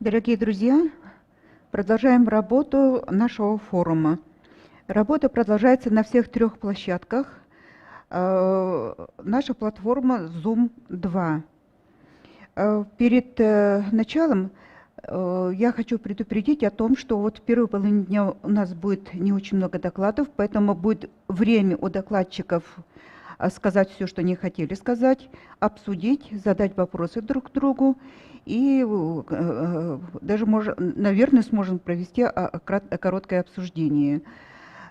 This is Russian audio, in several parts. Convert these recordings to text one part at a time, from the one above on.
Дорогие друзья, продолжаем работу нашего форума. Работа продолжается на всех 3 площадках. Наша платформа Zoom 2. Перед началом я хочу предупредить о том, что вот в первой половине дня у нас будет не очень много докладов, поэтому будет время у докладчиков сказать все, что они хотели сказать, обсудить, задать вопросы друг другу. И даже, наверное, сможем провести короткое обсуждение.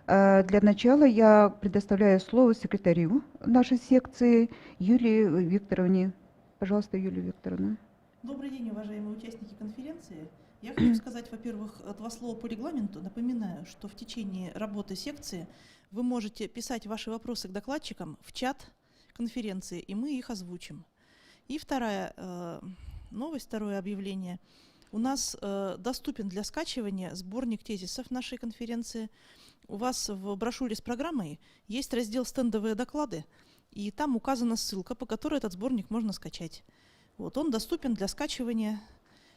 Для начала я предоставляю слово секретарю нашей секции Юлии Викторовне. Пожалуйста, Юлия Викторовна. Добрый день, уважаемые участники конференции. Я хочу сказать, во-первых, 2 слова по регламенту. Напоминаю, что в течение работы секции вы можете писать ваши вопросы к докладчикам в чат конференции, и мы их озвучим. И вторая новость, второе объявление. У нас доступен для скачивания сборник тезисов нашей конференции. У вас в брошюре с программой есть раздел «Стендовые доклады», и там указана ссылка, по которой этот сборник можно скачать. Вот, он доступен для скачивания,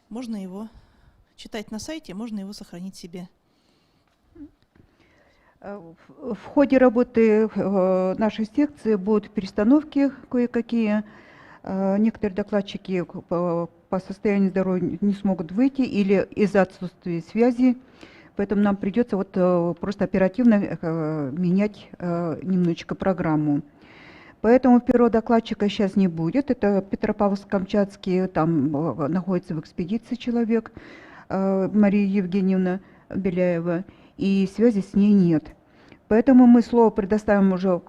можно его читать на сайте, можно его сохранить себе. В ходе работы нашей секции будут перестановки кое-какие. Некоторые докладчики по состоянию здоровья не смогут выйти или из-за отсутствия связи, поэтому нам придется вот просто оперативно менять немножечко программу. Поэтому первого докладчика сейчас не будет. Это Петропавловск-Камчатский, там находится в экспедиции человек, Мария Евгеньевна Беляева, и связи с ней нет. Поэтому мы слово предоставим уже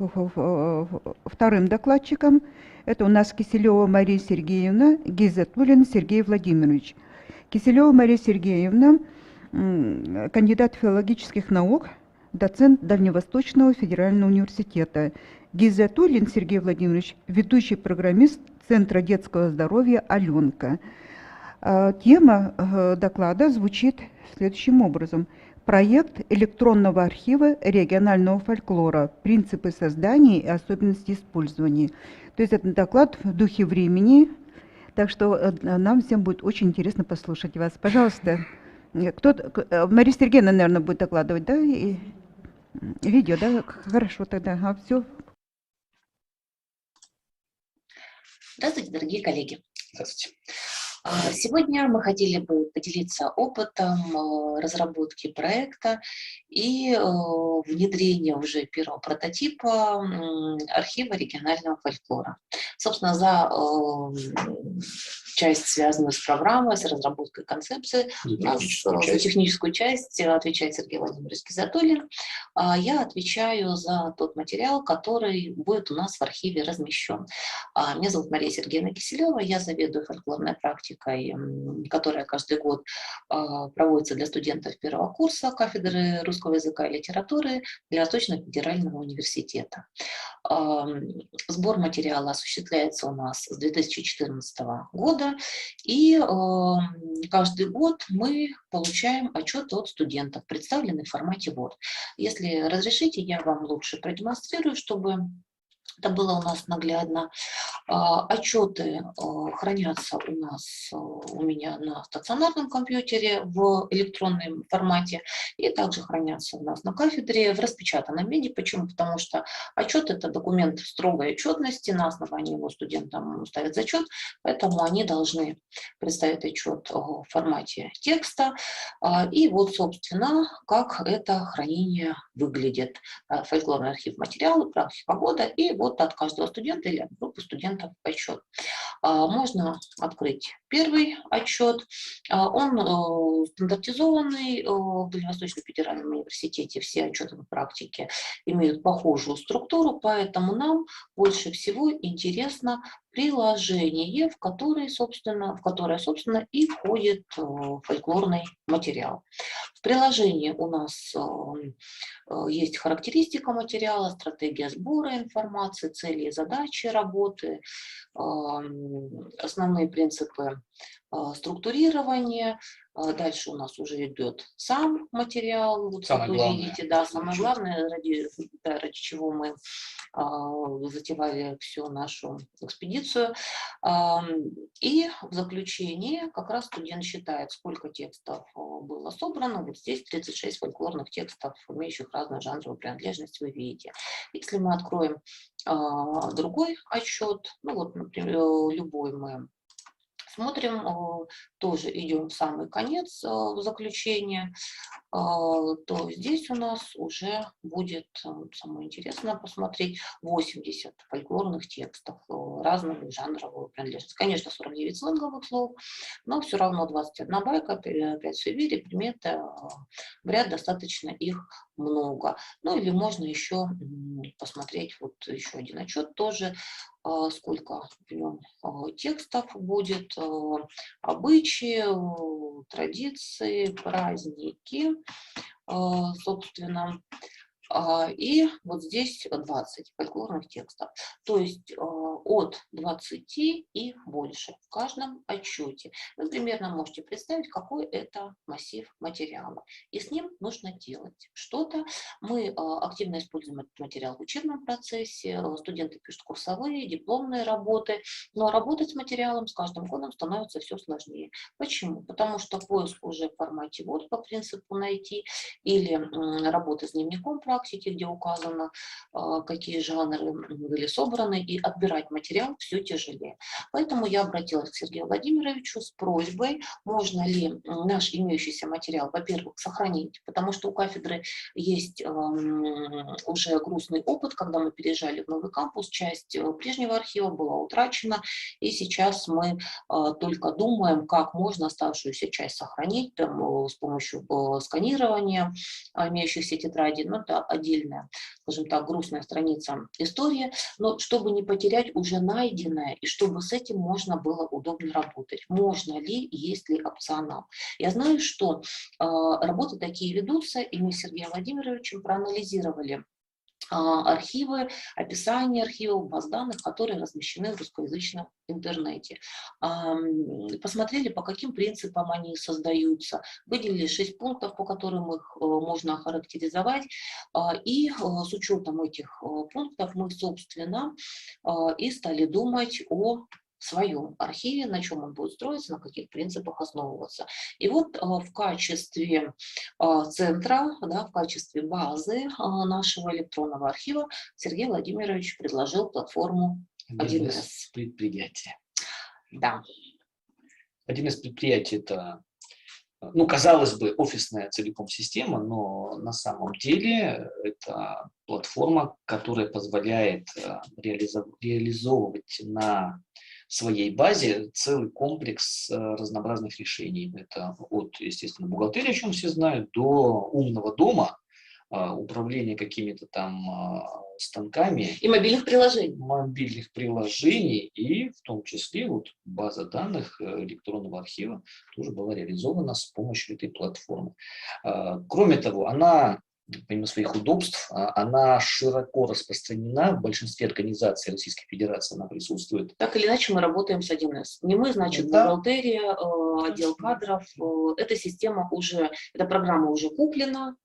вторым докладчикам. Это у нас Киселева Мария Сергеевна, Гизатуллин Сергей Владимирович. Киселева Мария Сергеевна, кандидат филологических наук, доцент Дальневосточного федерального университета. Гизатуллин Сергей Владимирович, ведущий программист Центра детского здоровья «Аленка». Тема доклада звучит следующим образом. Проект электронного архива регионального фольклора. Принципы создания и особенности использования. То есть этот доклад в духе времени. Так что нам всем будет очень интересно послушать вас. Пожалуйста. Мария Сергеевна, наверное, будет докладывать, да? И видео, да? Хорошо тогда. Все. Здравствуйте, дорогие коллеги. Здравствуйте. Сегодня мы хотели бы поделиться опытом разработки проекта и внедрения уже первого прототипа архива регионального фольклора. Собственно, за часть, связанную с программой, с разработкой концепции, за техническую часть отвечает Сергей Владимирович Гизатуллин. Я отвечаю за тот материал, который будет у нас в архиве размещен. Меня зовут Мария Сергеевна Киселева, я заведую фольклорной практикой практикой, которая каждый год проводится для студентов первого курса кафедры русского языка и литературы Дальневосточного федерального университета. Сбор материала осуществляется у нас с 2014 года, и каждый год мы получаем отчеты от студентов, представленные в формате Word. Если разрешите, я вам лучше продемонстрирую, чтобы это было у нас наглядно. Отчеты хранятся у нас, у меня на стационарном компьютере в электронном формате и также хранятся у нас на кафедре в распечатанном виде. Почему? Потому что отчет – это документ строгой отчетности, на основании его студентам ставят зачет, поэтому они должны представить отчет в формате текста. И вот, собственно, как это хранение выглядит. Фольклорный архив материала, практика года, и вот от каждого студента или от группы студентов отчет. Можно открыть первый отчет. Он стандартизованный в Дальневосточном федеральном университете. Все отчеты по практике имеют похожую структуру, поэтому нам больше всего интересно приложение, в которое, собственно, и входит фольклорный материал. В приложении у нас есть характеристика материала, стратегия сбора информации, цели и задачи работы, основные принципы структурирования. Дальше у нас уже идет сам материал. Вот Самое вы главное. видите, да, самое главное, ради чего мы затевали всю нашу экспедицию. И в заключение как раз студент считает, сколько текстов было собрано. Вот здесь 36 фольклорных текстов, имеющих разную жанровую принадлежность, вы видите. Если мы откроем другой отчет, ну вот, например, любой мы смотрим, тоже идем в самый конец, в заключение, то здесь у нас уже будет, самое интересное посмотреть, 80 фольклорных текстов разных жанровых принадлежностей. Конечно, 49 сленговых слов, но все равно 21 байка, 5 суеверий, приметы, говорят, достаточно их много. Ну или можно еще посмотреть вот еще один отчет тоже, сколько в нем текстов будет, обычаи, традиции, праздники, собственно. И вот здесь 20 фольклорных текстов. То есть от 20 и больше в каждом отчете. Вы примерно можете представить, какой это массив материала. И с ним нужно делать что-то. Мы активно используем этот материал в учебном процессе. Студенты пишут курсовые, дипломные работы. Но работать с материалом с каждым годом становится все сложнее. Почему? Потому что поиск уже в формате Word по принципу найти или работа с дневником практики, где указано, какие жанры были собраны, и отбирать материал все тяжелее. Поэтому я обратилась к Сергею Владимировичу с просьбой, можно ли наш имеющийся материал, во-первых, сохранить, потому что у кафедры есть уже грустный опыт, когда мы переезжали в новый кампус, часть прежнего архива была утрачена, и сейчас мы только думаем, как можно оставшуюся часть сохранить там, с помощью сканирования имеющихся тетрадей. Ну, это отдельная, скажем так, грустная страница истории, но чтобы не потерять уже найденное, и чтобы с этим можно было удобно работать. Можно ли, есть ли опционал? Я знаю, что работы такие ведутся, и мы с Сергеем Владимировичем проанализировали архивы, описание архивов, баз данных, которые размещены в русскоязычном интернете. Посмотрели, по каким принципам они создаются, выделили 6 пунктов, по которым их можно охарактеризовать, и с учетом этих пунктов мы, собственно, и стали думать о своем архиве, на чем он будет строиться, на каких принципах основываться. И вот в качестве центра, да, в качестве базы нашего электронного архива Сергей Владимирович предложил платформу 1С. Предприятие. Да. 1С предприятие – это, ну, казалось бы, офисная целиком система, но на самом деле это платформа, которая позволяет реализовывать на своей базе целый комплекс разнообразных решений. Это от, естественно, бухгалтерии, о чем все знают, до умного дома, управления какими-то там станками, И мобильных приложений. мобильных приложений, и в том числе вот база данных электронного архива тоже была реализована с помощью этой платформы. Кроме того, она, помимо своих удобств, она широко распространена в большинстве организаций Российской Федерации, она присутствует. Так или иначе мы работаем с 1С. Не мы, значит, Да. бухгалтерия, отдел кадров. Эта система уже, эта программа уже куплена.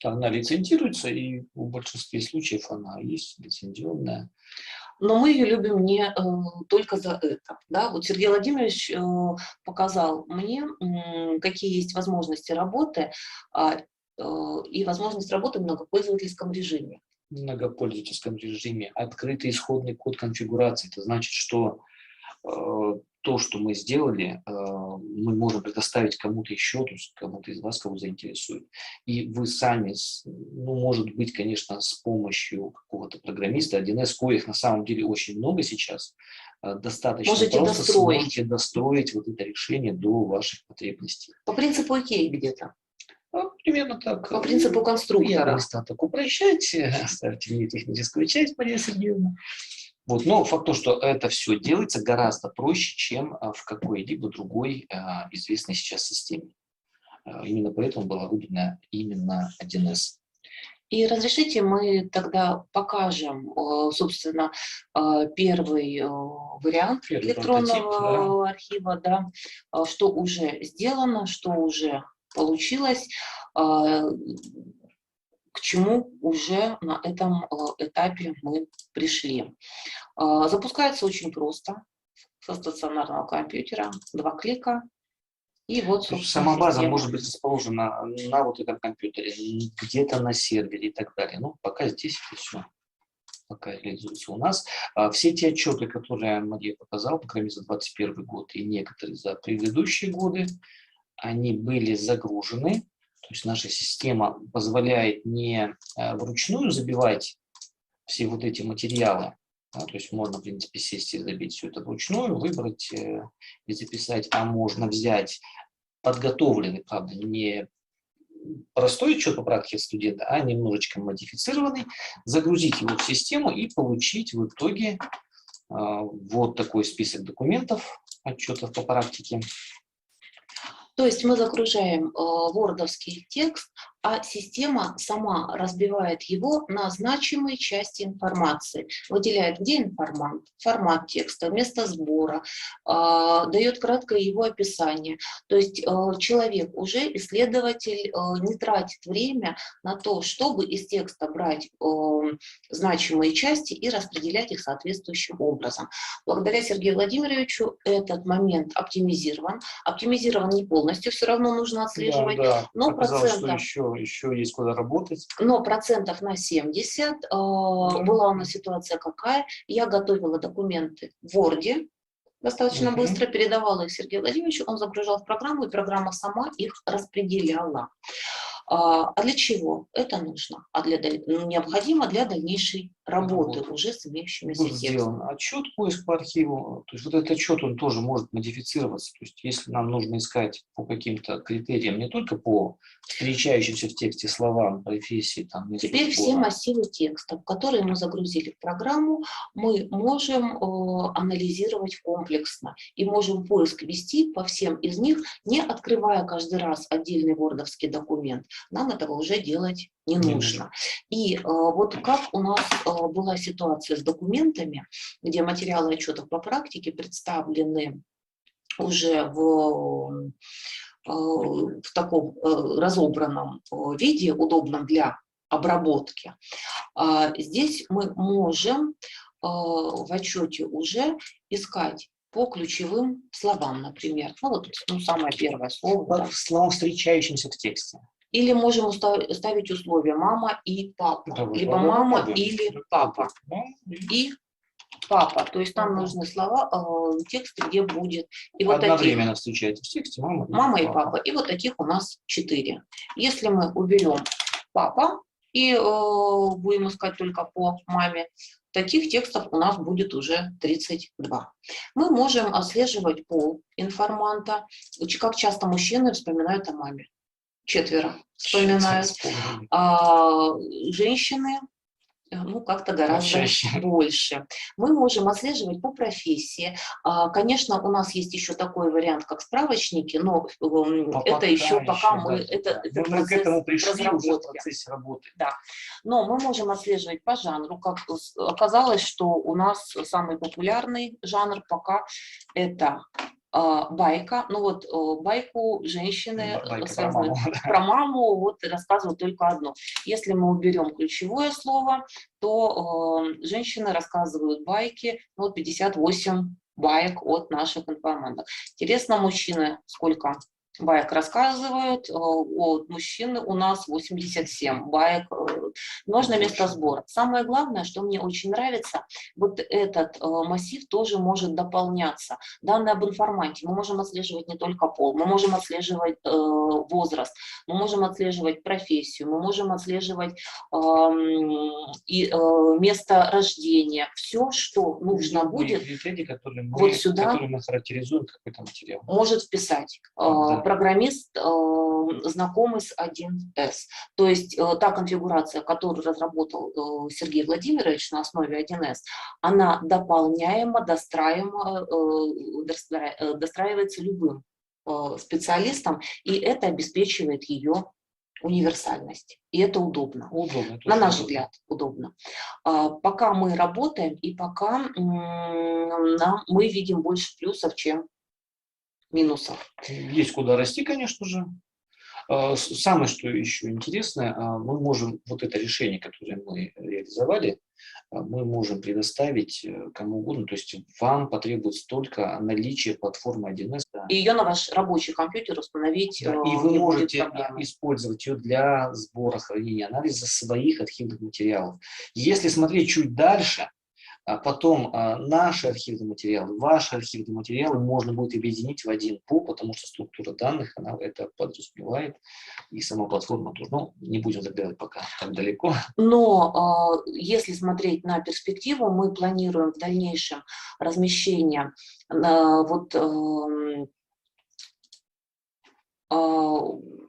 Она лицензируется, и в большинстве случаев она есть лицензионная. Но мы ее любим не только за это. Да? Вот Сергей Владимирович показал мне, какие есть возможности работы и возможность работы в многопользовательском режиме. В многопользовательском режиме открытый исходный код конфигурации. Это значит, что то, что мы сделали, мы можем предоставить кому-то еще, то есть кому-то из вас, кого заинтересует. И вы сами, ну, может быть, конечно, с помощью какого-то программиста, 1С, коих на самом деле очень много сейчас, достаточно Можете просто достроить. сможете достроить вот это решение до ваших потребностей. По принципу Икеи где-то. Примерно так. По принципу Я конструктора. не стану так упрощать, оставьте мне техническую часть, Мария Сергеевна. Вот, но факт то, что это все делается гораздо проще, чем в какой-либо другой известной сейчас системе. Именно поэтому была выбрана именно 1С. И разрешите, мы тогда покажем, собственно, первый вариант Первый электронного архива, да, что уже сделано, что уже получилось, к чему уже на этом этапе мы пришли. Запускается очень просто со стационарного компьютера, 2 клика. И вот, То есть собственно, сама база система. может быть расположена на вот этом компьютере, где-то на сервере и так далее. Но пока здесь это все пока реализуется у нас. Все те отчеты, которые Мария показала, по крайней мере, за 2021 год и некоторые за предыдущие годы, они были загружены. То есть наша система позволяет не вручную забивать все вот эти материалы. Да, то есть можно, в принципе, сесть и забить все это вручную, выбрать и записать, а можно взять подготовленный, правда, не простой отчет по практике студента, а немножечко модифицированный, загрузить его в систему и получить в итоге вот такой список документов, отчетов по практике. То есть мы загружаем вордовский текст, а система сама разбивает его на значимые части информации, выделяет, где информант, формат текста, место сбора, дает краткое его описание. То есть человек, уже исследователь, не тратит время на то, чтобы из текста брать значимые части и распределять их соответствующим образом. Благодаря Сергею Владимировичу этот момент оптимизирован. Оптимизирован не полностью, все равно нужно отслеживать, Да, но оказалось, что процентов... еще есть куда работать. Но процентов на 70 была у нас ситуация какая? Я готовила документы в Word, достаточно быстро передавала их Сергею Владимировичу, он загружал в программу, и программа сама их распределяла. А для чего это нужно? Необходимо для дальнейшей работы уже с имеющимися Был сделан текстами. отчет поиск по архиву, то есть вот этот отчет, он тоже может модифицироваться, то есть если нам нужно искать по каким-то критериям, не только по встречающимся в тексте словам, профессии, там, Теперь все массивы текстов, которые мы загрузили в программу, мы можем анализировать комплексно и можем поиск вести по всем из них, не открывая каждый раз отдельный вордовский документ. Нам этого уже делать не нужно. И вот как у нас была ситуация с документами, где материалы отчетов по практике представлены уже в таком разобранном виде, удобном для обработки. Здесь мы можем в отчете уже искать по ключевым словам, например. Ну, вот самое первое слово. По словам, встречающимся в тексте. Или можем ставить условия мама и папа, либо мама или папа. И папа. То есть нам нужны слова, тексты, где будет. И вот одновременно встречаются в тексте мама и папа. И вот таких у нас 4. Если мы уберем папа и будем искать только по маме, таких текстов у нас будет уже 32. Мы можем отслеживать пол информанта, как часто мужчины вспоминают о маме. 4 вспоминают. Вспомнили. А женщины, ну, как-то гораздо Чаще. больше. Мы можем отслеживать по профессии. Конечно, у нас есть еще такой вариант, как справочники, но это еще пока мы, это мы к процесс этому пришли уже в разработки. процессе работы. Да, но мы можем отслеживать по жанру. Как оказалось, что у нас самый популярный жанр пока это байка. Ну вот байку женщины Байка про рассказывают маму. про маму, вот рассказывают только одно. Если мы уберем ключевое слово, то женщины рассказывают байки, ну, вот 58 баек от наших информантов. Интересно, мужчины сколько баек рассказывают, от мужчины у нас 87 баек. Можно место сбора. Самое главное, что мне очень нравится, вот этот массив тоже может дополняться. Данные об информанте мы можем отслеживать не только пол, мы можем отслеживать возраст, мы можем отслеживать профессию, мы можем отслеживать место рождения. Все, что нужно будет, которые вот сюда мы характеризуем какой-то материал. может вписать Да. программист, знакомый с 1С. То есть та конфигурация, которую разработал Сергей Владимирович на основе 1С, она дополняема, достраивается любым специалистом, и это обеспечивает ее универсальность. И это удобно. Удобно. На наш взгляд, удобно. Пока мы работаем, и пока мы видим больше плюсов, чем минусов. Есть куда расти, конечно же. Самое, что еще интересное, мы можем вот это решение, которое мы реализовали, мы можем предоставить кому угодно. То есть вам потребуется только наличие платформы 1С. И ее на ваш рабочий компьютер установить Да, и вы можете использовать ее для сбора, хранения, анализа своих архивных материалов. Если смотреть чуть дальше, потом наши архивные материалы, ваши архивные материалы можно будет объединить в один пул, потому что структура данных, она это подразумевает, и сама платформа тоже. Ну, не будем заглядывать пока так далеко. Но если смотреть на перспективу, мы планируем в дальнейшем размещение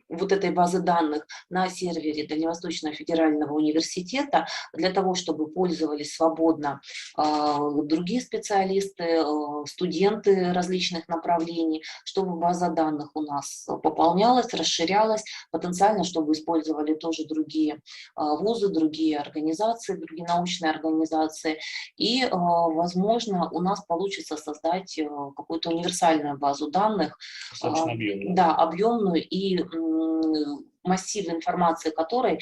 вот этой базы данных на сервере Дальневосточного федерального университета для того, чтобы пользовались свободно другие специалисты, студенты различных направлений, чтобы база данных у нас пополнялась, расширялась, потенциально, чтобы использовали тоже другие вузы, другие организации, другие научные организации. И, возможно, у нас получится создать какую-то универсальную базу данных, Достаточно объемную. Да, объемную и массивы информации которой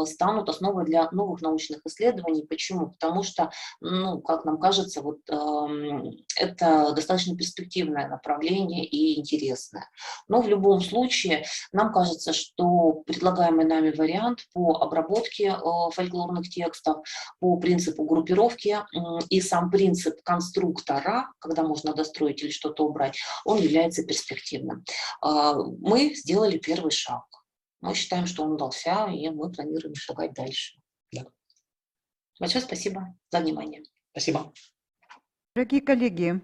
станут основой для новых научных исследований. Почему? Потому что, ну, как нам кажется, вот, это достаточно перспективное направление и интересное. Но в любом случае, нам кажется, что предлагаемый нами вариант по обработке фольклорных текстов, по принципу группировки и сам принцип конструктора, когда можно достроить или что-то убрать, он является перспективным. Мы сделали первый шаг. Мы считаем, что он удался, и мы планируем шагать дальше. Да. Большое спасибо за внимание. Спасибо. Дорогие коллеги,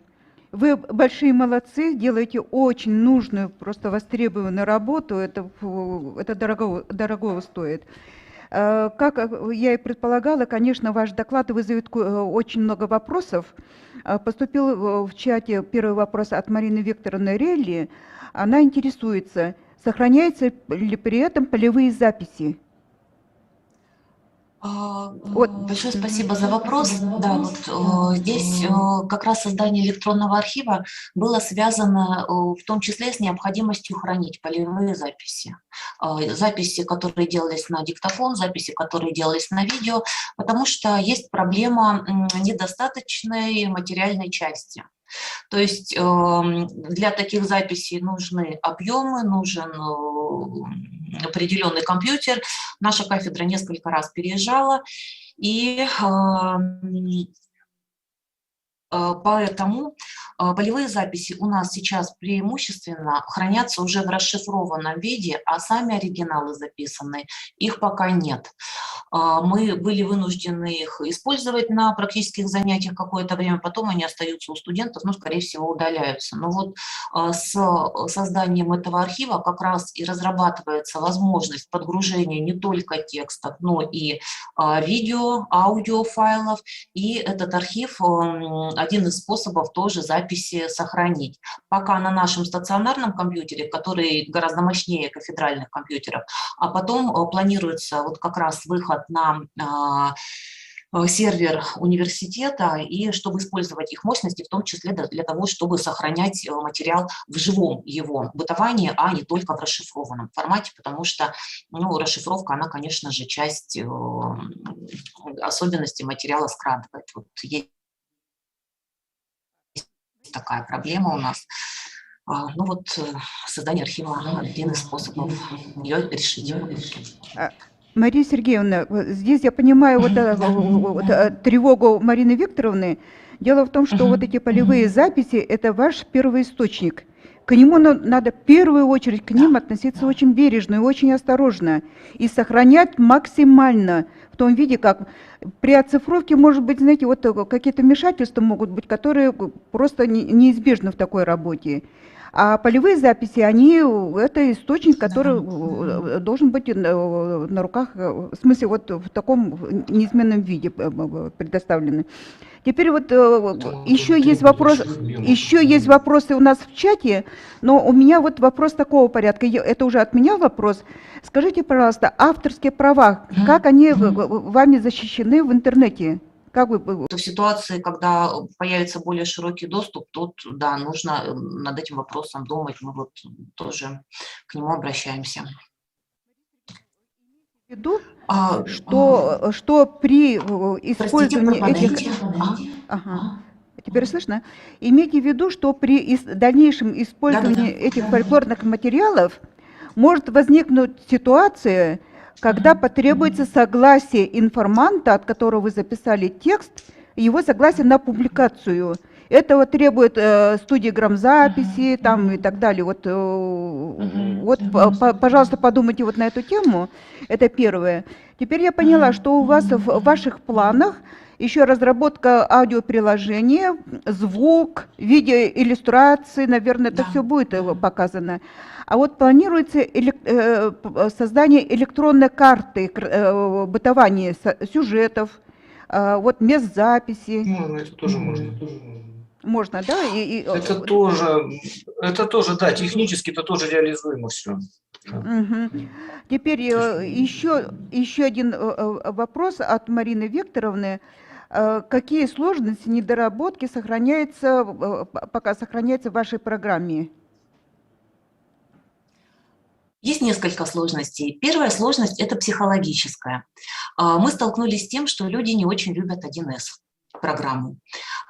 вы большие молодцы, делаете очень нужную, просто востребованную работу, это дорого стоит. Как я и предполагала, конечно, ваш доклад вызовет очень много вопросов. Поступил в чате первый вопрос от Марины Викторовны Релли. Она интересуется, сохраняются ли при этом полевые записи? Большое спасибо за вопрос. Да, вот здесь как раз создание электронного архива было связано в том числе с необходимостью хранить полевые записи. Записи, которые делались на диктофон, записи, которые делались на видео, потому что есть проблема недостаточной материальной части. То есть для таких записей нужны объемы, нужен определенный компьютер. Наша кафедра несколько раз переезжала, и поэтому полевые записи у нас сейчас преимущественно хранятся уже в расшифрованном виде, а сами оригиналы записаны, их пока нет. Мы были вынуждены их использовать на практических занятиях какое-то время, потом они остаются у студентов, ну, скорее всего, удаляются. Но вот с созданием этого архива как раз и разрабатывается возможность подгружения не только текстов, но и видео, аудиофайлов, и этот архив один из способов тоже записи сохранить. Пока на нашем стационарном компьютере, который гораздо мощнее кафедральных компьютеров, а потом планируется вот как раз выход на сервер университета, и чтобы использовать их мощности, в том числе для того, чтобы сохранять материал в живом его бытовании, а не только в расшифрованном формате, потому что, ну, расшифровка, она, конечно же, часть особенностей материала скрадывает. Вот есть такая проблема у нас. Ну вот создание архива – один из способов ее решить. Мария Сергеевна, здесь я понимаю тревогу Марины Викторовны. Дело в том, что вот эти полевые записи – это ваш первоисточник. К нему надо в первую очередь к ним относиться очень бережно и очень осторожно. И сохранять максимально в том виде, как при оцифровке, может быть, знаете, вот какие-то вмешательства могут быть, которые просто неизбежны в такой работе. А полевые записи, это источник, который должен быть на руках, в смысле, вот в таком неизменном виде предоставлены. Теперь вот еще есть вопросы у нас в чате, но у меня вот вопрос такого порядка, это уже от меня вопрос. Скажите, пожалуйста, авторские права, как они вами защищены в интернете? Как вы... В ситуации, когда появится более широкий доступ, тут, да, нужно над этим вопросом думать, мы вот тоже к нему обращаемся. В виду, что при использовании этих... Ага. Теперь слышно? Имейте в виду, что при дальнейшем использовании этих фольклорных материалов может возникнуть ситуация, когда потребуется согласие информанта, от которого вы записали текст, его согласие на публикацию. Это вот требует студии грамзаписи там, и так далее. Пожалуйста, подумайте вот на эту тему. Это первое. Теперь я поняла, что у вас в ваших планах еще разработка аудиоприложения, звук, видеоиллюстрации, наверное, это все будет показано. А вот планируется создание электронной карты бытования сюжетов, вот мест записи. Можно, это тоже можно. Можно, да? Это тоже, да, технически это тоже реализуемо все. Угу. Теперь еще один вопрос от Марины Викторовны. Какие сложности, недоработки пока сохраняются в вашей программе? Есть несколько сложностей. Первая сложность – это психологическая. Мы столкнулись с тем, что люди не очень любят 1С программу.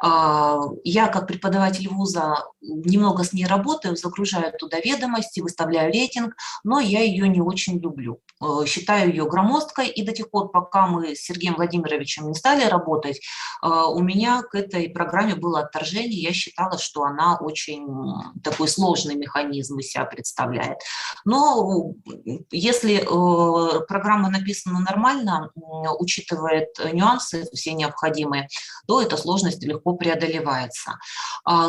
Я, как преподаватель вуза, немного с ней работаю, загружаю туда ведомости, выставляю рейтинг, но я ее не очень люблю. Считаю ее громоздкой, и до тех пор, пока мы с Сергеем Владимировичем не стали работать, у меня к этой программе было отторжение. Я считала, что она очень такой сложный механизм из себя представляет. Но если программа написана нормально, учитывает нюансы все необходимые, то эта сложность легко преодолевается.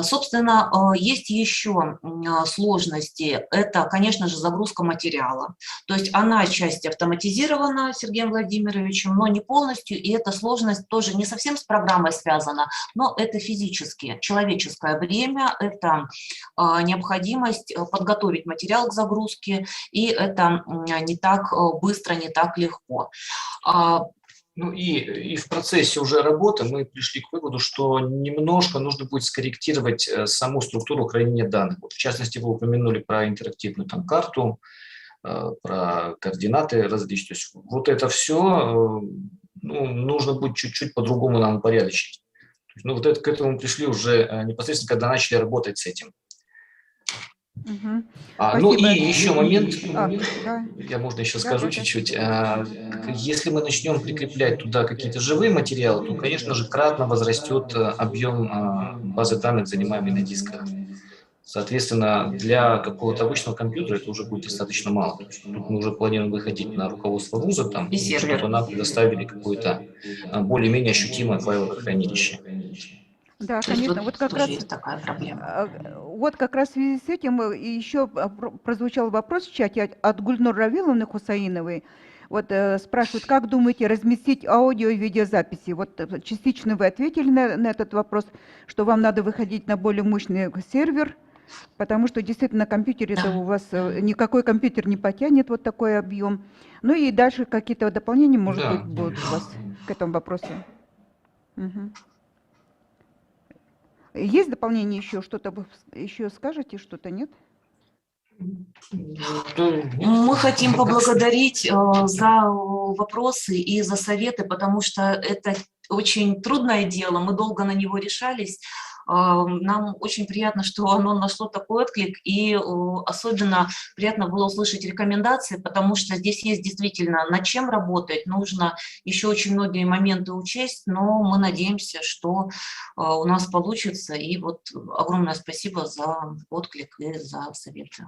Собственно, есть еще сложности. Это, конечно же, загрузка материала. То есть она часть автоматизирована Сергеем Владимировичем, но не полностью, и эта сложность тоже не совсем с программой связана, но это физически, человеческое время, это необходимость подготовить материал к загрузке, и это не так быстро, не так легко. Ну и в процессе уже работы мы пришли к выводу, что немножко нужно будет скорректировать саму структуру хранения данных. Вот в частности, вы упомянули про интерактивную там карту, про координаты различные. То есть вот это все нужно будет чуть-чуть по-другому нам упорядочить. Вот к этому мы пришли уже непосредственно, когда начали работать с этим. Угу. Ну и еще момент, да. я, можно еще скажу чуть-чуть. Если мы начнем прикреплять туда какие-то живые материалы, то, конечно же, кратно возрастет объем базы данных, занимаемой на дисках. Соответственно, для какого-то обычного компьютера это уже будет достаточно мало. То есть тут мы уже планируем выходить на руководство вуза, там, И сервер. чтобы нам предоставили какое-то более-менее ощутимое файловое хранилище. Да, То есть конечно. Вот тут как тоже раз есть такая проблема. Вот как раз в связи с этим еще прозвучал вопрос в чате от Гульнур Равиловны Хусаиновой. Вот спрашивают, как думаете разместить аудио и видеозаписи? Вот частично вы ответили на этот вопрос, что вам надо выходить на более мощный сервер, потому что действительно на компьютере это Да. у вас никакой компьютер не потянет вот такой объем. Ну и дальше какие-то дополнения, может Да. быть, будут у вас к этому вопросу. Мгм. Есть дополнение еще? Что-то вы еще скажете, что-то нет? Мы хотим поблагодарить за вопросы и за советы, потому что это очень трудное дело, мы долго на него решались. Нам очень приятно, что оно нашло такой отклик, и особенно приятно было услышать рекомендации, потому что здесь есть действительно над чем работать, нужно еще очень многие моменты учесть, но мы надеемся, что у нас получится, и вот огромное спасибо за отклик и за советы.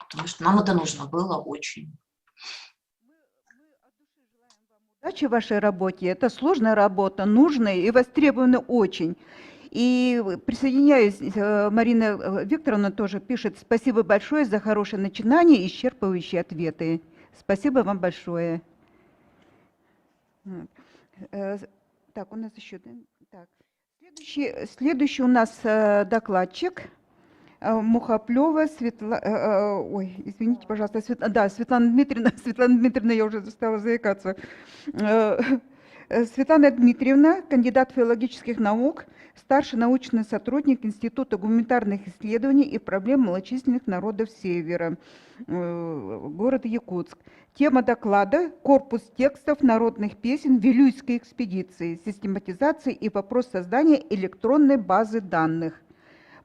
Потому что нам это нужно было очень. Удачи в вашей работе. Это сложная работа, нужная и востребована очень. И присоединяюсь, Марина Викторовна тоже пишет, спасибо большое за хорошее начинание и исчерпывающие ответы. Спасибо вам большое. Вот. Так, у нас еще... Так. Следующий у нас докладчик. Мухоплёва Светлана, ой, извините, пожалуйста, Светлана Дмитриевна, я уже стала заикаться. Светлана Дмитриевна, кандидат филологических наук, старший научный сотрудник Института гуманитарных исследований и проблем малочисленных народов Севера, город Якутск. Тема доклада «Корпус текстов народных песен Вилюйской экспедиции. Систематизация и вопрос создания электронной базы данных».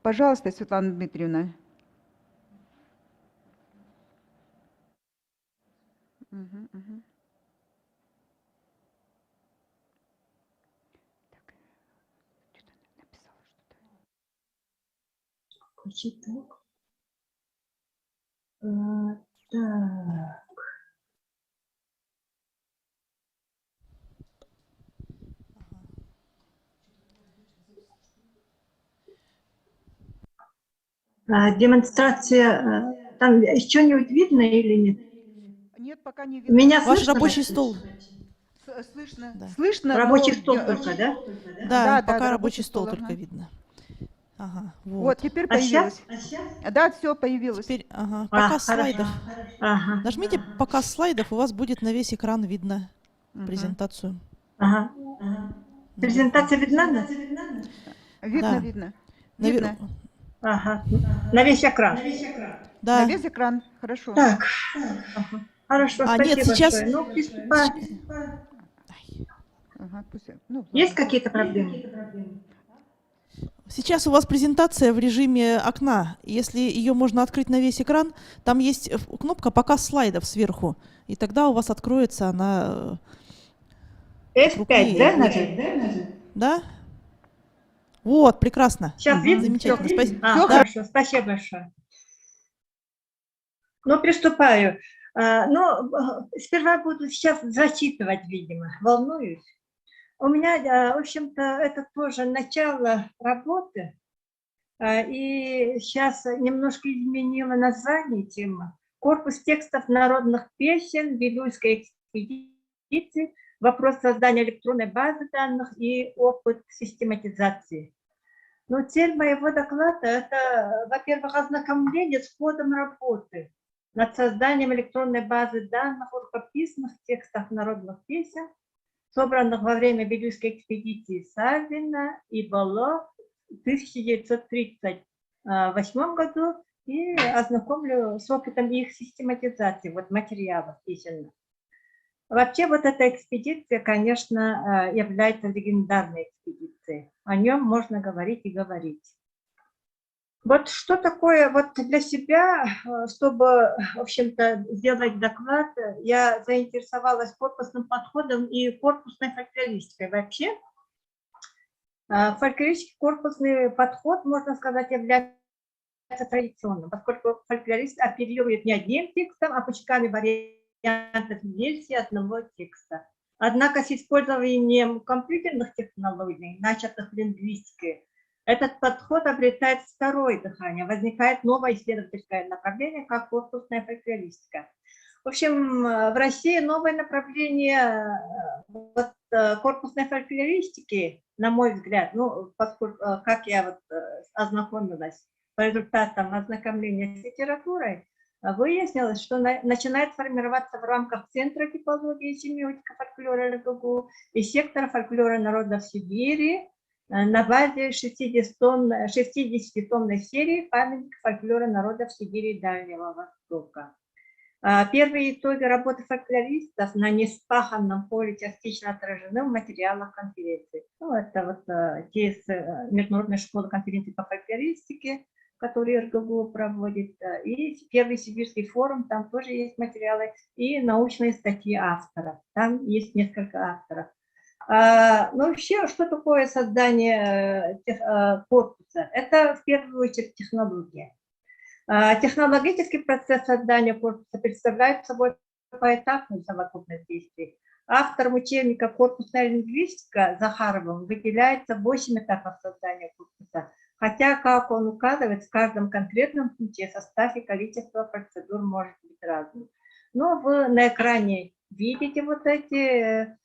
Пожалуйста, Светлана Дмитриевна. Мгм, мгм. Так, что-то написала что-то. Значит, так. Так. Демонстрация, там что-нибудь видно или нет? Нет, пока не видно. Меня Ваш слышно? рабочий стол. Слышно, Да. слышно, Рабочий но стол только, да? Да, да, пока да, рабочий стол ага. только видно. Ага, Вот, вот. теперь А сейчас? появилось. Да, все появилось. Теперь, ага, показ хорошо. слайдов. Ага, Нажмите показ слайдов, у вас будет на весь экран видно Мгм. презентацию. ага. наверху. Презентация видна? Видно, Да. видно. Навер- Видно. Ага. На весь экран. Да. На весь экран. Хорошо. Так. Ага. Хорошо, А, нет, спасибо сейчас- большое. Ну, приступаем. Ага, пусть, ну, Есть ладно. какие-то проблемы? Сейчас у вас презентация в режиме окна. Если ее можно открыть на весь экран, там есть кнопка «Показ слайдов» сверху. И тогда у вас откроется она F5, крупнее. да, и будет- нажать? Да? Вот, прекрасно. Сейчас видно? Замечательно. Спасибо. Всё Да. Хорошо, спасибо большое. Ну, приступаю. Сперва буду сейчас зачитывать, видимо, волнуюсь. У меня, в общем-то, это тоже начало работы, и сейчас немножко изменила название темы. Корпус текстов народных песен Вилюйской экспедиции, вопрос создания электронной базы данных и опыт систематизации. Но цель моего доклада – это, во-первых, ознакомление с ходом работы над созданием электронной базы данных о рукописных текстах народных песен, собранных во время Вилюйской экспедиции Савина и Боло в 1938 году, и ознакомлю с опытом их систематизации, вот материалов песенных. Вообще вот эта экспедиция, конечно, является легендарной экспедицией. О нем можно говорить и говорить. Вот что такое вот для себя, чтобы, в общем-то, сделать доклад, я заинтересовалась корпусным подходом и корпусной фольклористикой вообще. Фольклористический корпусный подход, можно сказать, является традиционным, поскольку фольклорист оперирует не одним текстом, а пучками вариантов версии одного текста. Однако с использованием компьютерных технологий, начатых лингвистикой, этот подход обретает второе дыхание, возникает новое исследовательское направление, как корпусная фольклористика. В общем, в России новое направление корпусной фольклористики, на мой взгляд, ну, поскольку, как я ознакомилась по результатам ознакомления с литературой, выяснилось, что начинает формироваться в рамках Центра типологии и семиотика фольклора РГГУ и сектора фольклора народов Сибири на базе 60-томной серии «Памятник фольклора народов Сибири и Дальнего Востока». Первые итоги работы фольклористов на неспаханном поле частично отражены в материалах конференции. Ну, это те международной школы конференции по фольклористике, который РГГУ проводит, и первый сибирский форум, там тоже есть материалы, и научные статьи авторов, там есть несколько авторов. Но вообще, что такое создание корпуса? Это в первую очередь технология. Технологический процесс создания корпуса представляет собой поэтапную совокупность действий. Автором учебника «Корпусная лингвистика» Захаровым выделяется 8 этапов создания корпуса, хотя, как он указывает, в каждом конкретном случае состав и количество процедур может быть разным. Но вы на экране видите вот эти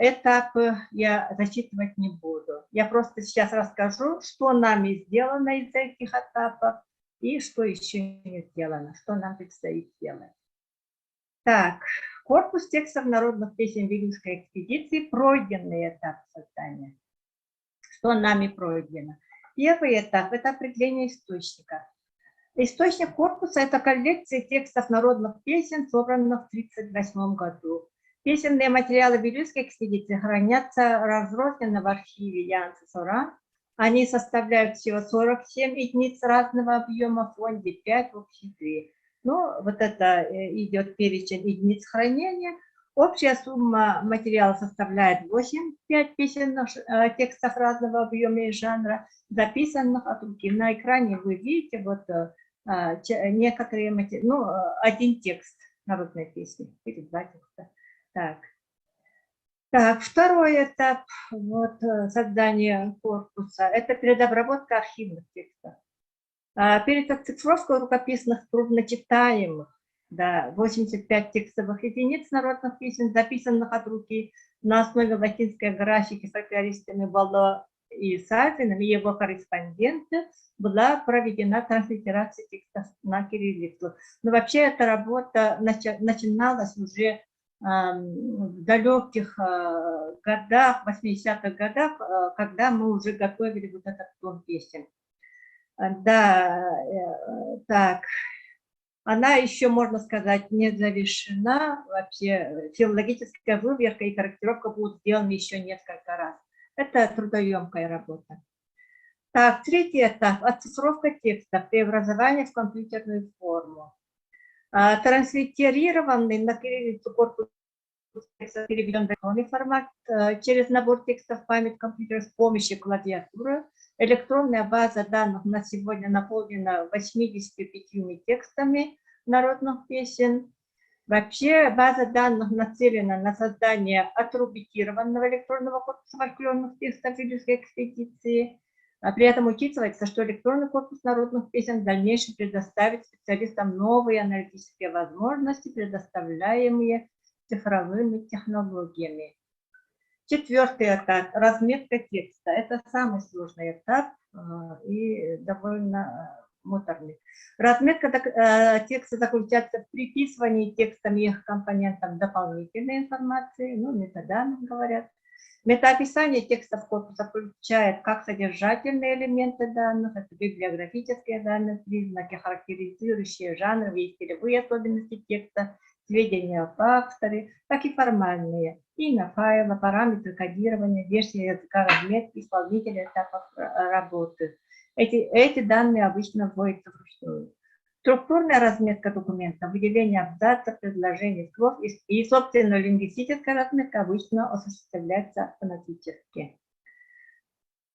этапы, я зачитывать не буду. Я просто сейчас расскажу, что нами сделано из этих этапов и что еще не сделано, что нам предстоит сделать. Так, корпус текстов народных песен Вилюйской экспедиции, пройденный этап создания. Что нами пройдено? Первый этап – это определение источника. Источник корпуса – это коллекция текстов народных песен, собранных в 1938 году. Песенные материалы Вилюйской экспедиции хранятся разрозненно в архиве Янца Сора. Они составляют всего 47 единиц разного объема, в фонде 5, в общем 3. Ну, вот это идет перечень единиц хранения. Общая сумма материала составляет 5 песенных текстов разного объема и жанра, записанных от руки. На экране вы видите вот некоторые материалы, ну, один текст народной песни, или 2 текста. Так, второй этап создания корпуса – это предобработка архивных текстов. Перед оцифровкой рукописных трудночитаемых, 85 текстовых единиц народных песен, записанных от руки на основе латинской графики фольклористами Вало и Сафиным и его корреспонденты, была проведена транслитерация текстов на кириллицу. Но вообще эта работа начиналась уже в далеких годах, 80-х годах, когда мы уже готовили вот этот том песен. Так, она еще, можно сказать, не завершена. Вообще филологическая выверка и корректировка будут сделаны еще несколько раз. Это трудоемкая работа. Так, третий этап – оцифровка текста, преобразование в компьютерную форму. Транслитерированный на кириллицу корпус текста переведен в электронный формат через набор текстов в память компьютера с помощью клавиатуры. Электронная база данных на сегодня наполнена 85 текстами народных песен. Вообще база данных нацелена на создание отрубрикированного электронного корпуса фольклорных текстов Вилюйской экспедиции. При этом учитывается, что электронный корпус народных песен в дальнейшем предоставит специалистам новые аналитические возможности, предоставляемые цифровыми технологиями. Четвертый этап – разметка текста. Это самый сложный этап и довольно муторный. Разметка текста заключается в приписывании текстам и их компонентам дополнительной информации, ну, метаданных говорят. Метаописание текстов корпуса включает как содержательные элементы данных, это библиографические данные, признаки, характеризующие жанровые и стилевые особенности текста, сведения об авторе, так и формальные: имя файла, параметры кодирования, версия языка разметки, исполнителя этапов работы. Эти данные обычно вводятся вручную. Структурная разметка документа, выделение абзацев, предложений, слов и, собственно, лингвистическая разметка обычно осуществляется автоматически.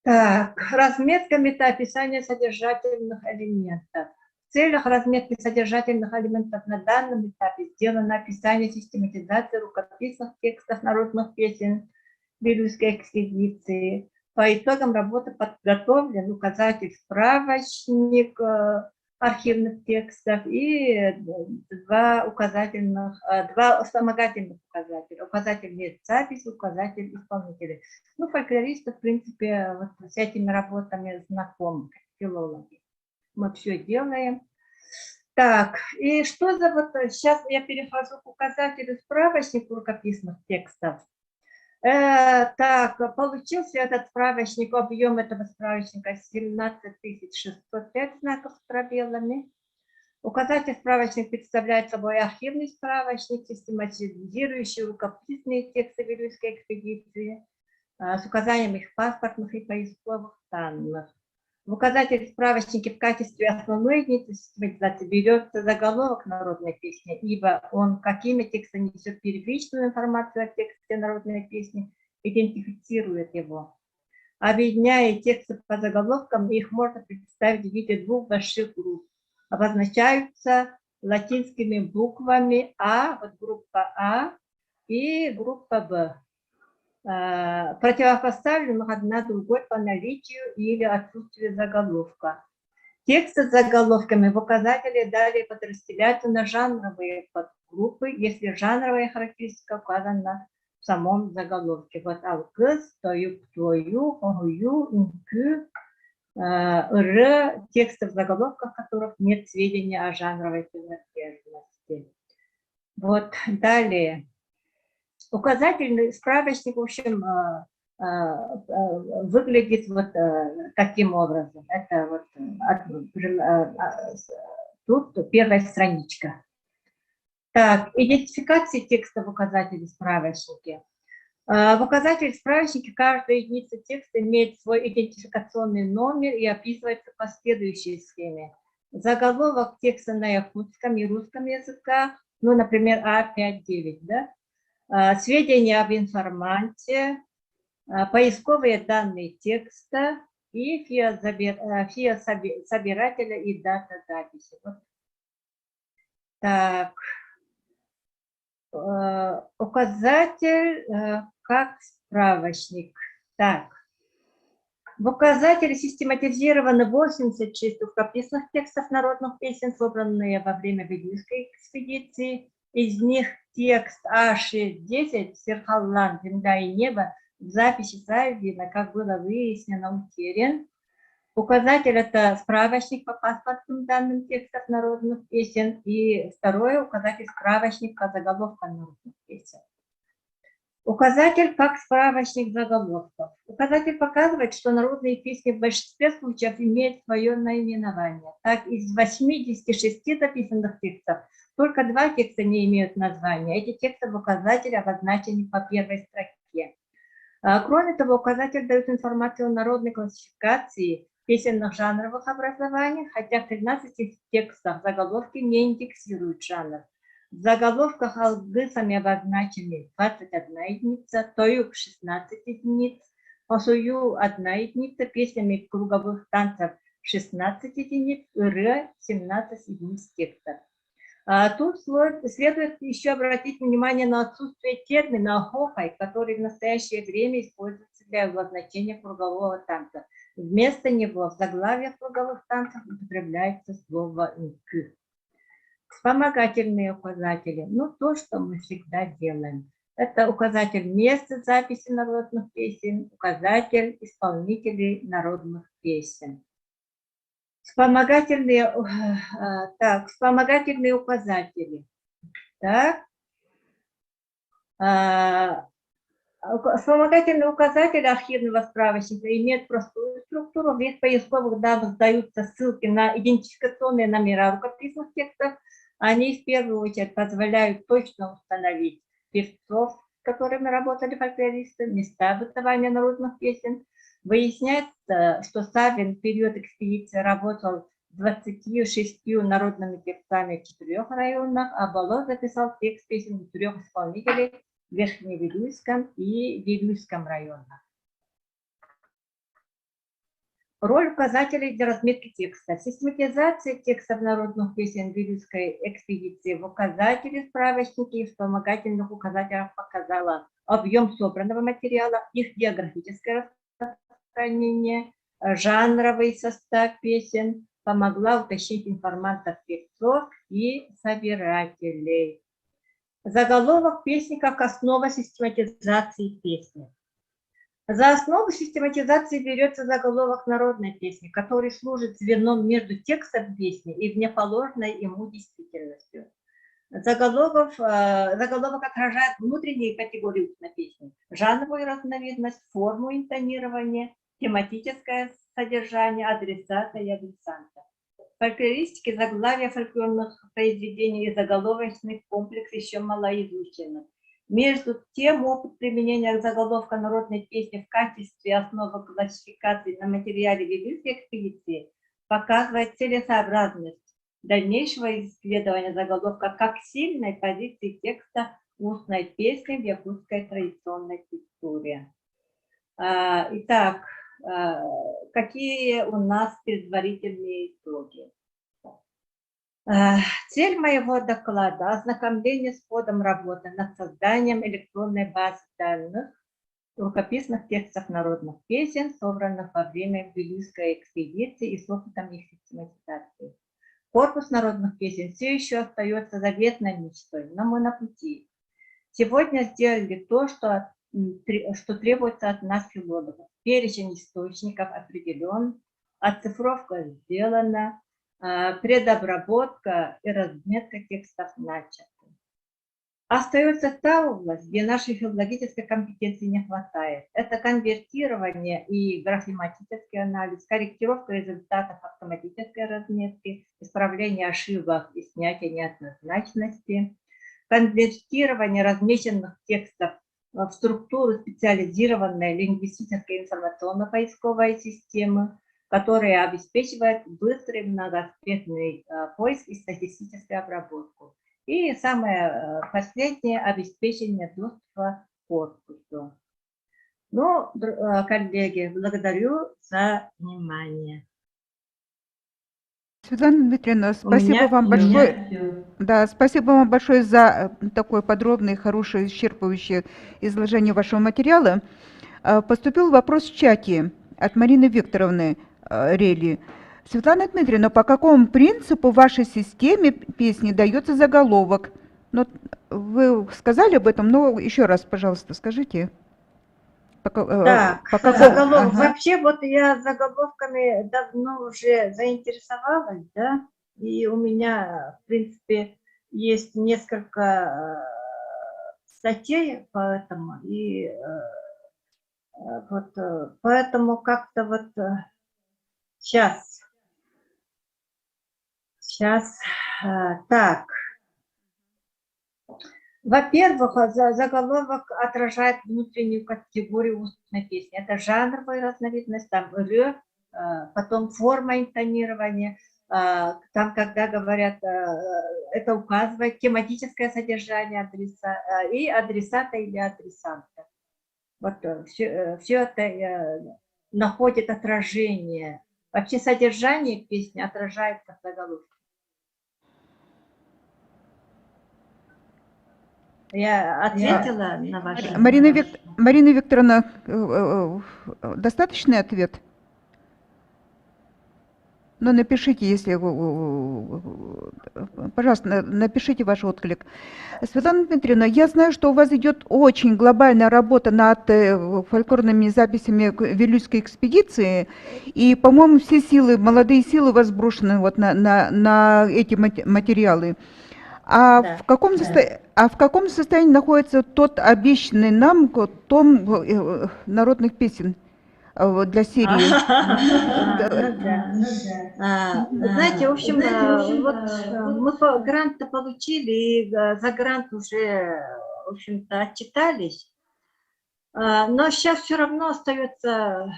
Так, разметка метаописания содержательных элементов. В целях разметки содержательных элементов на данном этапе сделано описание систематизации рукописных текстов народных песен Вилюйской экспедиции. По итогам работы подготовлен указатель справочник архивных текстов и два вспомогательных указателя. Указатель медзаписи, указатель исполнителя. Ну, фольклористы, в принципе, вот с этими работами знакомы, филологи. Мы все делаем. Так, и что за вот... Сейчас я перехожу к указателю справочник рукописных текстов. Так, получился этот справочник, объем этого справочника 17605 знаков с пробелами. Указатель справочник представляет собой архивный справочник, систематизирующий рукописные тексты Вилюйской экспедиции с указанием их паспортных и поисковых данных. В указателе справочники в качестве основной единицы систематизации берется заголовок народной песни, ибо он, как имя текста, несет первичную информацию о тексте народной песни, идентифицирует его. Объединяя тексты по заголовкам, их можно представить в виде двух больших групп. Обозначаются латинскими буквами А, вот группа А и группа Б. Противопоставленных одна другой по наличию или отсутствию заголовка. Тексты с заголовками в указателе далее подразделяются на жанровые подгруппы, если жанровая характеристика указана в самом заголовке. Вот алкыз, тою, ктою, огую, инкю, тексты в заголовках которых нет сведения о жанровой принадлежности. Вот далее. Указательный справочник, в общем, выглядит вот таким образом. Это вот тут первая страничка. Так, идентификация текста в указателе справочники. В указателе справочники каждая единица текста имеет свой идентификационный номер и описывается по следующей схеме. Заголовок текста на якутском и русском языках, ну, например, А59, да? Сведения об информанте, поисковые данные текста и собирателя и дата записи. Так, указатель как справочник. Так, в указателе систематизировано 86 рукописных текстов народных песен, собранные во время Вилюйской экспедиции. Из них текст А610 «Серхаллан, земля и небо» в записи Савина, как было выяснено, утерян. Указатель – это справочник по паспортным данным текстов народных песен. И второе – указатель справочник по заголовкам народных песен. Указатель как справочник заголовков. Указатель показывает, что народные песни в большинстве случаев имеют свое наименование. Так, из 86 записанных текстов только 2 текста не имеют названия. Эти тексты в указателе обозначены по первой строке. Кроме того, указатель дает информацию о народной классификации песенных жанровых образованиях, хотя в 13 текстах заголовки не индексируют жанр. В заголовках алгысами обозначены 21 единица, тоюк 16 единиц, осую 1 единица, песнями круговых танцев 16 единиц, р 17 единиц текстов. Тут следует еще обратить внимание на отсутствие термина «хохай», который в настоящее время используется для обозначения кругового танца. Вместо него в заглавиях круговых танцев употребляется слово «нк». Вспомогательные указатели. Ну, то, что мы всегда делаем. Это указатель места записи народных песен, указатель исполнителей народных песен. Вспомогательные указатели. Так. Вспомогательные указатели архивного справочника имеют простую структуру. В их поисковых данных даются ссылки на идентификационные номера рукописных текстов. Они в первую очередь позволяют точно установить певцов, с которыми работали фольклористы, места бытования народных песен. Выясняется, что Савин в период экспедиции работал с 26 народными текстами в 4 районах, а Бало записал текст песен у 3 исполнителей в Верхневилюйском и Вилюйском районах. Роль указателей для разметки текста. Систематизация текстов народных песен Вилюйской экспедиции в указателе, справочнике и вспомогательных указателях показала объем собранного материала, их географическое распространение, жанровый состав песен, помогла уточнить информацию от певцов и собирателей. Заголовок песни как основа систематизации песни. За основу систематизации берется заголовок народной песни, который служит звеном между текстом песни и внеположенной ему действительностью. Заголовок отражает внутренние категории устной песни, жанровую разновидность, форму интонирования, тематическое содержание, адресата и адресанта. Фольклористики заглавия фольклорных произведений и заголовочный комплекс еще малоизучены. Между тем, опыт применения заголовка народной песни в качестве основы классификации на материале Вилюйской экспедиции показывает целесообразность дальнейшего исследования заголовка как сильной позиции текста устной песни в якутской традиционной культуре. Итак, какие у нас предварительные итоги? Цель моего доклада – ознакомление с ходом работы над созданием электронной базы данных рукописных текстов народных песен, собранных во время Вилюйской экспедиции и с опытом их систематизации. Корпус народных песен все еще остается заветной мечтой, но мы на пути. Сегодня сделали то, что требуется от нас, филологов. Перечень источников определен, оцифровка сделана, предобработка и разметка текстов начаты. Остается та область, где нашей филологической компетенции не хватает. Это конвертирование и графематический анализ, корректировка результатов автоматической разметки, исправление ошибок и снятие неоднозначности, конвертирование размеченных текстов в структуру специализированной лингвистической информационно-поисковой системы, которая обеспечивает быстрый многоаспектный поиск и статистическую обработку. И самое последнее – обеспечение доступа к корпусу. Ну, коллеги, благодарю за внимание. Светлана Дмитриевна, спасибо вам большое. Да, спасибо вам большое за такое подробное, хорошее, исчерпывающее изложение вашего материала. Поступил вопрос в чате от Марины Викторовны Рели. Светлана Дмитриевна, по какому принципу в вашей системе песни дается заголовок? Ну, вы сказали об этом, но еще раз, пожалуйста, скажите. Так, заголовок. Ага. Вообще, вот я заголовками давно уже заинтересовалась, да, и у меня, в принципе, есть несколько статей по этому, и вот поэтому как-то вот сейчас, так. Во-первых, заголовок отражает внутреннюю категорию устной песни. Это жанровая разновидность, там потом форма интонирования, там, когда говорят, это указывает тематическое содержание адреса, и адресата или адресанта. Вот все это находит отражение. Вообще содержание песни отражается в заголовке. Я ответила на ваш вопрос. Марина Викторовна, достаточный ответ? Но напишите, если пожалуйста, напишите ваш отклик. Светлана Дмитриевна, я знаю, что у вас идет очень глобальная работа над фольклорными записями Вилюйской экспедиции, и, по-моему, все силы, молодые силы у вас брошены вот на эти материалы. Да. В каком состоянии находится тот обещанный нам том народных песен для серии? Знаете, в общем, вот мы грант-то получили, и за грант уже, в общем-то, отчитались. Но сейчас все равно остается,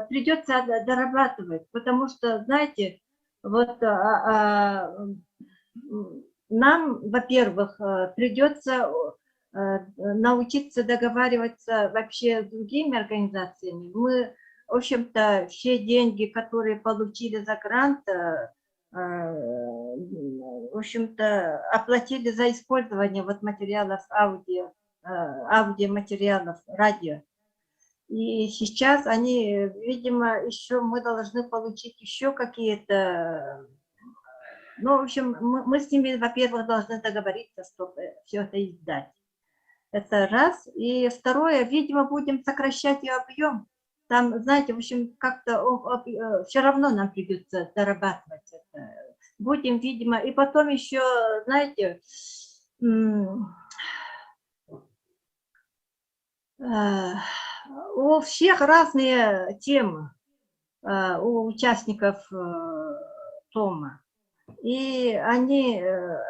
придется дорабатывать, потому что, знаете, вот нам, во-первых, придется научиться договариваться вообще с другими организациями. Мы в общем-то, все деньги, которые получили за грант, в общем-то, оплатили за использование вот материалов аудиоматериалов, радио. И сейчас они, видимо, еще мы должны получить еще какие-то... Ну, в общем, мы с ними, во-первых, должны договориться, чтобы все это издать. Это раз. И второе, видимо, будем сокращать и объем. Там, знаете, в общем, как-то все равно нам придется дорабатывать это. Будем, видимо, и потом еще, знаете, у всех разные темы, у участников тома. И они,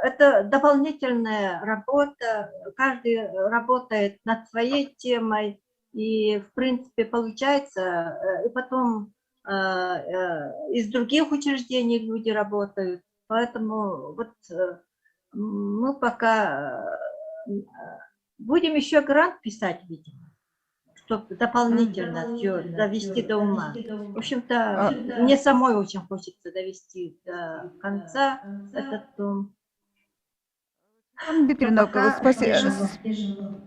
это дополнительная работа, каждый работает над своей темой, и, в принципе, получается, и потом из других учреждений люди работают, поэтому вот мы пока будем еще грант писать, видимо, чтобы дополнительно все довести до ума. В общем-то, мне самой очень хочется довести до конца этот том. Анна Дмитриевна, Пока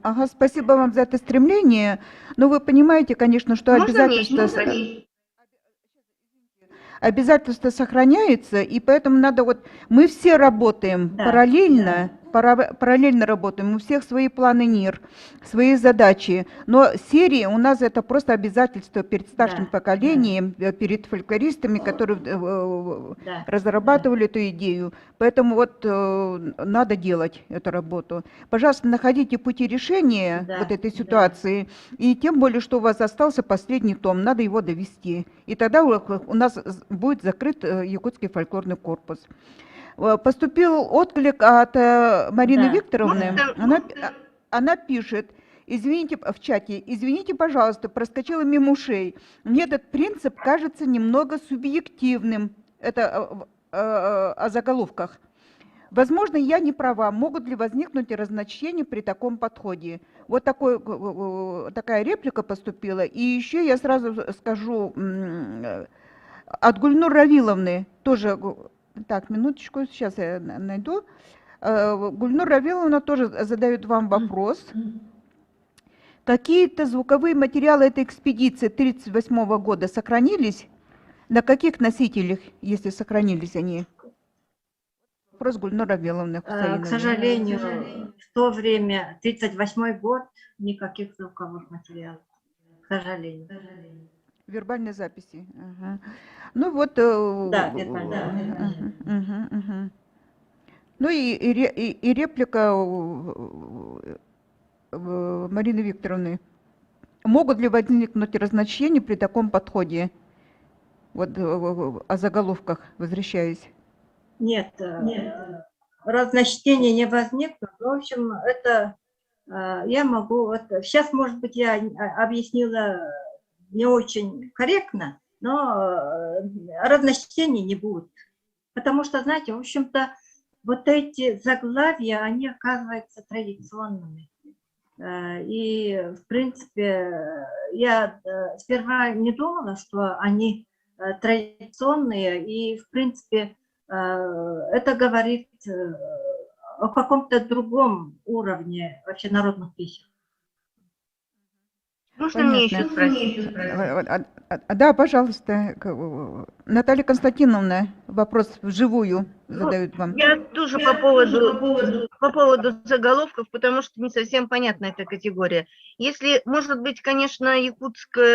ага, спасибо вам за это стремление. Но вы понимаете, конечно, что обязательства сохраняются, и поэтому надо вот... Мы все работаем параллельно, параллельно работаем, у всех свои планы НИР, свои задачи, но серии у нас это просто обязательство перед старшим поколением, перед фольклористами, которые разрабатывали эту идею. Поэтому вот надо делать эту работу. Пожалуйста, находите пути решения вот этой ситуации, и тем более, что у вас остался последний том, надо его довести. И тогда у нас будет закрыт Якутский фольклорный корпус. Поступил отклик от Марины Викторовны. Она пишет, извините, в чате, извините, пожалуйста, проскочила мимо ушей. Мне этот принцип кажется немного субъективным. Это о заголовках. Возможно, я не права. Могут ли возникнуть разночтения при таком подходе? Вот такая реплика поступила. И еще я сразу скажу от Гульнур Равиловны тоже... Так, минуточку, сейчас я найду. Гульнур Равиловна тоже задает вам вопрос. Какие-то звуковые материалы этой экспедиции 1938 года сохранились? На каких носителях, если сохранились они? Вопрос Гульнур Равиловны. К сожалению, в то время, 1938 год, никаких звуковых материалов. К сожалению. Вербальные записи. Ага. Ну вот. Да, вербальные. Ну и реплика Марины Викторовны. Могут ли возникнуть разночтения при таком подходе? Вот о заголовках возвращаюсь. Нет, разночтения не возникнут. В общем, это я могу... Сейчас, может быть, я объяснила не очень корректно, но разночтений не будет. Потому что, знаете, в общем-то, вот эти заглавия, они оказываются традиционными. И, в принципе, я сперва не думала, что они традиционные, и, в принципе, это говорит о каком-то другом уровне вообще народных песен. Можно мне еще спросить? Да, пожалуйста. Наталья Константиновна, вопрос вживую задают вам. Я тоже по поводу заголовков, потому что не совсем понятна эта категория. Если, может быть, конечно,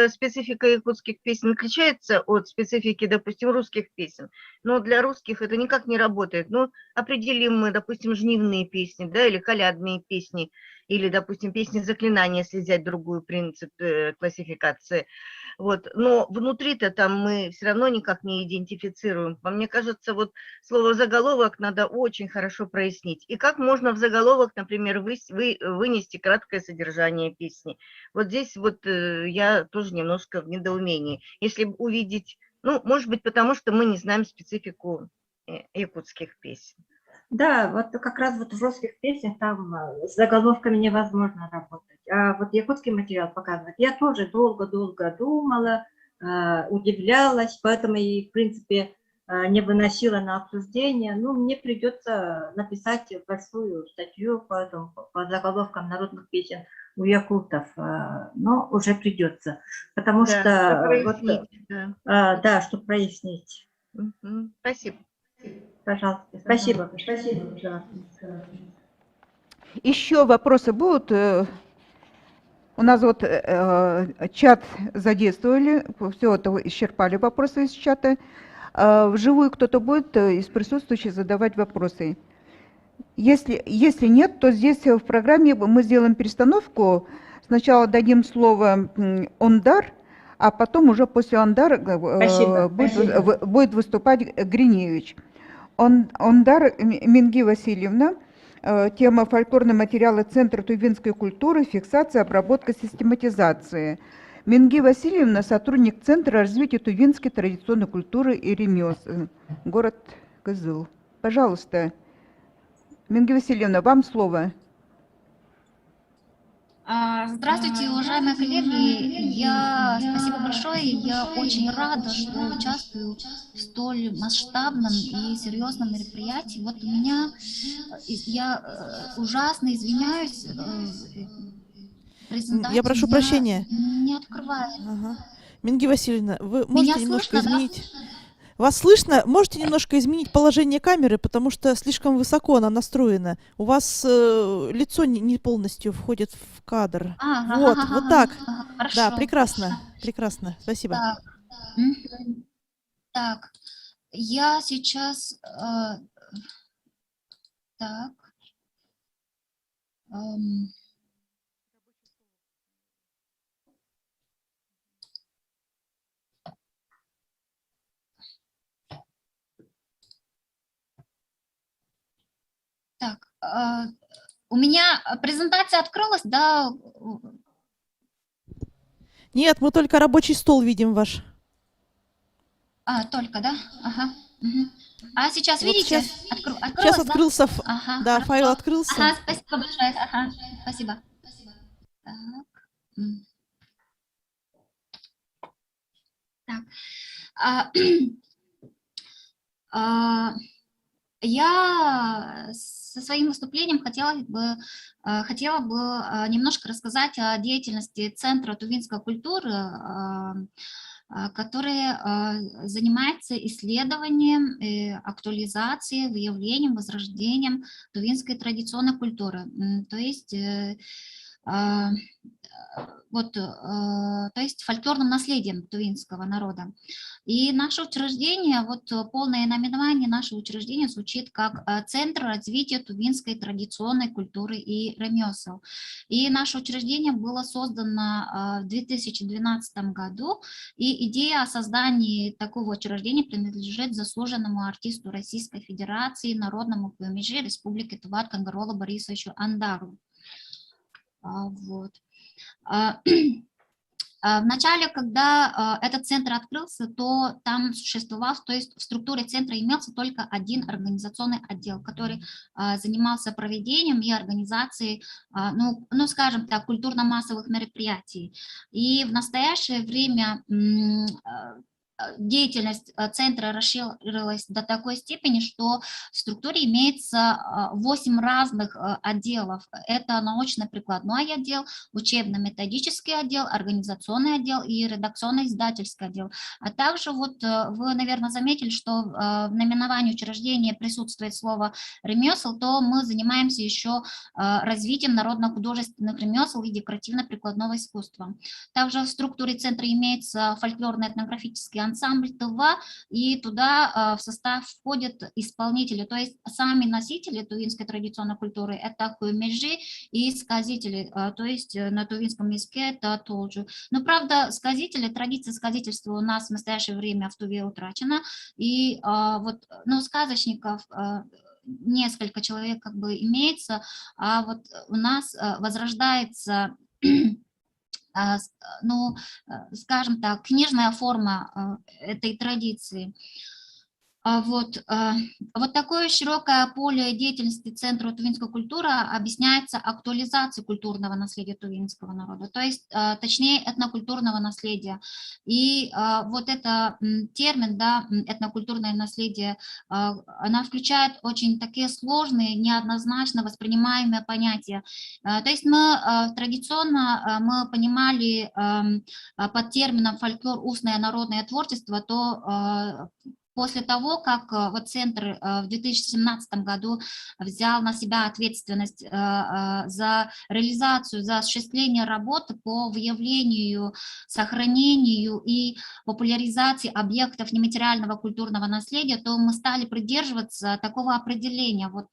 специфика якутских песен отличается от специфики, допустим, русских песен, но для русских это никак не работает. Ну, определим мы, допустим, жнивные песни, да, или колядные песни, или, допустим, песни заклинания, если взять другую принцип классификации. Вот. Но внутри-то там мы все равно никак не идентифицируем. Мне кажется, вот слово «заголовок» надо очень хорошо прояснить. И как можно в заголовок, например, вынести краткое содержание песни. Вот здесь вот я тоже немножко в недоумении. Если увидеть, ну, может быть, потому что мы не знаем специфику якутских песен. Да, вот как раз вот в русских песнях там с заголовками невозможно работать. А вот якутский материал показывает. Я тоже долго-долго думала, удивлялась, поэтому и, в принципе, не выносила на обсуждение. Ну, мне придется написать большую статью по заголовкам народных песен у якутов, но уже придется, потому Да, что вот, прояснить, да. да, чтобы прояснить. Мгм. Спасибо. Пожалуйста, спасибо. Спасибо. Еще вопросы будут? У нас вот чат задействовали, все это исчерпали вопросы из чата. Вживую кто-то будет из присутствующих задавать вопросы? Если нет, то здесь в программе мы сделаем перестановку. Сначала дадим слово Ондар, а потом уже после Ондара будет выступать Гриневич. Ондар Минги Васильевна. Тема фольклорные материалы Центра тувинской культуры, фиксация, обработка, систематизация. Минги Васильевна, сотрудник Центра развития тувинской традиционной культуры и ремесел, город Кызыл. Пожалуйста, Минги Васильевна, вам слово. Здравствуйте, уважаемые коллеги. Спасибо большое. Я очень рада, что участвую в столь масштабном и серьезном мероприятии. Вот у меня, я ужасно извиняюсь, презентацию Я прошу прощения. не открываю. Ага. Минги Васильевна, вы Меня можете немножко слышно, да? изменить? Вас слышно? Можете немножко изменить положение камеры, потому что слишком высоко она настроена. У вас лицо не полностью входит в кадр. Вот так. Хорошо. Да, прекрасно, прекрасно. Спасибо. Так, так. Я сейчас... так. Так, у меня презентация открылась, да? Нет, мы только рабочий стол видим ваш. Только, да? Ага. Угу. А сейчас, Вот видите? сейчас Открылась, открылся, да? Ага, да, хорошо. файл открылся. Ага, спасибо большое. Ага, спасибо. Так. Я со своим выступлением хотела бы немножко рассказать о деятельности Центра тувинской культуры, который занимается исследованием, актуализацией, выявлением, возрождением тувинской традиционной культуры. То есть фольклорным наследием тувинского народа. И наше учреждение, полное наименование нашего учреждения звучит как Центр развития тувинской традиционной культуры и ремесел. И наше учреждение было создано в 2012 году, и идея о создании такого учреждения принадлежит заслуженному артисту Российской Федерации, народному ПМЖ Республики Туват Кангарола Борисовичу Андару. В начале, когда этот центр открылся, то там существовал, то есть в структуре центра имелся только один организационный отдел, который занимался проведением и организацией, скажем так, культурно-массовых мероприятий. И в настоящее время деятельность центра расширилась до такой степени, что в структуре имеется 8 разных отделов. Это научно-прикладной отдел, учебно-методический отдел, организационный отдел и редакционно-издательский отдел. А также вы, наверное, заметили, что в наименовании учреждения присутствует слово «ремесел», то мы занимаемся еще развитием народно-художественных ремесел и декоративно-прикладного искусства. Также в структуре центра имеется фольклорно-этнографический ансамбль ТВА, и туда в состав входят исполнители, то есть сами носители тувинской традиционной культуры, это куймежи и сказители, то есть на тувинском языке это толджу. Но правда, традиция сказительства у нас в настоящее время в Туве утрачена, и сказочников несколько человек имеется, а у нас возрождается скажем так, книжная форма этой традиции. Вот такое широкое поле деятельности Центра тувинской культуры объясняется актуализацией культурного наследия тувинского народа, то есть, точнее, этнокультурного наследия. И вот это термин, да, этнокультурное наследие, она включает очень такие сложные, неоднозначно воспринимаемые понятия. То есть мы традиционно мы понимали под термином фольклор устное народное творчество, то после того, как вот Центр в 2017 году взял на себя ответственность за реализацию, за осуществление работы по выявлению, сохранению и популяризации объектов нематериального культурного наследия, то мы стали придерживаться такого определения. Вот,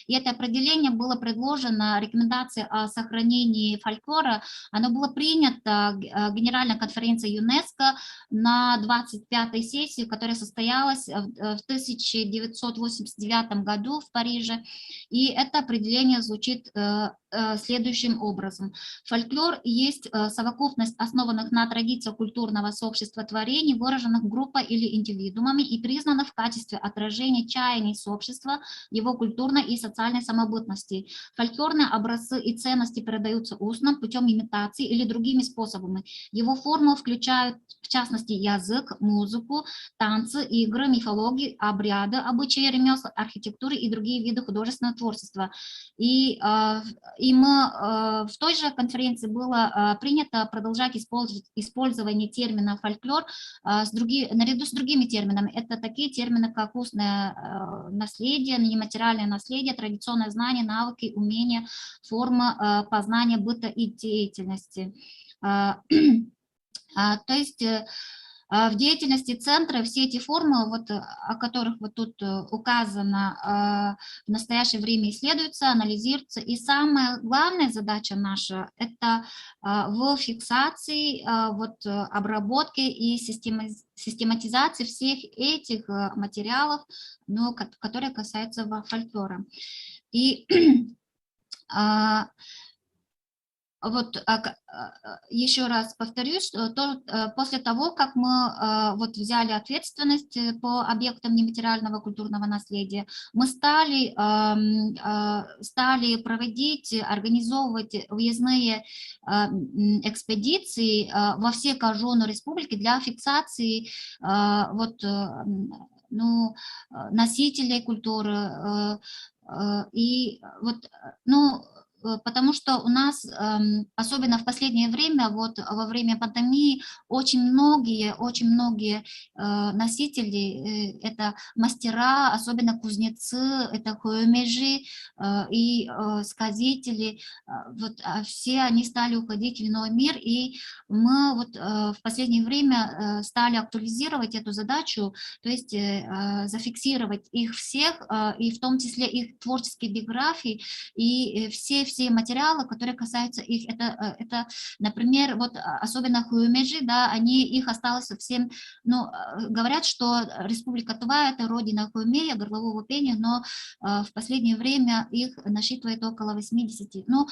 и это определение было предложено, рекомендации о сохранении фольклора, оно было принято Генеральной конференцией ЮНЕСКО на 25-й сессии, которая состоялась в 1989 году в Париже, и это определение звучит следующим образом. Фольклор есть совокупность основанных на традициях культурного сообщества творений, выраженных группой или индивидуумами и признанных в качестве отражения чаяний сообщества, его культурной и социальной самобытности. Фольклорные образцы и ценности передаются устно, путем имитации или другими способами. Его формы включают, в частности, язык, музыку, танцы, игры, мифологии, обряды, обычаи, ремесла, архитектуры и другие виды художественного творчества. И мы в той же конференции было принято продолжать использование термина фольклор наряду с другими терминами. Это такие термины, как устное наследие, нематериальное наследие, традиционное знание, навыки, умения, форма познания быта и деятельности. То есть в деятельности центра все эти формы, вот, о которых вот тут указано, в настоящее время исследуются, анализируются. И самая главная задача наша – это в фиксации, вот, обработке и систематизации всех этих материалов, ну, которые касаются фольклора. И вот еще раз повторюсь, что после того, как мы вот взяли ответственность по объектам нематериального культурного наследия, мы стали проводить, организовывать выездные экспедиции во все канtoны республики для фиксации вот, ну, носителей культуры. И вот, ну, потому что у нас, особенно в последнее время, вот во время пандемии, очень многие носители, это мастера, особенно кузнецы, это хуэмежи и сказители, вот все они стали уходить в иной мир, и мы вот в последнее время стали актуализировать эту задачу, то есть зафиксировать их всех, и в том числе их творческие биографии, и все материалы, которые касаются их, это, например, вот особенно хуэмежи, да, их осталось совсем, ну, говорят, что Республика Тува – это родина хуэмея, горлового пения, но в последнее время их насчитывает около 80, ну,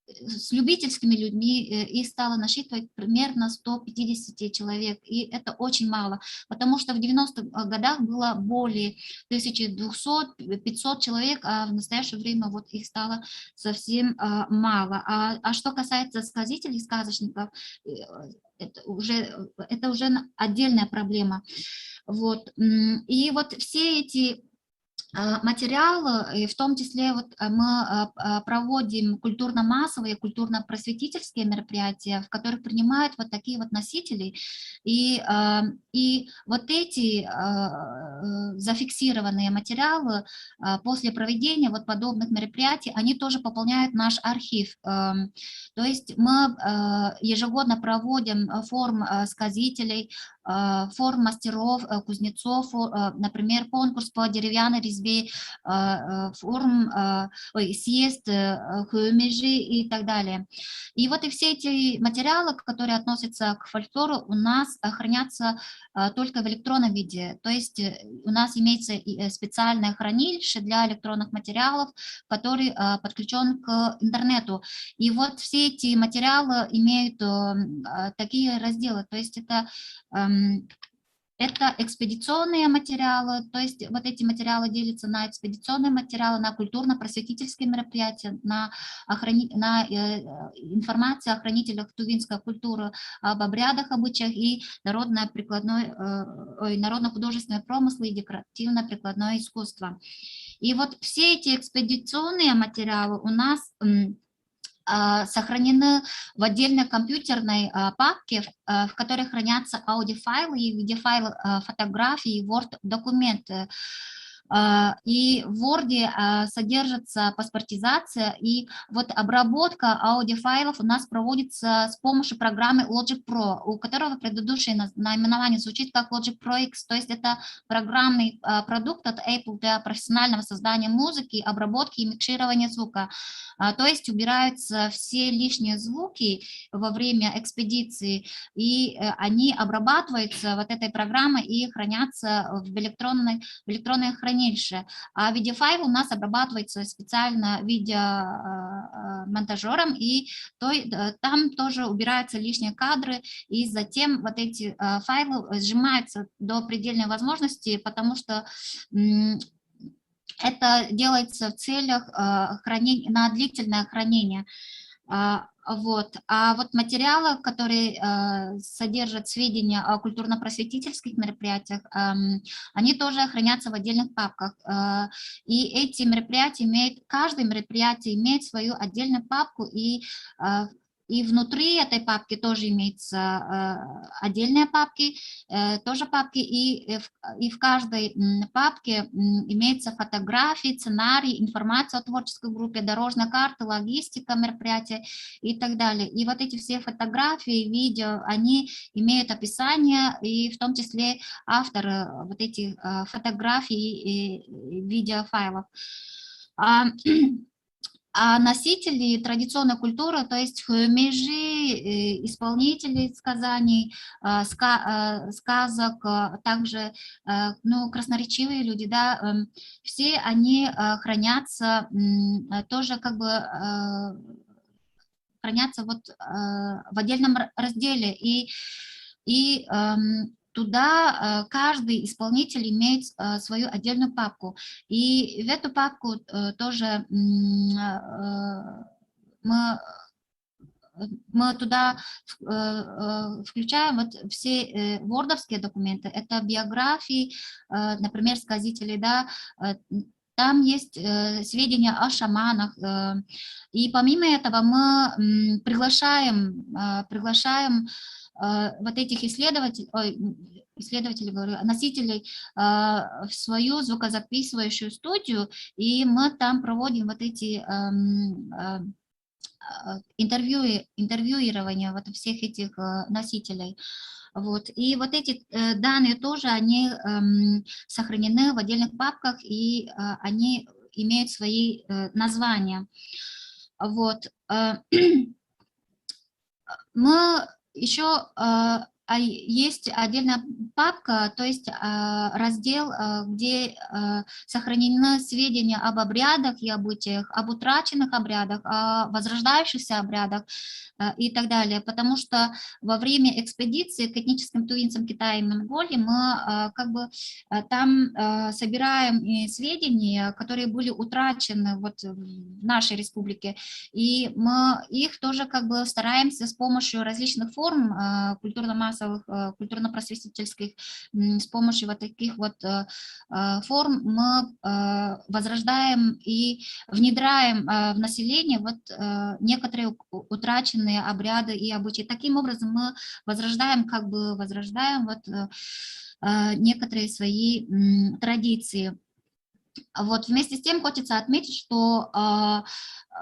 с любительскими людьми их стало насчитывать примерно 150 человек, и это очень мало, потому что в 90-х годах было более 1200-500 человек, а в настоящее время вот их стало совсем мало. А что касается сказителей, сказочников, это уже отдельная проблема. Вот. И вот все эти материалы, и в том числе вот мы проводим культурно-массовые, культурно-просветительские мероприятия, в которых принимают вот такие вот носители, и вот эти зафиксированные материалы после проведения вот подобных мероприятий, они тоже пополняют наш архив. То есть мы ежегодно проводим форум сказителей, форум мастеров, кузнецов, например, конкурс по деревянной резьбе, форум, съезд хуэмежи и так далее. И вот и все эти материалы, которые относятся к фольклору, у нас хранятся только в электронном виде. То есть у нас имеется специальное хранилище для электронных материалов, который подключен к интернету. И вот все эти материалы имеют такие разделы, то есть это это экспедиционные материалы, то есть вот эти материалы делятся на экспедиционные материалы, на культурно-просветительские мероприятия, на информацию о хранителях тувинской культуры, об обрядах, обычаях и народно-художественные промыслы и декоративно-прикладное искусство. И вот все эти экспедиционные материалы у нас сохранены в отдельной компьютерной папке, в которой хранятся аудиофайлы и видеофайлы, фотографии, Word-документы. И в Word содержится паспортизация, и вот обработка аудиофайлов у нас проводится с помощью программы Logic Pro, у которого предыдущее наименование звучит как Logic Pro X, то есть это программный продукт от Apple для профессионального создания музыки, обработки и микширования звука. То есть убираются все лишние звуки во время экспедиции, и они обрабатываются вот этой программой и хранятся в электронное хранилище. А видеофайл у нас обрабатывается специально видеомонтажером, и там тоже убираются лишние кадры, и затем вот эти файлы сжимаются до предельной возможности, потому что это делается в целях хранения, на длительное хранение. Вот. А вот материалы, которые содержат сведения о культурно-просветительских мероприятиях, они тоже хранятся в отдельных папках. И эти мероприятия каждое мероприятие имеет свою отдельную папку, и внутри этой папки тоже имеются отдельные папки, и в каждой папке имеются фотографии, сценарии, информация о творческой группе, дорожная карта, логистика мероприятия и так далее. И вот эти все фотографии, видео, они имеют описание, и в том числе авторы вот этих фотографий и видеофайлов. А носители традиционной культуры, то есть хюмежи, исполнители сказаний, сказок, также красноречивые люди, да, все они хранятся тоже как бы хранятся вот в отдельном разделе, и туда каждый исполнитель имеет свою отдельную папку. И в эту папку тоже мы туда включаем вот все вордовские документы. Это биографии, например, сказителей, да, там есть сведения о шаманах. И помимо этого мы приглашаем вот этих носителей в свою звукозаписывающую студию, и мы там проводим вот эти интервьюирования вот всех этих носителей. Вот. И вот эти данные тоже, они сохранены в отдельных папках, и они имеют свои названия. Вот. Мы еще есть отдельная папка, то есть раздел, где сохранены сведения об обрядах и обычаях, об утраченных обрядах, о возрождающихся обрядах и так далее, потому что во время экспедиции к этническим тувинцам Китая и Монголии мы как бы там собираем сведения, которые были утрачены вот в нашей республике, и мы их тоже как бы стараемся с помощью различных форм культурно-массовых, культурно-просветительских, с помощью вот таких вот форм мы возрождаем и внедряем в население вот некоторые утраченные обряды и обычаи. Таким образом мы возрождаем вот некоторые свои традиции. Вот. Вместе с тем хочется отметить, что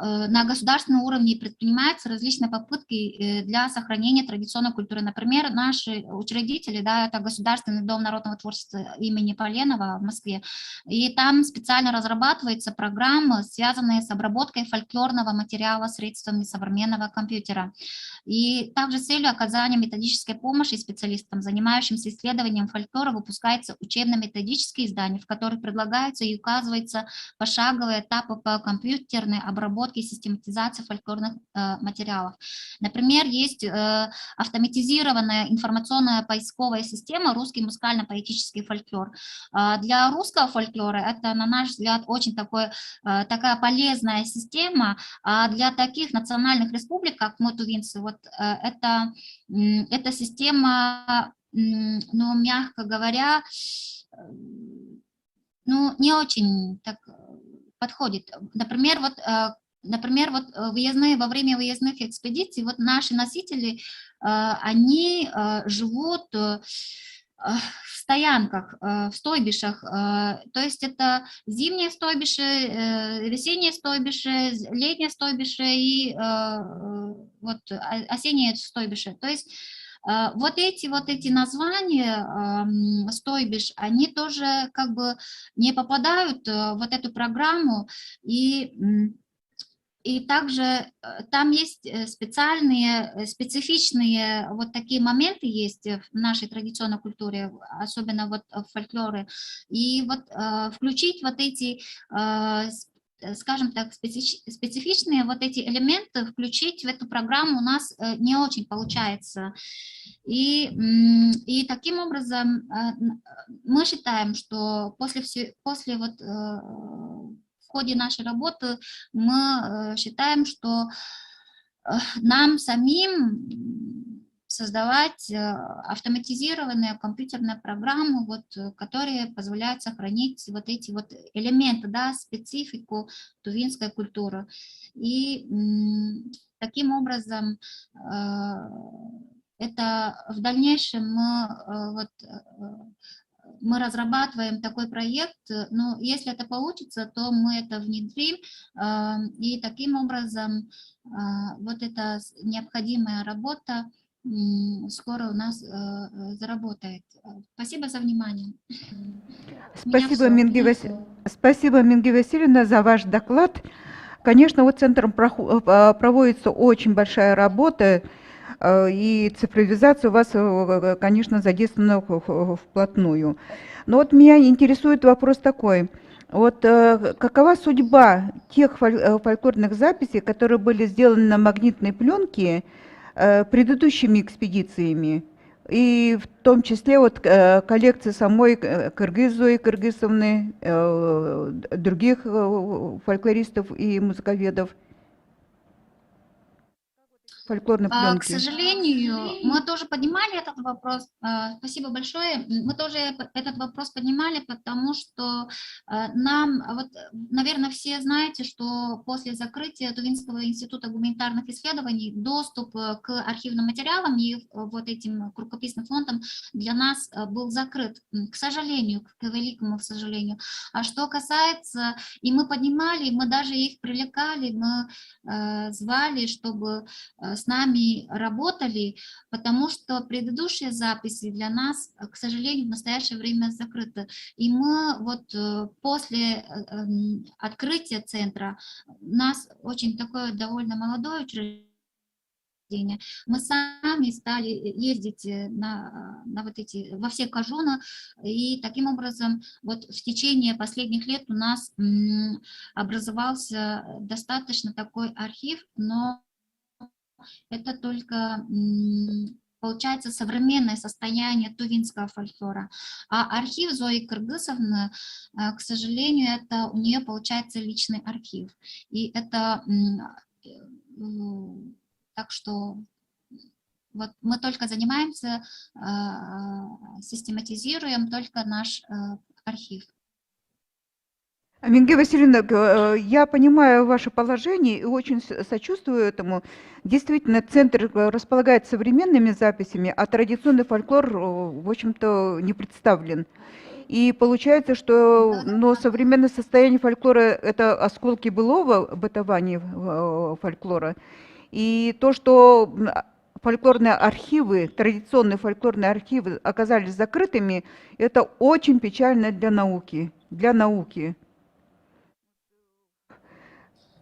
на государственном уровне предпринимаются различные попытки для сохранения традиционной культуры. Например, наши учредители, да, это Государственный дом народного творчества имени Поленова в Москве, и там специально разрабатывается программа, связанная с обработкой фольклорного материала средствами современного компьютера. И также с целью оказания методической помощи специалистам, занимающимся исследованием фольклора, выпускаются учебно-методические издания, в которых предлагаются и указываются пошаговые этапы по компьютерной обработке и систематизации фольклорных материалов. Например, есть автоматизированная информационная поисковая система «Русский музыкально-поэтический фольклор». Для русского фольклора это, на наш взгляд, очень такая полезная система, а для таких национальных республик, как мы, тувинцы, вот эта система, ну, мягко говоря, ну, не очень так подходит. Например, во время выездных экспедиций вот наши носители, они живут в стоянках, в стойбищах, то есть это зимние стойбища, весенние стойбища, летние стойбища и вот осенние стойбища. То есть вот эти названия стойбищ, они тоже как бы не попадают в вот эту программу, и также там есть специфичные вот такие моменты есть в нашей традиционной культуре, особенно вот в фольклоре. И вот включить вот эти, скажем так, специфичные вот эти элементы, включить в эту программу у нас не очень получается. И таким образом мы считаем, что после вот в ходе нашей работы мы считаем, что нам самим создавать автоматизированные компьютерные программы, вот, которые позволяют сохранить вот эти вот элементы, да, специфику тувинской культуры. И таким образом это в дальнейшем мы разрабатываем такой проект, но если это получится, то мы это внедрим, и таким образом вот эта необходимая работа скоро у нас заработает. Спасибо за внимание. Спасибо, Минги Васильевна, за ваш доклад. Конечно, вот центром проводится очень большая работа, и цифровизация у вас, конечно, задействована вплотную. Но вот меня интересует вопрос такой. Вот какова судьба тех фольклорных записей, которые были сделаны на магнитной пленке предыдущими экспедициями, и в том числе вот коллекции самой Кыргыз-Зои Кыргызовны, других фольклористов и музыковедов? Фольклорной пленки. К сожалению, мы тоже поднимали этот вопрос. Спасибо большое. Мы тоже этот вопрос поднимали, потому что нам, вот, наверное, все знаете, что после закрытия Тувинского института гуманитарных исследований доступ к архивным материалам и вот этим рукописным фондам для нас был закрыт. К сожалению, к великому сожалению. А что касается, и мы поднимали, мы даже их привлекали, мы звали, чтобы с нами работали, потому что предыдущие записи для нас, к сожалению, в настоящее время закрыты. И мы вот после открытия центра, у нас очень такое довольно молодое учреждение, мы сами стали ездить во все кажуны, и таким образом вот в течение последних лет у нас образовался достаточно такой архив, но это только, получается, современное состояние тувинского фольклора. А архив Зои Кыргызовны, к сожалению, это у нее получается личный архив. И это, так что вот мы только занимаемся, систематизируем только наш архив. Минги Васильевна, я понимаю ваше положение и очень сочувствую этому. Действительно, центр располагает современными записями, а традиционный фольклор, в общем-то, не представлен. И получается, что современное состояние фольклора – это осколки былого бытования фольклора. И то, что фольклорные архивы, традиционные фольклорные архивы оказались закрытыми, это очень печально для науки.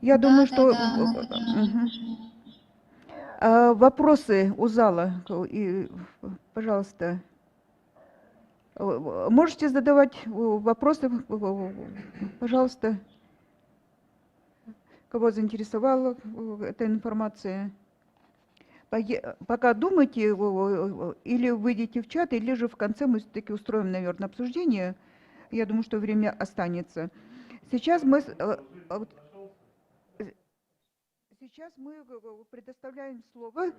Я думаю, что вопросы у зала. Пожалуйста. Можете задавать вопросы, пожалуйста. Кого заинтересовала эта информация? Пока думайте, или выйдите в чат, или же в конце мы все-таки устроим, наверное, обсуждение. Я думаю, что время останется. Сейчас мы предоставляем слово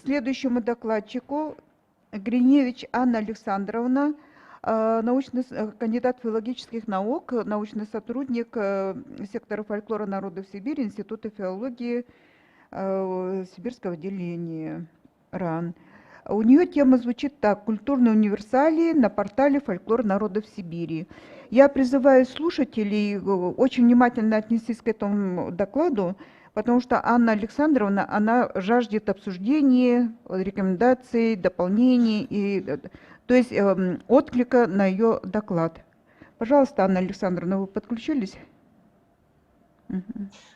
следующему докладчику. Гриневич Анна Александровна, кандидат филологических наук, научный сотрудник сектора фольклора народов Сибири, Института филологии Сибирского отделения РАН. У нее тема звучит так: «Культурные универсалии на портале «Фольклор народов Сибири». Я призываю слушателей очень внимательно отнестись к этому докладу, потому что Анна Александровна, она жаждет обсуждения, рекомендаций, дополнений, то есть отклика на ее доклад. Пожалуйста, Анна Александровна, вы подключились?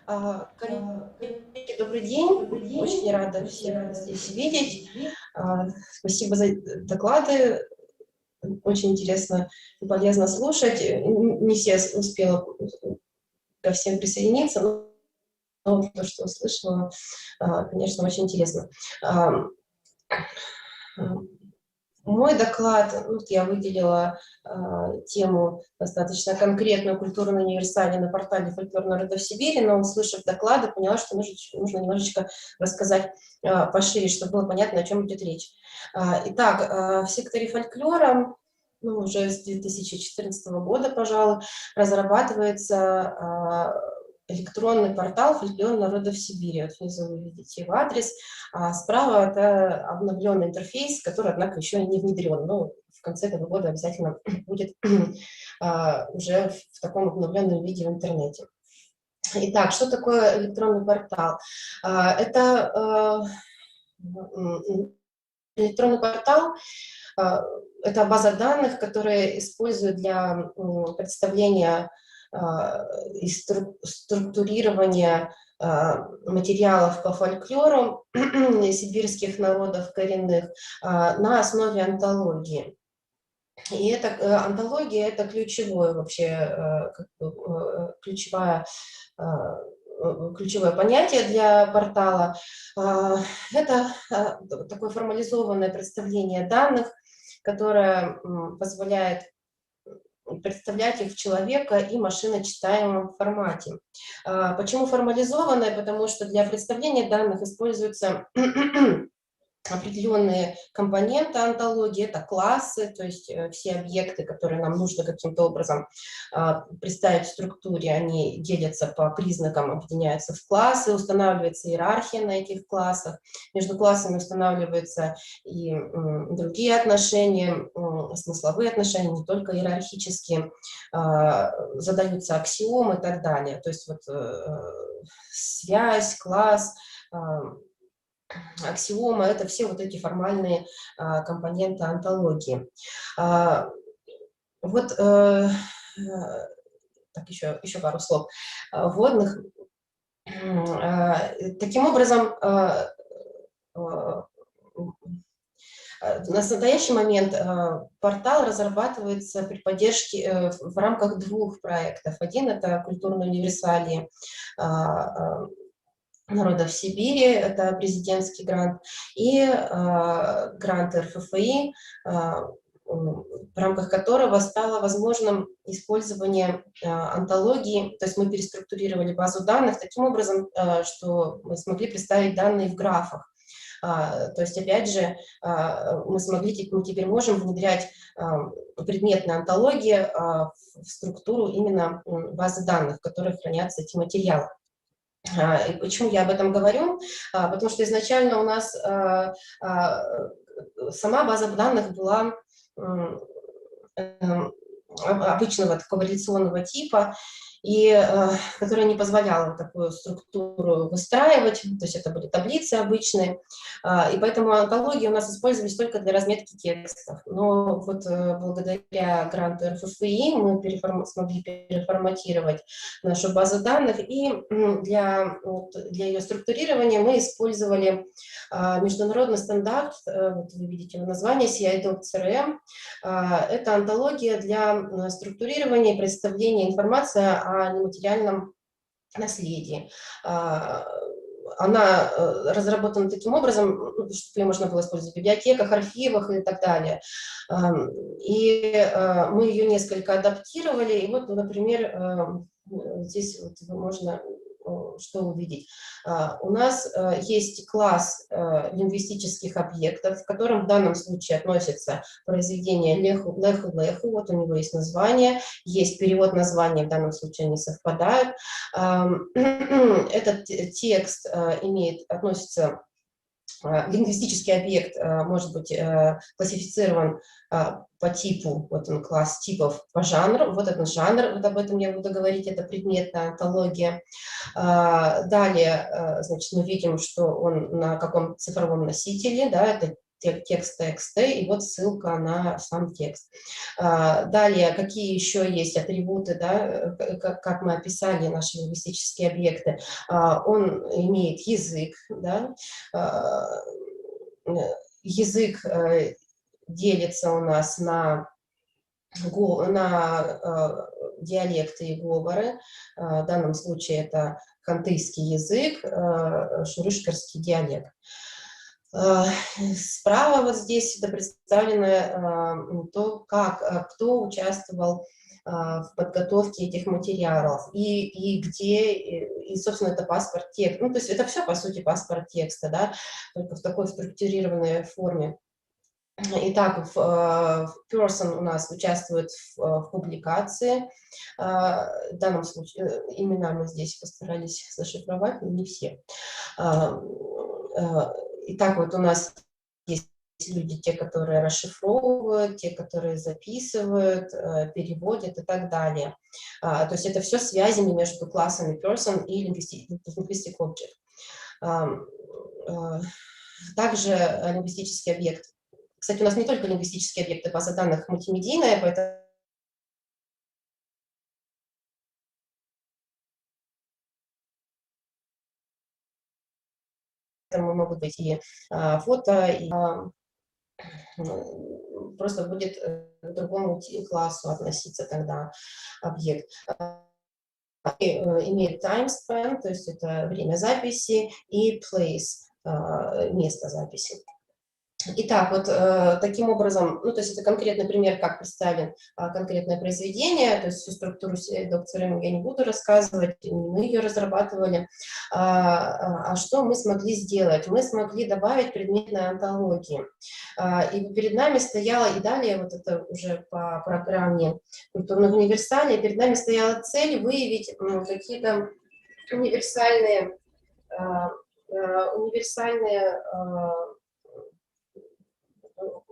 Коллеги, добрый день. Очень рада всех здесь видеть. Спасибо за доклады. Очень интересно и полезно слушать. Не все успела ко всем присоединиться, но то, что услышала, конечно, очень интересно. Мой доклад, я выделила тему достаточно конкретную, культурную универсалию на портале «Фольклор народов Сибири», но, услышав доклады, поняла, что нужно немножечко рассказать пошире, чтобы было понятно, о чем идет речь. Итак, в секторе фольклора, уже с 2014 года, пожалуй, разрабатывается электронный портал «Фольклор народов Сибири». Вот внизу вы видите его адрес, а справа это обновленный интерфейс, который, однако, еще не внедрен. Но в конце этого года обязательно будет уже в таком обновленном виде в интернете. Итак, что такое электронный портал? Это электронный портал. Это база данных, которая использует для представления и структурирования материалов по фольклору сибирских народов коренных на основе антологии. И эта антология – это ключевое вообще, ключевое понятие для портала. Это такое формализованное представление данных, которое позволяет представлять их в человека и машиночитаемом формате. Почему формализованное? Потому что для представления данных используются определенные компоненты антологии, это классы, то есть все объекты, которые нам нужно каким-то образом представить в структуре, они делятся по признакам, объединяются в классы, устанавливается иерархия на этих классах, между классами устанавливаются и другие отношения, смысловые отношения, не только иерархические, задаются аксиомы и так далее, то есть вот связь, класс, аксиома – это все вот эти формальные компоненты антологии. Вот так, еще пару слов вводных. Таким образом, в настоящий момент портал разрабатывается при поддержке в рамках двух проектов. Один – это культурные универсалии народов Сибири, это президентский грант, и грант РФФИ, в рамках которого стало возможным использование антологии, то есть мы переструктурировали базу данных таким образом, что мы смогли представить данные в графах. То есть, опять же, мы теперь можем внедрять предметные антологии в структуру именно базы данных, в которой хранятся эти материалы. И почему я об этом говорю? Потому что изначально у нас сама база данных была обычного такого реляционного типа, и которая не позволяла такую структуру выстраивать, то есть это были таблицы обычные, и поэтому антологии у нас использовались только для разметки текстов. Но вот благодаря гранту РФФИ мы смогли переформатировать нашу базу данных, и для ее структурирования мы использовали международный стандарт, вот вы видите его название, CI-DOC-CRM. Это антология для структурирования и представления информации о нематериальном наследии. Она разработана таким образом, чтобы ее можно было использовать в библиотеках, архивах и так далее. И мы ее несколько адаптировали. И вот, например, здесь вот можно что увидеть. У нас есть класс лингвистических объектов, к которым в данном случае относится произведение Леху-Леху, вот у него есть название, есть перевод названия, в данном случае они совпадают. Этот текст относится, лингвистический объект может быть классифицирован по типу, вот он класс типов по жанру, вот этот жанр, вот об этом я буду говорить, это предметная антология. Далее, значит, мы видим, что он на каком цифровом носителе, да, это текст TXT, и вот ссылка на сам текст. Далее, какие еще есть атрибуты, да, как мы описали наши лингвистические объекты. Он имеет язык, да, язык делится у нас на диалекты и говоры. В данном случае это хантыйский язык, шурышкерский диалект. Справа вот здесь это представлено то, кто участвовал в подготовке этих материалов и где, и, собственно, это паспорт текста. Ну, то есть это все, по сути, паспорт текста, да, только в такой структурированной форме. Итак, person у нас участвует в публикации. В данном случае имена мы здесь постарались зашифровать, но не все. Итак, вот у нас есть люди, те, которые расшифровывают, те, которые записывают, переводят и так далее. То есть это все связями между классами person и linguistic object. Также лингвистический объект. Кстати, у нас не только лингвистические объекты, база данных мультимедийная, поэтому могут быть и фото, и просто будет к другому классу относиться тогда объект. Имеет timespan, то есть это время записи, и place, место записи. Итак, вот таким образом, ну, то есть это конкретный пример, как представлен конкретное произведение, то есть всю структуру CI-DOC-CRM я не буду рассказывать, мы ее разрабатывали. А что мы смогли сделать? Мы смогли добавить предметные антологии. И перед нами стояла, и далее, вот это уже по программе культурного универсалия, перед нами стояла цель выявить какие-то универсальные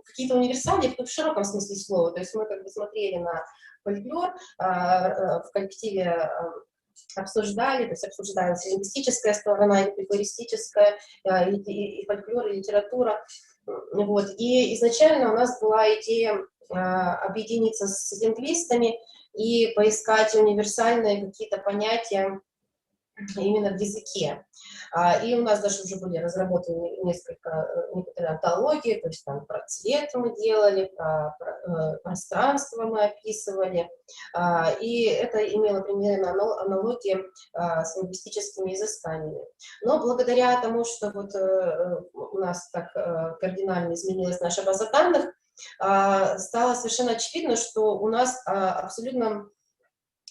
какие-то универсалии в широком смысле слова. То есть мы как бы смотрели на фольклор, в коллективе обсуждали, то есть обсуждалась лингвистическая сторона, и фольклористическая, и фольклор, и литература. Вот. И изначально у нас была идея объединиться с лингвистами и поискать универсальные какие-то понятия именно в языке. И у нас даже уже были разработаны некоторые антологии, то есть там про цвет мы делали, про пространство мы описывали, и это имело примерно аналогии с лингвистическими изысканиями. Но благодаря тому, что вот у нас так кардинально изменилась наша база данных, стало совершенно очевидно, что у нас абсолютно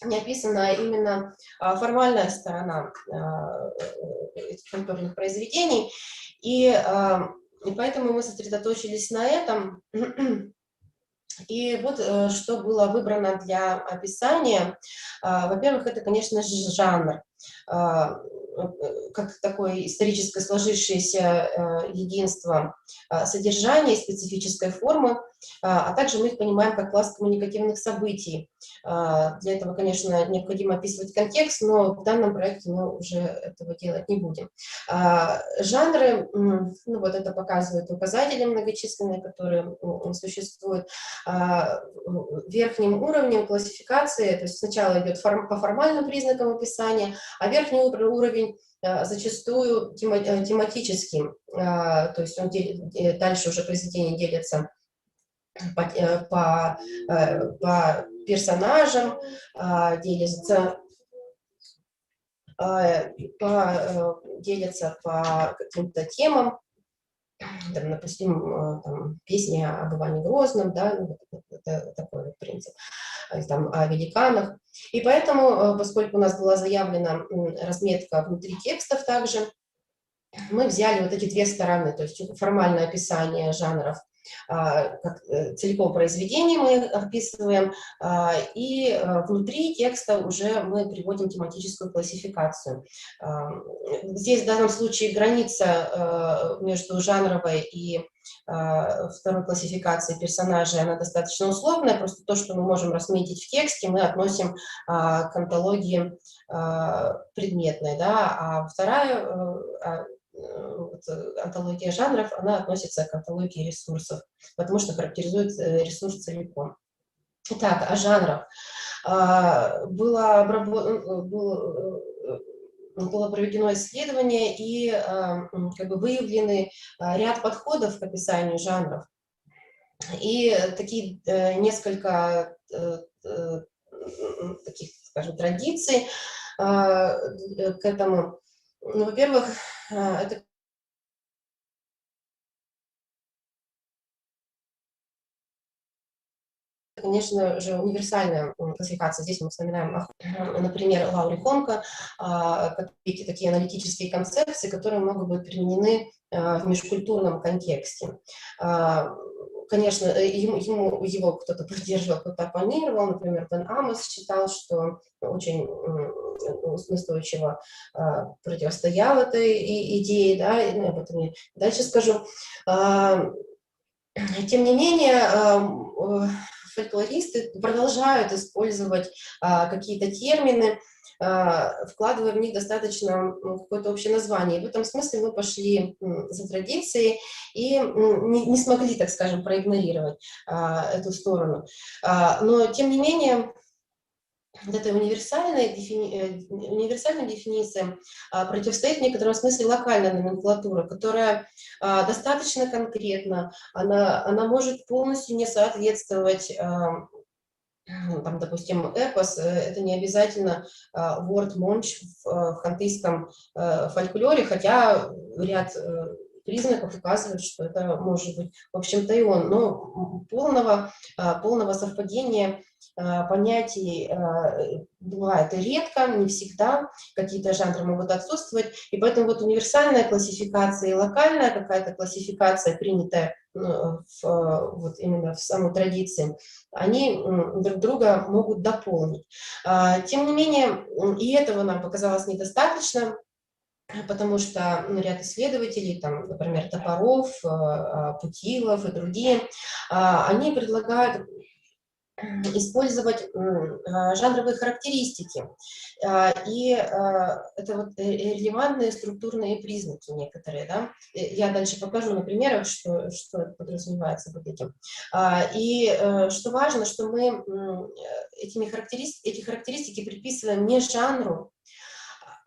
не описана именно формальная сторона этих культурных произведений, и поэтому мы сосредоточились на этом. И вот что было выбрано для описания. Во-первых, это, конечно же, жанр. как такое историческое сложившееся единство содержания и специфической формы, а также мы их понимаем как класс коммуникативных событий. Для этого, конечно, необходимо описывать контекст, но в данном проекте мы уже этого делать не будем. Жанры, ну вот это показывают указатели многочисленные, которые существуют. Верхним уровнем классификации, то есть сначала идет по формальным признакам описания, а верхний уровень зачастую тематическим, то есть он дальше уже произведение делится по персонажам, делится по каким-то темам. Там, допустим, там, песни об Иване Грозном, да, ну, это такой вот принцип, там, о великанах. И поэтому, поскольку у нас была заявлена разметка внутри текстов также, мы взяли вот эти две стороны, то есть формальное описание жанров, как целиком произведение мы описываем, и внутри текста уже мы приводим тематическую классификацию. Здесь в данном случае граница между жанровой и второй классификацией персонажей, она достаточно условная, просто то, что мы можем разметить в тексте, мы относим к антологии предметной, да, а вторая антология жанров, она относится к антологии ресурсов, потому что характеризует ресурс целиком. Итак, о жанрах. Было проведено исследование и как бы выявлены ряд подходов к описанию жанров. И такие несколько таких, скажем, традиций к этому. Ну, во-первых, это, конечно же, универсальная классификация. Здесь мы вспоминаем, например, Лаури Хонка, такие аналитические концепции, которые могут быть применены в межкультурном контексте. Конечно, его кто-то поддерживал, кто-то оппонировал. Например, Бен Амос считал, что очень настойчиво противостоял этой идее, да, и об этом я дальше скажу. Тем не менее, фольклористы продолжают использовать какие-то термины, вкладывая в них достаточно какое-то общее название. И в этом смысле мы пошли за традицией и не смогли, так скажем, проигнорировать эту сторону. Но, тем не менее, вот этой универсальной дефиниции противостоит в некотором смысле локальная номенклатура, которая достаточно конкретна, она может полностью не соответствовать, там, допустим, эпос, это не обязательно word монч в хантыйском фольклоре, хотя ряд признаков указывают, что это может быть, в общем-то, и он, но полного совпадения понятий бывает и редко, не всегда, какие-то жанры могут отсутствовать, и поэтому вот универсальная классификация и локальная какая-то классификация, принятая вот именно в самой традиции, они друг друга могут дополнить. Тем не менее, и этого нам показалось недостаточно, потому что ряд исследователей, там, например, Топоров, Путилов и другие, они предлагают использовать жанровые характеристики. И это вот релевантные структурные признаки некоторые. Да? Я дальше покажу на примерах, что подразумевается под этим. И что важно, что мы эти характеристики приписываем не жанру,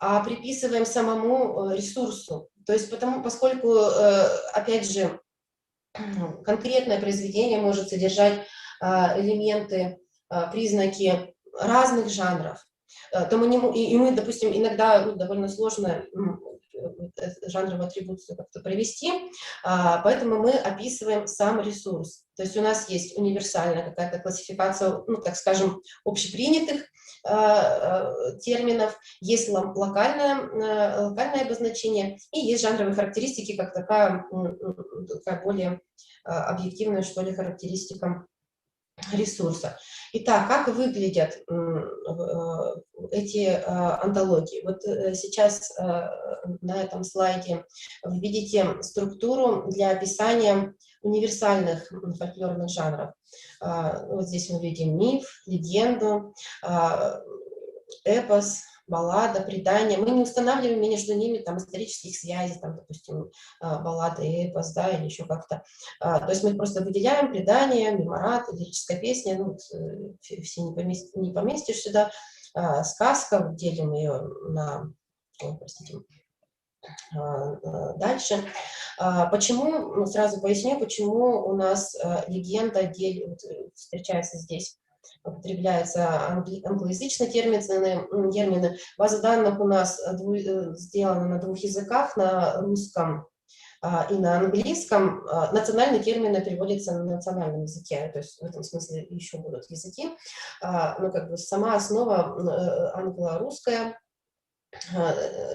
а приписываем самому ресурсу. То есть поскольку, опять же, конкретное произведение может содержать элементы, признаки разных жанров, то мы, допустим, иногда довольно сложно жанровую атрибуцию как-то провести, поэтому мы описываем сам ресурс. То есть у нас есть универсальная какая-то классификация, ну, так скажем, общепринятых терминов, есть локальное обозначение и есть жанровые характеристики, как такая более объективная, что ли, характеристика ресурса. Итак, как выглядят эти антологии? Вот сейчас на этом слайде вы видите структуру для описания универсальных фольклорных жанров. Вот здесь мы видим миф, легенду, эпос, баллада, предание. Мы не устанавливаем между ними там исторических связей, там, допустим, баллада и эпос, да, или еще как-то. То есть мы просто выделяем предание, меморат, лирическая песня, ну, все не поместишь сюда. Сказка, делим ее на, простите, дальше. Почему, ну, сразу поясню, почему у нас легенда встречается здесь. Употребляются англоязычные термины. База данных у нас сделана на 2 языках, на русском и на английском. Национальные термины переводятся на национальном языке, то есть в этом смысле еще будут языки. Но как бы сама основа англо-русская.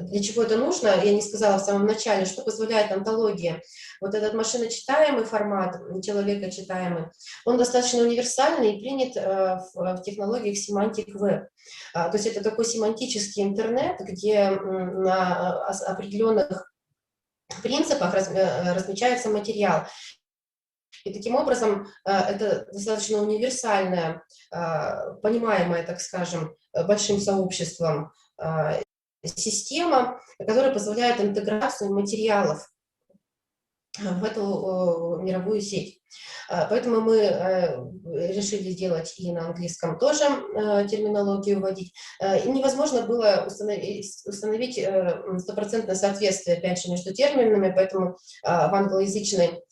Для чего это нужно, я не сказала в самом начале, что позволяет антология. Вот этот машиночитаемый формат, человекочитаемый, он достаточно универсальный и принят в технологиях семантик веб. То есть это такой семантический интернет, где на определенных принципах размечается материал. И таким образом это достаточно универсальная, понимаемая, так скажем, большим сообществом система, которая позволяет интеграцию материалов в эту мировую сеть. Поэтому мы решили сделать и на английском тоже терминологию вводить. И невозможно было установить стопроцентное соответствие, опять же, между терминами, поэтому в англоязычной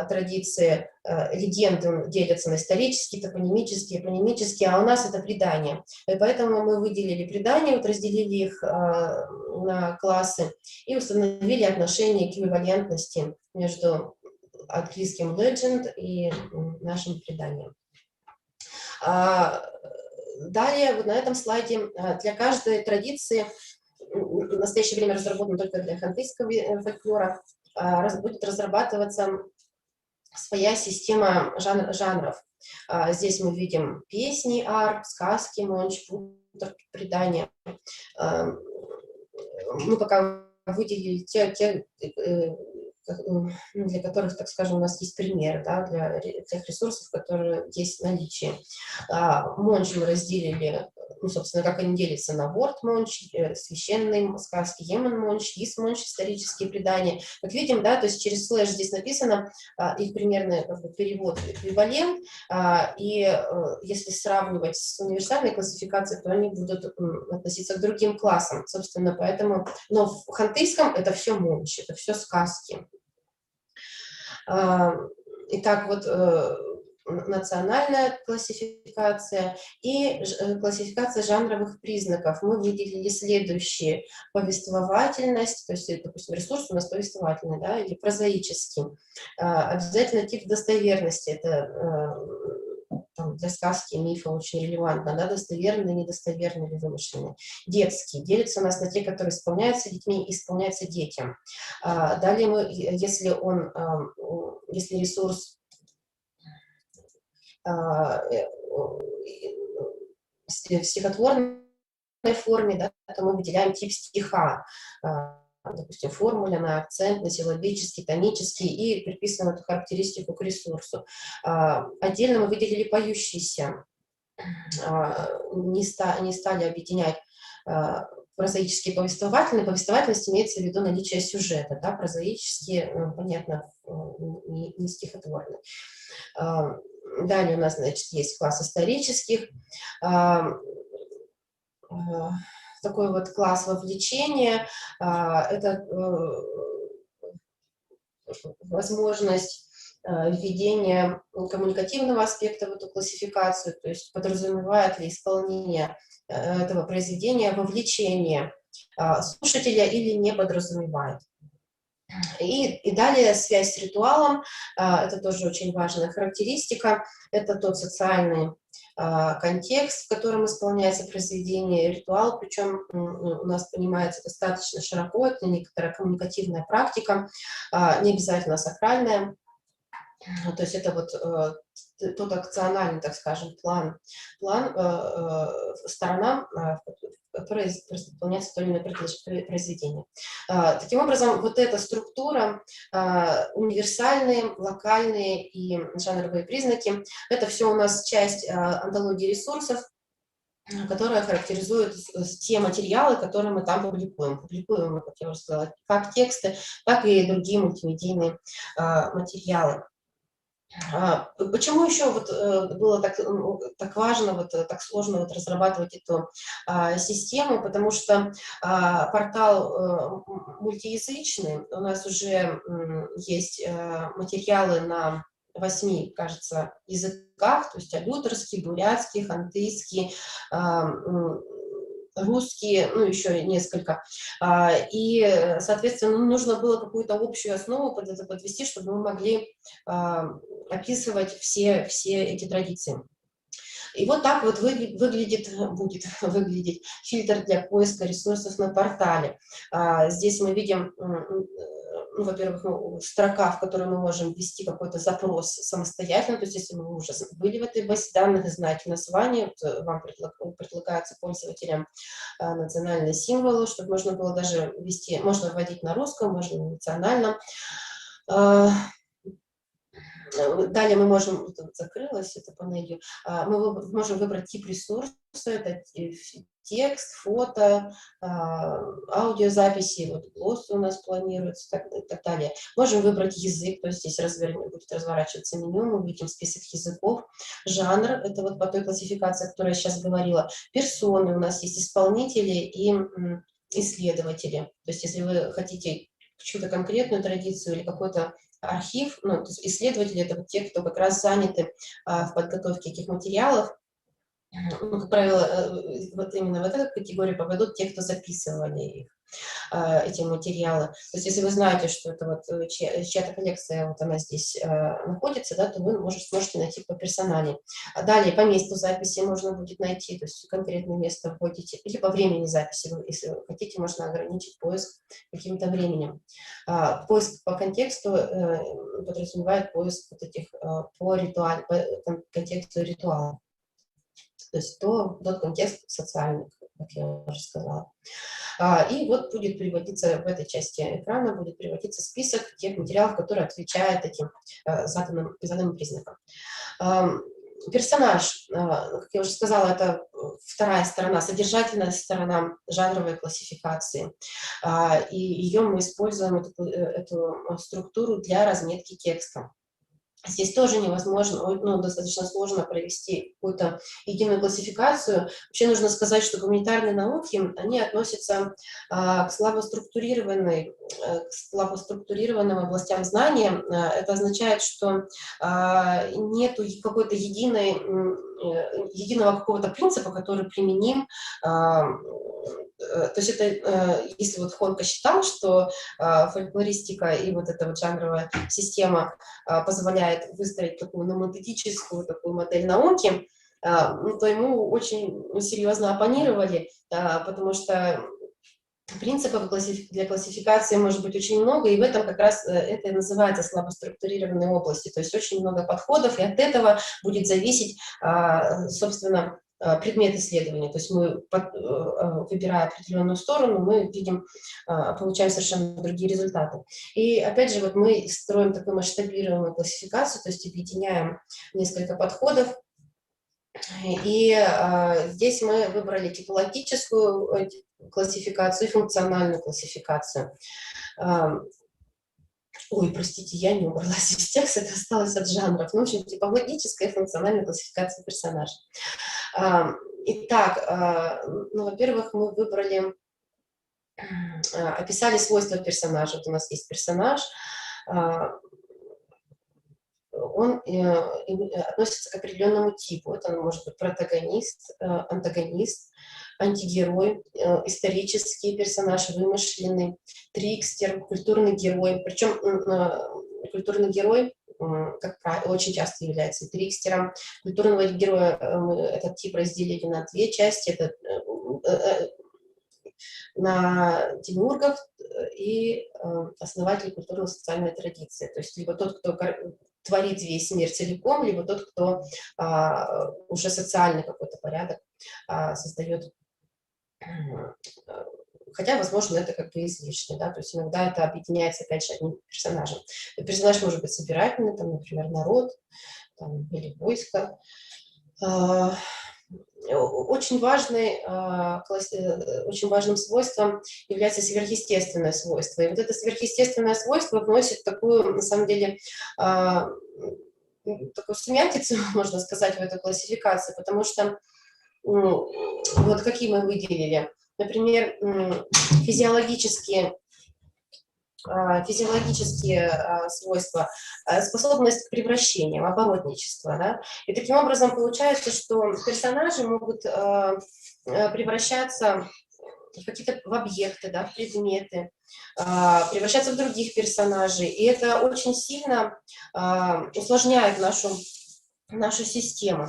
традиции легенды делятся на исторические, топонимические, эпонимические, а у нас это предания. И поэтому мы выделили предания, вот разделили их на классы и установили отношение эквивалентности между английским legend и нашим преданием. Далее, вот на этом слайде, для каждой традиции, в настоящее время разработан только для хантыйского фольклора, будет разрабатываться своя система жанров. Здесь мы видим песни, арп, сказки, монч, предания. Мы пока выделили те для которых, так скажем, у нас есть пример, да, для тех ресурсов, которые есть в наличии. Монч мы разделили, ну, собственно, как они делятся на ворд-монч, священные сказки, емон-монч, ис-монч, исторические предания. Как видим, да, то есть через слэш здесь написано их примерный перевод, эквивалент, и если сравнивать с универсальной классификацией, то они будут относиться к другим классам, собственно, поэтому, но в хантыйском это все монч, это все сказки. Итак, вот национальная классификация и классификация жанровых признаков. Мы выделили следующие: повествовательность, то есть, допустим, ресурс у нас повествовательный, да, или прозаический. Обязательно тип достоверности, это там, для сказки, мифа очень релевантно, да, достоверные, недостоверные или вымышленные. Детские делятся у нас на те, которые исполняются детьми и исполняются детям. Далее мы, если ресурс в стихотворной форме, да, то мы выделяем тип стиха, допустим, формулярный, акцентный, силлабический, тонический, и приписываем эту характеристику к ресурсу. Отдельно мы выделили поющиеся, не стали объединять прозаические и повествовательные. Повествовательность имеется в виду наличие сюжета, да, прозаические, понятно, не стихотворные. Далее у нас, значит, есть класс исторических, такой вот класс вовлечения, это возможность введения коммуникативного аспекта в эту классификацию, то есть подразумевает ли исполнение этого произведения вовлечение слушателя или не подразумевает. И далее связь с ритуалом, это тоже очень важная характеристика, это тот социальный контекст, в котором исполняется произведение, ритуал, причем у нас понимается достаточно широко, это некоторая коммуникативная практика, не обязательно сакральная, то есть это вот тот акциональный, так скажем, план сторонам, которые выполняют то или иное произведение. Таким образом, вот эта структура, универсальные, локальные и жанровые признаки, это все у нас часть антологии ресурсов, которая характеризует те материалы, которые мы там публикуем. Публикуем мы, как я уже сказала, как тексты, так и другие мультимедийные материалы. Почему еще вот было так важно, так сложно разрабатывать эту систему? Потому что портал мультиязычный, у нас уже есть материалы на 8, кажется, языках, то есть алюторский, бурятский, хантыйский, русские, ну, еще несколько. И, соответственно, нужно было какую-то общую основу под это подвести, чтобы мы могли описывать все эти традиции. И вот так вот будет выглядеть фильтр для поиска ресурсов на портале. Здесь мы видим, ну, во-первых, строка, в которой мы можем ввести какой-то запрос самостоятельно, то есть если вы уже были в этой базе данных и знаете название, вам предлагается пользователям национальные символы, чтобы можно было даже ввести, можно вводить на русском, можно на национальном. Далее мы можем, закрылась эта панелью, мы можем выбрать тип ресурса, это текст, фото, аудиозаписи, вот глоссы у нас планируются и так далее. Можем выбрать язык, то есть здесь будет разворачиваться меню, мы видим список языков, жанр, это вот по той классификации, о которой я сейчас говорила, персоны, у нас есть исполнители и исследователи. То есть если вы хотите чью-то конкретную традицию или какой-то архив, ну, то есть исследователи — это вот те, кто как раз заняты в подготовке этих материалов. Ну, как правило, вот именно в эту категорию попадут те, кто записывали их, эти материалы. То есть если вы знаете, что это вот чья-то коллекция, вот она здесь находится, да, то вы сможете найти по персонале. Далее по месту записи можно будет найти, то есть конкретное место вводите, или по времени записи, если вы хотите, можно ограничить поиск каким-то временем. Поиск по контексту подразумевает поиск вот этих по контексту ритуала. То есть тот контекст социальный, как я уже сказала. И вот будет приводиться в этой части экрана, будет приводиться список тех материалов, которые отвечают этим заданным признакам. Персонаж, как я уже сказала, это вторая сторона, содержательная сторона жанровой классификации. И ее мы используем, эту структуру для разметки текста. Здесь тоже невозможно, ну, достаточно сложно провести какую-то единую классификацию. Вообще нужно сказать, что гуманитарные науки, они относятся к слабо структурированным областям знания. Это означает, что нету какой-то единого какого-то принципа, который применим. То есть это, если вот Хонка считал, что фольклористика и вот эта вот жанровая система позволяет выстроить такую номотетическую такую модель науки, то ему очень серьезно оппонировали, потому что принципов для классификации может быть очень много, и в этом как раз это и называется слабо структурированные области. То есть очень много подходов, и от этого будет зависеть, собственно, предмет исследования. То есть мы, выбирая определенную сторону, мы видим, получаем совершенно другие результаты. И опять же, вот мы строим такую масштабируемую классификацию, то есть объединяем несколько подходов. И здесь мы выбрали типологическую классификацию и функциональную классификацию. Ой, простите, я не убрала здесь текст, это осталось от жанров. Ну, в общем, типологическая и функциональная классификация персонажей. Итак, ну, во-первых, мы выбрали, описали свойства персонажа. Вот у нас есть персонаж, он относится к определенному типу. Это может быть протагонист, антагонист, антигерой, исторический персонаж, вымышленный, трикстер, культурный герой. Причем культурный герой, как правило, очень часто является трикстером. Культурного героя этот тип разделили на две части. Это на демиургов и основателей культурно-социальной традиции. То есть либо тот, кто творит весь мир целиком, либо тот, кто уже социальный какой-то порядок создает. Хотя, возможно, это как бы излишне, да, то есть иногда это объединяется, опять же, одним персонажем. Персонаж может быть собирательный, там, например, народ там, или войско. Очень важным свойством является сверхъестественное свойство. И вот это сверхъестественное свойство вносит такую, на самом деле, такую сумятицу, можно сказать, в эту классификацию, потому что вот какие мы выделили. Например, физиологические свойства, способность к превращениям, оборотничество. Да? И таким образом получается, что персонажи могут превращаться в объекты, да, в предметы, превращаться в других персонажей. И это очень сильно усложняет нашу систему.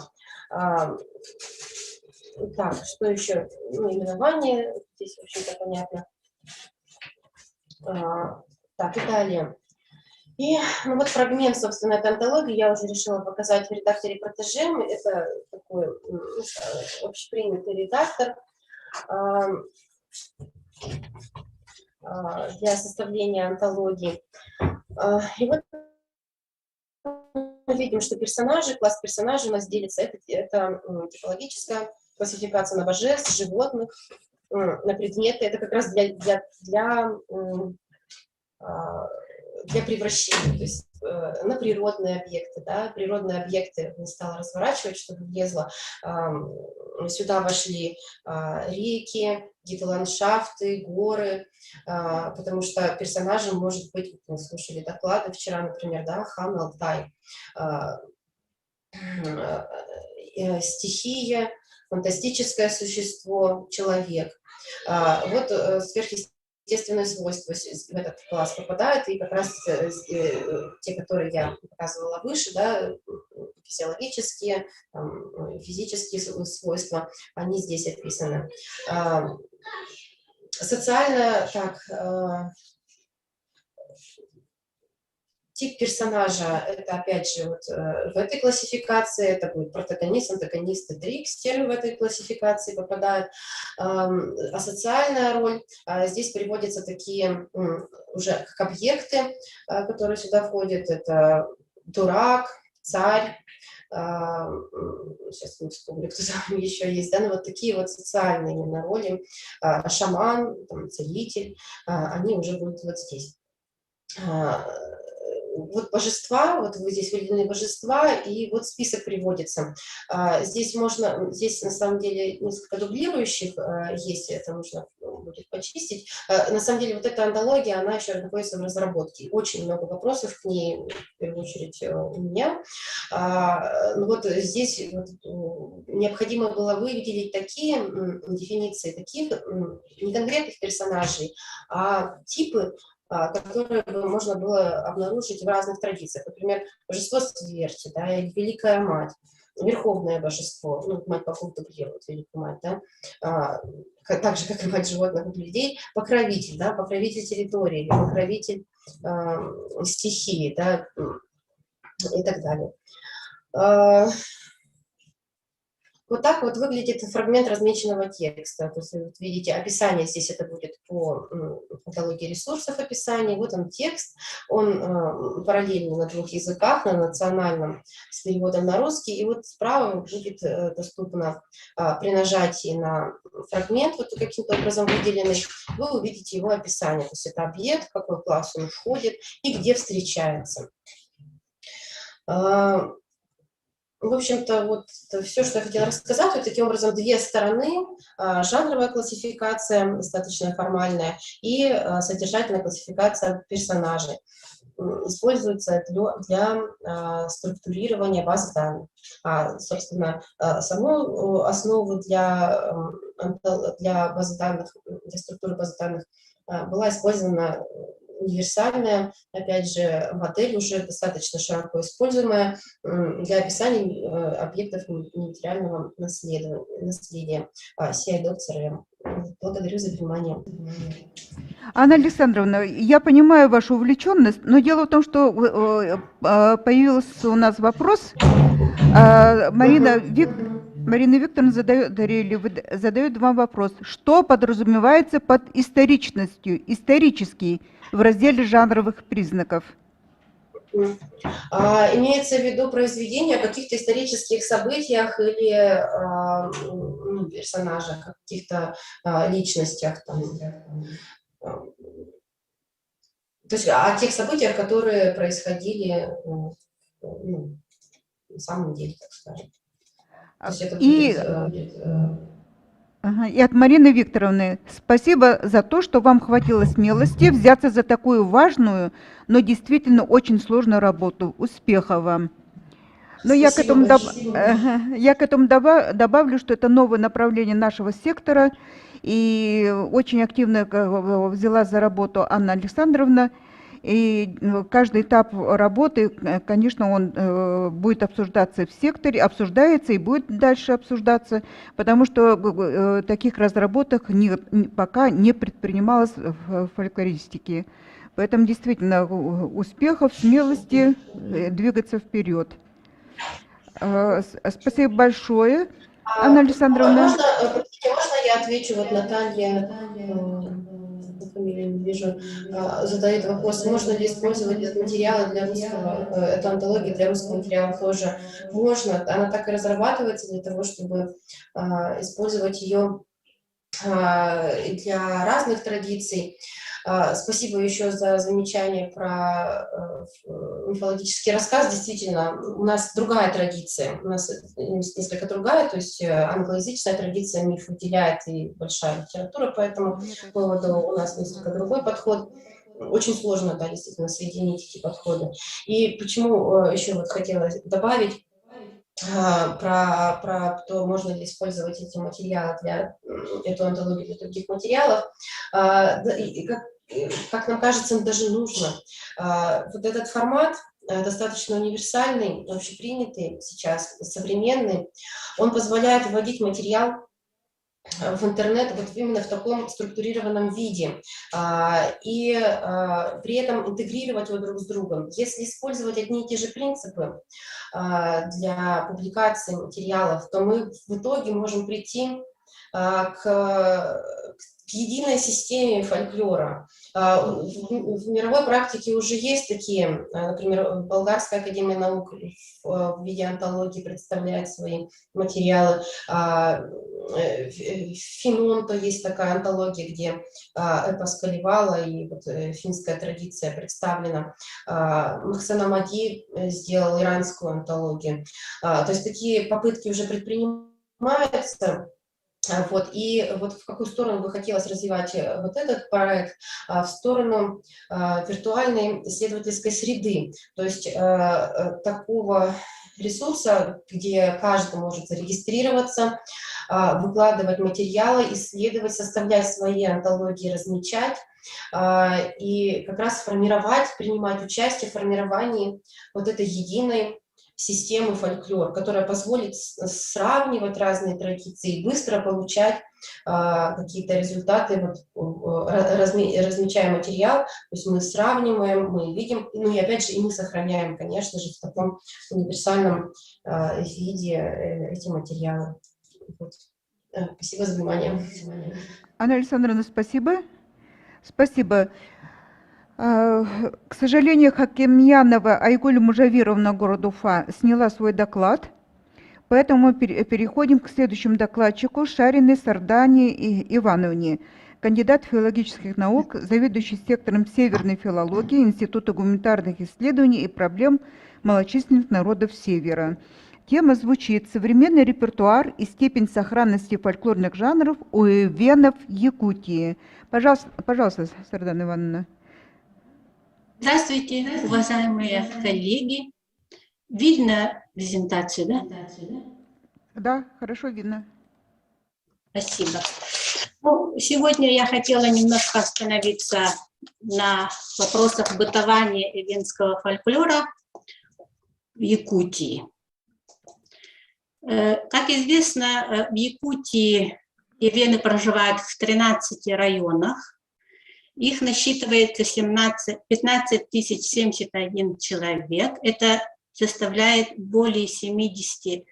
Так, что еще? Ну, именование, здесь, в общем-то, понятно. Так, и далее. И ну, вот фрагмент, собственно, этой антологии я уже решила показать в редакторе Протеже. Это такой общепринятый редактор для составления антологии. И вот мы видим, что персонажи, класс персонажей у нас делится. Это типологическая классификация на божеств, животных, на предметы. Это как раз для превращения, то есть на природные объекты. Да? Природные объекты не стала разворачивать, чтобы влезло. Сюда вошли реки, какие-то ландшафты, горы, потому что персонажем может быть, мы слушали доклады вчера, например, да, Хан Алтай, стихия, фантастическое существо, человек. Вот сверхъестественные свойства в этот класс попадают, и как раз те, которые я показывала выше, да, физиологические, физические свойства, они здесь описаны. Социально, тип персонажа, это опять же вот в этой классификации, это будет протагонист, антагонист и трикстер в этой классификации попадают. А социальная роль, здесь приводятся такие уже как объекты, которые сюда входят, это дурак, царь, сейчас не вспомню, кто там еще есть, да, но вот такие вот социальные именно роли, шаман, там, целитель, они уже будут вот здесь. Вот божества, вот вы здесь выделены божества, и вот список приводится. Здесь на самом деле несколько дублирующих есть, это нужно будет почистить. На самом деле вот эта антология, она еще находится в разработке. Очень много вопросов к ней, в первую очередь у меня. Вот здесь необходимо было выделить такие дефиниции, таких не конкретных персонажей, а типы, которые можно было обнаружить в разных традициях. Например, божество смерти, да, или Великая Мать, Верховное Божество, ну, Мать Богов дублирует Великую Мать, да, так же, как и Мать животных и людей, покровитель, да, покровитель территории, покровитель стихии, да, и так далее. Вот так вот выглядит фрагмент размеченного текста. То есть, вот видите, описание здесь это будет по антологии ресурсов описание. Вот он текст, он параллельно на двух языках, на национальном с переводом на русский. И вот справа будет доступно при нажатии на фрагмент, вот каким-то образом выделенный, вы увидите его описание. То есть это объект, в какой класс он входит и где встречается. В общем-то, вот все, что я хотела рассказать. Вот таким образом, две стороны. Жанровая классификация, достаточно формальная, и содержательная классификация персонажей. Используется для структурирования баз данных. Собственно, саму основу для базы данных, для структуры баз данных была использована универсальная, опять же, модель уже достаточно широко используемая для описания объектов нематериального наследия CI-DOC-CRM. Благодарю за внимание. Анна Александровна, я понимаю вашу увлеченность, но дело в том, что появился у нас вопрос. Марина Викторовна задает вам вопрос. Что подразумевается под историчностью, исторический, в разделе жанровых признаков? Имеется в виду произведение о каких-то исторических событиях или персонажах, о каких-то личностях. Там, то есть о тех событиях, которые происходили на самом деле, так скажем. То есть это будет, И от Марины Викторовны. Спасибо за то, что вам хватило смелости взяться за такую важную, но действительно очень сложную работу. Успехов вам. Но я к этому добавлю, что это новое направление нашего сектора, и очень активно взяла за работу Анна Александровна. И каждый этап работы, конечно, он будет обсуждаться в секторе, обсуждается и будет дальше обсуждаться, потому что таких разработок пока не предпринималось в фольклористике. Поэтому действительно успехов, смелости двигаться вперед. Спасибо большое, Анна Александровна. Можно я отвечу? Вот Наталья, фамилию не вижу, задает вопрос, можно ли использовать этот материал для русского, эту антологию для русского материала тоже? Можно, она так и разрабатывается для того, чтобы использовать ее для разных традиций. Спасибо еще за замечание про мифологический рассказ. Действительно, у нас другая традиция, у нас несколько другая, то есть англоязычная традиция миф выделяет и большая литература, по этому поводу у нас несколько другой подход. Очень сложно, да, действительно, соединить эти подходы. И почему еще вот хотела добавить, про то, можно ли использовать эти материалы эту антологию для других материалов. Как нам кажется, даже нужно. Вот этот формат достаточно универсальный, общепринятый сейчас, современный. Он позволяет вводить материал в интернет вот именно в таком структурированном виде и при этом интегрировать его друг с другом. Если использовать одни и те же принципы для публикации материалов, то мы в итоге можем прийти к единой системе фольклора. В мировой практике уже есть такие, например, Болгарская академия наук в виде антологии представляет свои материалы. Финонто есть такая антология, где эпос Калевала и вот финская традиция представлена. Махсен Амади сделал иранскую антологию. То есть такие попытки уже предпринимаются. Вот, и вот в какую сторону бы хотелось развивать вот этот проект, в сторону виртуальной исследовательской среды, то есть такого ресурса, где каждый может зарегистрироваться, выкладывать материалы, исследовать, составлять свои антологии, размечать, и как раз формировать, принимать участие в формировании вот этой единой системы фольклор, которая позволит сравнивать разные традиции и быстро получать какие-то результаты, вот, размечая материал, то есть мы сравниваем, мы видим, ну и опять же и мы сохраняем, конечно же, в таком универсальном виде эти материалы. Вот. Спасибо за внимание. Анна Александровна, спасибо. Спасибо. К сожалению, Хакимьянова Айгуль Мужавировна, город Уфа, сняла свой доклад, поэтому мы переходим к следующему докладчику Шариной Сардане Ивановне, кандидат филологических наук, заведующий сектором северной филологии Института гуманитарных исследований и проблем малочисленных народов Севера. Тема звучит «Современный репертуар и степень сохранности фольклорных жанров у эвенов Якутии». Пожалуйста, Сардана Ивановна. Здравствуйте, уважаемые коллеги. Видно презентацию, да? Да, хорошо видно. Спасибо. Ну, сегодня я хотела немножко остановиться на вопросах бытования эвенского фольклора в Якутии. Как известно, в Якутии эвены проживают в 13 районах. Их насчитывается 15 071 человек. Это составляет более 70%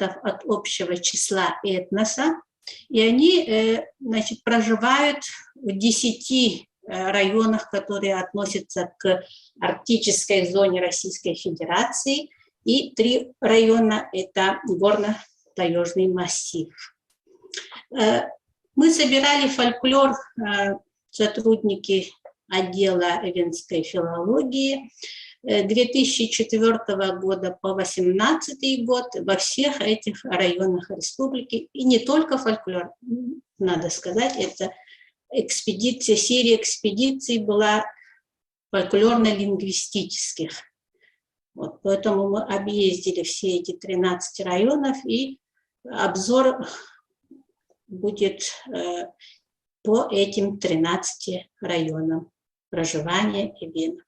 от общего числа этноса. И они, значит, проживают в 10 районах, которые относятся к арктической зоне Российской Федерации, и 3 района – это горно-таежный массив. Мы собирали фольклор, сотрудники отдела эвенской филологии, 2004 года по 2018 год во всех этих районах республики, и не только фольклор, надо сказать, это экспедиция, серия экспедиций была фольклорно-лингвистических. Вот, поэтому мы объездили все эти 13 районов, и обзор будет по этим 13 районам проживания эвенов.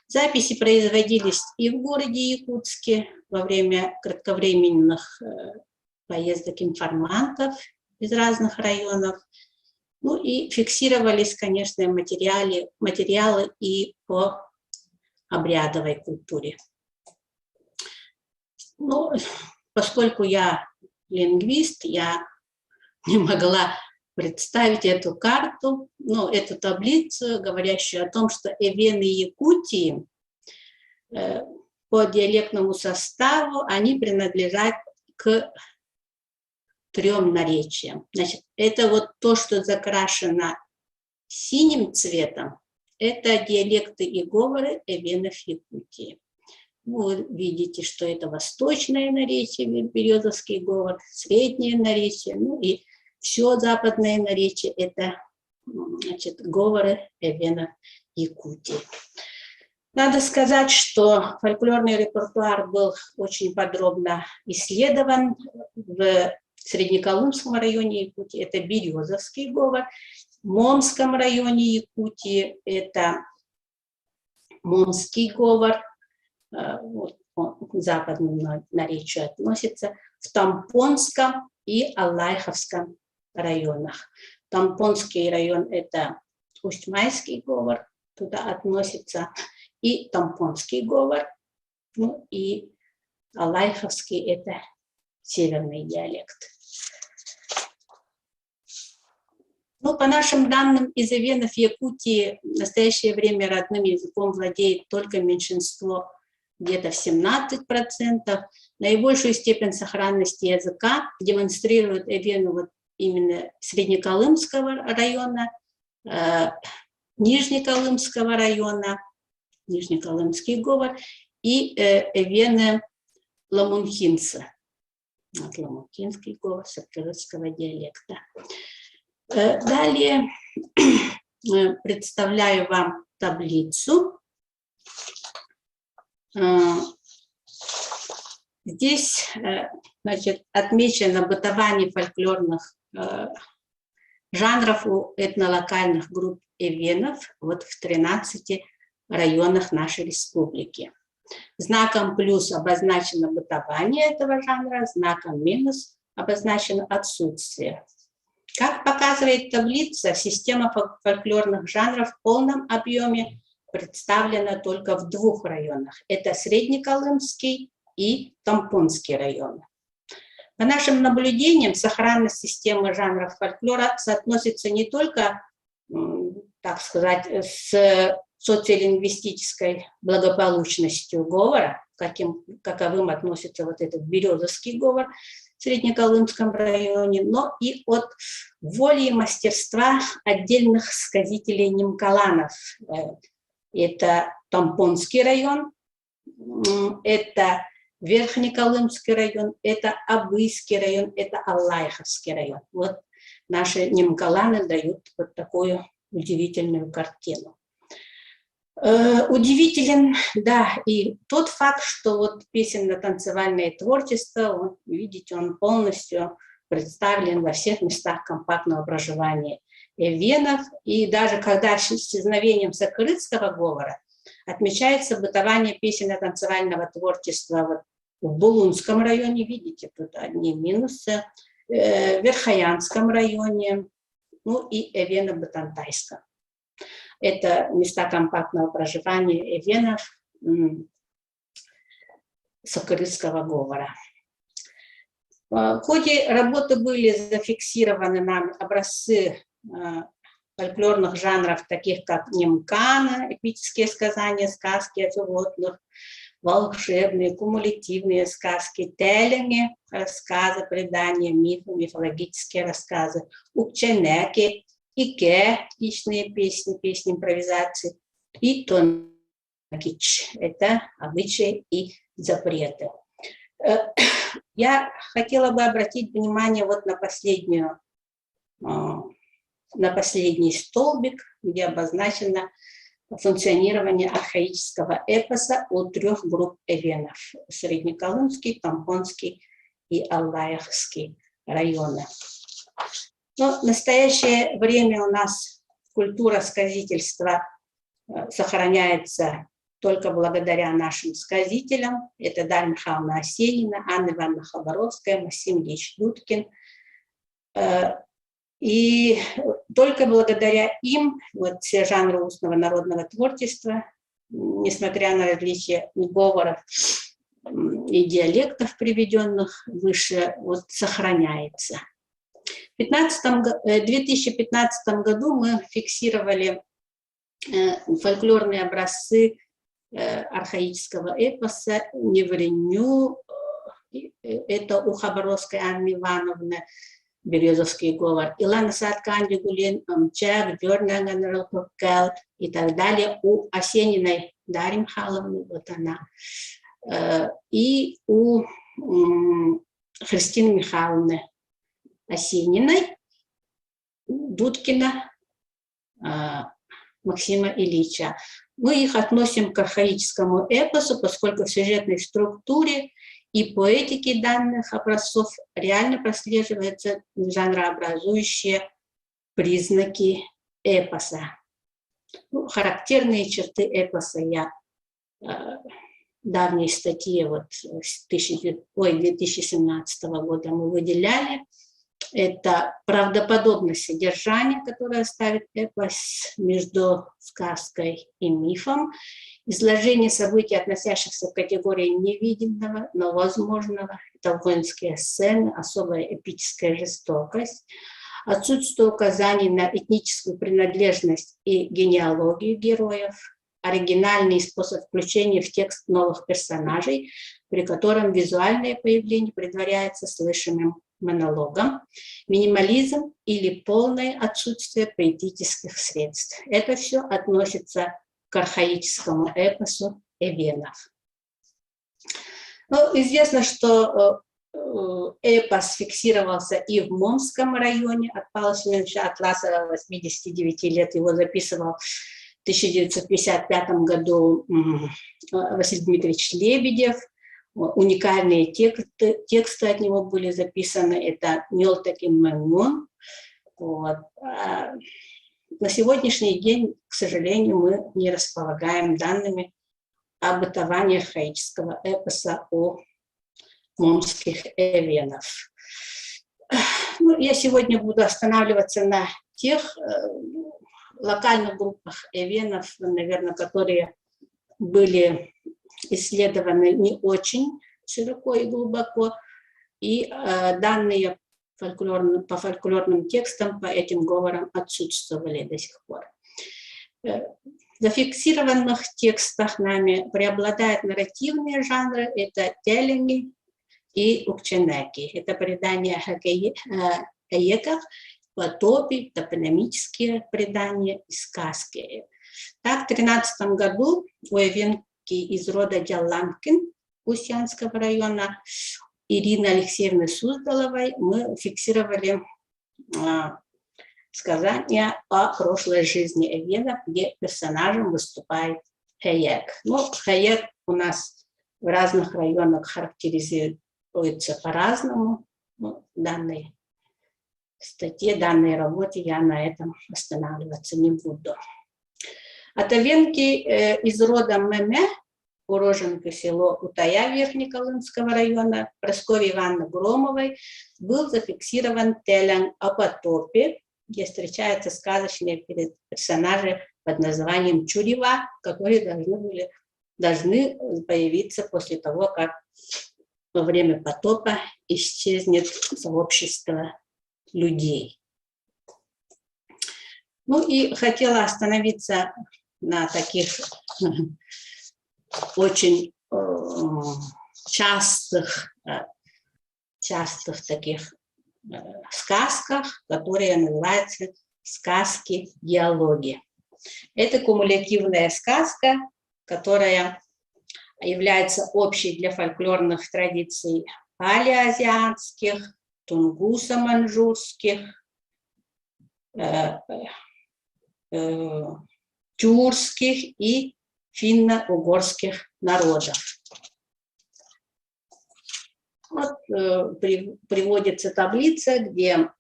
Записи производились и в городе Якутске во время кратковременных поездок информантов из разных районов. Ну и фиксировались, конечно, материалы и по обрядовой культуре. Ну, поскольку я лингвист, я не могла представить эту карту, ну, эту таблицу, говорящую о том, что эвены Якутии по диалектному составу, они принадлежат к 3 наречиям. Значит, это вот то, что закрашено синим цветом, это диалекты и говоры эвенов Якутии. Вы видите, что это восточное наречие, березовский говор, среднее наречие, ну и все западное наречие – это, значит, говоры эвенов Якутии. Надо сказать, что фольклорный репертуар был очень подробно исследован в Среднеколымском районе Якутии, это березовский говор, в Момском районе Якутии это момский говор, вот, к западному наречию относится, в Тампонском и Алайховском районах. Тампонский район – это Усть-Майский говор, туда относится и Тампонский говор, ну и Алайховский – это северный диалект. Ну, по нашим данным, из эвенов Якутии в настоящее время родным языком владеет только меньшинство, где-то в 17%. Наибольшую степень сохранности языка демонстрируют эвены вот именно Среднеколымского района, Нижнеколымского района, Нижнеколымский говор, и эвены ламунхинца, ламунхинский говор сакрырского диалекта. Далее представляю вам таблицу. Здесь, значит, отмечено бытование фольклорных жанров у этнолокальных групп эвенов вот в 13 районах нашей республики. Знаком плюс обозначено бытование этого жанра, знаком минус обозначено отсутствие. Как показывает таблица, система фольклорных жанров в полном объеме представлена только в 2 районах. Это Среднеколымский и Тампонский районы. По нашим наблюдениям, сохранность системы жанров фольклора соотносится не только, так сказать, с социолингвистической благополучностью говора, каковым относится вот этот березовский говор в Среднеколымском районе, но и от воли и мастерства отдельных сказителей немкаланов. Это Тампонский район, это Верхнеколымский район, это Абыйский район, это Алайховский район. Вот наши немкаланы дают вот такую удивительную картину. Удивителен, да, и тот факт, что вот песенно-танцевальное творчество, вот, видите, он полностью представлен во всех местах компактного проживания эвенов, и даже когда с исчезновением сакрырского говора отмечается бытование песенно-танцевального творчества вот в Булунском районе, видите, тут одни минусы, в Верхоянском районе, ну и Эвено-Батантайском Это места компактного проживания эвенов сокырыцкого говора. В ходе работы были зафиксированы нами образцы фольклорных жанров, таких как немкана, эпические сказания, сказки о животных, волшебные, кумулятивные сказки, теллинги, рассказы, предания, мифы, мифологические рассказы, укченеки, ике, личные песни, песни импровизации, и тонкич, это обычаи и запреты. Я хотела бы обратить внимание вот на последний столбик, где обозначено функционирование архаического эпоса у 3 групп эвенов: Среднеколымский, Тампонский и Аллаяхский районы. Но в настоящее время у нас культура сказительства сохраняется только благодаря нашим сказителям. Это Дарья Михайловна Осенина, Анна Ивановна Хабаровская, Максим Ильич Дудкин. И только благодаря им вот все жанры устного народного творчества, несмотря на различия говоров и диалектов, приведенных выше, вот, сохраняется. В 2015 году мы фиксировали фольклорные образцы архаического эпоса «Невреню». Это у Хабаровской Анны Ивановны, Березовский говор, Илана Сатканди Гулин, Амчак, Дёрнаган, и так далее. У Осениной Дарьи Михайловны, вот она, и у Христины Михайловны Осениной, Дудкина, Максима Ильича. Мы их относим к архаическому эпосу, поскольку в сюжетной структуре и поэтике данных образцов реально прослеживаются жанрообразующие признаки эпоса. Ну, характерные черты эпоса я в давней статье вот, 2017 года мы выделяли. Это правдоподобность содержания, которое ставит эпос между сказкой и мифом, изложение событий, относящихся к категории невидимого, но возможного, это воинские сцены, особая эпическая жестокость, отсутствие указаний на этническую принадлежность и генеалогию героев, оригинальный способ включения в текст новых персонажей, при котором визуальное появление предваряется слышимым монологом, минимализм или полное отсутствие поэтических средств. Это все относится к архаическому эпосу эвенов. Ну, известно, что эпос фиксировался и в Момском районе. От Павла Семеновича Атласова, 89 лет, его записывал в 1955 году Василий Дмитриевич Лебедев. Уникальные тексты от него были записаны. Это «Нёлтакин Мэмнон». Вот. На сегодняшний день, к сожалению, мы не располагаем данными о бытовании архаического эпоса у момских эвенов. Ну, я сегодня буду останавливаться на тех локальных группах эвенов, наверное, которые были исследованы не очень широко и глубоко, и данные по фольклорным текстам, по этим говорам отсутствовали до сих пор. В зафиксированных текстах нами преобладают нарративные жанры, это теллинги и укченеки. Это предания о хаеках, потопе, топонимические предания и сказки. Так, в 2013 году у эвенки из рода Джалланкин Устьянского района Ирины Алексеевны Суздаловой мы фиксировали сказания о прошлой жизни эвенов, где персонажем выступает хаек. Ну, хаек у нас в разных районах характеризуется по-разному. Ну, в данной статье, данной работе я на этом останавливаться не буду. От эвенки из рода Меме, уроженка село Утая Верхнеколымского района, Прасковьи Ивановны Громовой, был зафиксирован теллинг о потопе, где встречаются сказочные персонажи под названием чурева, которые должны появиться после того, как во время потопа исчезнет сообщество людей. Ну и хотела остановиться на таких очень частых таких сказках, которые называются сказки-диалоги. Это кумулятивная сказка, которая является общей для фольклорных традиций палеазиатских, тунгусо-маньчжурских, тюркских и финно-угорских народов. Вот приводится таблица, где,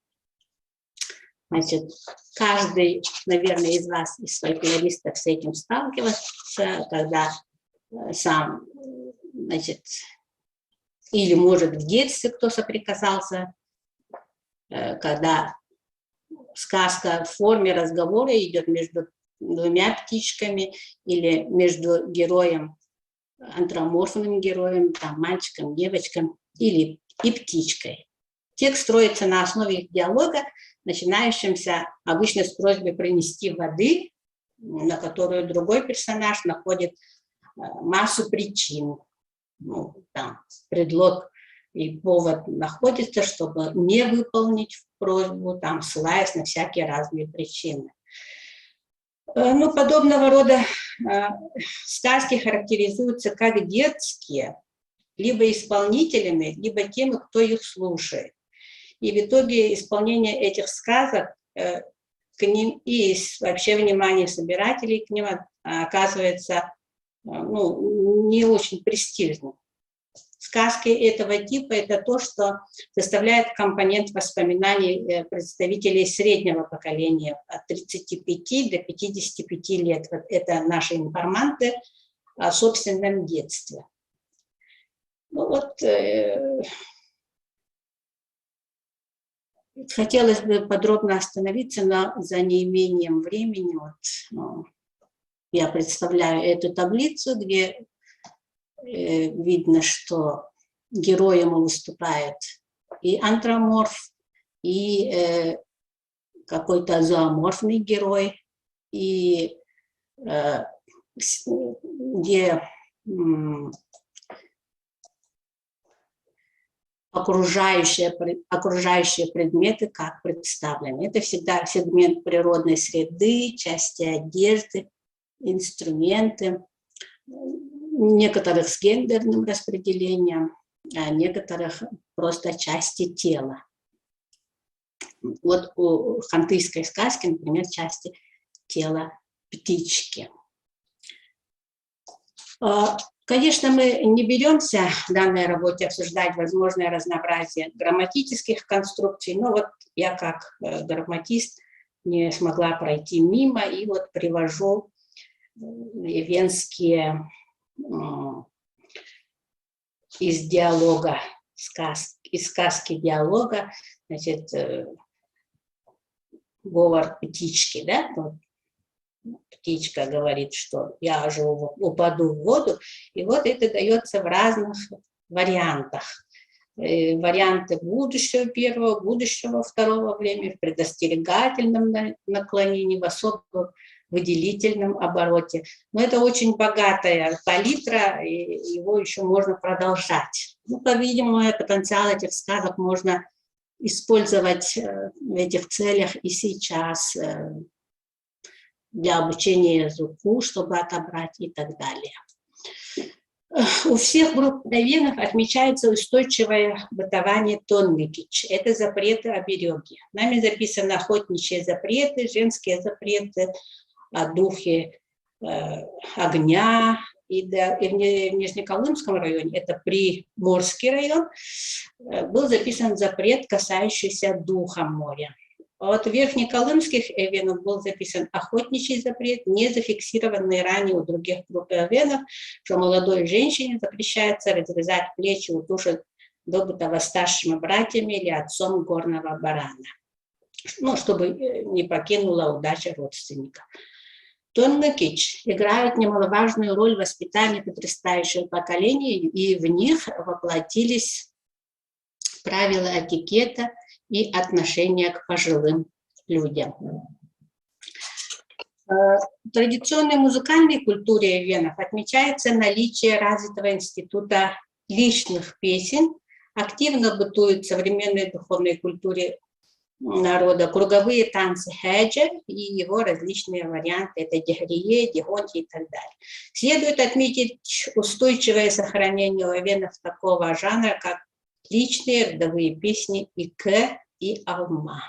значит, каждый, наверное, из вас, из фольклористов, с этим сталкивался, когда сам, значит, или, может, в детстве кто соприкасался, когда сказка в форме разговора идет между двумя птичками или между героем, антроморфным героем, там, мальчиком, девочкой или и птичкой. Текст строится на основе их диалога, начинающимся обычно с просьбой принести воды, на которую другой персонаж находит массу причин. Ну, там, предлог и повод находится, чтобы не выполнить просьбу, там, ссылаясь на всякие разные причины. Ну, подобного рода сказки характеризуются как детские, либо исполнителями, либо теми, кто их слушает. И в итоге исполнение этих сказок к ним и вообще внимание собирателей к ним оказывается не очень престижным. Сказки этого типа – это то, что составляет компонент воспоминаний представителей среднего поколения от 35 до 55 лет. Вот это наши информанты о собственном детстве. Ну вот, хотелось бы подробно остановиться, но за неимением времени я представляю эту таблицу, где видно, что героем выступает и антроморф, и какой-то зооморфный герой, и где окружающие предметы как представлены. Это всегда сегмент природной среды, части одежды, инструменты, некоторых с гендерным распределением, а некоторых просто части тела. Вот у хантыйской сказки, например, части тела птички. Конечно, мы не беремся в данной работе обсуждать возможное разнообразие грамматических конструкций, но вот я как грамматист не смогла пройти мимо, и вот привожу венские из диалога, из сказки диалога, значит, говор птички, да, вот птичка говорит, что я же упаду в воду, и вот это дается в разных вариантах. Варианты будущего первого, будущего второго времени, в предостерегательном наклонении, в особо выделительном обороте. Но это очень богатая палитра, и его еще можно продолжать. Ну, по-видимому, потенциал этих сказок можно использовать в этих целях и сейчас для обучения языку, чтобы отобрать и так далее. У всех групп эвенов отмечается устойчивое бытование тонмикич. Это запреты обереги. Нами записаны охотничьи запреты, женские запреты, духи огня. И в Нижнеколымском районе, это Приморский район, был записан запрет, касающийся духа моря. От верхнеколымских эвенов был записан охотничий запрет, не зафиксированный ранее у других групп эвенов, что молодой женщине запрещается разрезать плечи у туши, добытого старшими братьями или отцом горного барана, ну, чтобы не покинула удача родственника. Тоннекич играют немаловажную роль в воспитании подрастающего поколения, и в них воплотились правила этикета и отношения к пожилым людям. В традиционной музыкальной культуре эвенов отмечается наличие развитого института личных песен, активно бытует в современной духовной культуре народа круговые танцы хэджа и его различные варианты, это дегрие, дигонти и так далее. Следует отметить устойчивое сохранение у эвенов такого жанра, как личные родовые песни икэ и алма.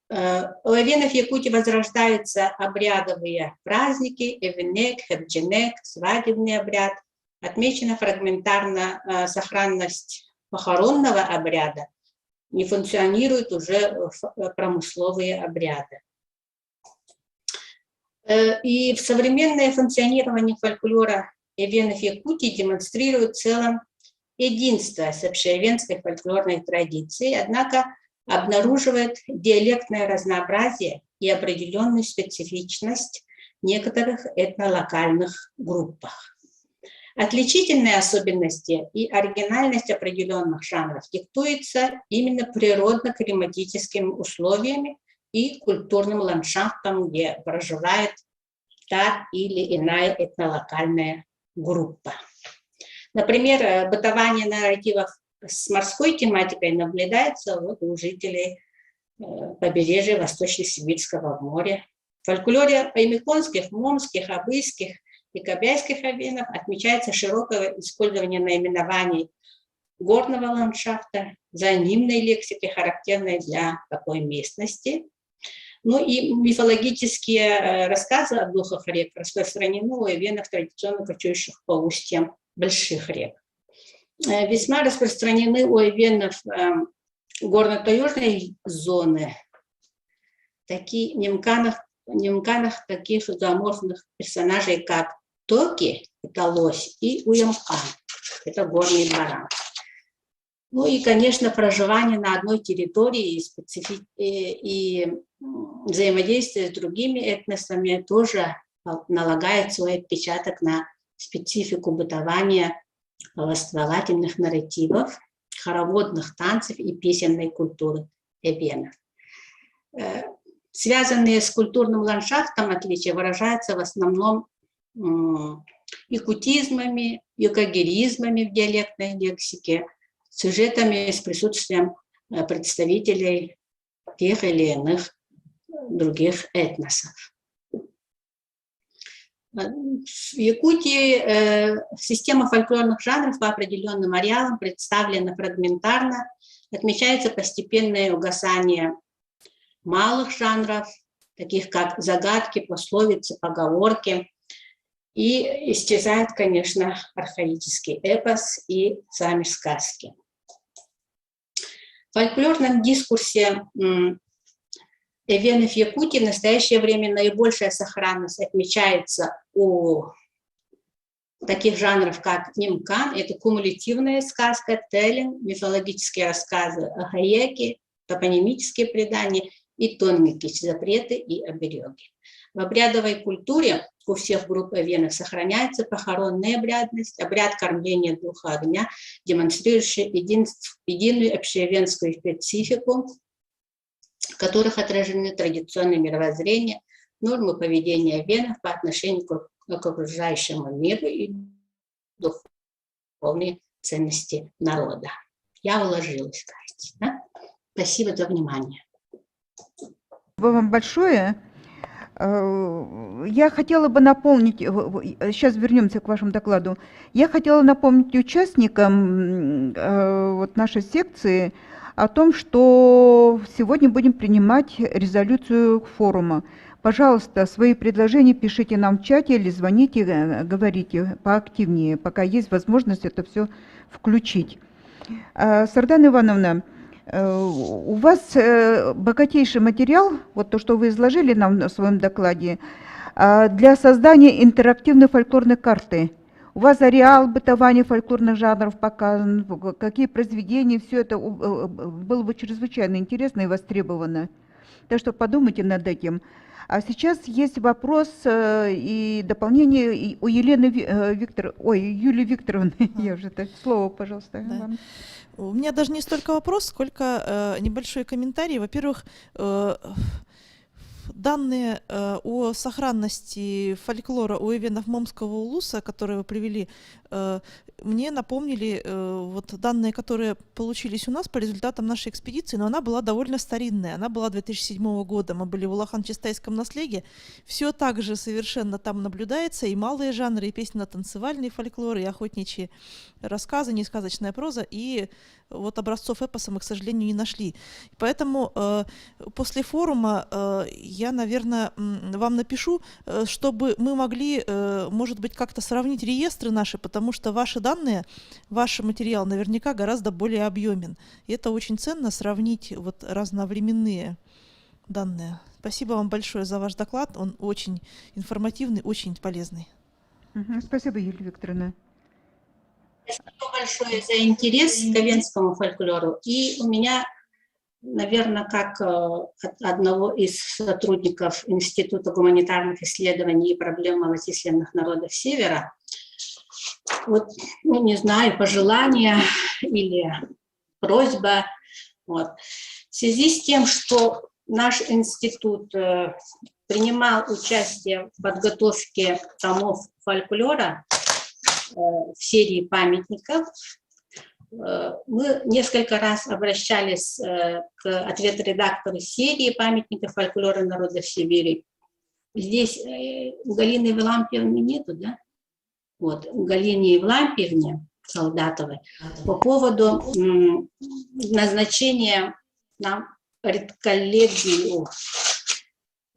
У эвенов Якутии возрождаются обрядовые праздники, эвенек, херджинек, свадебный обряд. Отмечена фрагментарно сохранность похоронного обряда, не функционируют уже промысловые обряды. И в современное функционирование фольклора эвенов Якутии демонстрирует в целом единство с общеэвенской фольклорной традицией, однако обнаруживает диалектное разнообразие и определенную специфичность некоторых этнолокальных группах. Отличительные особенности и оригинальность определенных жанров диктуются именно природно-климатическими условиями и культурным ландшафтом, где проживает та или иная этнолокальная группа. Например, бытование нарративов с морской тематикой наблюдается у жителей побережья Восточно-Сибирского моря. В фольклоре аймиконских, момских, абыйских и кабайских эвенов отмечается широкое использование наименований горного ландшафта, зоонимной лексики, характерной для такой местности. Ну и мифологические рассказы о духах рек распространены у эвенов, традиционно кочующих по устьям больших рек. Весьма распространены у эвенов горно-таежной зоны, такие немканах таких зооморфных персонажей, как Токи, это лось, и Уямкан, это горный баран. Ну и, конечно, проживание на одной территории и взаимодействие с другими этносами тоже налагает свой отпечаток на специфику бытования повествовательных нарративов, хороводных танцев и песенной культуры эвенов. Связанные с культурным ландшафтом отличия выражаются в основном якутизмами, юкагиризмами в диалектной лексике, сюжетами с присутствием представителей тех или иных других этносов. В Якутии система фольклорных жанров по определенным ареалам представлена фрагментарно, отмечается постепенное угасание малых жанров, таких как загадки, пословицы, поговорки, и исчезает, конечно, архаический эпос и сами сказки. В фольклорном дискурсе эвенов Якутии в настоящее время наибольшая сохранность отмечается у таких жанров, как нимкан, это кумулятивная сказка, теллинг, мифологические рассказы, ахаяки, топонимические предания, и тонмикич, запреты и обереги. В обрядовой культуре у всех групп эвенов сохраняется похоронная обрядность, обряд кормления духа огня, демонстрирующий единую общеэвенскую специфику, в которых отражены традиционные мировоззрения, нормы поведения эвенов по отношению к окружающему миру и духовные ценности народа. Я уложилась, кажется. Да? Спасибо за внимание. Спасибо вам большое. Я хотела бы напомнить, сейчас вернемся к вашему докладу, я хотела напомнить участникам нашей секции о том, что сегодня будем принимать резолюцию форума. Пожалуйста, свои предложения пишите нам в чате или звоните, говорите поактивнее, пока есть возможность это все включить. Сардана Ивановна, у вас богатейший материал, вот то, что вы изложили нам в своем докладе, для создания интерактивной фольклорной карты. У вас ареал бытования фольклорных жанров показан, какие произведения, все это было бы чрезвычайно интересно и востребовано. Так что подумайте над этим. А сейчас есть вопрос и дополнение у Елены Юлии Викторовны. Я уже так, слово, пожалуйста. Да. Вам. У меня даже не столько вопрос, сколько небольшой комментарий. Во-первых, данные о сохранности фольклора у эвенов Момского улуса, которые вы привели, мне напомнили вот данные, которые получились у нас по результатам нашей экспедиции, но она была довольно старинная, она была 2007 года, мы были в Улахан-Чистайском наследии, все так же совершенно там наблюдается, и малые жанры, и песенно-танцевальный фольклор, и охотничьи рассказы, несказочная проза, и вот образцов эпоса мы, к сожалению, не нашли. Поэтому после форума я, наверное, вам напишу, чтобы мы могли, может быть, как-то сравнить реестры наши, потому что ваши данные, ваш материал наверняка гораздо более объемен. И это очень ценно сравнить вот разновременные данные. Спасибо вам большое за ваш доклад. Он очень информативный, очень полезный. Спасибо, Юлия Викторовна. Спасибо большое за интерес к эвенскому фольклору. И у меня, наверное, как от одного из сотрудников Института гуманитарных исследований и проблем малочисленных народов Севера, вот, ну, не знаю, пожелание или просьба. Вот. В связи с тем, что наш институт принимал участие в подготовке томов фольклора в серии памятников, мы несколько раз обращались к ответ-редактору серии памятников фольклора народов Сибири. Здесь Галины Евлампиевны нету, да? Вот, Галине Евлампиевне Солдатовой по поводу назначения нам редколлегию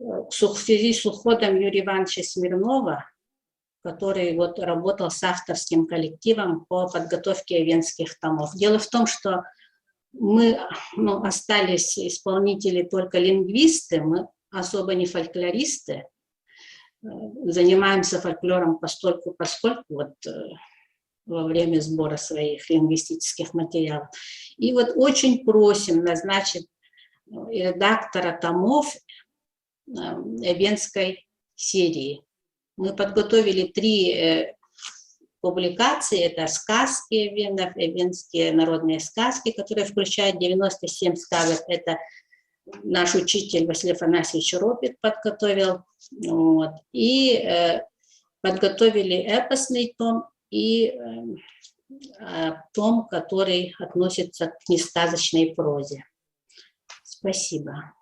в связи с уходом Юрия Ивановича Смирнова, который вот работал с авторским коллективом по подготовке эвенских томов. Дело в том, что мы остались исполнители только лингвисты, мы особо не фольклористы, занимаемся фольклором поскольку вот во время сбора своих лингвистических материалов. И вот очень просим назначить редактора томов эвенской серии. Мы подготовили 3 публикации. Это сказки эвенов, эвенские народные сказки, которые включают 97 сказок. Это наш учитель Василий Афанасьевич Ропит подготовил. Вот. И подготовили эпосный том и том, который относится к несказочной прозе. Спасибо.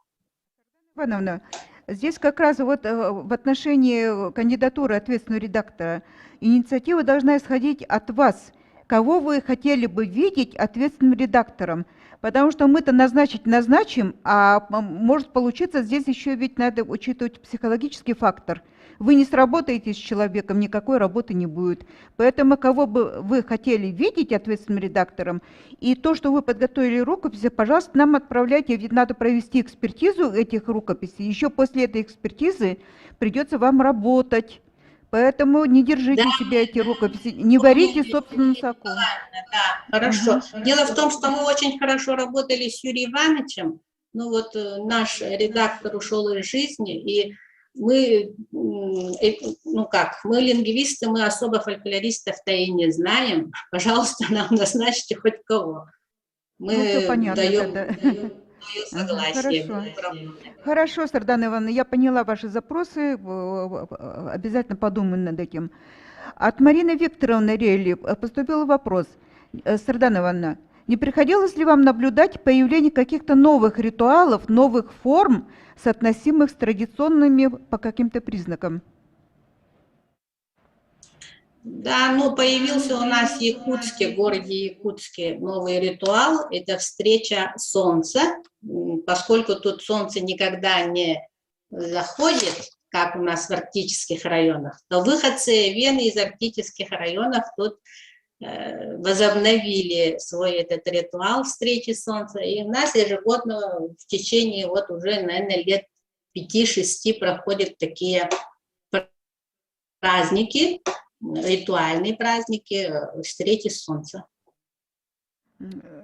Ивановна, здесь как раз вот в отношении кандидатуры ответственного редактора инициатива должна исходить от вас. Кого вы хотели бы видеть ответственным редактором? Потому что мы-то назначим, а может получиться здесь еще ведь надо учитывать психологический фактор. Вы не сработаете с человеком, никакой работы не будет. Поэтому кого бы вы хотели видеть ответственным редактором, и то, что вы подготовили рукописи, пожалуйста, нам отправляйте, ведь надо провести экспертизу этих рукописей. Еще после этой экспертизы придется вам работать. Поэтому не держите себя эти рукописи, не варите собственным соком. Да, хорошо. Дело в том, что мы очень хорошо работали с Юрием Ивановичем. Ну вот наш редактор ушел из жизни, и мы, мы лингвисты, мы особо фольклористов-то и не знаем. Пожалуйста, нам назначьте хоть кого. Мы даем согласие. Хорошо, Сардана Ивановна, я поняла ваши запросы, обязательно подумаю над этим. От Марины Викторовны Релли поступил вопрос. Сардана Ивановна, не приходилось ли вам наблюдать появление каких-то новых ритуалов, новых форм, соотносимых с традиционными по каким-то признакам? Да, появился у нас в Якутске, в городе Якутске, новый ритуал. Это встреча солнца. Поскольку тут солнце никогда не заходит, как у нас в арктических районах, то выходцы эвены из арктических районов тут возобновили свой этот ритуал встречи солнца. И у нас ежегодно в течение уже, наверное, лет 5-6 проходят такие праздники, ритуальные праздники встречи солнца.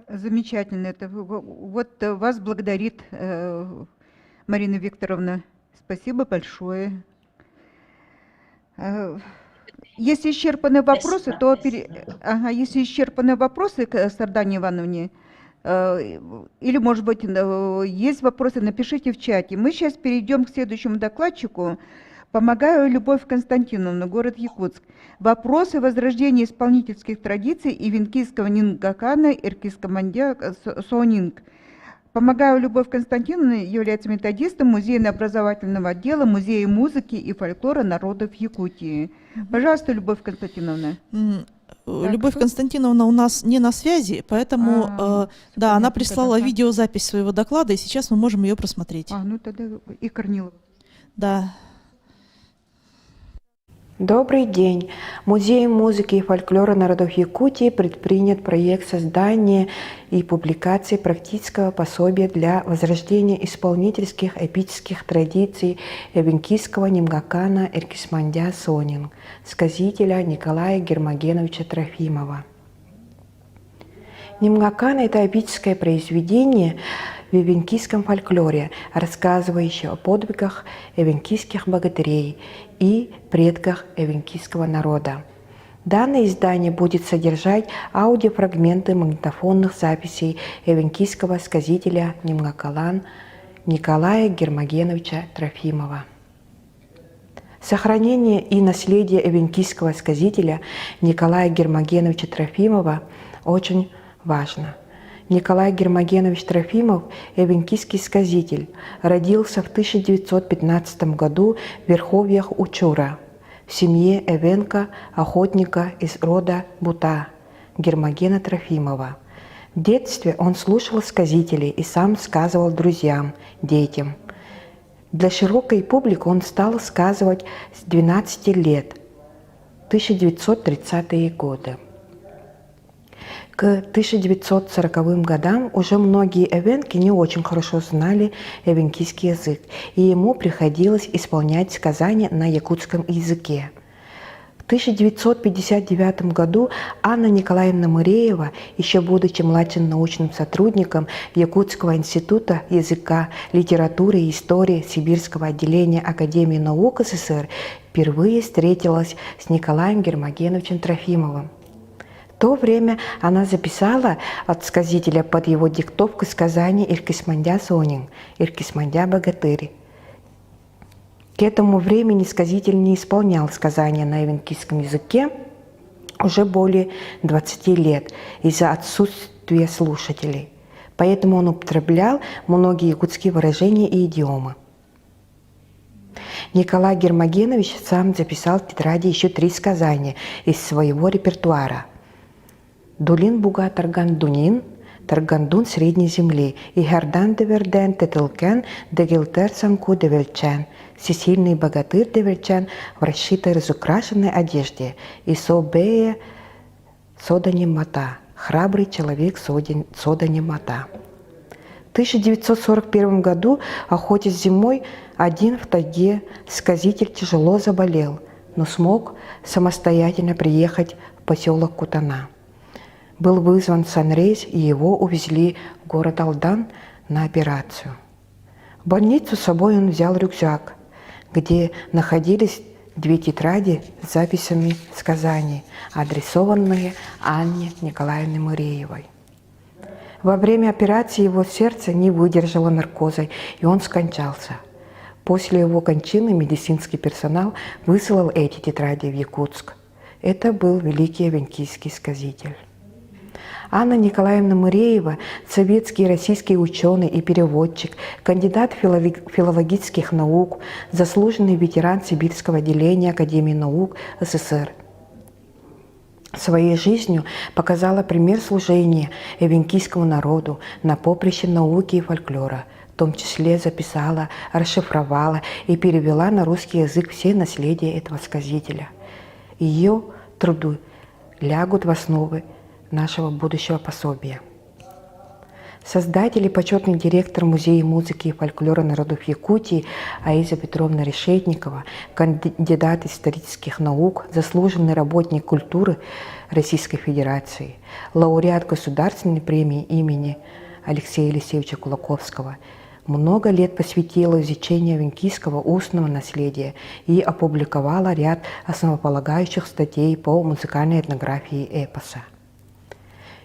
Замечательно. Это вот вас благодарит Марина Викторовна, спасибо большое. Если исчерпаны вопросы, то если исчерпаны вопросы к Сардане Ивановне, или, может быть, есть вопросы, напишите в чате. Мы сейчас перейдем к следующему докладчику. Помогаю Любовь Константиновна, город Якутск. Вопросы возрождения исполнительских традиций и венкийского нингакана Иркискамандя Сонинг. Помогаю Любовь Константиновна является методистом музейно-образовательного отдела Музея музыки и фольклора народов Якутии. Пожалуйста, Любовь Константиновна. Любовь Константиновна у нас не на связи, поэтому да, она прислала видеозапись своего доклада, и сейчас мы можем ее просмотреть. Ну тогда и Корнилова. Да. Добрый день! Музей музыки и фольклора народов Якутии предпринят проект создания и публикации практического пособия для возрождения исполнительских эпических традиций эвенкийского нингакана Иркисмандя Сонинг, сказителя Николая Гермогеновича Трофимова. Нингакан – это эпическое произведение в эвенкийском фольклоре, рассказывающее о подвигах эвенкийских богатырей и предках эвенкийского народа. Данное издание будет содержать аудиофрагменты магнитофонных записей эвенкийского сказителя Нингакалан Николая Гермогеновича Трофимова. Сохранение и наследие эвенкийского сказителя Николая Гермогеновича Трофимова очень важно. Николай Гермогенович Трофимов – эвенкийский сказитель, родился в 1915 году в верховьях Учура, в семье эвенка, охотника из рода Бута, Гермогена Трофимова. В детстве он слушал сказителей и сам сказывал друзьям, детям. Для широкой публики он стал сказывать с 12 лет, 1930-е годы. К 1940 годам уже многие эвенки не очень хорошо знали эвенкийский язык, и ему приходилось исполнять сказания на якутском языке. В 1959 году Анна Николаевна Мыреева, еще будучи младшим научным сотрудником Якутского института языка, литературы и истории Сибирского отделения Академии наук СССР, впервые встретилась с Николаем Гермогеновичем Трофимовым. В то время она записала от сказителя под его диктовку сказание Иркисмандя Сонинг, Иркисмандя богатырь. К этому времени сказитель не исполнял сказания на эвенкийском языке уже более 20 лет из-за отсутствия слушателей. Поэтому он употреблял многие якутские выражения и идиомы. Николай Гермогенович сам записал в тетради еще 3 сказания из своего репертуара. Дулин буга Таргандунин, Таргандун средней земли, и Гардан деверден Тетылкен дегилтер самку девельчан, всесильный богатырь девельчан в расшитой разукрашенной одежде, и собее Соданемата, храбрый человек Соданемата. В 1941 году, охотясь зимой, один в тайге сказитель тяжело заболел, но смог самостоятельно приехать в поселок Кутана. Был вызван санрейс, и его увезли в город Алдан на операцию. В больницу с собой он взял рюкзак, где находились 2 тетради с записями сказаний, адресованные Анне Николаевне Мыреевой. Во время операции его сердце не выдержало наркоза, и он скончался. После его кончины медицинский персонал высылал эти тетради в Якутск. Это был великий эвенкийский сказитель. Анна Николаевна Мыреева, советский и российский ученый и переводчик, кандидат филологических наук, заслуженный ветеран Сибирского отделения Академии наук СССР. Своей жизнью показала пример служения эвенкийскому народу на поприще науки и фольклора, в том числе записала, расшифровала и перевела на русский язык все наследия этого сказителя. Ее труды лягут в основы нашего будущего пособия. Создатель и почетный директор Музея музыки и фольклора народов Якутии Аиза Петровна Решетникова, кандидат исторических наук, заслуженный работник культуры Российской Федерации, лауреат Государственной премии имени Алексея Елисеевича Кулаковского, много лет посвятила изучению венкийского устного наследия и опубликовала ряд основополагающих статей по музыкальной этнографии эпоса.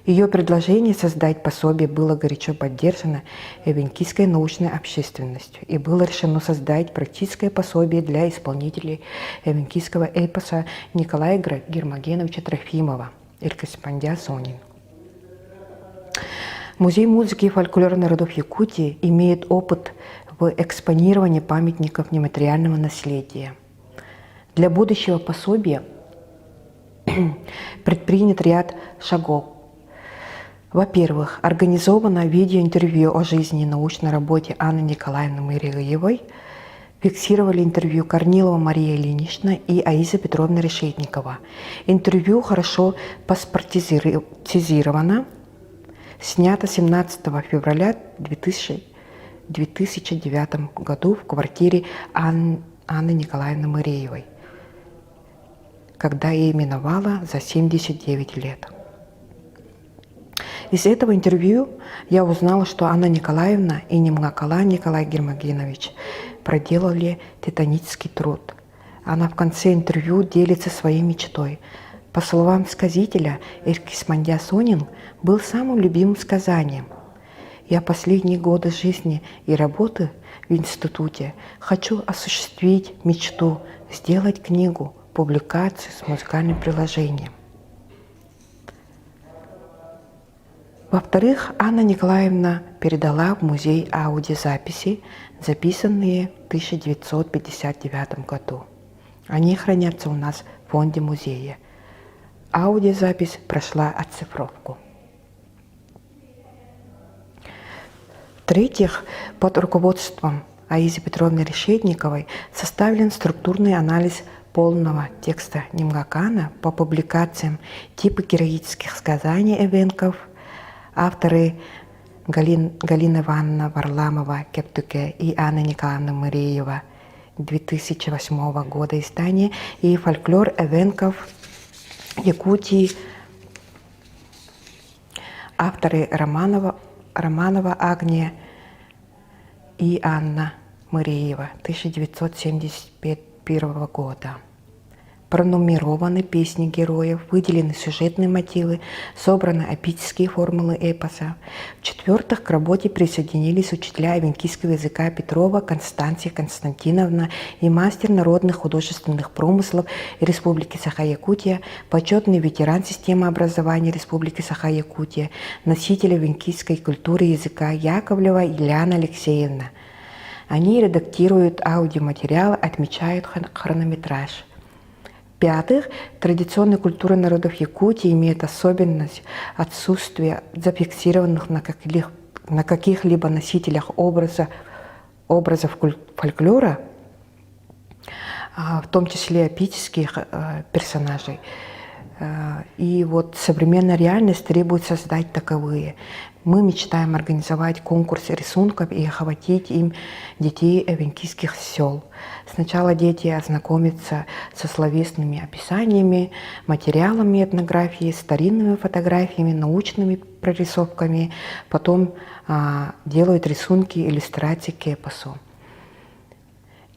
Ее предложение создать пособие было горячо поддержано венкийской научной общественностью, и было решено создать практическое пособие для исполнителей венкийского эпоса Николая Гермогеновича Трофимова «Иркис Мандя Сонин». Музей музыки и фольклора народов Якутии имеет опыт в экспонировании памятников нематериального наследия. Для будущего пособия предпринят ряд шагов. Во-первых, организовано видеоинтервью о жизни и научной работе Анны Николаевны Мыриевой, фиксировали интервью Корнилова Мария Ильинична и Аиза Петровна Решетникова. Интервью хорошо паспортизировано, снято 17 февраля 2009 году в квартире Анны Николаевны Мыриевой, когда ей миновало за 79 лет. Из этого интервью я узнала, что Анна Николаевна и Нимгакала Николай Гермогенович проделали титанический труд. Она в конце интервью делится своей мечтой. По словам сказителя, Иркис Мандя Сонин был самым любимым сказанием. Я последние годы жизни и работы в институте хочу осуществить мечту, сделать книгу, публикацию с музыкальным приложением. Во-вторых, Анна Николаевна передала в музей аудиозаписи, записанные в 1959 году. Они хранятся у нас в фонде музея. Аудиозапись прошла оцифровку. В-третьих, под руководством Аизы Петровны Решетниковой составлен структурный анализ полного текста Нимгакана по публикациям типа героических сказаний эвенков. Авторы Галина Ивановна Варламова Кептуке и Анна Николаевна Мыриева 2008 года издания и фольклор эвенков Якутии. Авторы Романова Агния и Анна Мыриева 1971 года. Пронумерованы песни героев, выделены сюжетные мотивы, собраны эпические формулы эпоса. В-четвертых, к работе присоединились учителя венкийского языка Петрова Констанция Константиновна и мастер народных художественных промыслов Республики Саха-Якутия, почетный ветеран системы образования Республики Саха-Якутия, носитель венкийской культуры и языка Яковлева Ильяна Алексеевна. Они редактируют аудиоматериалы, отмечают хронометраж. В-пятых, традиционная культура народов Якутии имеет особенность отсутствия зафиксированных на каких-либо носителях образов фольклора, в том числе эпических персонажей. И вот современная реальность требует создать таковые. Мы мечтаем организовать конкурс рисунков и охватить им детей венкийских сел. Сначала дети ознакомятся со словесными описаниями, материалами этнографии, старинными фотографиями, научными прорисовками, потом делают рисунки, иллюстрации к эпосу.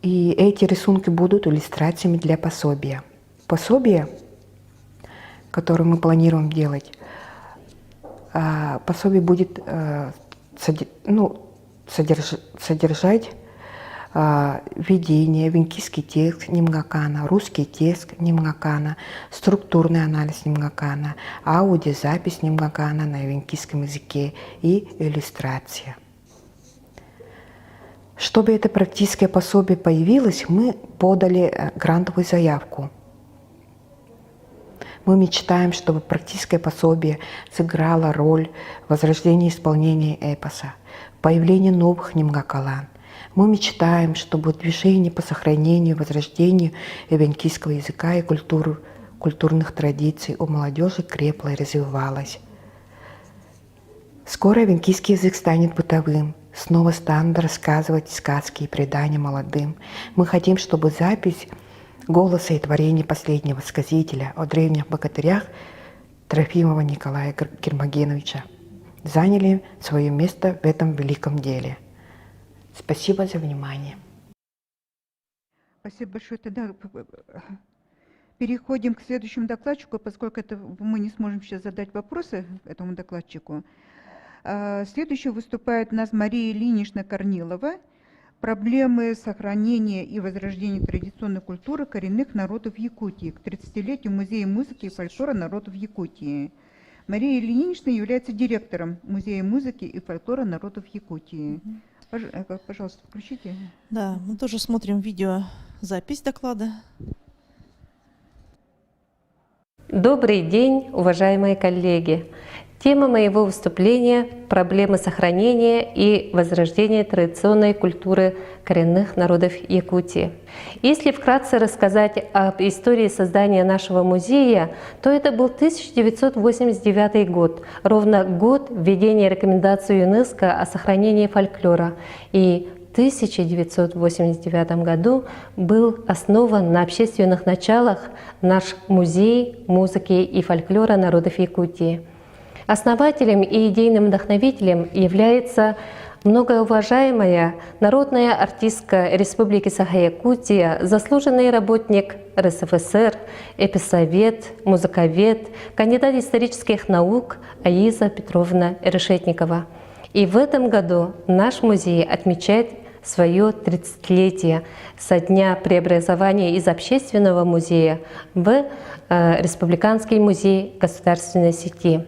И эти рисунки будут иллюстрациями для пособия. Пособие, которое мы планируем делать, пособие будет содержать введение, венкийский текст Нимгакана, русский текст Нимгакана, структурный анализ Нимгакана, аудиозапись Нимгакана на венкийском языке и иллюстрация. Чтобы это практическое пособие появилось, мы подали грантовую заявку. Мы мечтаем, чтобы практическое пособие сыграло роль возрождения исполнения эпоса, появления новых нимгакалан. Мы мечтаем, чтобы движение по сохранению и возрождению венкийского языка и культурных традиций у молодежи крепло и развивалось. Скоро венкийский язык станет бытовым, снова станут рассказывать сказки и предания молодым. Мы хотим, чтобы запись голоса и творения последнего сказителя о древних богатырях Трофимова Николая Гермогеновича заняли свое место в этом великом деле. Спасибо за внимание. Спасибо большое. Тогда переходим к следующему докладчику, поскольку мы не сможем сейчас задать вопросы этому докладчику. Следующий выступает у нас Мария Ильинична Корнилова. Проблемы сохранения и возрождения традиционной культуры коренных народов Якутии к 30-летию Музея музыки и фольклора народов Якутии. Мария Ильинична является директором Музея музыки и фольклора народов Якутии. Пожалуйста, включите. Да, мы тоже смотрим видеозапись доклада. Добрый день, уважаемые коллеги! Тема моего выступления – проблемы сохранения и возрождения традиционной культуры коренных народов Якутии. Если вкратце рассказать об истории создания нашего музея, то это был 1989 год, ровно год введения рекомендаций ЮНЕСКО о сохранении фольклора. И в 1989 году был основан на общественных началах наш музей музыки и фольклора народов Якутии. Основателем и идейным вдохновителем является многоуважаемая народная артистка Республики Саха-Якутия, заслуженный работник РСФСР, эписовед, музыковед, кандидат исторических наук Аиза Петровна Решетникова. И в этом году наш музей отмечает свое 30-летие со дня преобразования из общественного музея в Республиканский музей государственной сети.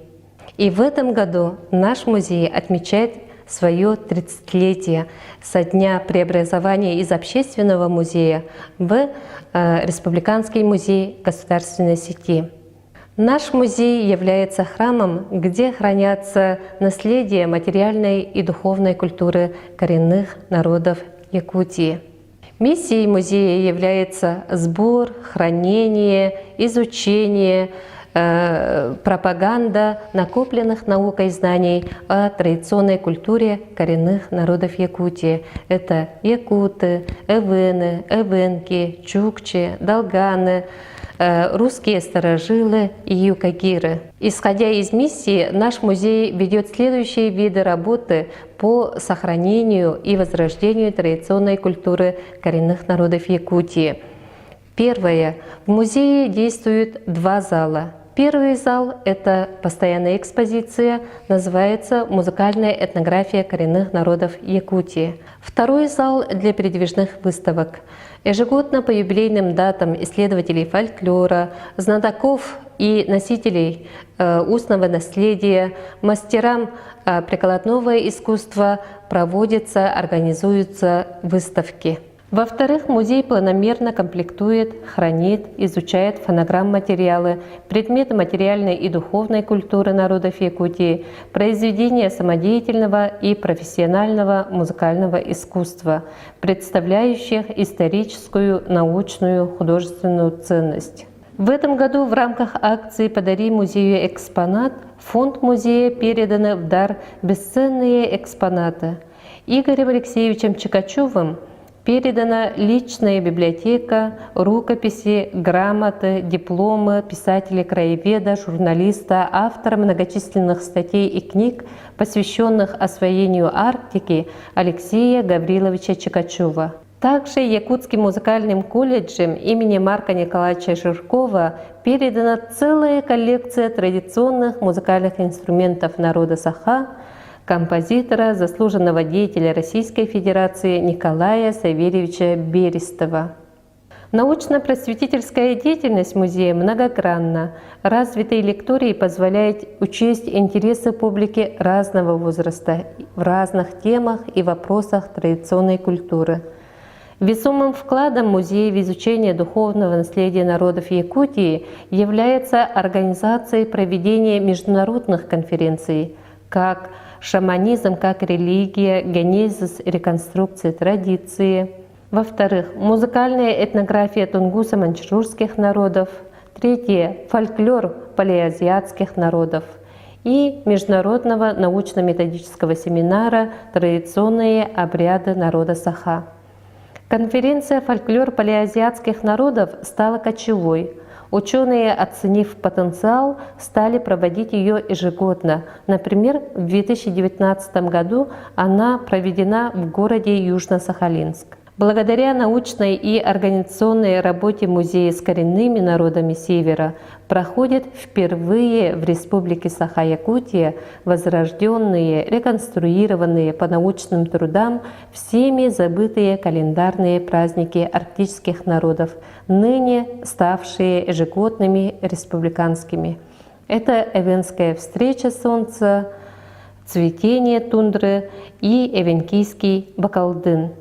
И в этом году наш музей отмечает свое 30-летие со дня преобразования из общественного музея в Республиканский музей государственной сети. Наш музей является храмом, где хранятся наследие материальной и духовной культуры коренных народов Якутии. Миссией музея является сбор, хранение, изучение, пропаганда накопленных наукой знаний о традиционной культуре коренных народов Якутии. Это якуты, эвены, эвенки, чукчи, долганы, русские старожилы и юкагиры. Исходя из миссии, наш музей ведет следующие виды работы по сохранению и возрождению традиционной культуры коренных народов Якутии. Первое. В музее действуют два зала. Первый зал – это постоянная экспозиция, называется «Музыкальная этнография коренных народов Якутии». Второй зал для передвижных выставок. Ежегодно по юбилейным датам исследователей фольклора, знатоков и носителей устного наследия, мастерам прикладного искусства проводятся, организуются выставки. Во-вторых, музей планомерно комплектует, хранит, изучает фонограмм-материалы, предметы материальной и духовной культуры народов Якутии, произведения самодеятельного и профессионального музыкального искусства, представляющих историческую, научную, художественную ценность. В этом году в рамках акции «Подари музею экспонат» в фонд музея переданы в дар бесценные экспонаты. Игорем Алексеевичем Чикачевым передана личная библиотека, рукописи, грамоты, дипломы писателя-краеведа, журналиста, автора многочисленных статей и книг, посвященных освоению Арктики Алексея Гавриловича Чикачева. Также Якутским музыкальным колледжем имени Марка Николаевича Жиркова передана целая коллекция традиционных музыкальных инструментов народа Саха, композитора, заслуженного деятеля Российской Федерации Николая Савельевича Берестова. Научно-просветительская деятельность музея многогранна. Развитый лекторий позволяет учесть интересы публики разного возраста в разных темах и вопросах традиционной культуры. Весомым вкладом музея в изучение духовного наследия народов Якутии является организация и проведение международных конференций, как шаманизм как религия, генезис, реконструкция традиции. Во-вторых, музыкальная этнография тунгуса-маньчжурских народов. Третье, фольклор палеоазиатских народов. И международного научно-методического семинара «Традиционные обряды народа Саха». Конференция «Фольклор палеоазиатских народов» стала кочевой. Ученые, оценив потенциал, стали проводить ее ежегодно. Например, в 2019 году она проведена в городе Южно-Сахалинск. Благодаря научной и организационной работе музея с коренными народами Севера проходят впервые в Республике Саха-Якутия возрожденные, реконструированные по научным трудам всеми забытые календарные праздники арктических народов, ныне ставшие ежегодными республиканскими. Это Эвенская встреча Солнца, цветение тундры и Эвенкийский бакалдын.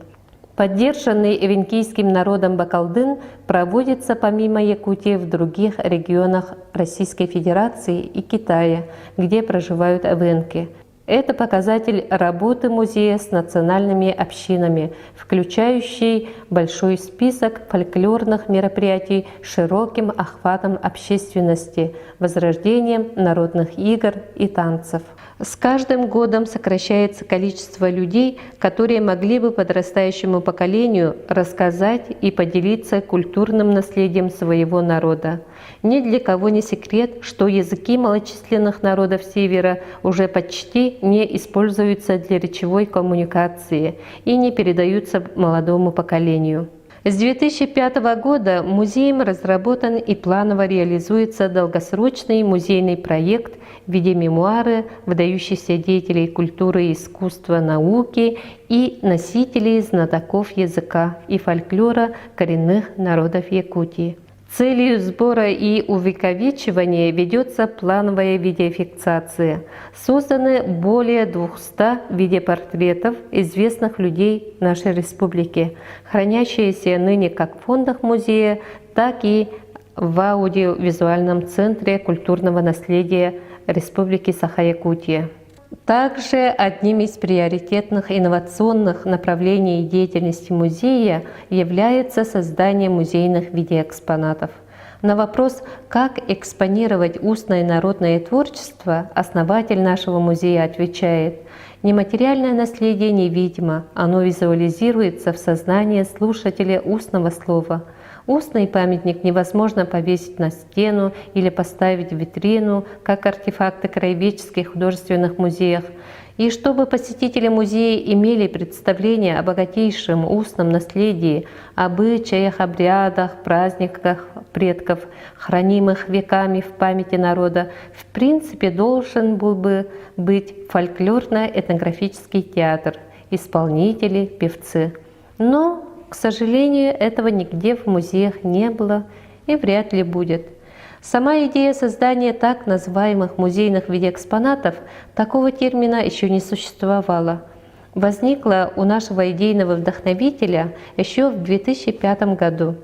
Поддержанный эвенкийским народом бакалдын проводится помимо Якутии в других регионах Российской Федерации и Китая, где проживают эвенки. Это показатель работы музея с национальными общинами, включающий большой список фольклорных мероприятий с широким охватом общественности, возрождением народных игр и танцев. С каждым годом сокращается количество людей, которые могли бы подрастающему поколению рассказать и поделиться культурным наследием своего народа. Ни для кого не секрет, что языки малочисленных народов Севера уже почти не используются для речевой коммуникации и не передаются молодому поколению. С 2005 года музеем разработан и планово реализуется долгосрочный музейный проект в виде мемуары выдающихся деятелей культуры, искусства, науки и носителей знатоков языка и фольклора коренных народов Якутии. Целью сбора и увековечивания ведется плановая видеофиксация. Созданы более 200 видеопортретов известных людей нашей республики, хранящиеся ныне как в фондах музея, так и в аудиовизуальном центре культурного наследия Республики Саха-Якутия. Также одним из приоритетных инновационных направлений деятельности музея является создание музейных видеоэкспонатов. На вопрос, как экспонировать устное народное творчество, основатель нашего музея отвечает: нематериальное наследие невидимо, оно визуализируется в сознании слушателя устного слова. Устный памятник невозможно повесить на стену или поставить в витрину, как артефакты краеведческих художественных музеях. И чтобы посетители музея имели представление о богатейшем устном наследии, обычаях, обрядах, праздниках предков, хранимых веками в памяти народа, в принципе должен был бы быть фольклорно-этнографический театр, исполнители, певцы. Но, к сожалению, этого нигде в музеях не было и вряд ли будет. Сама идея создания так называемых музейных видеоэкспонатов, такого термина еще не существовало, возникла у нашего идейного вдохновителя еще в 2005 году.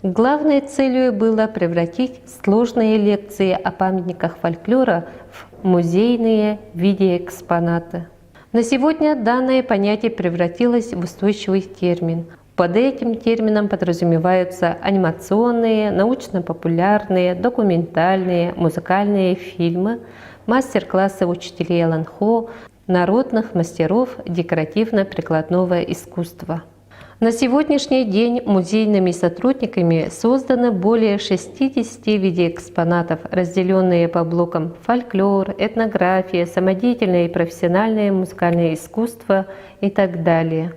Главной целью было превратить сложные лекции о памятниках фольклора в музейные видеоэкспонаты. На сегодня данное понятие превратилось в устойчивый термин. Под этим термином подразумеваются анимационные, научно-популярные, документальные, музыкальные фильмы, мастер-классы учителей ЛНХО, народных мастеров декоративно-прикладного искусства. На сегодняшний день музейными сотрудниками создано более 60 видеоэкспонатов, разделенные по блокам фольклор, этнография, самодеятельное и профессиональное музыкальное искусство и так далее.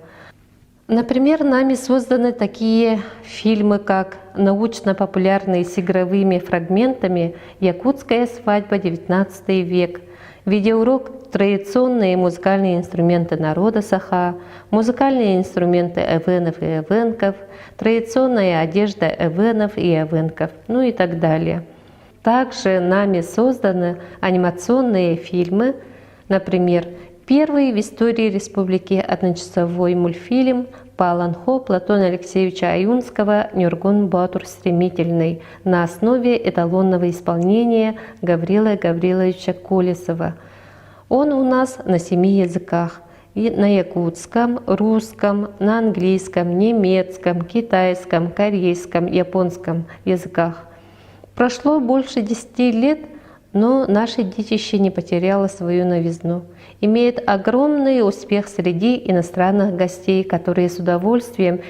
Например, нами созданы такие фильмы, как научно-популярные с игровыми фрагментами «Якутская свадьба. XIX век», видеоурок «Традиционные музыкальные инструменты народа Саха», музыкальные инструменты эвенов и эвенков, традиционная одежда эвенов и эвенков, ну и так далее. Также нами созданы анимационные фильмы, например, первый в истории республики одночасовой мультфильм по ЛНХО Платона Алексеевича Аюнского «Нюргун Батур Стремительный» на основе эталонного исполнения Гаврила Гавриловича Колесова. Он у нас на 7 языках: и на якутском, русском, на английском, немецком, китайском, корейском, японском языках. Прошло больше 10 лет, но наше детище не потеряло свою новизну. Имеет огромный успех среди иностранных гостей, которые с удовольствием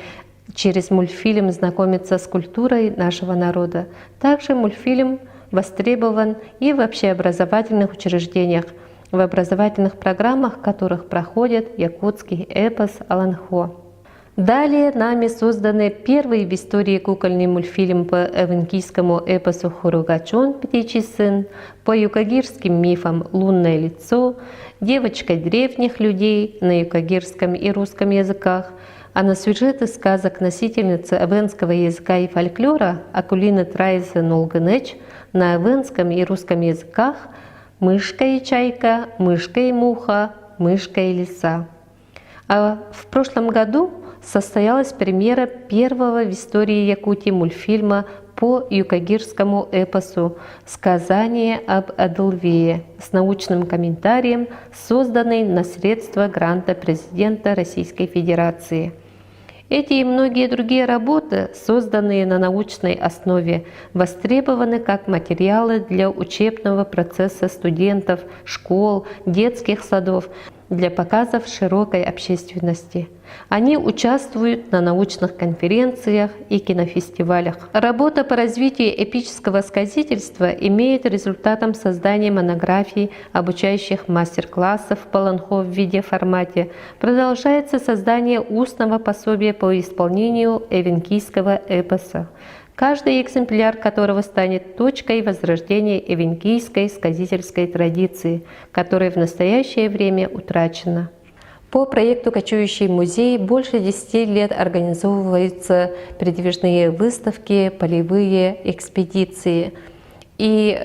через мультфильм знакомиться с культурой нашего народа. Также мультфильм востребован и в общеобразовательных учреждениях, в образовательных программах которых проходит якутский эпос «Аланхо». Далее нами созданы первый в истории кукольный мультфильм по эвенкийскому эпосу «Хуругачон. Птичий сын», по юкагирским мифам «Лунное лицо», «Девочка древних людей» на юкагирском и русском языках, а на сюжеты сказок носительницы эвенского языка и фольклора Акулины Трайзы Нолгынеч на эвенском и русском языках «Мышка и чайка», «Мышка и муха», «Мышка и лиса». А в прошлом году состоялась премьера первого в истории Якутии мультфильма по юкагирскому эпосу «Сказание об Эдельвее» с научным комментарием, созданный на средства гранта президента Российской Федерации. Эти и многие другие работы, созданные на научной основе, востребованы как материалы для учебного процесса студентов, школ, детских садов, для показов широкой общественности. Они участвуют на научных конференциях и кинофестивалях. Работа по развитию эпического сказительства имеет результатом создания монографий, обучающих мастер-классов по Аланхо в видеоформате. Продолжается создание устного пособия по исполнению эвенкийского эпоса, каждый экземпляр которого станет точкой возрождения эвенкийской сказительской традиции, которая в настоящее время утрачена. По проекту «Кочующий музей» больше 10 лет организовываются передвижные выставки, полевые экспедиции. И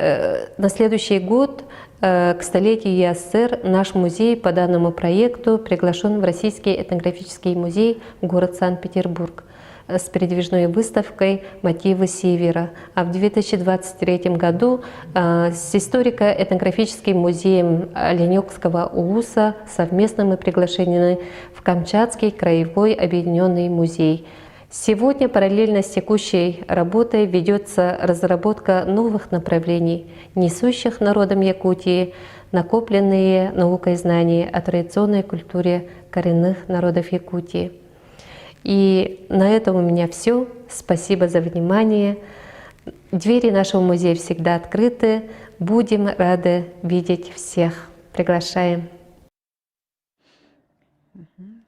на следующий год, к столетию ЕССР, наш музей по данному проекту приглашен в Российский этнографический музей, город Санкт-Петербург, с передвижной выставкой «Мотивы Севера». А в 2023 году с историко-этнографическим музеем Оленёкского улуса совместно мы приглашены в Камчатский краевой объединенный музей. Сегодня параллельно с текущей работой ведется разработка новых направлений, несущих народам Якутии накопленные наукой знания о традиционной культуре коренных народов Якутии. И на этом у меня все. Спасибо за внимание. Двери нашего музея всегда открыты. Будем рады видеть всех. Приглашаем.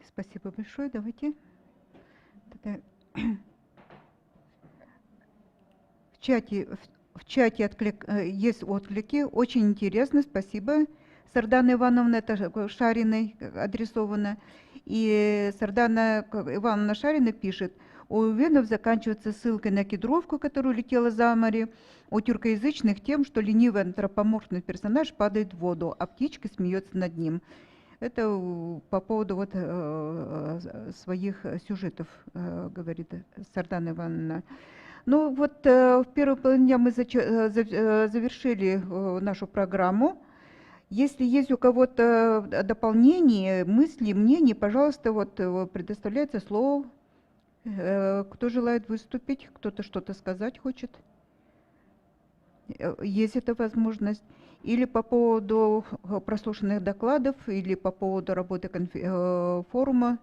Спасибо большое. Давайте. В чате есть отклики. Очень интересно. Спасибо. Сардана Ивановна, это Шариной адресовано. И Сардана Ивановна Шарина пишет: у венов заканчивается ссылкой на кедровку, которая улетела за море, у тюркоязычных тем, что ленивый антропоморфный персонаж падает в воду, а птичка смеется над ним. Это по поводу вот своих сюжетов, говорит Сардана Ивановна. Ну вот в первой половине дня мы завершили нашу программу. Если есть у кого-то дополнения, мысли, мнения, пожалуйста, вот предоставляется слово. Кто желает выступить, кто-то что-то сказать хочет. Есть эта возможность. Или по поводу прослушанных докладов, или по поводу работы форума,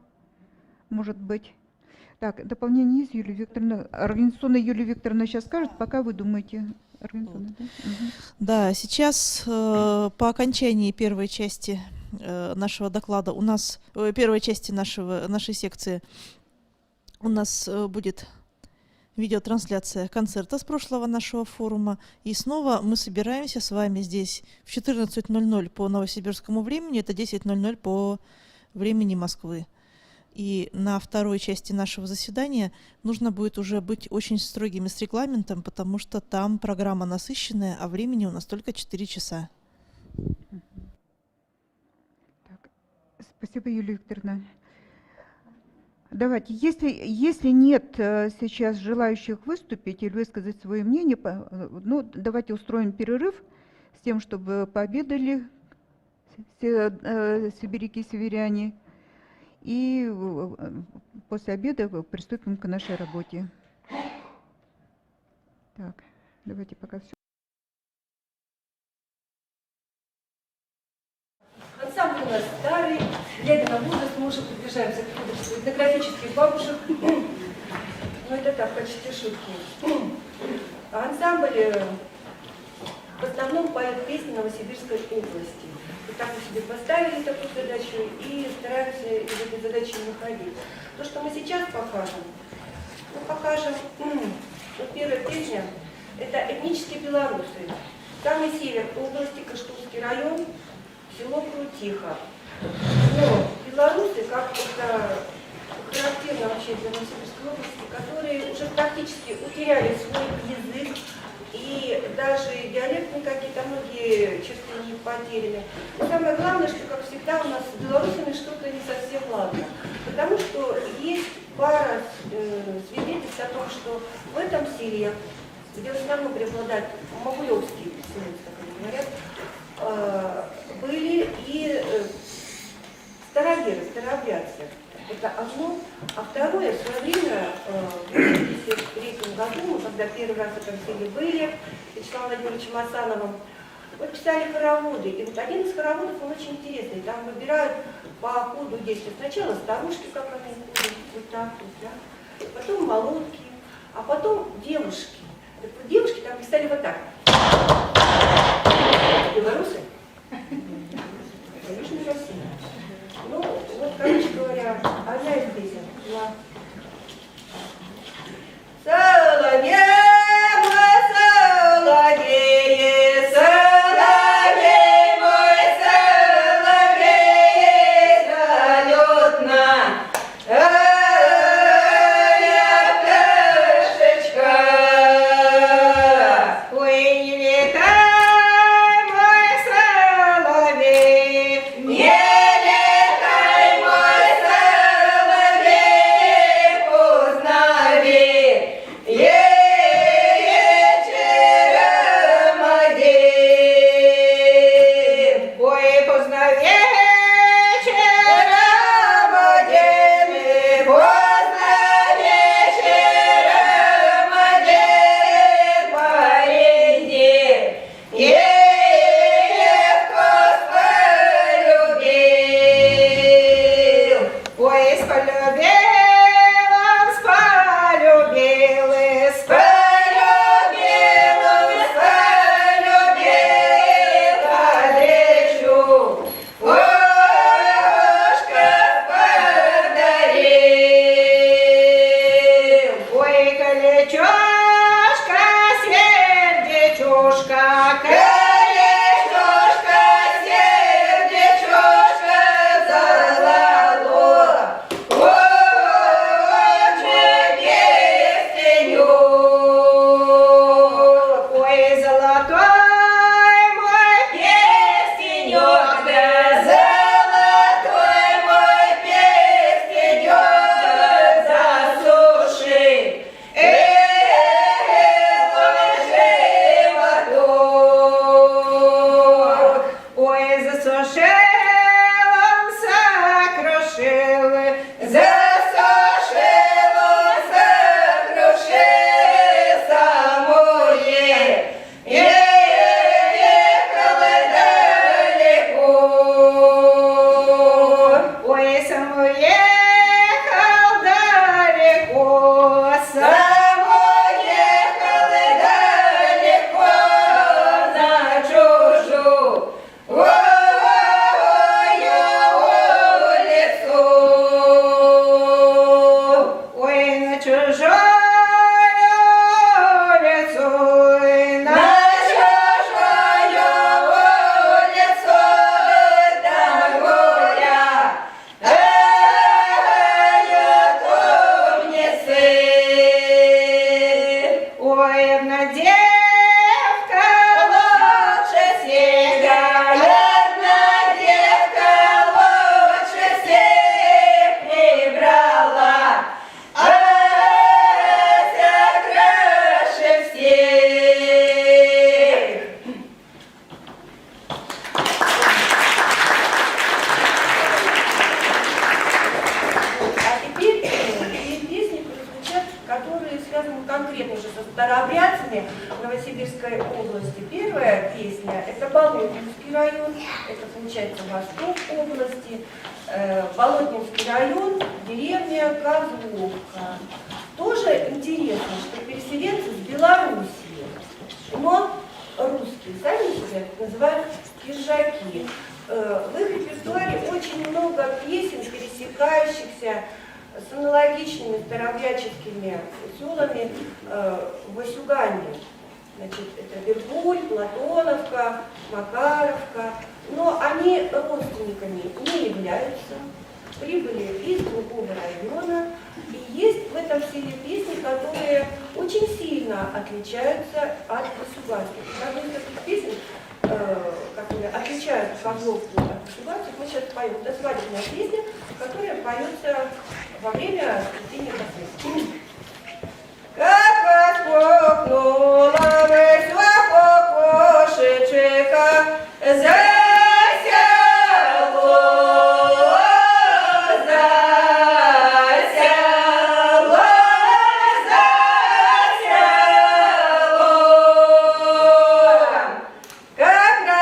может быть. Так, дополнение есть, Юлия Викторовна. Организационная Юлия Викторовна сейчас скажет, пока вы думаете. Да, сейчас по окончании первой части нашего доклада у нас, первой части нашей секции, у нас будет видеотрансляция концерта с прошлого нашего форума. И снова мы собираемся с вами здесь в 14:00 по новосибирскому времени, это 10:00 по времени Москвы. И на второй части нашего заседания нужно будет уже быть очень строгими с регламентом, потому что там программа насыщенная, а времени у нас только 4 часа. Так, спасибо, Юлия Викторовна. Давайте, если нет сейчас желающих выступить или высказать свое мнение, ну, давайте устроим перерыв с тем, чтобы пообедали все сибиряки, северяне. И после обеда приступим к нашей работе. Так, давайте пока все. Ансамбль у нас старый, глядя на возраст, мы уже приближаемся к возрасту этнографических бабушек. Ну, это так, в качестве шутки. Ансамбль в основном поет песни Новосибирской области. И так мы себе поставили такую задачу и стараемся из этой задачи выходить. То, что мы сейчас покажем, вот первая песня, это этнические белорусы. Самый север области, Кыштымский район, село Крутиха. Но белорусы, как это характерно вообще для Новосибирской области, которые уже практически утеряли свой язык, и даже диалектные какие-то многие черты у них потеряны. Но самое главное, что, как всегда, у нас с белорусами что-то не совсем ладно. Потому что есть пара свидетельств о том, что в этом селе, где в основном преобладают могулевские селенцы, как они говорят, были и староверы, старообрядцы. Это одно. А второе, в свое время, в 1973 году, когда первый раз в этом селе были, с Вячеславом Владимировичем Асановым, мы писали хороводы. И вот один из хороводов, он очень интересный. Там выбирают по ходу действия. Сначала старушки, как они ходят, вот так вот, да? Потом молодки, а потом девушки. Так вот, девушки там писали вот так. Белорусы? Конечно, Россия. Ну, вот, короче говоря, одна из песен. Соловей, мой соловей, соловей, мой соловей, залетна, я пташечка. Ой, не летай, мой соловей, не конкретно уже со старообрядцами Новосибирской области. Первая песня деревня, это Болотинский район, это получается восток области, Болотинский район, деревня Козловка. Тоже интересно, что переселенцы с Белоруссии, но русские, сами себя называют киржаки. В их репертуаре очень много песен, пересекающихся с аналогичными старообрядческими селами Васюгане. Значит, это Вербуль, Платоновка, Макаровка. Но они родственниками не являются, прибыли из другого района. И есть в этом селе песни, которые очень сильно отличаются от государства. Одна из таких песен, которые отличают Козловку от государства, мы сейчас поем. Это свадебная песня, которая поется во время цветения косметики. Как распухнула весла кошечка, засяло, как расплакалась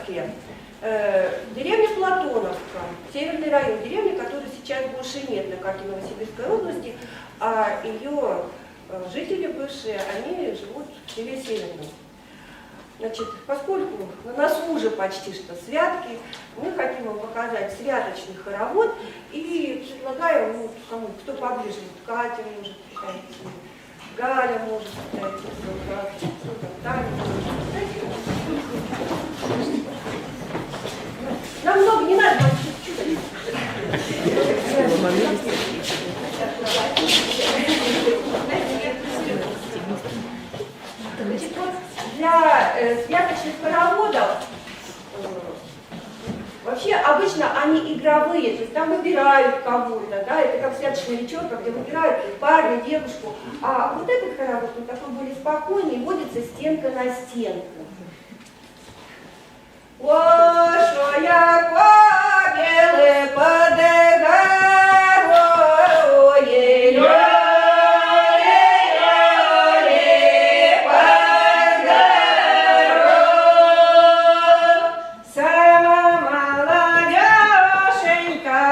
белеюшка, Деревня Платоновка, северный район, деревня, которой сейчас больше нет на карте Новосибирской области, а ее жители бывшие, они живут в селе Северном. Значит, поскольку на носу уже почти что святки, мы хотим вам показать святочный хоровод и предлагаем, ну, кому, кто поближе, вот Катя может подойти, Галя может подойти, Таня может подойти. Нам много не надо, чуть-чуть. Для святочных хороводов вообще обычно они игровые, то есть там выбирают кого-то, да, это как святочная вечерка, где выбирают парня, девушку. А вот этот хоровод, он такой более спокойный, водится стенка на стенку. О, я побелы под горой, под горой, сама молодеженька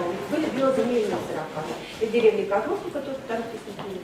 здания. Были белоземельные 40. И в деревне Козловка, которая там писали,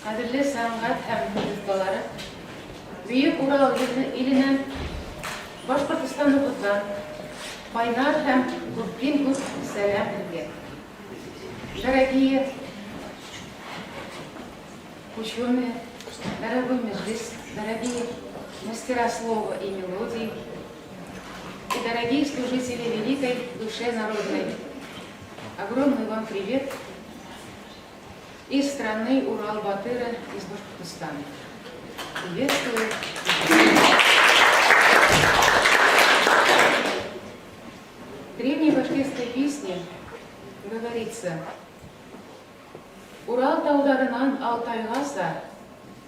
Қадірлі сәнғат һәм достары, Бүйік Урал иленен Башқұртстаныбыздан Пайнар һәм күптен күп сәлам берген. Дорогие ученые, дорогой меджлис, дорогие мастера слова и мелодии и дорогие служители великой душе народной, огромный вам привет из страны Урал-Батыра, из Башкортостана. Приветствую. В древней башкирской песне говорится: Урал таударынан Алтайғаса,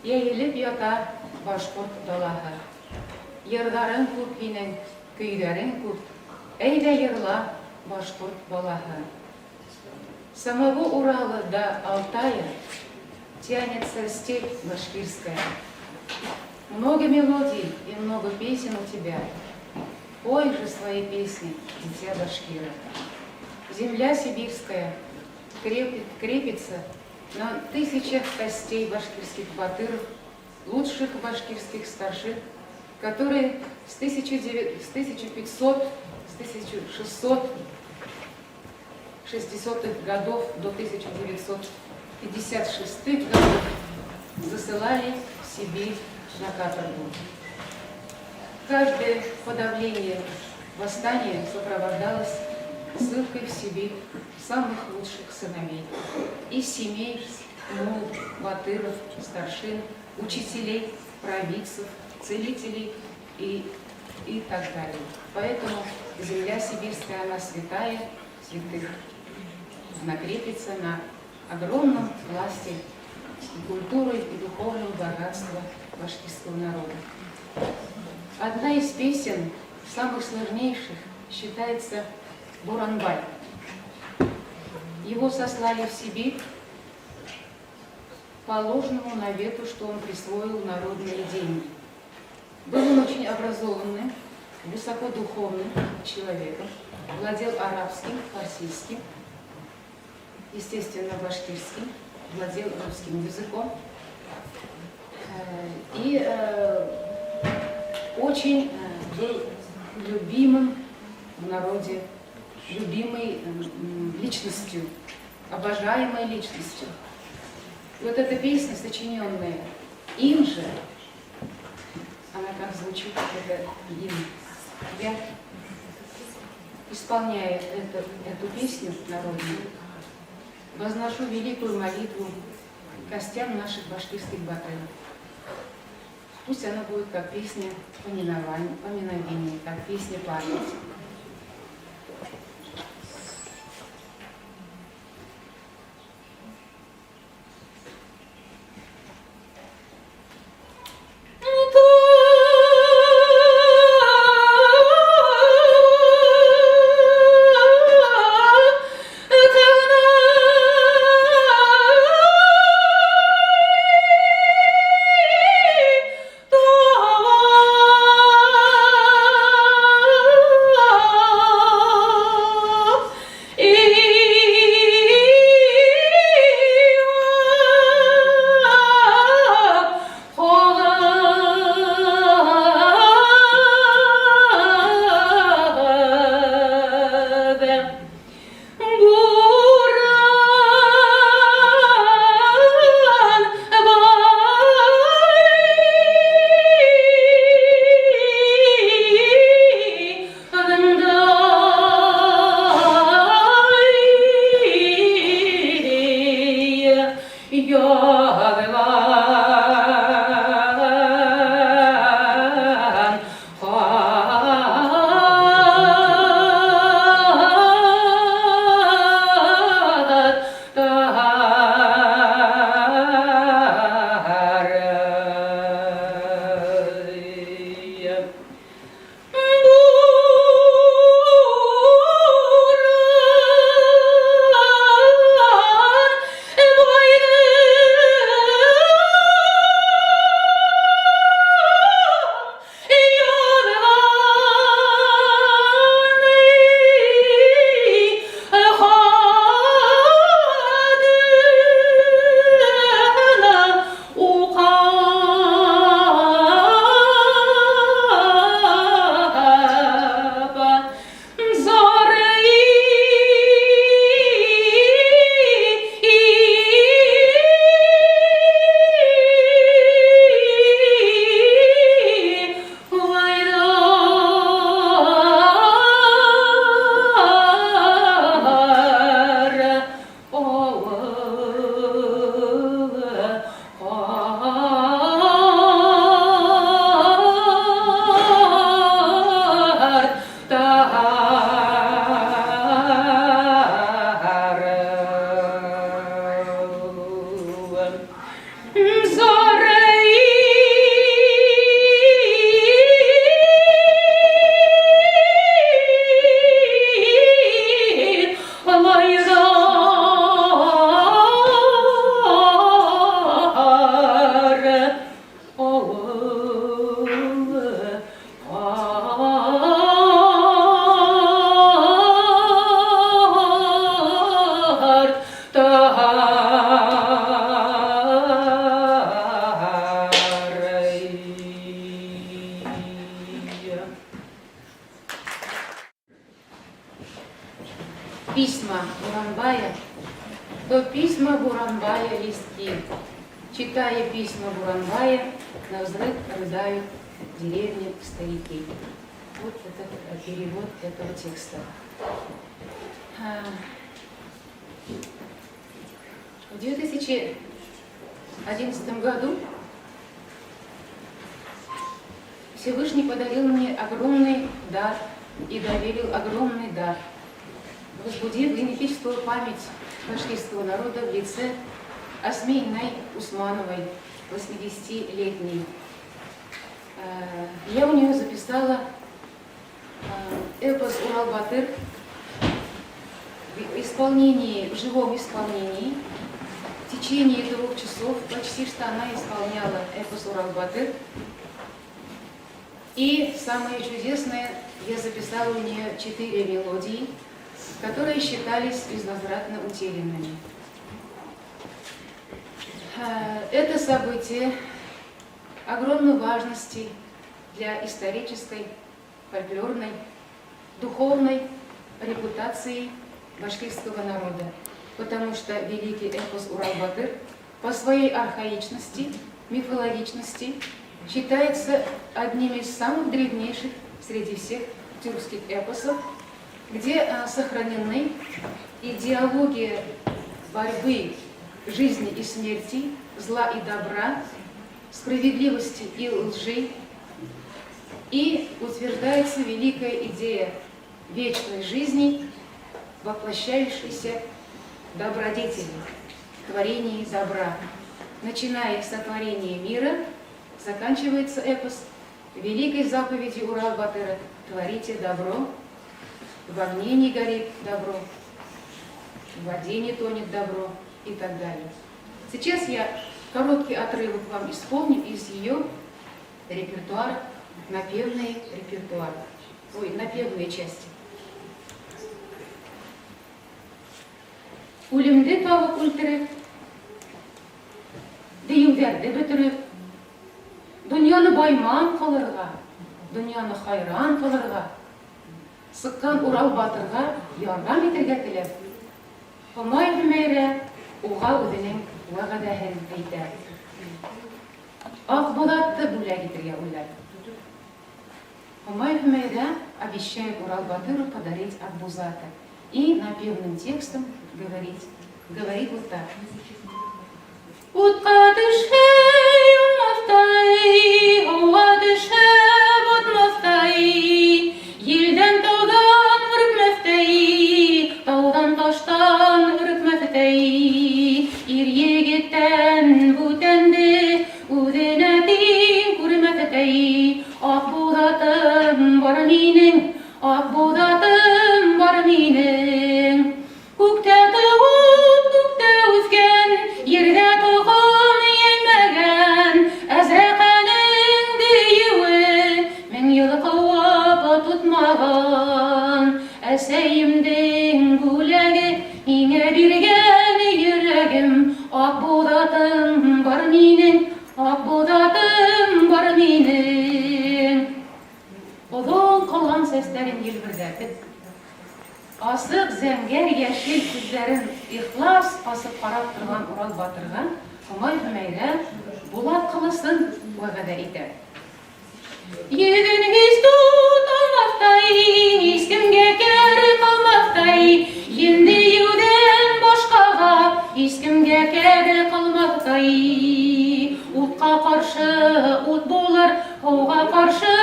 егіліп ята башқұрт далаға. Ердарың көп менің, көйдерің көп, әйдә ерла башқұрт балаға. Самого Урала до Алтая тянется степь башкирская. Много мелодий и много песен у тебя. Пой же свои песни, дитя Башкира. Земля сибирская крепится на тысячах костей башкирских батыров, лучших башкирских старших, которые с 1660-х годов до 1956 годов засылали в Сибирь на каторгу. Каждое подавление восстания сопровождалось ссылкой в Сибирь самых лучших сыновей из семей мул, батыров, старшин, учителей, провидцев, целителей и так далее. Поэтому земля сибирская, она святая святых. Она крепится на огромном пласте и культуры, и духовного богатства башкирского народа. Одна из песен, самых сложнейших, считается «Буранбай». Его сослали в Сибирь по ложному навету, что он присвоил народные деньги. Был он очень образованным, высокодуховным человеком, владел арабским, фарсийским, естественно, башкирским, владел русским языком и очень был любимым в народе, любимой личностью, обожаемой личностью. И вот эта песня, сочиненная им же, она как звучит, это им. Я, исполняя эту песню народную, возношу великую молитву костям наших башкирских батыров. Пусть она будет как песня поминовения, как песня памяти. Письма Буранбая, то письма Буранбая листки. Читая письма Буранбая, навзрыд рыдают деревни старики. Вот это перевод этого текста. В 2011 году Всевышний подарил мне огромный дар и доверил огромный дар, возбудив генетическую память башкирского народа в лице Асмейной Усмановой, 80-летней. Я у нее записала эпос «Урал-Батыр» в исполнении, в живом исполнении. В течение 2 часов почти что она исполняла эпос «Урал-Батыр». И самое чудесное, я записала у нее 4 мелодии, которые считались безвозвратно утерянными. Это событие огромной важности для исторической, фольклорной, духовной репутации башкирского народа, потому что великий эпос «Урал-Батыр» по своей архаичности, мифологичности считается одним из самых древнейших среди всех тюркских эпосов, где сохранены идеология борьбы жизни и смерти, зла и добра, справедливости и лжи, и утверждается великая идея вечной жизни, воплощающейся в добродетели, творении добра. Начиная с сотворения мира, заканчивается эпос великой заповедью Урал-Батыра «Творите добро, в огне не горит добро, в воде не тонет добро» и так далее. Сейчас я короткий отрывок вам исполню из ее репертуара, напевные части. Үлемде табып өлтіріп, деюлерді бітіріп, дүнияны байман қылырға, дүнияны хайран қылырға, сыққан Урал-Батырға ярдәм итәргә теләп, Хомай Хүмәйрә уға үҙенең вәғәдәһен әйтә. Акбулатты бүләк итәргә уйлай. Хомай Хүмәйрә обещает Урал-Батыру подарить Акбузата. И напевным текстом говорит вот так. Утқа düşey olmazday, hava düşey batmazday, елден таудан ürkmezday, таудан таштан ürkmezday, ир-егеттен бүтәнде үзенә тиң күрмәсәдәй, Акбузатым бар минең, Акбузатым бар минең. Күктә туып, күктә үскән, ердә туган йәймәгән, әзрәкәнең диюе, мең ел куып тотмаган, әсәемдең бүләге иңә биргән йөрәгем, Акбузатым бар минең, Акбузатым бар минең. Оҙон ҡалған сәстәрен елберҙәтеп, асыҡ зәңгәр йәшел күҙҙәрен ихлас асып ҡарап торған Урал-Батырға Хомай Хүмәйрә Булат ҡылысын вәғәҙә итә. Йөҙөн һис тоталмаҫтай, һис кемгә кәре ҡалмаҫтай, енде еүҙән башҡаға һис кемгә кәре ҡалмаҫтай. Утҡа ҡаршы ут булыр, һыуға ҡаршы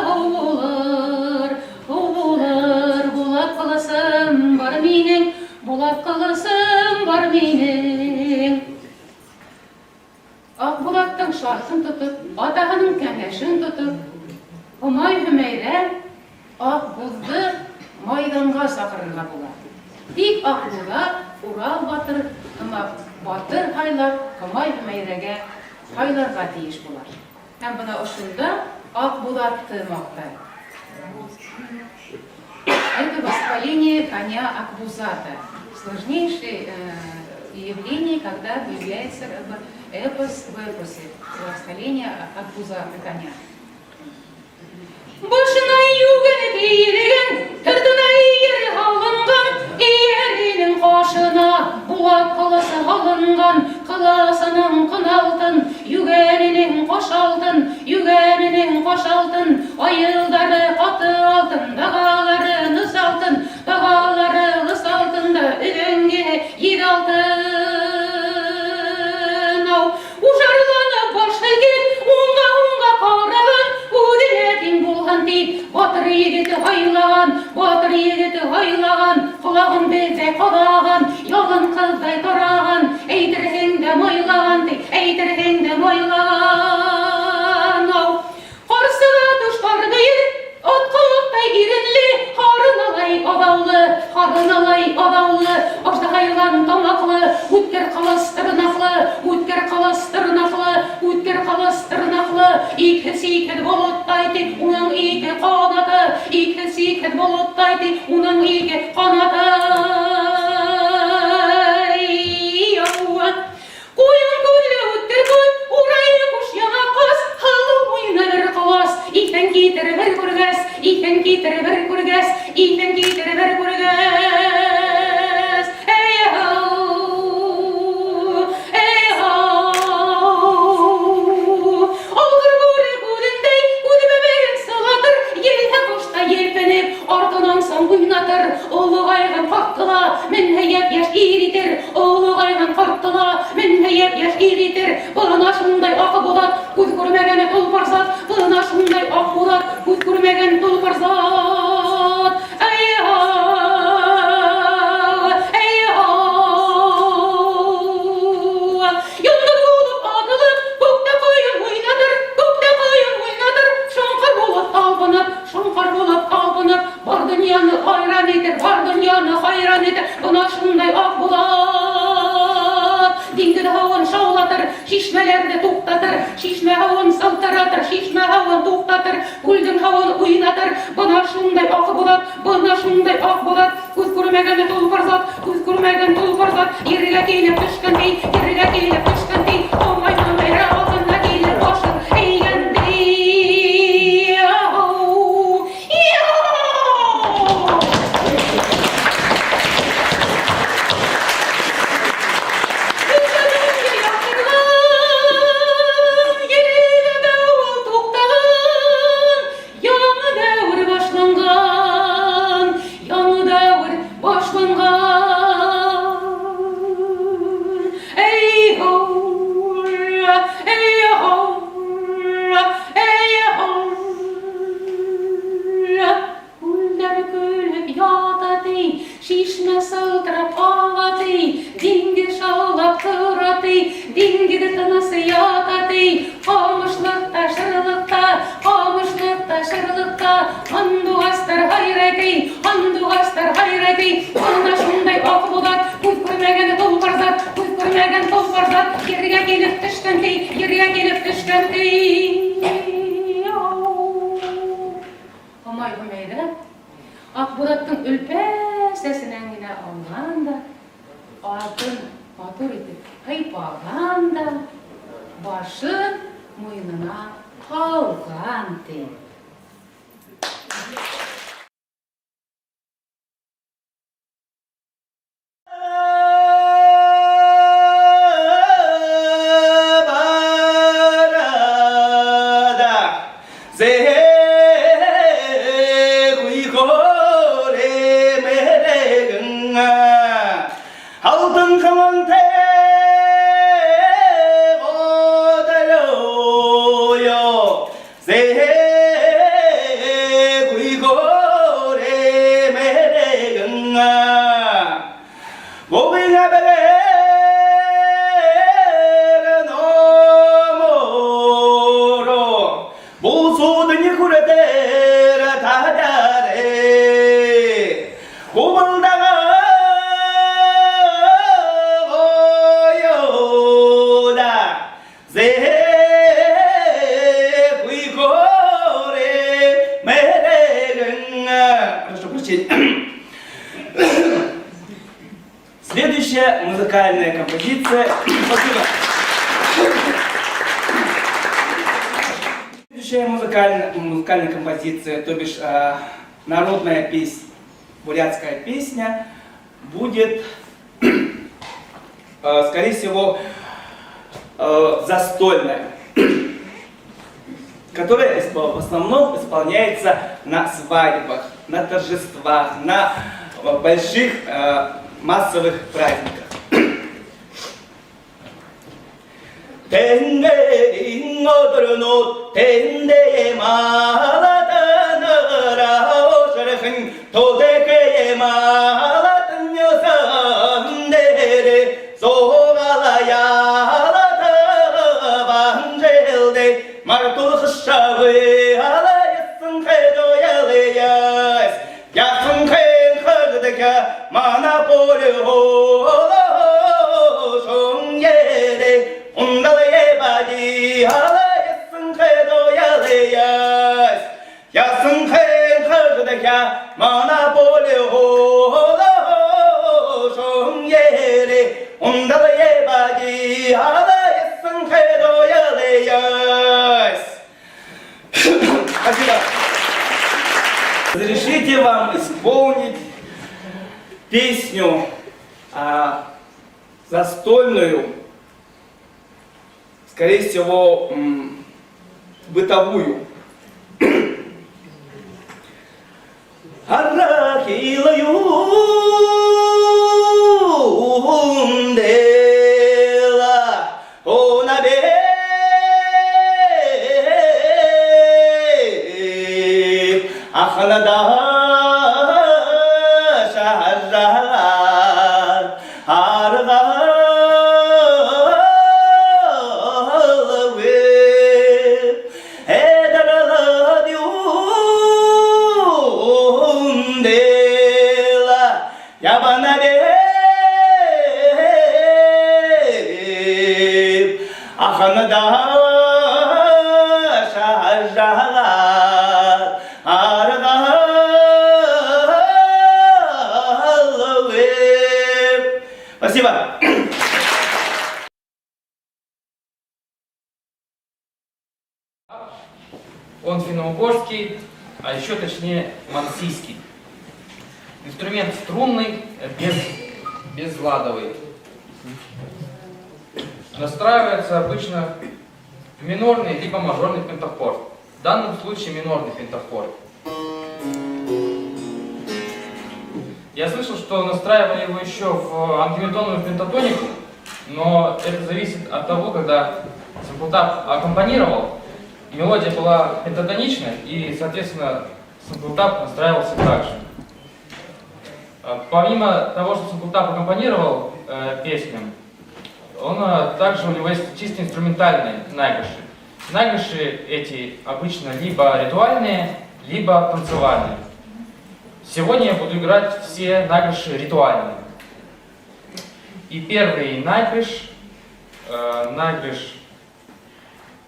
һыу булыр, һыу булыр. Булат ҡылысым бар минең, Булат ҡылысым бар минең. Akbulat'tan şahsın tutup, atağının kengeşin tutup, Humay Hümeyre Akbul'du maydanga sakırırga bular. Dik Akbul'a Ural batır, ama batır haylar Humay Hümeyre'ge haylarga deyiş bular. Hem buna oşunda Акбулатты мақтай. Это воспаление коня Акбузата. Сложнейшее явление, когда появляется эпос в эпосе. Воспаление Акбузата коня. Başına yügelik eğilgen, tırtına eğri halıngan, eğrinin koşuna bulat kılası halıngan, kılasının kınaltın, yügeninin koşaltın, ayılları katı altın, dağaları nısaltın, dağaları ısaltında ölenge yer altın. Ужарлана башлыгин, унга караган, удилетин булган дейт, батыр егети хайлаган, кулагын безе караган, ялын кыздай тараган, әйтерһең дә майлаган дейт, әйтерһең дә майлаган. Карсыга туштар бейир, аткалыктай иренли, харын алай адаулы, аждахайлан тамаклы, үткер калас тырнаклы, ике-сике болоттайды, уның ике канаты, Куян күлі үттір көй, урайы құш яңа қос, халы ойына бір қылас, итен кетірі бір көргәс, Алғыр көрі көдіндей, көді бәбеген сылатыр, елді құшта елпеніп, артынан сан ойнатыр, ұлығайған қақтыла, мен әйеп яш еритер, Бұлына шындай ақы болат, көз көрмеген тұлпар зат, Yıldır olup adılып, көкте қойын ойнатыр, шаңқар болып талпынып, бар дүнияны хайран етер, бұна шындай ақ болат. Диңгіл хауын шаулатыр, шишмелерді тоқтатыр, шишме хауын салтыратыр, көлдің хауын ойнатыр, бұна шындай ақ болат, көз көрмеген тұлпар зат, ерге келіп түшкендей, Омай алдына келіп башын әйгендей. Шишме сылтырап ағаты, динге шаулап тұраты, дингеде тынысы ятаты, қамышлықта, шырлықта, андуғастар хайраты, Ана шындай ақ болат, көз көрмеген тұлпар зат, ерге келіп түшкендей. Омай көмейді, Ақболаттың үлпәсәсінен генә алған да, атын матур итеп қайпаған да, башын мойнына қалған ти. Алтын қаман тек одайо, музыкальная композиция. Спасибо. Следующая музыкальная композиция, то бишь народная песня, бурятская песня, будет, скорее всего, застольная, которая в основном исполняется на свадьбах, на торжествах, на больших массовых праздниках. 텐데인 오더노 텐데에 말하다느라 오셔르흔 도대케에 말하던 여성들의 소갈라야라다 반젤데 말도 흑샤위 알아였은 해도야래야스 약속해 커드대가 만나보려고 송예대 온달의 바지 하나였은 해도야래야스 약속해 커드대가 만나보려고 송예대 온달의 바지 하나였은 해도야래야스. Спасибо. Разрешите вам исполнить песню застольную, скорее всего, бытовую. Спасибо. Он финно-угорский, а еще точнее мансийский. Инструмент струнный, безладовый. Настраивается обычно в минорный либо мажорный пентахорд. В данном случае минорный пентахорд. Я слышал, что настраивали его еще в ангиметонную пентатонику, но это зависит от того, когда симплтап аккомпанировал, мелодия была пентатоничная, и, соответственно, симплтап настраивался также. Помимо того, что симплтап аккомпанировал песням, также у него есть чисто инструментальные нагиши. Нагиши эти обычно либо ритуальные, либо танцевальные. Сегодня я буду играть все нагиши ритуальные. И первый нагиш,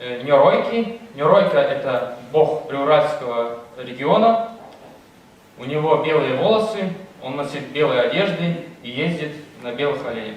Неройки. Неройка — это бог приуральского региона. У него белые волосы, он носит белые одежды и ездит на белых оленях.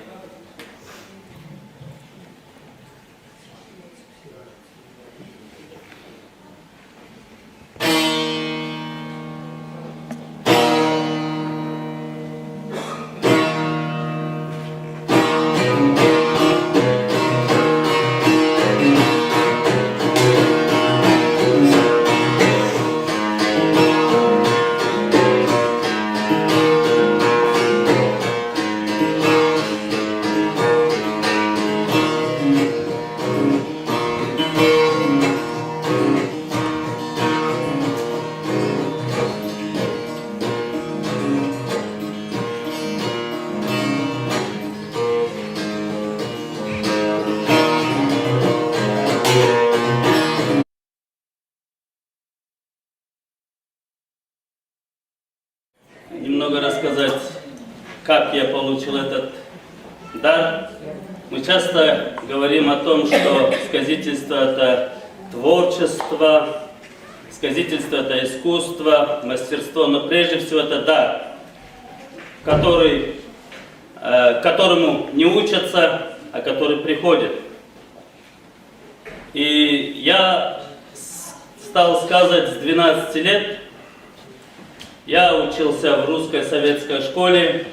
Немного рассказать, как я получил этот дар. Мы часто говорим о том, что сказительство — это творчество, сказительство — это искусство, мастерство, но прежде всего это дар, который которому не учатся, а который приходит. И я стал сказать с 12 лет, я учился в русской советской школе,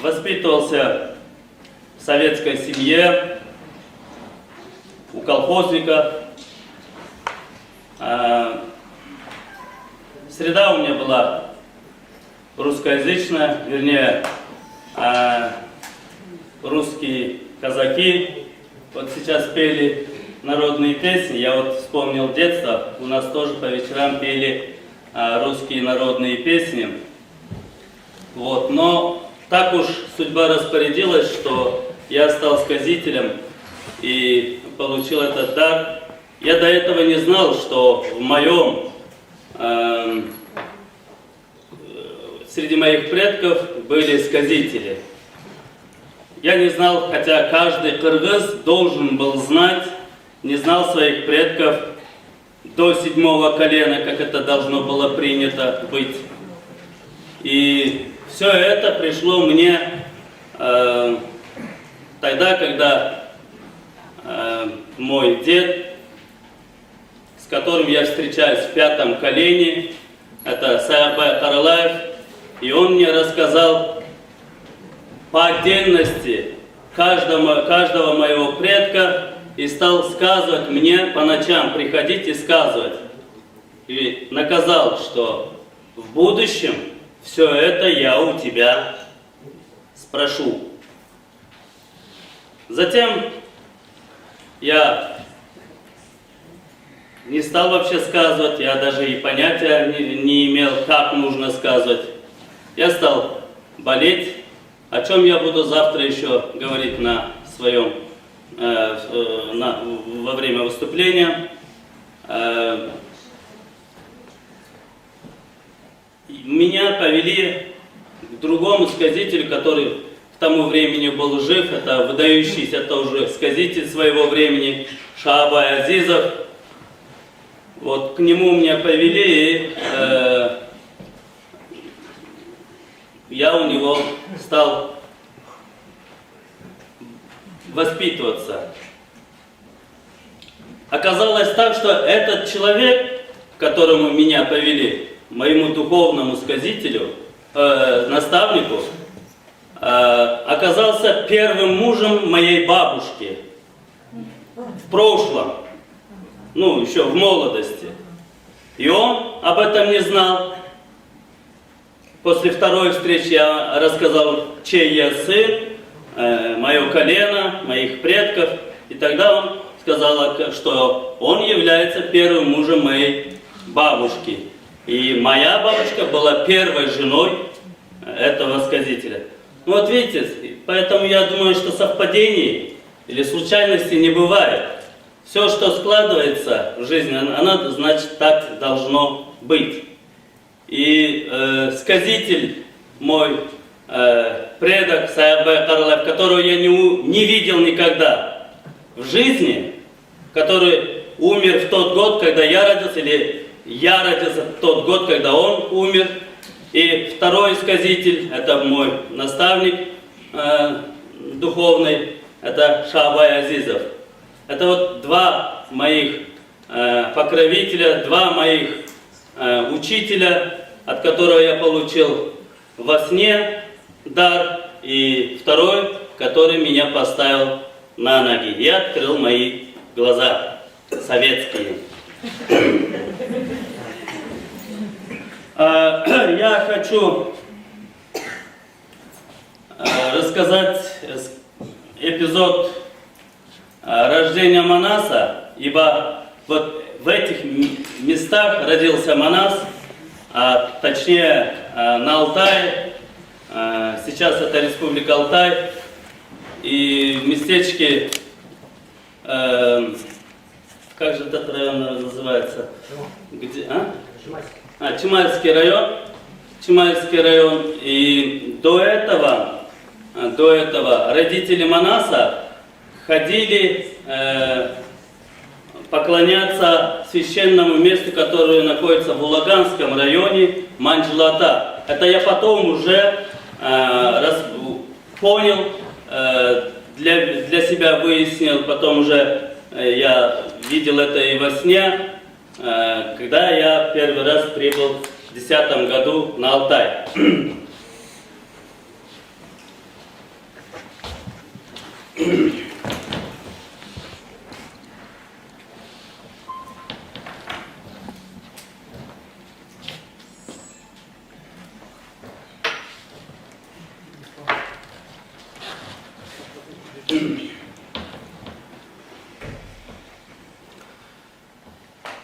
воспитывался в советской семье, у колхозника. Среда у меня была русскоязычная, вернее, русские казаки вот сейчас пели народные песни. Я вот вспомнил детство, у нас тоже по вечерам пели русские народные песни. Вот, но так уж судьба распорядилась, что я стал сказителем и получил этот дар. Я до этого не знал, что в моем, среди моих предков были сказители. Я не знал, хотя каждый кыргыз должен был знать, не знал своих предков до 7-го колена, как это должно было принято быть. И все это пришло мне тогда, когда мой дед, с которым я встречаюсь в 5-м колене, это Саябай Каралаев, и он мне рассказал по отдельности каждого моего предка и стал сказывать мне по ночам, приходить и сказывать. И наказал, что в будущем все это я у тебя спрошу. Затем я не стал вообще сказывать, я даже и понятия не имел, как нужно сказывать. Я стал болеть, о чем я буду завтра еще говорить на своем, во время выступления. Меня повели к другому сказителю, который к тому времени был жив. Это выдающийся тоже сказитель своего времени Шаабай Азизов. Вот к нему меня повели, и я у него стал воспитываться. Оказалось так, что этот человек, к которому меня повели, моему духовному сказителю, наставнику, оказался первым мужем моей бабушки в прошлом, ну, еще в молодости. И он об этом не знал. После второй встречи я рассказал, чей я сын, мое колено, моих предков. И тогда он сказал, что он является первым мужем моей бабушки. И моя бабушка была первой женой этого сказителя. Ну вот видите, поэтому я думаю, что совпадений или случайностей не бывает. Все, что складывается в жизни, оно, значит, так должно быть. И сказитель мой, предок Саябай Каралаев, которого я не видел никогда в жизни, который умер в тот год, когда я родился, или я родился в тот год, когда он умер. И второй сказитель, это мой наставник духовный, это Шаабай Азизов. Это вот два моих покровителя, два моих учителя, от которого я получил во сне дар, и второй, который меня поставил на ноги и открыл мои глаза советские. Я хочу рассказать эпизод рождения Манаса, ибо вот в этих местах родился Манас, а точнее на Алтае, сейчас это Республика Алтай, и в местечке, как же этот район называется? Где, Чемальский район. Чемальский район. И до этого родители Манаса ходили поклоняться священному месту, которое находится в Улаганском районе, Манджлата. Это я потом уже понял, для себя выяснил, потом уже я видел это и во сне, когда я первый раз прибыл в 2010 году на Алтай.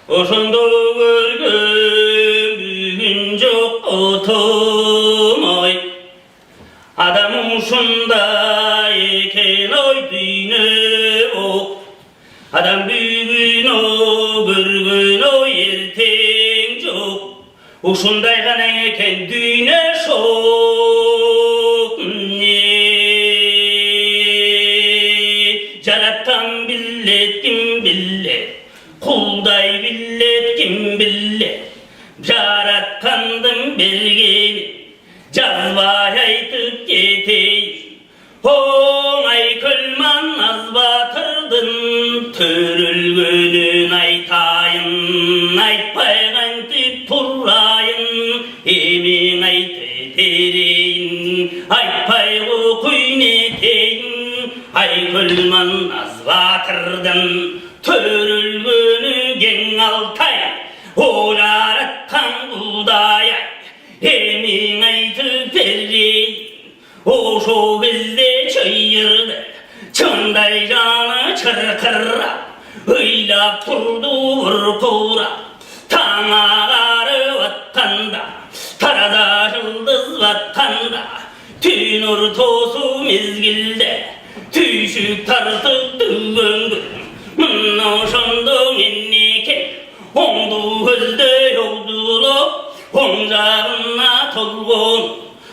Oşunda görgün çok otomay Adam uşunda eken oy düğüne ok Adam büyüğün o görgün o yerten çok Uşundaygan eken düğüne şok Jarattan billet kim billet Kulday billet kim billet Jaratkandım belgeni Cazvay aytıp geteyiz Oğay kölman az batırdın Törülgünün aytayın Aytpaygan tip turrayın Emin aytı tereyin Aytpaygu kuyneteyin Ay kölman az batırdın Törülgünü gen Altay Olar attan budaya Emin aytı tereyin Oşo bizde çayırdı Çınday canı çırkırra Öylap turdu vurpura Tanaları vattanda Tarada yıldız vattanda Tünür tosu mezgilde Tüşük tartık düğüngün Noşundun ennike Ondu hızdı yolculuk Oncağına tolgun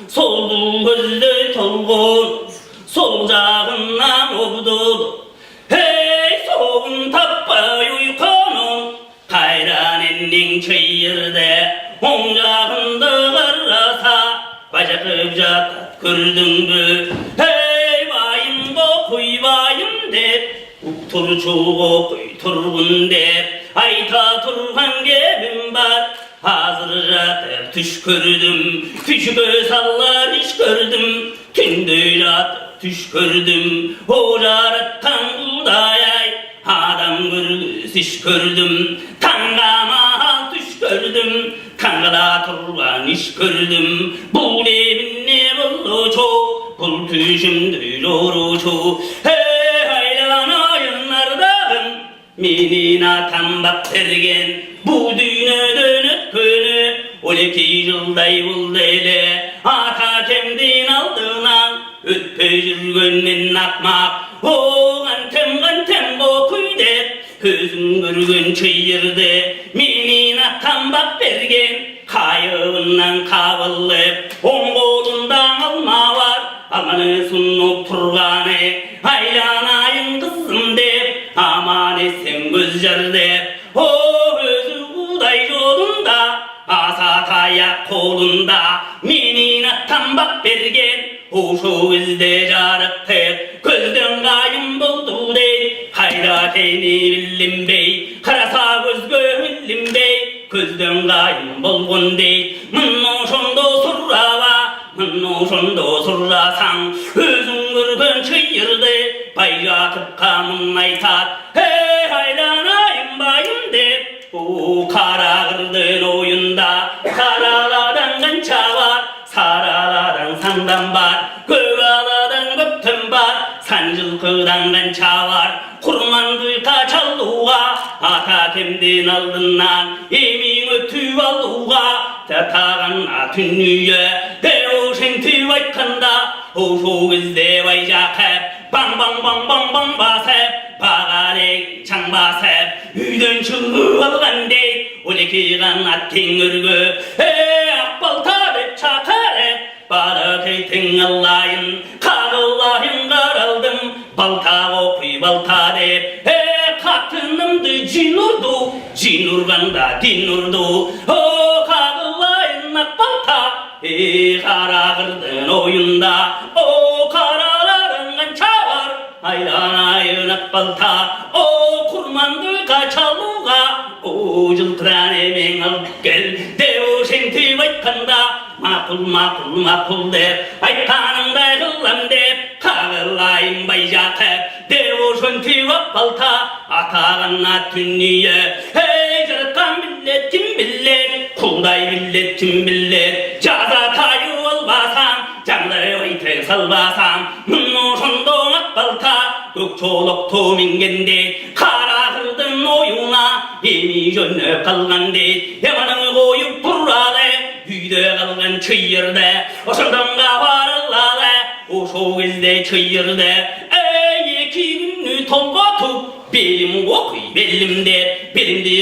Soldu gözlü tolgun Solcağına obdulu Hey soğun tappa uykunun Hayran ennin çayırda Oncağında karrasa Bacakıp jatat gördün mü Hey bayım bo kuy bayım dep Ukturçuğu kuy turgun dep Ayta turhan gebim var Hazır jatıp tuş gördüm Tuş göz allar iş gördüm Tündü jatıp tuş gördüm Olar attan budayay Adam görgüz iş gördüm Tangama tuş gördüm Kangala turgan iş gördüm Bu evin ne buldu çok Bul tüşümdü zoru çok Hey haylan ayınlardağın Menin atam bak bergen Bu düğüne dönüp könü 12 yılday buldu ele Ata kendin aldığına Ötpey жүргөннен akmak Oğan tem bo kuyde Özün görgün çayırdı Menin atam bak bergen Kayığından kavılıp On kolundan alma var Amanı sunup turganı Aylanayın kızım dep Aman esen göz jar dep O özü uday yolunda Asa tayak kolunda Menin atam bak bergen Oşo bizde jarıktık Gözden gayım buldu dey Hayra teyni billim bey Karasa göz gönlüm bey Gözden gayım bulgun dey Mınno şondo surrava Mınno şondo surrasan Özün görgün çayırdı Bayratıp kamın aytat Hey haylanayım bayım dep O kara kırdın oyunda Karalardan kança var Saralardan sandan var Göğaladan göptüm var Sancılkıdan kança var Kurman duyka çalduğa Ata kendin aldığından Emin ötü alduğa Tatağına tünüye Dero şenti vaykanda Oşo bizde vaycak hep Bang bang bang bang bang bas hep Bağarek çang bas hep Üyden çığı algan dey 12 kanat tengörgü Hey akbalta dep çakar hep Bada keytin allayın Karallayın karaldım Balta okuy balta dep Hey katınımdı cinurdu Cinurganda dinurdu O karallayın akbalta Kara kırdın oyunda o karaların çağır aylanayın akbalta o kurmandı kaçalığa o жылтыран emin al gel dev şenti vaikkanda makul деп айтқаныңдай қылам деп қағылайын байжақы dev şenti akbalta атағына дүние ей жаратқан билет құлдай билет жаза таю албасам 장래 ойты салбасам мұны шондоң ақбалта көк жолоқты мінгенде қара қырдың ойына емей жөніп қалғанде еманың қойып бұрады үйде қалған чиырды ошондонға барылады ошо кезде чиырды екі күні толғатып белім оқи белімде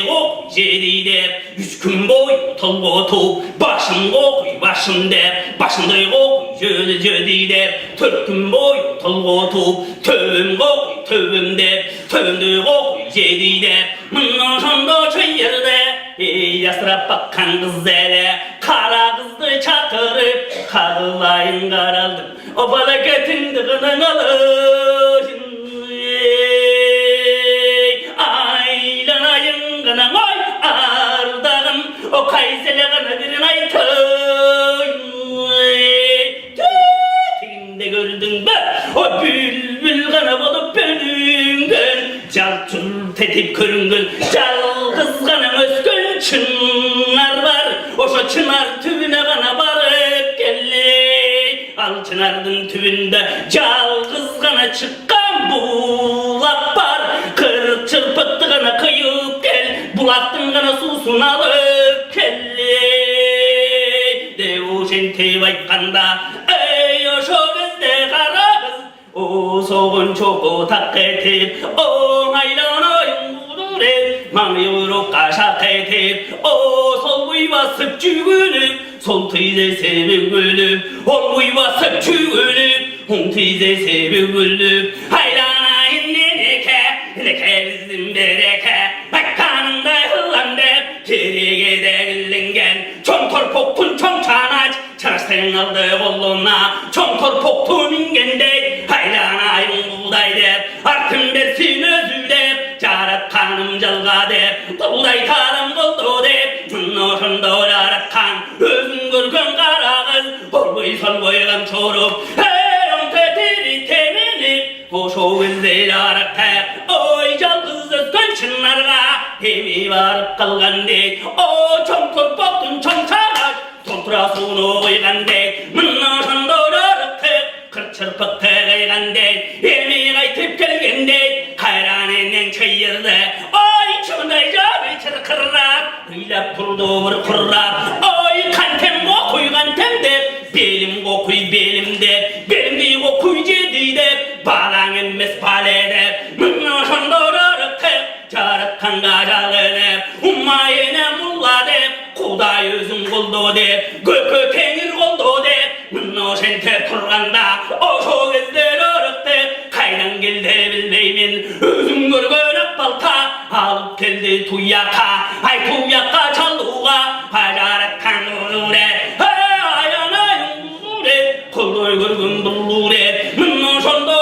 оқи жеді деп 3 күн бойы толғатып башым оқи башым деп башымды оқи жөді деп 4 күн бойы толғатып төбем оқи төбем деп төбемді оқи жеді деп мұны шондо чиырды асырап баққан қыз әлі қара қызды шақырып қағылайын қаралдым бала кетіңді қының алып aylanayın gına oy ardağım o kaysele gına birin aytın tütüğünde gördün mü o bülbül gına bolup bölüngün jaltır tetip körüngün жалғыз gana öskün çınar var oşo çınar tübüne gana barıp gelli al çınardın tübünde жалғыз gana çıkkan bulak var kırık çırpıttı gana kıyıp gel bulақтың gana susun alıp kelli dev şenti vaikkanda ey oşo кезде kara kız o soğun çoğu tak etip o aylanayın budur et mamyuru kaşak etip o sol buy basıp cügünüp sol teyzesi bülbülüp ol buy basıp cügünüp on teyzesi bülbülüp aylanayın neke bizim bereke bakkanınday hıllan dep kerege degilingen çon torpoktun çon çanaç çanaçtayın aldı koluna çon torpoktun ingende aylanayın buğday dep artım dersin özü dep jaratkanım jalga dep buğday tarım koldu dep mınno şondo jaratkan özün görgön kara kız olboy solboygan çorup Oşo кезде жаратты ой жалғыз өскен шынарға емей барып қалғандек о чоң торпақтың чоң шағаш толтыра суыны қойғандек мына шондо жаратты қырт шырпықты қайғандек емей қайтып келгендек қайран енен чиырды ой шындай жабы шырқырап үйлеп тұрды бір құрап ой қантем қой қантем деп белім қой белім деп белімді қой жеді деп балаң емес бале деп мұны шондо жаратты жаратқанға жалынып умайына мұлла деп құдай өзің қолды деп көкө теңір қолды деп мұны шентеп тұрғанда ошо кезде жаратты қайдан келді білмеймін өзің көрген ақбалта алып келді туяққа ай туяққа чалуға жаратқан ұлуре құлдай көрген бұлуре мұны шондо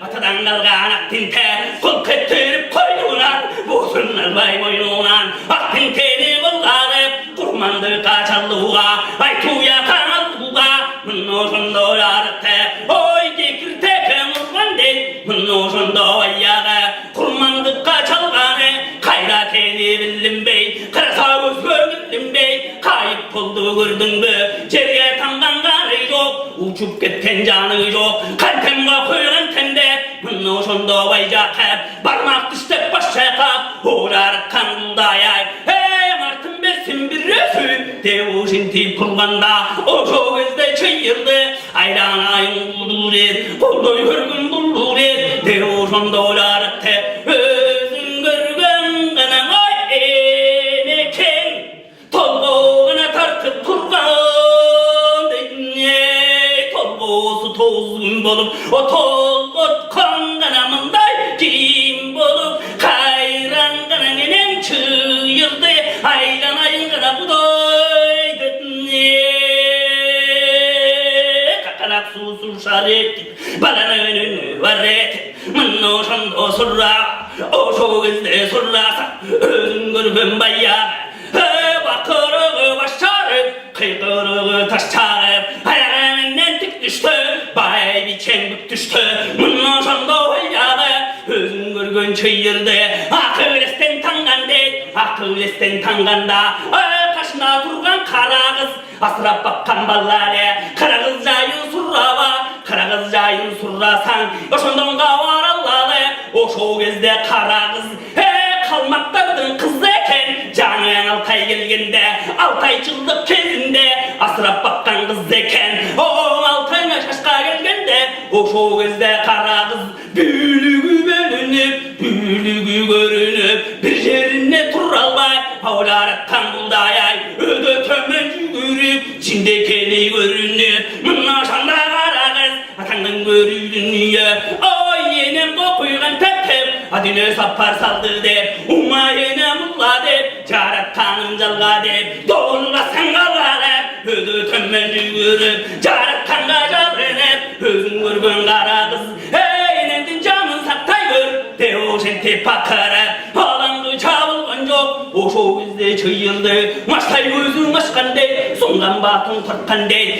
атадан қалған ақтинте құл кеттіріп қойдуынан босын албай мойнуынан ақтинтені қолғалып құрманды қачалуға ай туяқан алуға мұны шондо жаратты ой кекіртеке ұрғанде мұны шондо аяғы құрманды қачалғаны қайда тені білінбей қырса көзге білінбей қайып болды көрдің бі жерге тамған қаны жоқ ұшып кеткен жаны жоқ қантемға қойған тенде мұны шондо байжақып бармақ тістеп бас шайқап о жаратқан құлдай-ай ей артын берсін бір өзі деу жентиіп тұрғанда ошо кезде чиырды айранайын бұлдыр ед қолдай көрген бұлдыр ед деу шондо жаратты өзің көрген ғана ой емекең толғауына тартып тұрған толғосы 9 күн болып толғытқан ғана мындай киім болып қайран ғана менен чиырды айранайын ғана құдай 문노선도 술라 오속인데 술라사 은근은 바야 해와 걸어가 와샤를 kıygırığı taş çağır ayağının tek düştü bay bir çembik düştü bundan sonra oynadı özün görgün çayırdı akıl esten tanganda kaşına durgan kara kız asrap bakkan ballare kara kız jayın surrasan oşondan kavar Allah'ı o şu gezde kara kız kalmaktardın kız eken canın Altay gelgende Altay çıldık kezinde asrap bakkan kız eken o Altay'na şaşka gelgende o şu gezde kara kız büyülüğü bölünüp büyülüğü görünüp bir yerine turalbay havlarattan buldayay öde tömen yürüp cindekeli görünüp mınnaşanda kara kız atanın görüydün niye oy yenem kokuygan tep adine sapar saldı de umayene mutla de carattanın jalga de doğulga sangalar hep ödü tömmen yürüp carattanga jalrenep özün görgün kara kız nendin canın saktay gör de o sente pakarep alangı çavılgan yok o şu bizde çıyıldı maçtay gözün açkande songan batın korkkande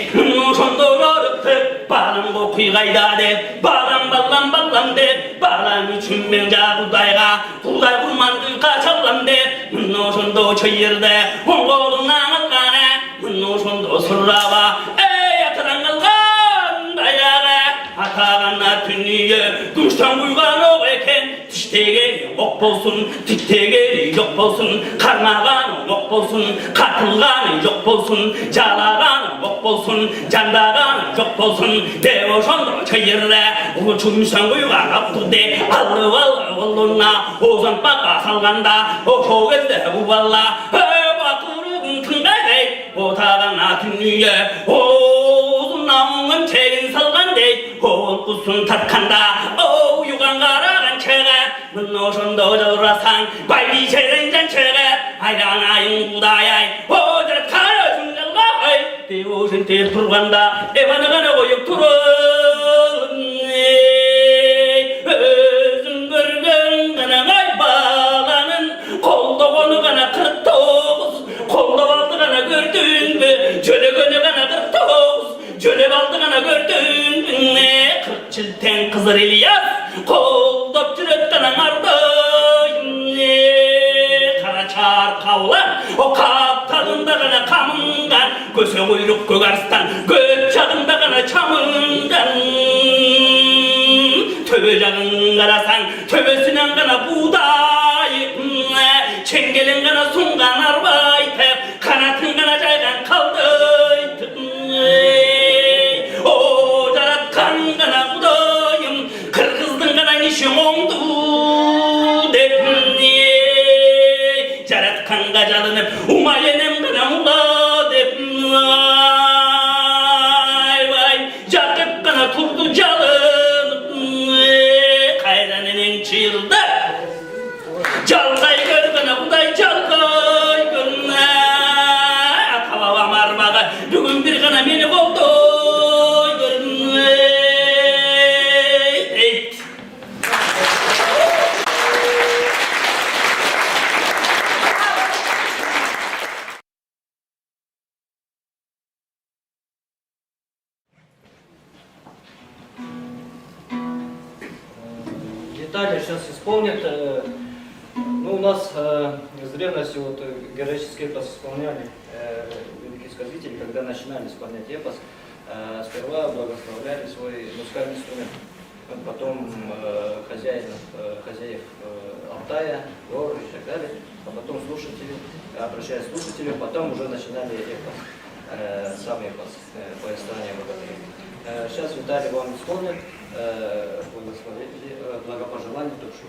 o şondo yoruptu bağlam kokuyğayda de bağlam ballam de bağlam üçün men Kudayga, kuday kurmandı kaçallam de Mınno şondo çayırdı, Mongolundan algane Mınno şondo surrava, yatıran algan dayaga Atağana tünniye, kuştan uygan o eken Tiştegeri ok bolsun, tiktegeri yok bolsun Karmağanı yok bolsun, katılganı yok bolsun Jalağanı yok bolsun, candağanı yok bolsun Devo şondo çayırdı, uçumsan uygan aptı de Allı Olluna ozan baka salganda o şovelde bu valla bakırın tüngayde o tağana tünüye o namın çeyin salgande o kusun tatkanda o yugan karagan çeğe mınno şondo javrasan baybi çeyin jan çeğe ayran ayın kudayay o jarat kara tünjalgay de o şente turganda evanagana koyup turun kolda konu kana 49 kolda baldı kana gördün mü çöle gönü kana 49 çöle baldı kana gördün mü ne 40 çilten Kızır İlyas kolda cüret kana ardayım ne karaçar kavlan o kap tadında kana kamıngan göse kuyruk Gögarstan göt çadında kana çamıngan töbe canın karasan töbesinden kana buğday çengelin kana sungan arbay kanatın kana caygan kaldı o jaratkan kana kudayım kırgızdın kana nişim oldu jaratkan gajalınıp umayenem kana ula dep vay jakep kana turdu jalın kayranının çığırdı Jalgay görgüne kuday jalgay görüne Atavava marmaga bugün bir gana meni koldoy görüne Детали сейчас исполнят. Ну, у нас с древности вот героический эпос исполняли великие сказители, когда начинали исполнять эпос, сперва благословляли свой музыкальный инструмент. Потом хозяев Алтая, гор и так далее, а потом слушатели, обращаясь к слушателю, потом уже начинали эпос, сам эпос, повествование богатырей. Сейчас Виталий вам исполнит благопожелание душу.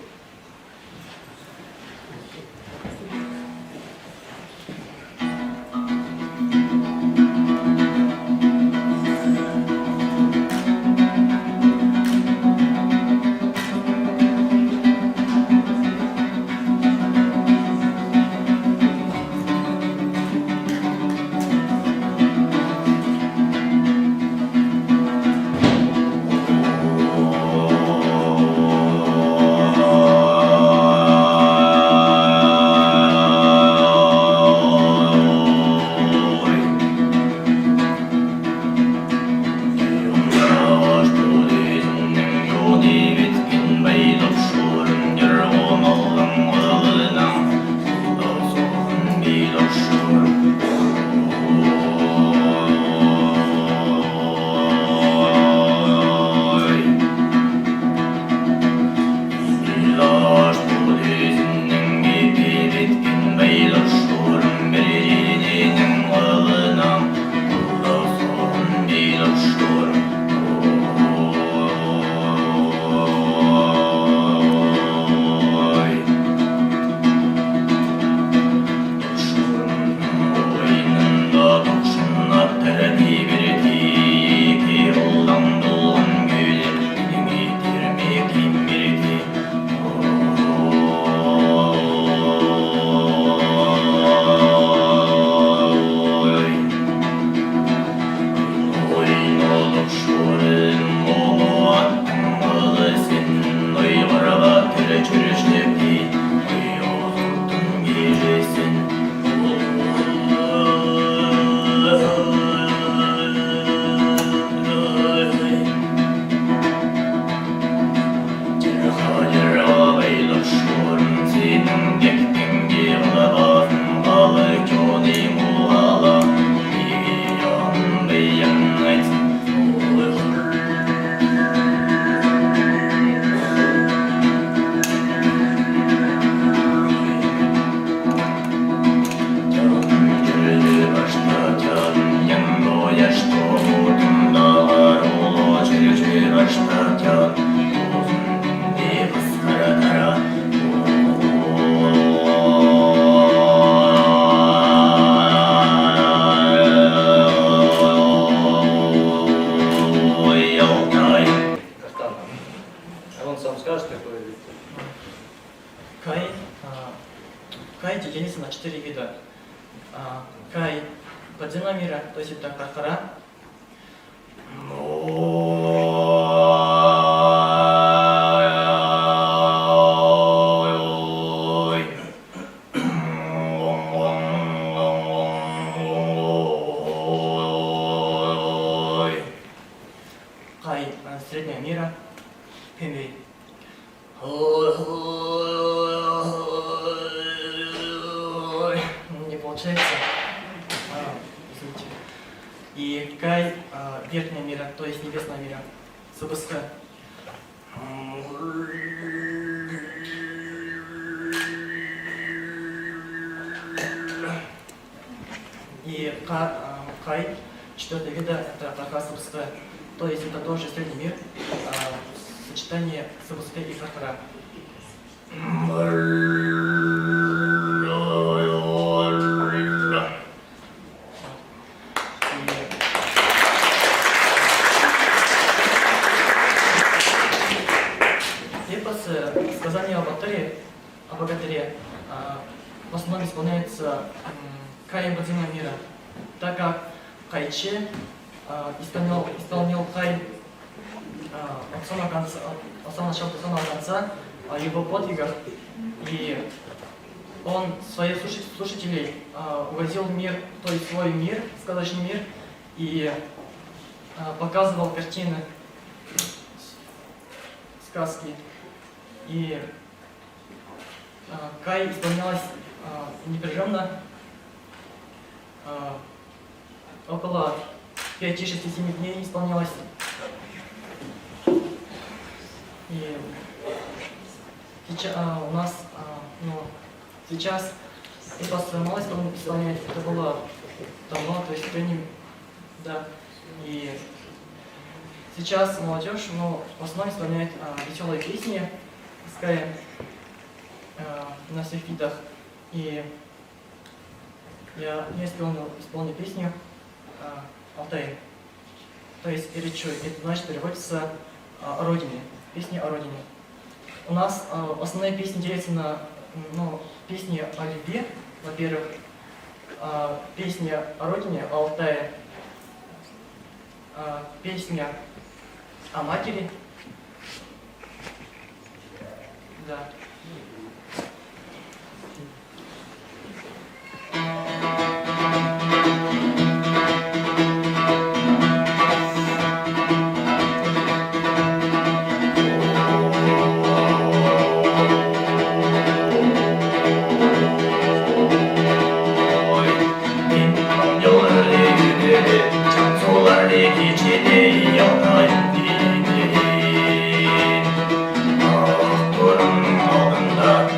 Он сам скажет, какой. Кай, кай делится на 4 вида. Кай подземного мира, то есть это Кархара. Кай среднего мира, Пимей. Не получается. Извините. И Кай верхнего мира, то есть небесного мира, СБСХ. И Кай четвертого вида это Карха СБСХ, то есть это тоже средний мир, сочетание СБСХ и Кархара. Эпос сказание о богатыре в основном исполняется Каем подземного мира, так как Кайче исполнил Кай от самого начала до самого конца о его подвигах, и он своих слушателей увозил в мир, то есть свой мир, сказочный мир, и показывал картины, сказки. И Кай исполнялась непрерывно около 5-6-7 дней исполнялась. И сейчас у нас сейчас эпос мало исполняет, это было давно, то есть в тренинг, да. И сейчас молодежь, в основном исполняет веселые песни с Каем на всех видах. И я не исполнил песню Алтай, то есть перечуй. Это значит переводится о родине, песни о родине. У нас основные песни делятся на песни о любви, во-первых, песни о родине, о Алтае, песня о матери, да. Ах, туран алдында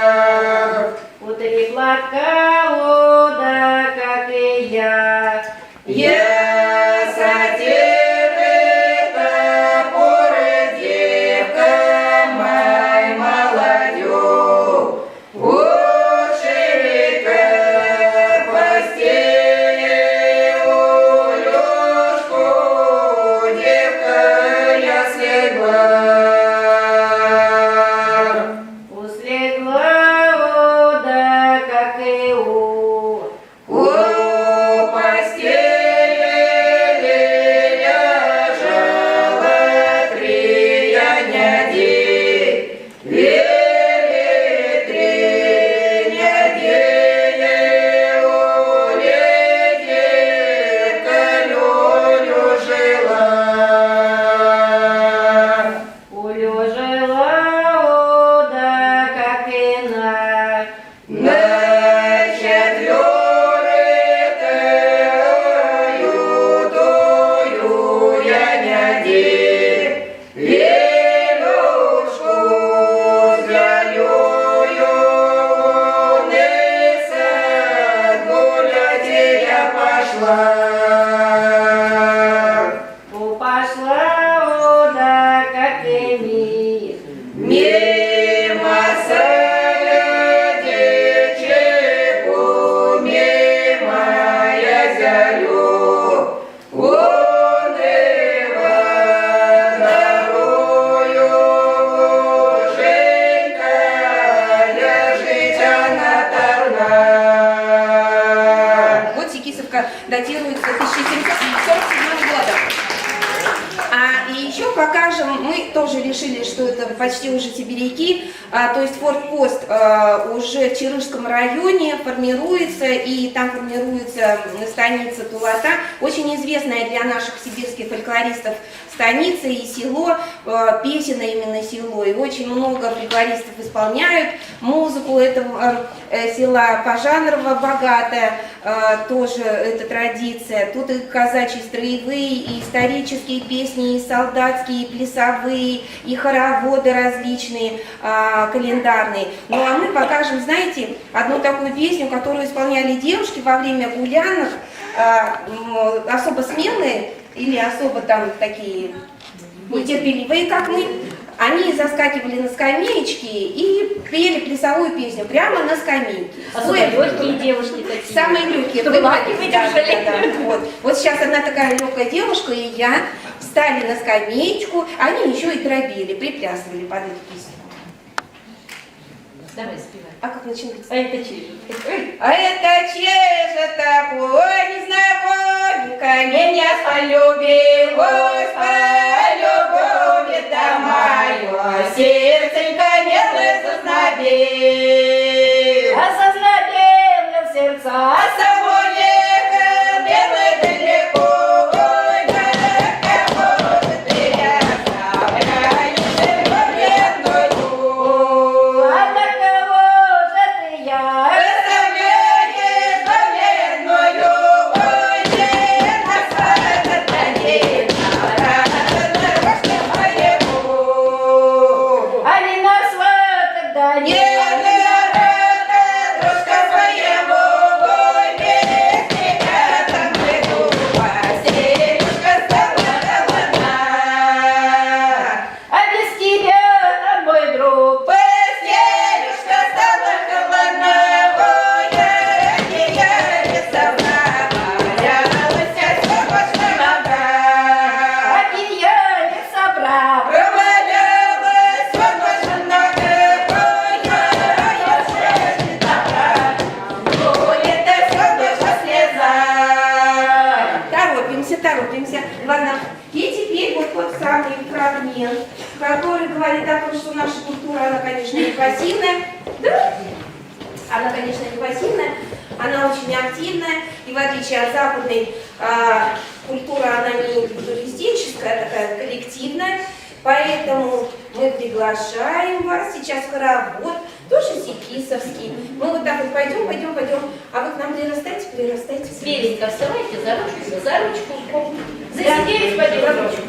облаках. Утри плакала, как и я. Я сатиры топоры, девка моя молодью. Уши-ка постели у лёжку, девка я слегла. Услегла, да как и у постели лежала три няди. Три няди у девка Лёлю жила. Улю жила, да как и на четвёртую я няди. Лелюшку зялюю неса, гулять я пошла. Пошла, да как и мимо садичку, мимо я зялю. Уныло дарую, Женька, лежит она торна. Вот Секисовка датируется 1747 годом. И еще покажем, мы тоже решили, что это почти уже сибиряки, то есть форпост уже в Чарышском районе формируется, и там формируется станица Тулата, очень известная для наших сибирских фольклористов станица и село, песенное именно село, и очень много фольклористов исполняют музыку этого села, пожанрово богатая, тоже эта традиция. Тут и казачьи строевые, и исторические песни, и солдатские, и плясовые, и хороводы различные, календарные. Ну а мы покажем, знаете, одну такую песню, которую исполняли девушки во время гулянок, особо смелые или особо там такие нетерпеливые, как мы. Они заскакивали на скамеечки и пели плясовую песню прямо на скамейке. Особенно легкие девушки такие. Самые легкие. Чтобы лапки выдержали. Да. Вот сейчас одна такая легкая девушка и я встали на скамеечку, они еще и дробили, приплясывали под эту песню. Давай, спевай. А как начинается? А это чей же? А это чей же такой незнакомка меня полюбил, Господь, любовь-то мое, сердценько милое зазнобил. А зазнобил в сердца, А собой ехал белый далеко, ой, да кого же ты оставляешь бедную? а на кого же ты я? Оставляешь бедную, ой, на садах надежда, дорожка моему. А не на сватах, да Не нет. дружка своему, ой, без тебя там приду, постелюшка стала холодна. А без тебя, мой друг, Постелюшка стала холодна, ой, я рисовна, боялась, всё пошла нога. один я не собрал. Провалялась, всё пошла нога, ой, я не добра. Ой, это всё наша слеза. Торопимся. Ладно, и теперь вот тот самый фрагмент, который говорит о том, что наша культура, она, конечно, не пассивная. Да? Она, конечно, не пассивная, она очень активная, и в отличие от западной культуры, она не индивидуалистическая, такая коллективная. Поэтому мы приглашаем вас сейчас в хоровод, тоже секисовский. Мы вот так вот пойдем, а вы к нам прирастайте. Смеленько вставайте за ручку. Засиделись, пойдем за ручку.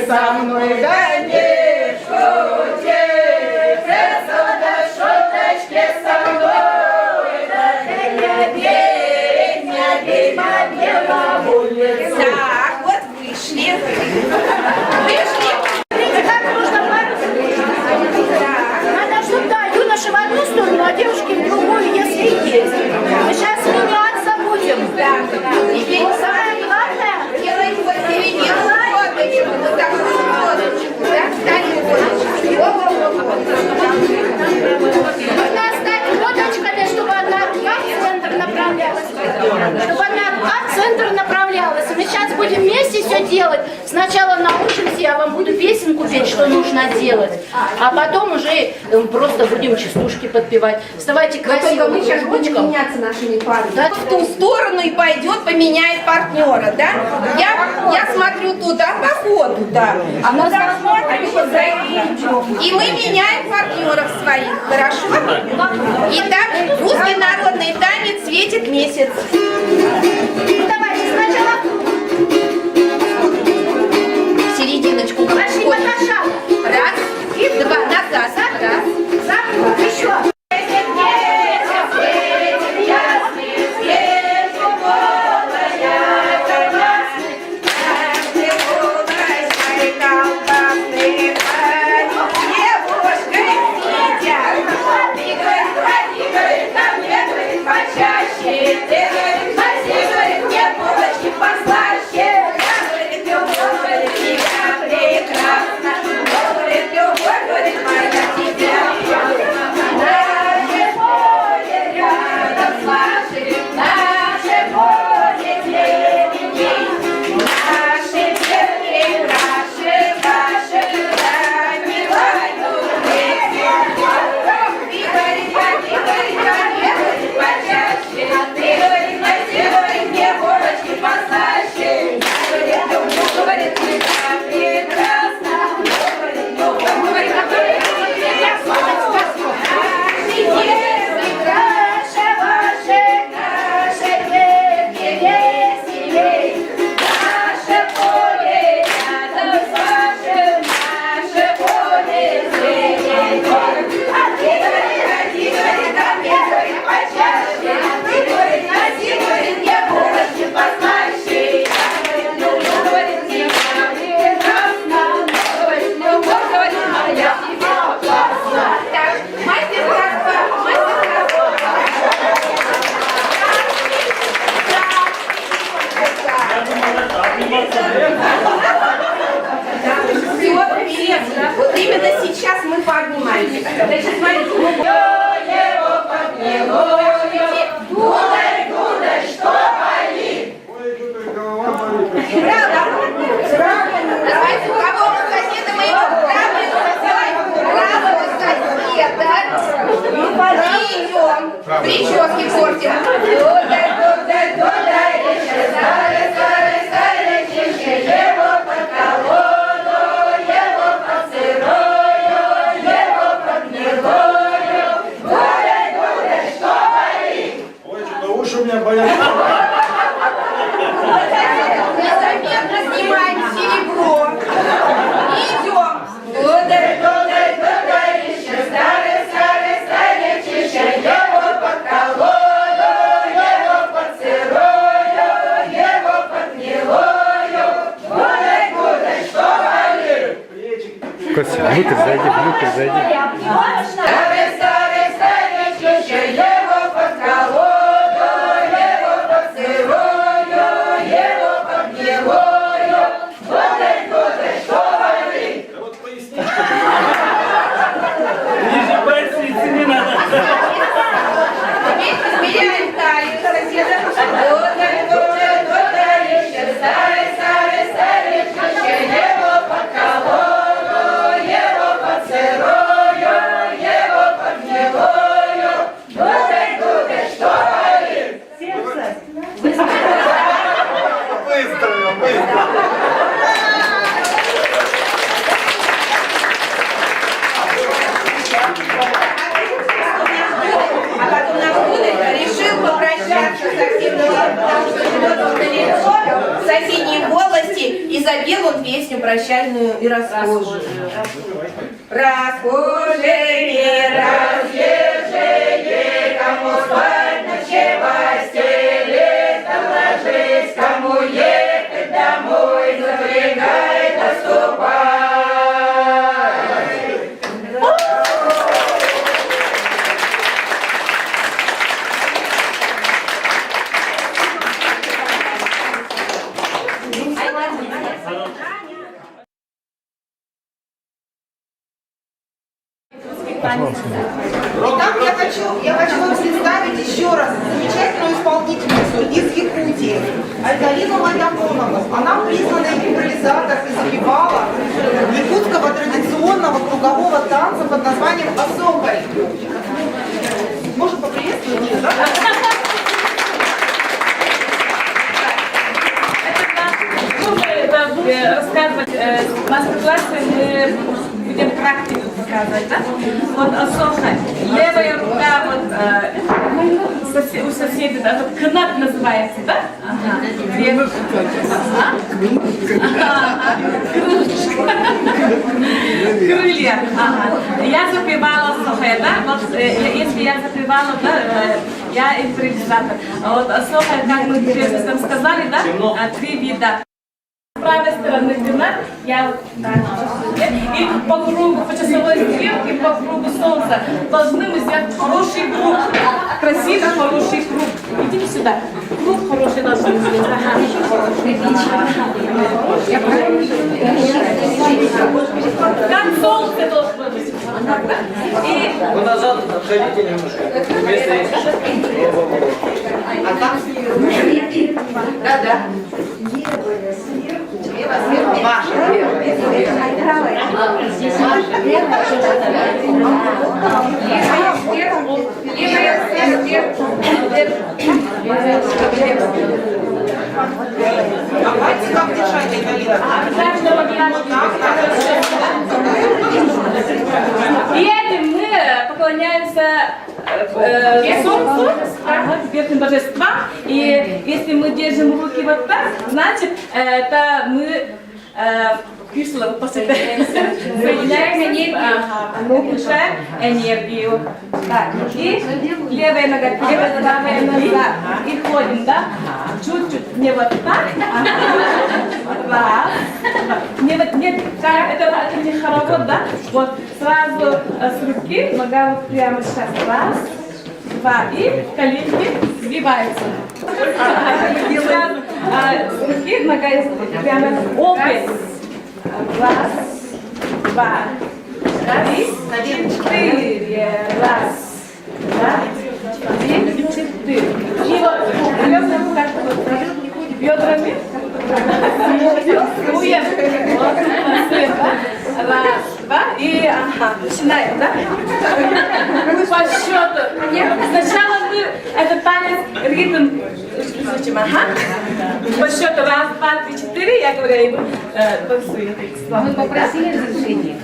Со мной да не шутит, солдат шуточки со мной, да не песня по улице. Так, вот вышли. Как нужно надо, чтобы да, юноши в одну сторону, а девушки в другую, если есть. Мы сейчас меняться будем. Да. И самое главное, делать посередину. Вот так вот, да, ставим нужно ставить лодочками, чтобы одна рука в центр направлялась. Чтобы одна рука в центр направлялась. И мы сейчас будем вместе все делать. Сначала научимся, я вам буду песенку петь, что нужно делать. А потом уже просто будем частушки подпевать. Вставайте красиво. Мы сейчас будем меняться нашими парами. Да? В ту сторону и пойдет, поменяет партнера, да? Я смотрю туда по ходу, да. А мы и мы меняем партнеров своих, хорошо? Итак, русский народный танец «Светит месяц». Давайте сначала серединочку. Пошли по шагу. Раз, и два, назад. Раз. Запомни. Еще. Вот именно сейчас мы пообнимаемся. Значит, смотрите. Его подмигуйте. Дудай, дудай, что болит? Давайте, у кого соседа моего правого соседа. И идем. Прически портим. Дудай, дудай, дудай, еще старый, старый, старый, тише его под колоду, его под сырою, его под гнилою. Дудай, дудай, что болит? Ой, что-то уши у меня болят. Незаметно снимаем серебро. Идем. Дудай, дудай. Внутрь зайди. Ниже поясницы не надо. Измеряем талию соседа. Его под колоду, его под сырою, его под гнилою. Гудай, что болит? Сердце. Быстро. А потом наш Гудай решил попрощаться со всем миром, потому что живет он далеко, в соседней волости, и запел он песню прощальную и расхожую. Расхожие, разъезжие, кому спать, ночевать, стелить, там ложись, кому ехать домой, запрягай, доступай. Итак, я хочу вам представить еще раз замечательную исполнительницу из Якутии, Айдарину Майдамонову. Она признанная импровизатор и запевала якутского традиционного кругового танца под названием «Осокой». Можно поприветствовать ее, да? Рассказывать мастер-классы, мы будем практику показывать, да? Вот осоха, левая рука вот у соседа, да, вот кнат называется, да? Ага. Крылья. Ага. Я запевала осоха, да? Вот если я запевала, да, я импровизатор. Вот осоха, как мы прежде сказали, да? 3 вида. С правой стороны кнат, я вот так чувствую, и по кругу, по часовой стрелке, по кругу солнца должны мы сделать хороший круг, красивый хороший круг. Идите сюда, круг хороший должны сделать. Как солнце должно быть. И... Вы назад отходите немножко. Вместе. А там да. Ваша а пальцы как держать, Айдарина? И этим мы поклоняемся солнцу, верхним божествам. И если мы держим руки вот так, значит, это мы кисло соединяем энергию, улучшаем энергию. Так, и левая нога, правая нога. И ходим, да? Чуть-чуть, не вот так. Раз. Не вот, нет, это не хоровод, да? Вот сразу с руки, нога вот прямо сейчас. Раз, два, и коленки сгибаются. Сразу с руки, нога прямо обе. Раз, два, три, 4. Раз, два, 3, 4. И вот бедрами как-то вот бедрами. Раз, два, и ага, начинаем, да? По счету. Сначала мы этот танец, ритм изучим, ага. По счету раз, два, 3, 4, я говорю ему танцуем. Мы попросили разрешения.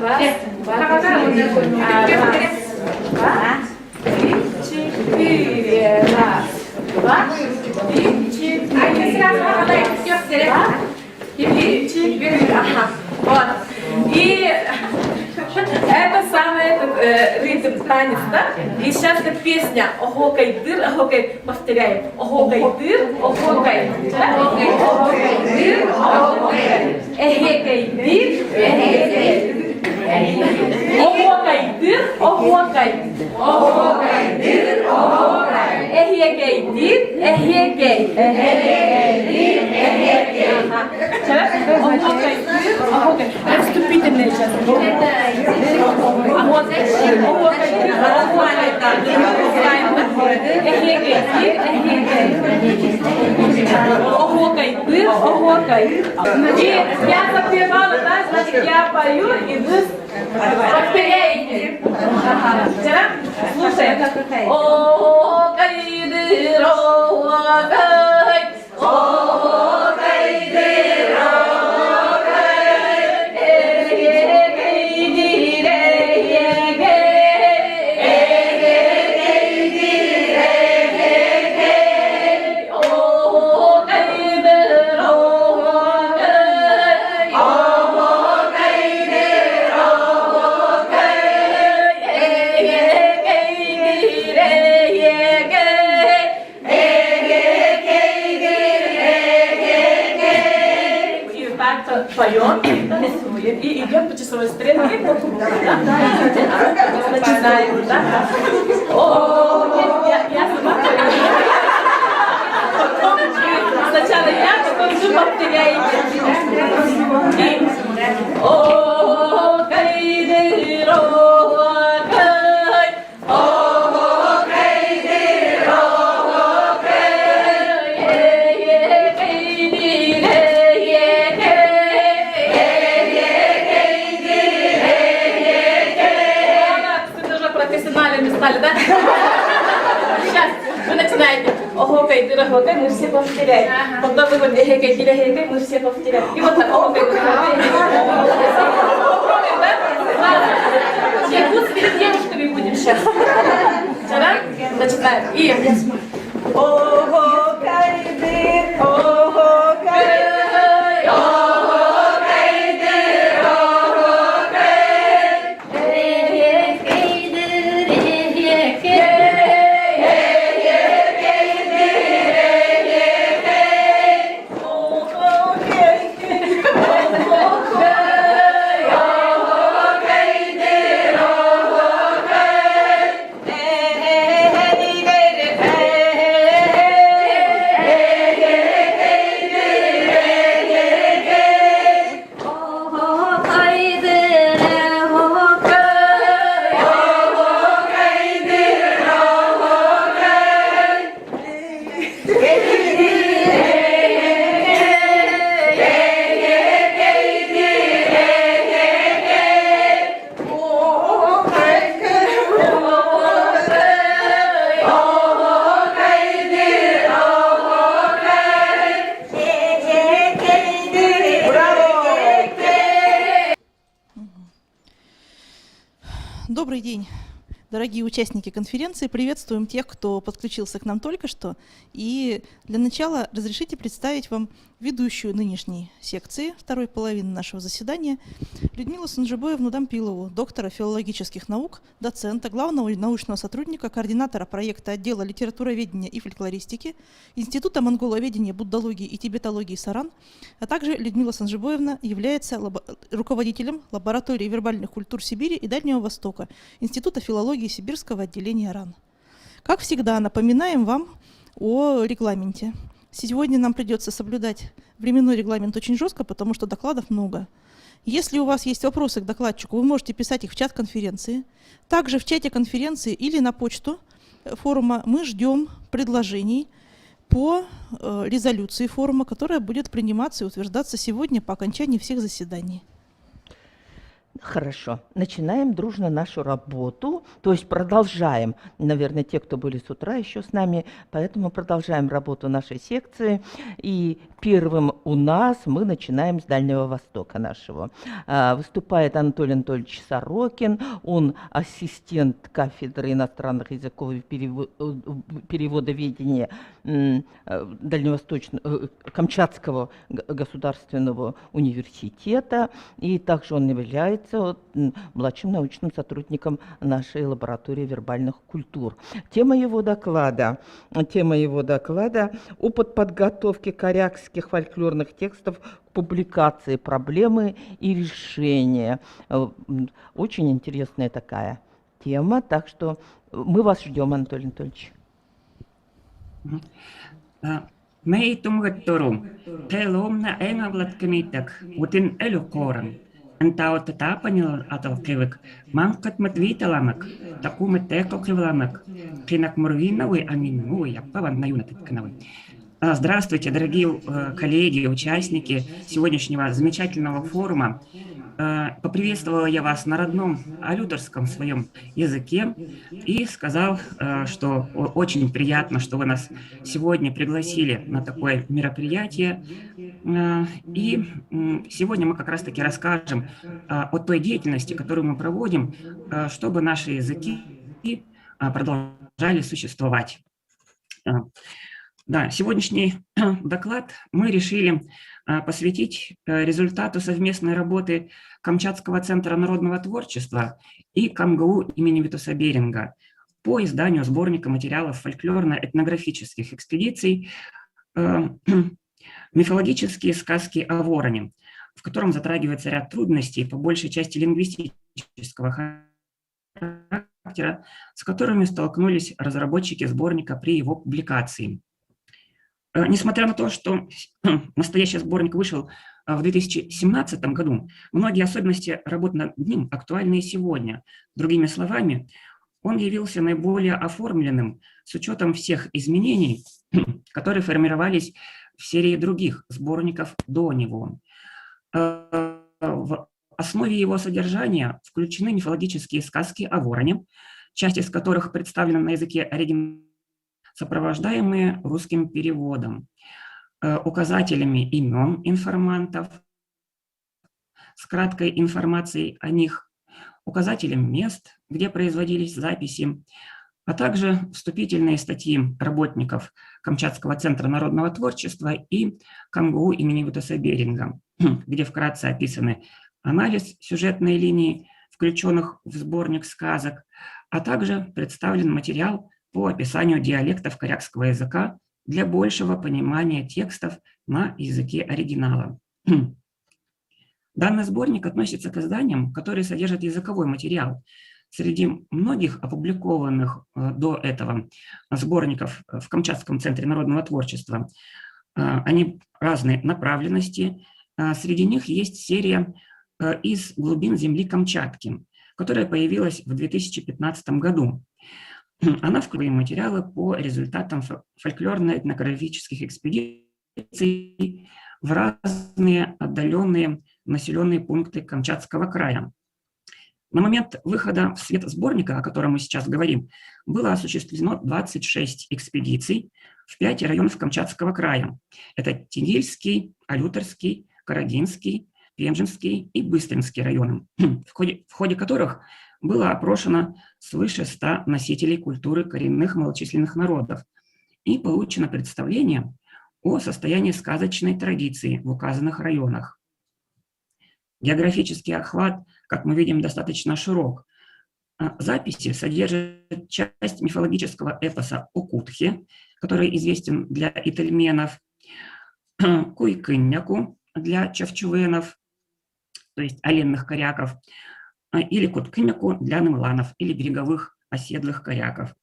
Раз, два, 3, 4. Раз, два, 3, 4. А не сразу попадаете все вперед. И 4. Ага. Вот. И это самый ритм танец, да? И сейчас эта песня «Охокай дыр», «Охокай», повторяем. «Охокай дыр», «Охокай». «Охокай дыр», «Охокай». «Эхекай дыр», «Эхекай». Огокайдыр, огокай. Огокайдыр, огокай. Эхегейдир, эхегей. Эхегейдир, эхегей. Огокайдыр, огокай. Вступительные сейчас. А вот огокайдыр, огокай. Эхегейдир, эхегей. Огокайдыр, огокай. И я запевала, да, значит, я пою, и вы повторяете. Вчера? Слушай. Огокайдыр, огокай. Огокайдыр, огокай. Эхегейдир, эхегей. Эхегейдир, эхегей. Огокайдыр, огокай. Огокайдыр, огокай. Эхегейдир, эхегей. И так поем, танцуем, и идем по часовой стрелке по кругу. Начинаем, да? О, я сама пою. Сначала я, потом вы повторяете. О, кайдыр, о, кай. О, кайдыр, о, кай. Эхегейдир, эхегей. Вы уже профессиональными стали, да? Сейчас вы начинаете. Ого, кайдыр, ого, кай, мы все повторяем. Потом вы вот эхегейдир, эхегей, мы все повторяем. И вот так, ого, кайдыр, ого, кай. Якутскими девушками будем сейчас. Вчера? Начинаем. И ого, кайдыр, ого, кай. Ого, кайдыр, ого, кай. Эхегейдир, эхегей. Эхегейдир, эхегей. Ого, кайдыр, ого, кай. Ого, кайдыр, ого, кай. Эхегейдир, Добрый день, дорогие участники конференции. Приветствуем тех, кто подключился к нам только что. И для начала разрешите представить вам ведущую нынешней секции, второй половины нашего заседания, Людмилу Санжибоевну Дампилову, доктора филологических наук, доцента, главного научного сотрудника, координатора проекта отдела литературоведения и фольклористики, Института монголоведения, буддологии и тибетологии САРАН, а также Людмила Санжибоевна является руководителем лаборатории вербальных культур Сибири и Дальнего Востока, Института филологии Сибирского отделения РАН. Как всегда, напоминаем вам о регламенте. Сегодня нам придется соблюдать временной регламент очень жестко, потому что докладов много. Если у вас есть вопросы к докладчику, вы можете писать их в чат конференции. Также в чате конференции или на почту форума мы ждем предложений по резолюции форума, которая будет приниматься и утверждаться сегодня по окончании всех заседаний. Хорошо. Начинаем дружно нашу работу, то есть продолжаем, наверное, те, кто были с утра еще с нами, поэтому продолжаем работу нашей секции. И первым у нас мы начинаем с Дальнего Востока нашего. Выступает Анатолий Анатольевич Сорокин, он ассистент кафедры иностранных языков и переводоведения Дальневосточного, Камчатского государственного университета, и также он является является младшим научным сотрудником нашей лаборатории вербальных культур. Тема его доклада «Опыт подготовки корякских фольклорных текстов к публикации, проблемы и решения». Очень интересная такая тема, так что мы вас ждем, Анатолий Анатольевич. Mei tungeturu, telomna engavlat kemitak, utin elukoran. Entau tetapanil atau kewek, mangkat matwitalamak, takumet tekokривlamak, кинак мурвиновый, аминовый, аппаван наюнатит канавы. Здравствуйте, дорогие коллеги, участники сегодняшнего замечательного форума. Поприветствовала я вас на родном алюторском своем языке и сказал, что очень приятно, что вы нас сегодня пригласили на такое мероприятие. И сегодня мы как раз-таки расскажем о той деятельности, которую мы проводим, чтобы наши языки продолжали существовать. Да, сегодняшний доклад мы решили посвятить результату совместной работы Камчатского центра народного творчества и КамГУ имени Витуса Беринга по изданию сборника материалов фольклорно-этнографических экспедиций «Мифологические сказки о вороне», в котором затрагивается ряд трудностей, по большей части лингвистического характера, с которыми столкнулись разработчики сборника при его публикации. Несмотря на то, что настоящий сборник вышел в 2017 году, многие особенности работы над ним актуальны и сегодня. Другими словами, он явился наиболее оформленным с учетом всех изменений, которые формировались в серии других сборников до него. В основе его содержания включены мифологические сказки о вороне, часть из которых представлена на языке оригинала, сопровождаемые русским переводом, указателями имен информантов с краткой информацией о них, указателем мест, где производились записи, а также вступительные статьи работников Камчатского центра народного творчества и КамГУ имени Витуса Беринга, где вкратце описаны анализ сюжетной линии, включенных в сборник сказок, а также представлен материал по описанию диалектов корякского языка для большего понимания текстов на языке оригинала. Данный сборник относится к изданиям, которые содержат языковой материал. Среди многих опубликованных до этого сборников в Камчатском центре народного творчества они разной направленности. Среди них есть серия «Из глубин земли Камчатки», которая появилась в 2015 году. Она включает материалы по результатам фольклорно-этнографических экспедиций в разные отдаленные населенные пункты Камчатского края. На момент выхода в свет сборника, о котором мы сейчас говорим, было осуществлено 26 экспедиций в 5 районов Камчатского края. Это Тигильский, Алюторский, Карагинский, Пенжинский и Быстринский районы, в ходе которых было опрошено свыше 100 носителей культуры коренных малочисленных народов и получено представление о состоянии сказочной традиции в указанных районах. Географический охват, как мы видим, достаточно широк. Записи содержат часть мифологического эпоса о Кутхе, который известен для ительменов, Куйкынняку для чавчувенов, то есть оленных коряков, или Куткынняку для нымланов или береговых оседлых коряков.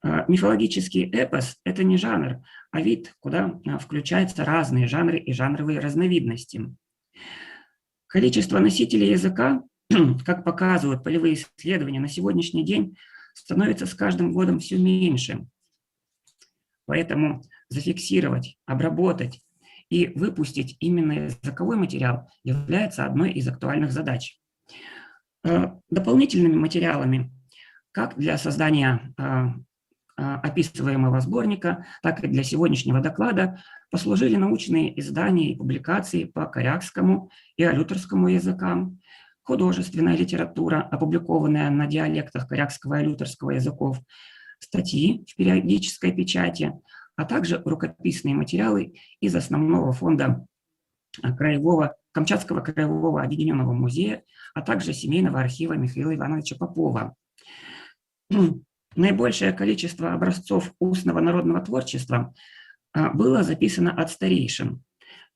Мифологический эпос – это не жанр, а вид, куда включаются разные жанры и жанровые разновидности. Количество носителей языка, как показывают полевые исследования, на сегодняшний день становится с каждым годом все меньше. Поэтому зафиксировать, обработать и выпустить именно языковой материал является одной из актуальных задач. Дополнительными материалами, как для создания описываемого сборника, так и для сегодняшнего доклада, послужили научные издания и публикации по корякскому и алюторскому языкам, художественная литература, опубликованная на диалектах корякского и алюторского языков, статьи в периодической печати, а также рукописные материалы из основного фонда Краевого Камчатского краевого объединенного музея, а также семейного архива Михаила Ивановича Попова. Наибольшее количество образцов устного народного творчества было записано от старейшин,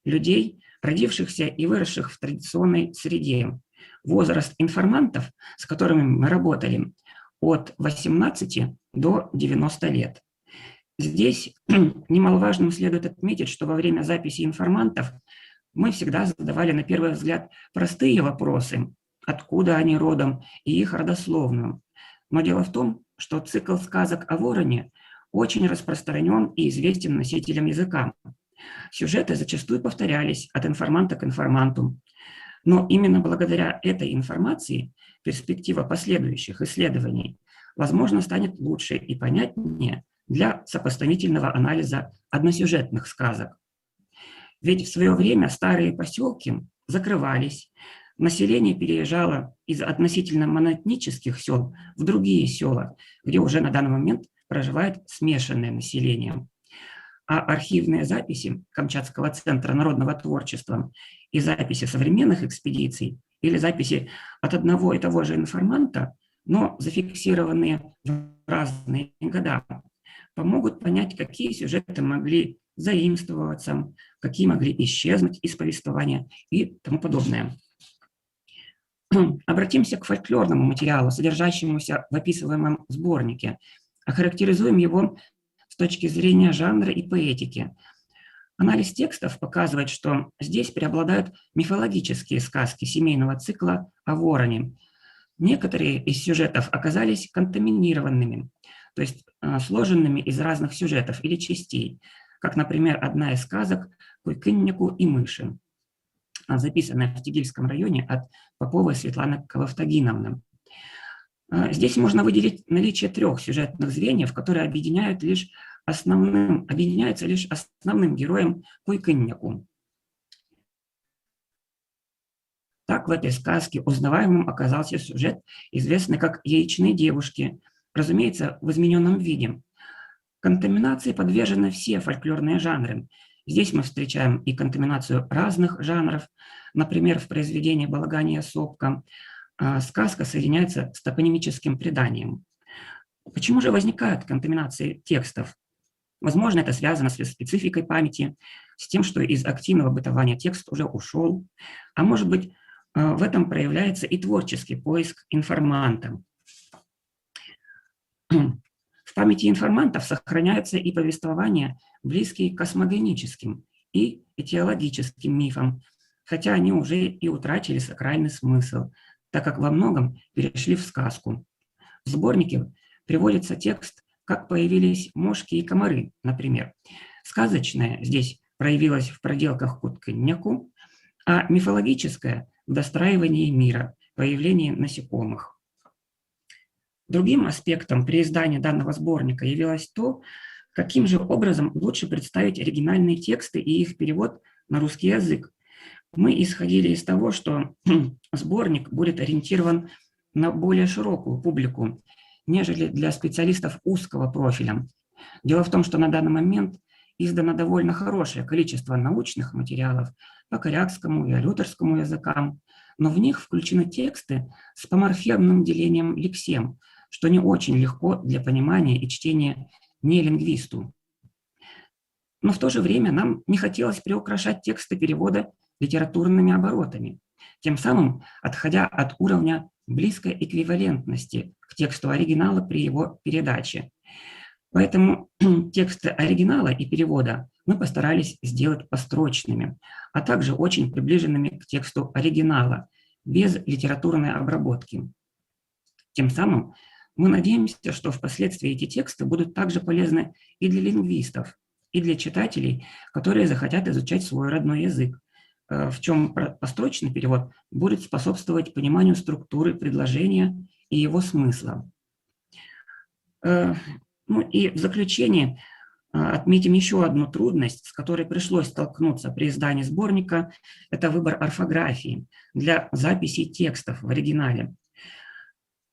людей, родившихся и выросших в традиционной среде. Возраст информантов, с которыми мы работали, от 18 до 90 лет. Здесь немаловажным следует отметить, что во время записи информантов мы всегда задавали на первый взгляд простые вопросы, откуда они родом и их родословную. Но дело в том, что цикл сказок о вороне очень распространен и известен носителям языка. Сюжеты зачастую повторялись от информанта к информанту. Но именно благодаря этой информации перспектива последующих исследований, возможно, станет лучше и понятнее для сопоставительного анализа односюжетных сказок. Ведь в свое время старые поселки закрывались, население переезжало из относительно монотонических сел в другие села, где уже на данный момент проживает смешанное население. А архивные записи Камчатского центра народного творчества и записи современных экспедиций или записи от одного и того же информанта, но зафиксированные в разные года, помогут понять, какие сюжеты могли заимствоваться, какие могли исчезнуть из повествования и тому подобное. Обратимся к фольклорному материалу, содержащемуся в описываемом сборнике. Охарактеризуем его с точки зрения жанра и поэтики. Анализ текстов показывает, что здесь преобладают мифологические сказки семейного цикла о вороне. Некоторые из сюжетов оказались контаминированными, то есть сложенными из разных сюжетов или частей, как, например, одна из сказок «Куйкыннику и мыши», записанная в Тегильском районе от Поповой Светланы Калафтагиновны. Здесь можно выделить наличие 3 сюжетных звеньев, которые объединяются лишь основным героем Куйкыннику. Так в этой сказке узнаваемым оказался сюжет, известный как «Яичные девушки», разумеется, в измененном виде. Контаминации подвержены все фольклорные жанры. Здесь мы встречаем и контаминацию разных жанров. Например, в произведении «Балагания сопка» сказка соединяется с топонимическим преданием. Почему же возникают контаминации текстов? Возможно, это связано с спецификой памяти, с тем, что из активного бытования текст уже ушел. А может быть, в этом проявляется и творческий поиск информанта. В памяти информантов сохраняются и повествования, близкие к космогоническим и этиологическим мифам, хотя они уже и утратили сакральный смысл, так как во многом перешли в сказку. В сборнике приводится текст «Как появились мошки и комары», например. Сказочное здесь проявилось в проделках Куйкыннику, а мифологическое – в достраивании мира, появлении насекомых. Другим аспектом при издании данного сборника явилось то, каким же образом лучше представить оригинальные тексты и их перевод на русский язык. Мы исходили из того, что сборник будет ориентирован на более широкую публику, нежели для специалистов узкого профиля. Дело в том, что на данный момент издано довольно хорошее количество научных материалов по корякскому и алюторскому языкам, но в них включены тексты с поморфемным делением лексем, что не очень легко для понимания и чтения нелингвисту. Но в то же время нам не хотелось приукрашать тексты перевода литературными оборотами, тем самым отходя от уровня близкой эквивалентности к тексту оригинала при его передаче. Поэтому тексты оригинала и перевода мы постарались сделать построчными, а также очень приближенными к тексту оригинала, без литературной обработки. Тем самым мы надеемся, что впоследствии эти тексты будут также полезны и для лингвистов, и для читателей, которые захотят изучать свой родной язык, в чем построчный перевод будет способствовать пониманию структуры предложения и его смысла. Ну и в заключение отметим еще одну трудность, с которой пришлось столкнуться при издании сборника. Это выбор орфографии для записи текстов в оригинале.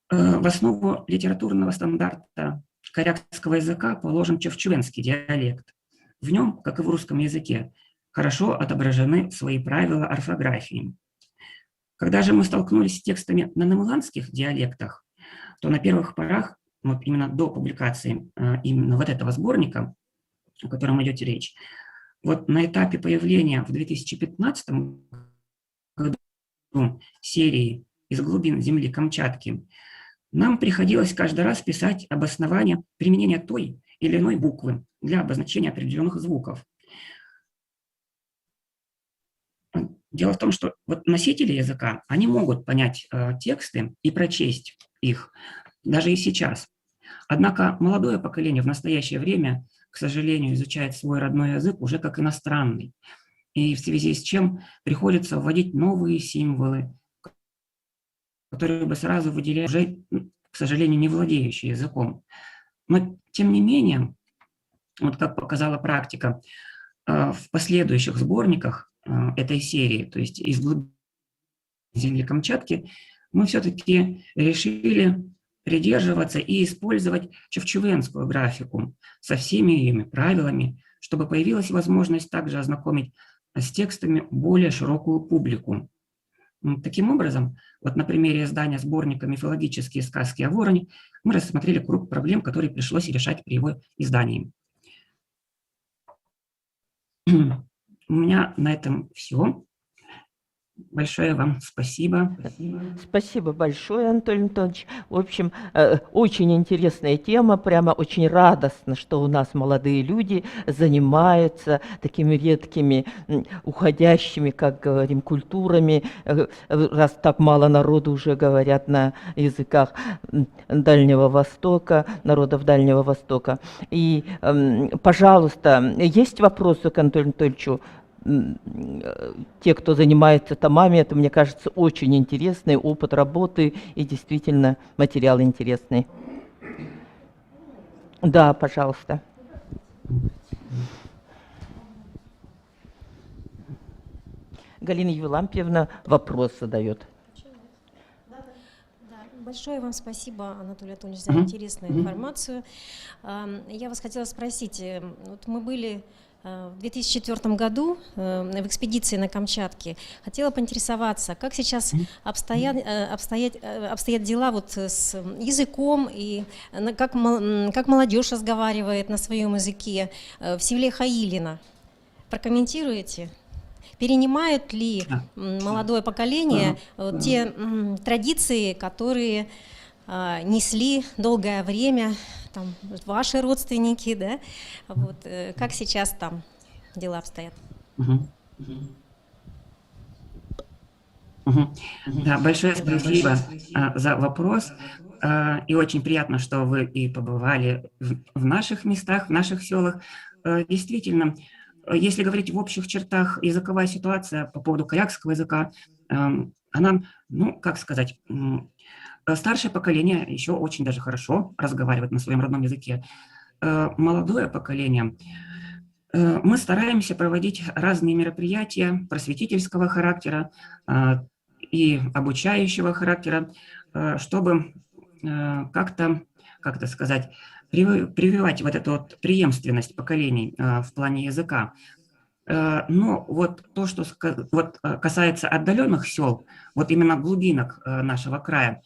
В основу литературного стандарта корякского языка положен чевчувенский диалект. В нем, как и в русском языке, хорошо отображены свои правила орфографии. Когда же мы столкнулись с текстами на намыланских диалектах, то на первых порах, вот именно до публикации именно вот этого сборника, о котором идет речь, вот на этапе появления в 2015 году серии «Из глубин земли Камчатки» нам приходилось каждый раз писать обоснование применения той или иной буквы для обозначения определенных звуков. Дело в том, что вот носители языка, они могут понять тексты и прочесть их даже и сейчас. Однако молодое поколение в настоящее время, к сожалению, изучает свой родной язык уже как иностранный. И в связи с чем приходится вводить новые символы, которые бы сразу выделяли уже, к сожалению, не владеющие языком. Но, тем не менее, вот как показала практика, в последующих сборниках этой серии, то есть «Из глубин земли Камчатки», мы все-таки решили придерживаться и использовать чевчевенскую графику со всеми ее правилами, чтобы появилась возможность также ознакомить с текстами более широкую публику. Таким образом, вот на примере издания сборника «Мифологические сказки о вороне» мы рассмотрели круг проблем, которые пришлось решать при его издании. У меня на этом все. Большое вам спасибо. Спасибо большое, Анатолий Анатольевич. В общем, очень интересная тема, прямо очень радостно, что у нас молодые люди занимаются такими редкими, уходящими, как говорим, культурами, раз так мало народу уже говорят на языках Дальнего Востока, народов Дальнего Востока. И, пожалуйста, есть вопросы к Анатолию Анатольевичу? Те, кто занимается томами, это, мне кажется, очень интересный опыт работы и действительно материал интересный. Да, пожалуйста. Галина Евлампиевна вопрос задает. Большое вам спасибо, Анатолий Анатольевич, за интересную информацию. Я вас хотела спросить, вот мы были в 2004 году в экспедиции на Камчатке. Хотела поинтересоваться, как сейчас обстоят дела вот с языком и как молодежь разговаривает на своем языке в селе Хаилино. Прокомментируете? Перенимают ли молодое поколение те традиции, которые несли долгое время там, ваши родственники, да? Вот, как сейчас там дела обстоят? Да, большое спасибо за вопрос. И очень приятно, что вы и побывали в наших местах, в наших селах. Действительно, если говорить в общих чертах, языковая ситуация по поводу корякского языка, она, ну, как сказать, старшее поколение еще очень даже хорошо разговаривает на своем родном языке. Молодое поколение, мы стараемся проводить разные мероприятия просветительского характера и обучающего характера, чтобы как-то сказать, прививать вот эту вот преемственность поколений в плане языка. Но вот то, что вот касается отдаленных сел, вот именно глубинок нашего края,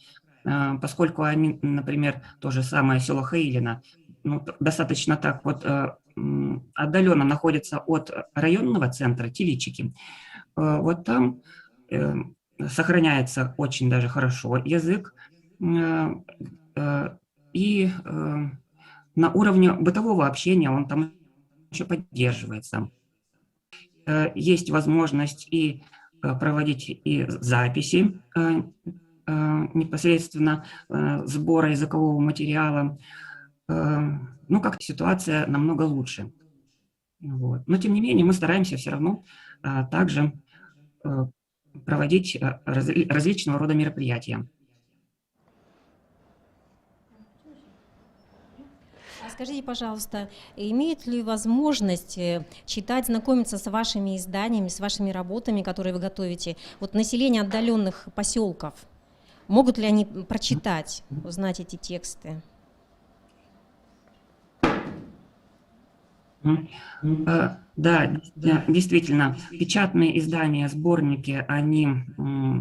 поскольку они, например, то же самое село Хаилино, ну, достаточно так вот отдаленно находится от районного центра Теличики, вот там сохраняется очень даже хорошо язык, и на уровне бытового общения он там еще поддерживается. Есть возможность и проводить и записи непосредственно сбора языкового материала. Ну, как-то ситуация намного лучше. Вот. Но, тем не менее, мы стараемся все равно также проводить различного рода мероприятия. Скажите, пожалуйста, имеют ли возможность читать, знакомиться с вашими изданиями, с вашими работами, которые вы готовите, вот население отдаленных поселков? Могут ли они прочитать, узнать эти тексты? Да, действительно, печатные издания, сборники, они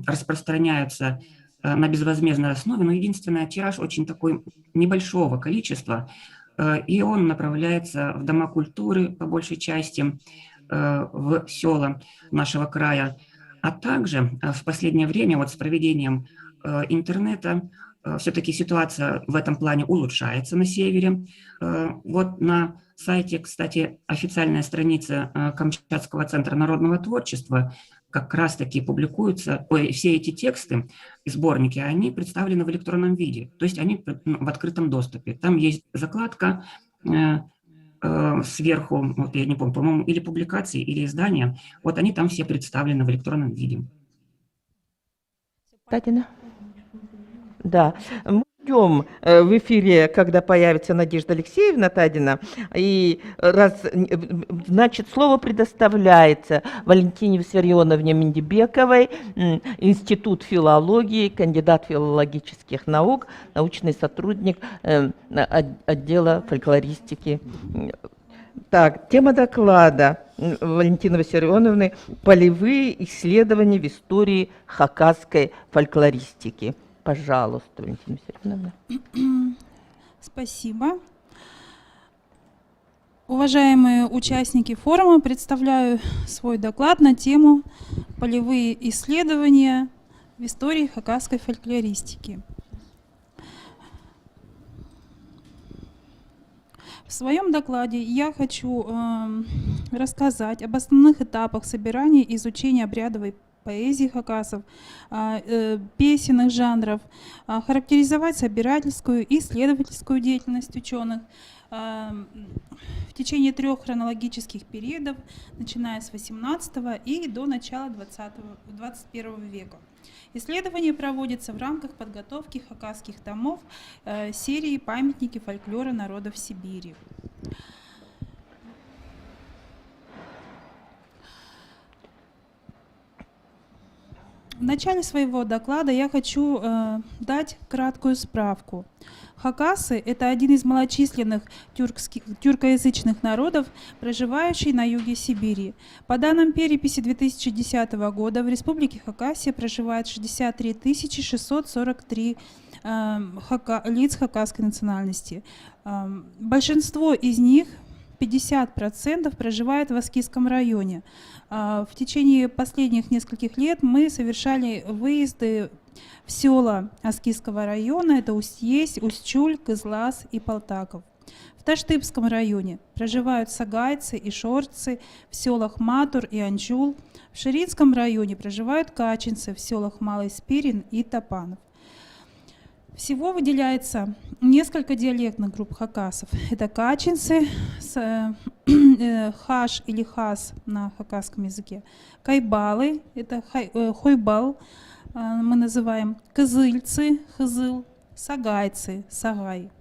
распространяются на безвозмездной основе, но единственное, тираж очень такой небольшого количества, и он направляется в дома культуры по большей части, в села нашего края, а также в последнее время вот с проведением интернета все-таки ситуация в этом плане улучшается на севере. Вот на сайте, кстати, официальная страница Камчатского центра народного творчества, как раз-таки публикуются, все эти тексты и сборники, они представлены в электронном виде, то есть они в открытом доступе. Там есть закладка сверху, вот я не помню, по-моему, или публикации, или издания, вот они там все представлены в электронном виде. Татьяна? Да, мы ждем в эфире, когда появится Надежда Алексеевна Тадина, и значит, слово предоставляется Валентине Виссарионовне Миндибековой, Институт филологии, кандидат филологических наук, научный сотрудник отдела фольклористики. Так, тема доклада Валентины Виссарионовны «Полевые исследования в истории хакасской фольклористики». Пожалуйста, Валентина Виссарионовна. Спасибо. Уважаемые участники форума, представляю свой доклад на тему «Полевые исследования в истории хакасской фольклористики». В своем докладе я хочу рассказать об основных этапах собирания и изучения обрядовой поэзии хакасов, песенных жанров, характеризовать собирательскую и исследовательскую деятельность ученых в течение 3 хронологических периодов, начиная с XVIII и до начала XXI века. Исследование проводится в рамках подготовки хакасских томов серии «Памятники фольклора народов Сибири». В начале своего доклада я хочу дать краткую справку. Хакасы – это один из малочисленных тюркоязычных народов, проживающий на юге Сибири. По данным переписи 2010 года в Республике Хакасия проживает 63 643 лиц хакасской национальности. Большинство из них, 50%, проживает в Аскизском районе. В течение последних нескольких лет мы совершали выезды в села Аскизского района, это Усть-Есть, Усть-Чуль, Кызлас и Полтаков. В Таштыбском районе проживают сагайцы и шорцы в селах Матур и Анчул. В Ширинском районе проживают качинцы в селах Малый Спирин и Топанов. Всего выделяется несколько диалектных групп хакасов. Это качинцы, хаш или хас на хакасском языке, кайбалы, это хойбал, мы называем, кызыльцы, хызыл, сагайцы, сагай.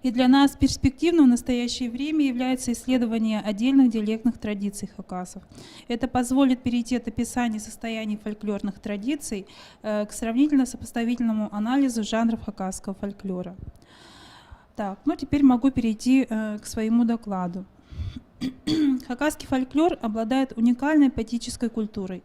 И для нас перспективным в настоящее время является исследование отдельных диалектных традиций хакасов. Это позволит перейти от описания состояния фольклорных традиций к сравнительно-сопоставительному анализу жанров хакасского фольклора. Так, ну теперь могу перейти к своему докладу. Хакасский фольклор обладает уникальной поэтической культурой,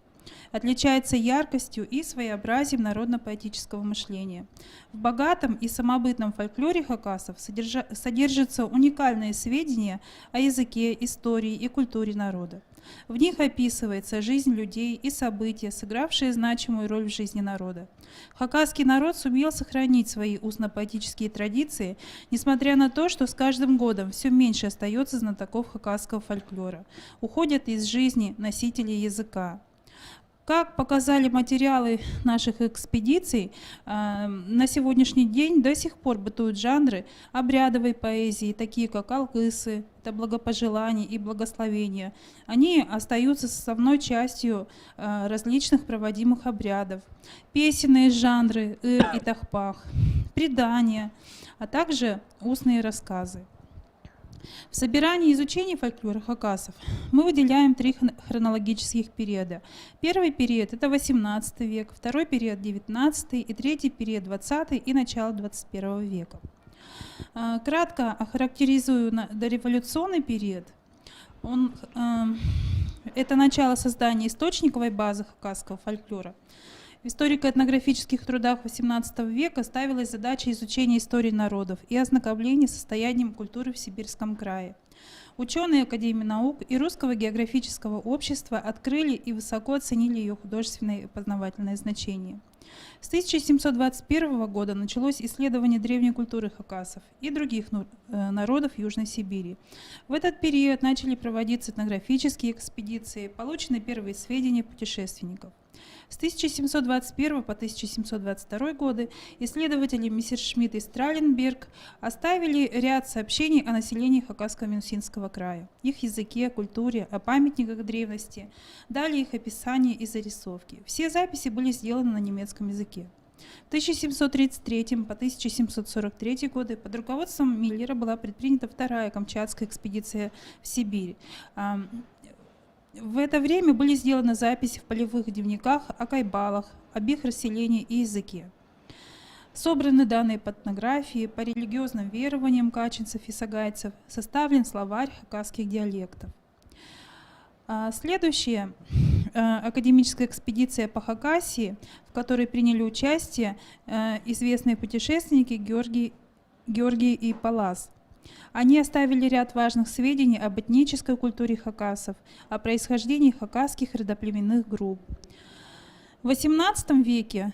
отличается яркостью и своеобразием народно-поэтического мышления. В богатом и самобытном фольклоре хакасов содержатся уникальные сведения о языке, истории и культуре народа. В них описывается жизнь людей и события, сыгравшие значимую роль в жизни народа. Хакасский народ сумел сохранить свои устно-поэтические традиции, несмотря на то, что с каждым годом все меньше остается знатоков хакасского фольклора, уходят из жизни носители языка. Как показали материалы наших экспедиций, на сегодняшний день до сих пор бытуют жанры обрядовой поэзии, такие как алкысы, это благопожелания и благословения. Они остаются составной частью различных проводимых обрядов. Песенные жанры, ыр и тахпах, предания, а также устные рассказы. В собирании и изучении фольклора хакасов мы выделяем 3 хронологических периода. Первый период – это 18 век, второй период – 19 и третий период – 20 и начало 21 века. Кратко охарактеризую дореволюционный период. Это начало создания источниковой базы хакасского фольклора. В историко-этнографических трудах XVIII века ставилась задача изучения истории народов и ознакомления с состоянием культуры в Сибирском крае. Ученые Академии наук и Русского географического общества открыли и высоко оценили ее художественное и познавательное значение. С 1721 года началось исследование древней культуры хакасов и других народов Южной Сибири. В этот период начали проводиться этнографические экспедиции, получены первые сведения путешественников. С 1721 по 1722 годы исследователи Мессершмитт и Страленберг оставили ряд сообщений о населении Хакаско-Минусинского края, их языке, культуре, о памятниках древности, дали их описание и зарисовки. Все записи были сделаны на немецком языке. В 1733 по 1743 годы под руководством Миллера была предпринята вторая Камчатская экспедиция в Сибирь. В это время были сделаны записи в полевых дневниках о кайбалах, об их расселении и языке. Собраны данные по этнографии, по религиозным верованиям качинцев и сагайцев, составлен словарь хакасских диалектов. Следующая академическая экспедиция по Хакасии, в которой приняли участие известные путешественники Георгий и Палас. Они оставили ряд важных сведений об этнической культуре хакасов, о происхождении хакасских родоплеменных групп. В XVIII веке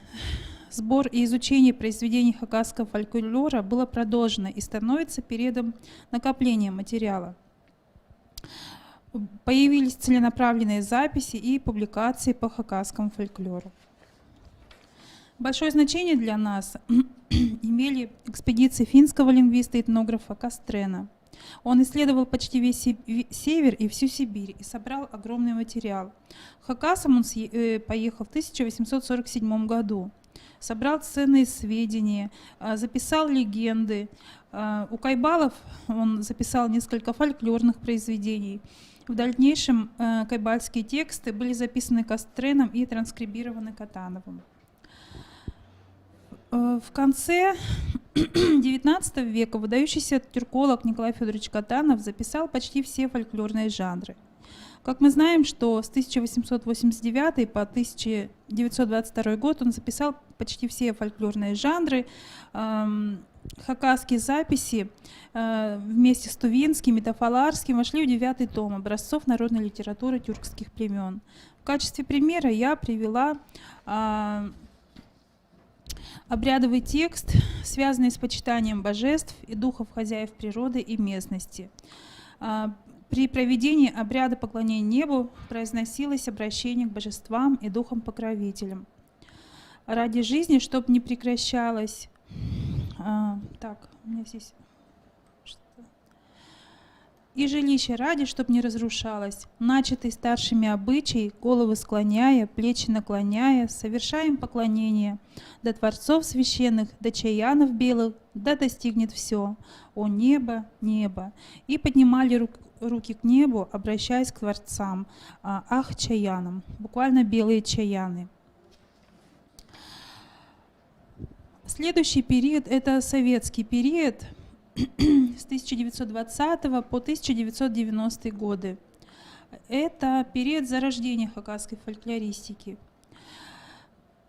сбор и изучение произведений хакасского фольклора было продолжено и становится периодом накопления материала. Появились целенаправленные записи и публикации по хакасскому фольклору. Большое значение для нас имели экспедиции финского лингвиста и этнографа Кастрена. Он исследовал почти весь север и всю Сибирь и собрал огромный материал. Хакасом он поехал в 1847 году. Собрал ценные сведения, записал легенды. У кайбалов он записал несколько фольклорных произведений. В дальнейшем кайбальские тексты были записаны Кастреном и транскрибированы Катановым. В конце XIX века выдающийся тюрколог Николай Федорович Катанов записал почти все фольклорные жанры. Как мы знаем, что с 1889 по 1922 год он записал почти все фольклорные жанры. Хакасские записи вместе с Тувинским и Тафаларским вошли в 9-й том образцов народной литературы тюркских племен. В качестве примера я привела обрядовый текст, связанный с почитанием божеств и духов хозяев природы и местности. При проведении обряда поклонения небу произносилось обращение к божествам и духам-покровителям. Ради жизни, чтоб не прекращалось... Так, у меня здесь... И жилище ради, чтоб не разрушалось, начатый старшими обычай, головы склоняя, плечи наклоняя, совершаем поклонение до творцов священных, до чаянов белых, да достигнет все. О небо, небо! И поднимали руки к небу, обращаясь к творцам, ах, чаянам, буквально белые чаяны. Следующий период – это советский период, с 1920 по 1990 годы. Это период зарождения хакасской фольклористики.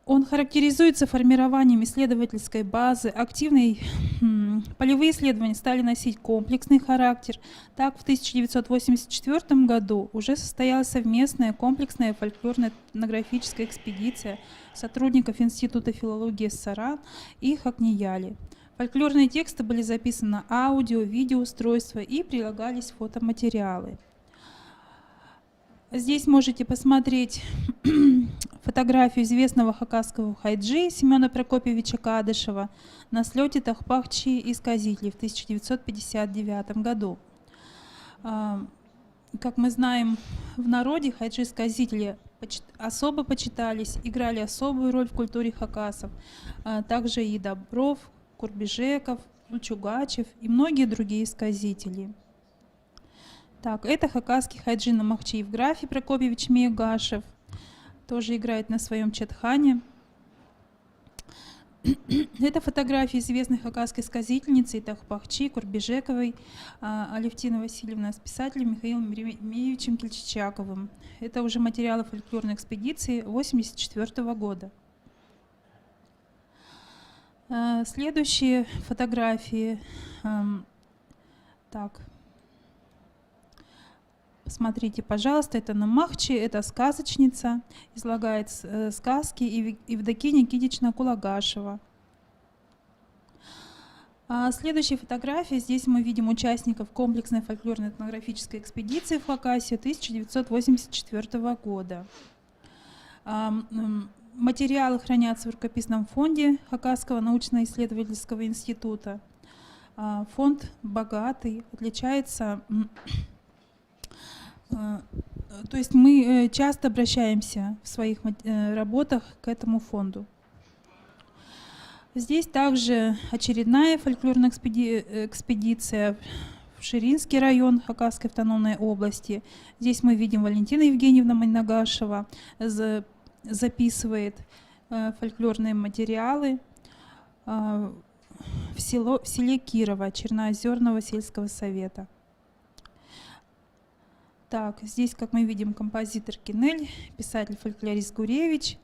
Он характеризуется формированием исследовательской базы, активные полевые исследования стали носить комплексный характер. Так, в 1984 году уже состоялась совместная комплексная фольклорно-этнографическая экспедиция сотрудников Института филологии СССР и Хакнияли. Фольклорные тексты были записаны на аудио, видеоустройства и прилагались фотоматериалы. Здесь можете посмотреть фотографию известного хакасского хайджи Семена Прокопьевича Кадышева на слете Тахпахчи и сказителей в 1959 году. Как мы знаем, в народе хайджи-сказители особо почитались, играли особую роль в культуре хакасов. Также и Добров, Курбежеков, Чугачев и многие другие сказители. Так, это хакасский хайджи на Махчи Евграфий Прокопьевич Миегашев, тоже играет на своем четхане. Это фотографии известной хакасской сказительницы Тахпахчи, Курбежековой, Алевтины Васильевны с писателем Михаилом Еремеевичем Кельчичаковым. Это уже материалы фольклорной экспедиции 1984 года. Следующие фотографии. Так. Посмотрите, пожалуйста, это Намахчи, это сказочница, излагает сказки Евдокия Никитична Кулагашева. Следующая фотография. Здесь мы видим участников комплексной фольклорной этнографической экспедиции в Хакасию 1984 года. Материалы хранятся в рукописном фонде Хакасского научно-исследовательского института. Фонд богатый, отличается... То есть мы часто обращаемся в своих работах к этому фонду. Здесь также очередная фольклорная экспедиция в Ширинский район Хакасской автономной области. Здесь мы видим Валентина Евгеньевна Майнагашева записывает фольклорные материалы в селе Кирово Черноозерного сельского совета. Так, здесь, как мы видим, композитор Кинель, писатель-фольклорист Гуревич.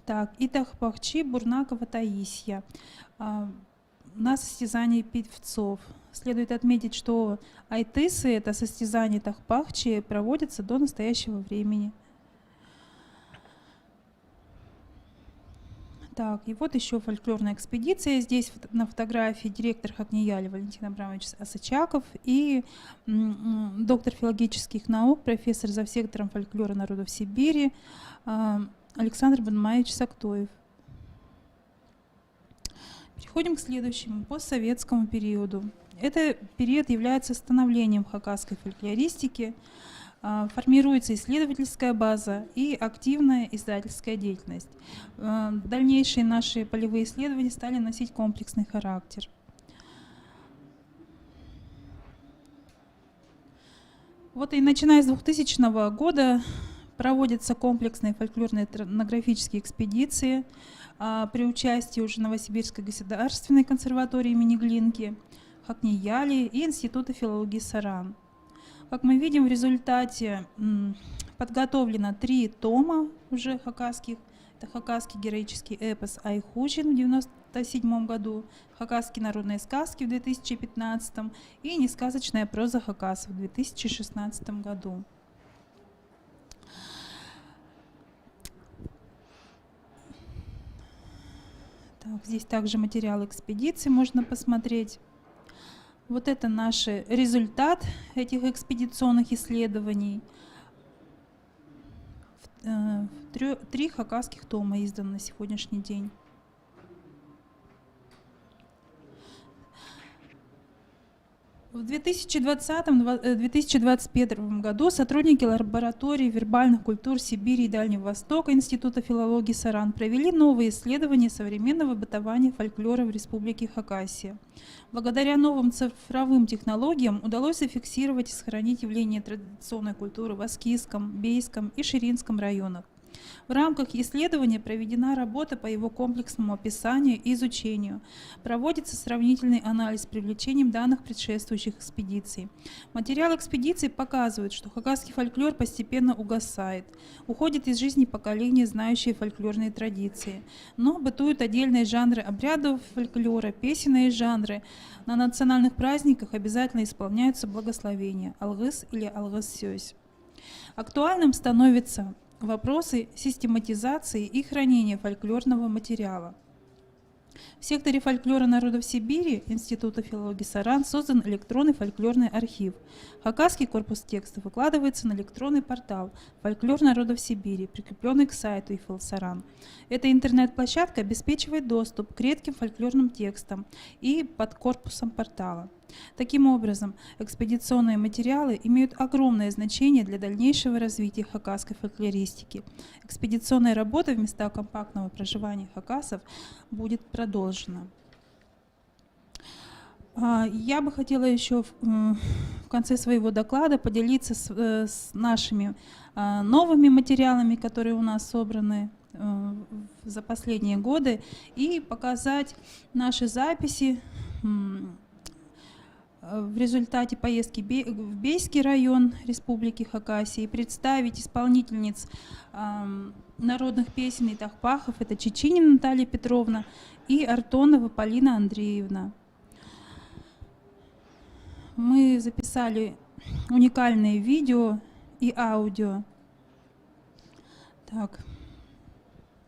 Так, и Тахпахчи Бурнакова Таисия на состязании певцов. Следует отметить, что айтысы, это состязание Тахпахчи, проводятся до настоящего времени. Так, и вот еще фольклорная экспедиция. Здесь на фотографии директор Хакнияли Валентин Абрамович Осачаков и доктор филологических наук, профессор завсектором фольклора народов Сибири Александр Банмаевич Сактоев. Переходим к следующему, постсоветскому периоду. Этот период является становлением хакасской фольклористики. Формируется исследовательская база и активная издательская деятельность. Дальнейшие наши полевые исследования стали носить комплексный характер. Вот и начиная с 2000 года проводятся комплексные фольклорные этнографические экспедиции при участии уже Новосибирской государственной консерватории имени Глинки, Хакнияли и Института филологии Саран. Как мы видим, в результате подготовлено 3 тома уже хакасских. Это хакасский героический эпос Айхучин в 1997 году, хакасские народные сказки в 2015 и несказочная проза хакасов в 2016 году. Так, здесь также материалы экспедиции можно посмотреть. Вот это наш результат этих экспедиционных исследований. 3 хакасских тома изданы на сегодняшний день. В 2020-2021 году сотрудники лаборатории вербальных культур Сибири и Дальнего Востока Института филологии Саран провели новые исследования современного бытования фольклора в Республике Хакасия. Благодаря новым цифровым технологиям удалось зафиксировать и сохранить явление традиционной культуры в Аскизском, Бейском и Ширинском районах. В рамках исследования проведена работа по его комплексному описанию и изучению. Проводится сравнительный анализ с привлечением данных предшествующих экспедиций. Материал экспедиции показывает, что хакасский фольклор постепенно угасает, уходит из жизни поколения, знающие фольклорные традиции. Но бытуют отдельные жанры обрядов фольклора, песенные жанры. На национальных праздниках обязательно исполняются благословения алгыс или алгыс-сёсь. Актуальным становится вопросы систематизации и хранения фольклорного материала. В секторе фольклора народов Сибири Института филологии Саран создан электронный фольклорный архив. Хакасский корпус текстов выкладывается на электронный портал «Фольклор народов Сибири», прикрепленный к сайту ИФЛ Саран. Эта интернет-площадка обеспечивает доступ к редким фольклорным текстам и подкорпусам портала. Таким образом, экспедиционные материалы имеют огромное значение для дальнейшего развития хакасской фольклористики. Экспедиционная работа в местах компактного проживания хакасов будет продолжена. Я бы хотела еще в конце своего доклада поделиться с нашими новыми материалами, которые у нас собраны за последние годы и показать наши записи в результате поездки в Бейский район Республики Хакасия и представить исполнительниц народных песен и тахпахов. Это Чечинина Наталья Петровна и Артонова Полина Андреевна. Мы записали уникальные видео и аудио. Так.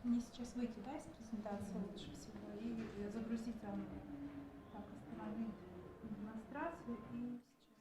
Мне сейчас выйти, да, из презентации лучше всего и загрузить там. Так, остановить демонстрацию и сейчас.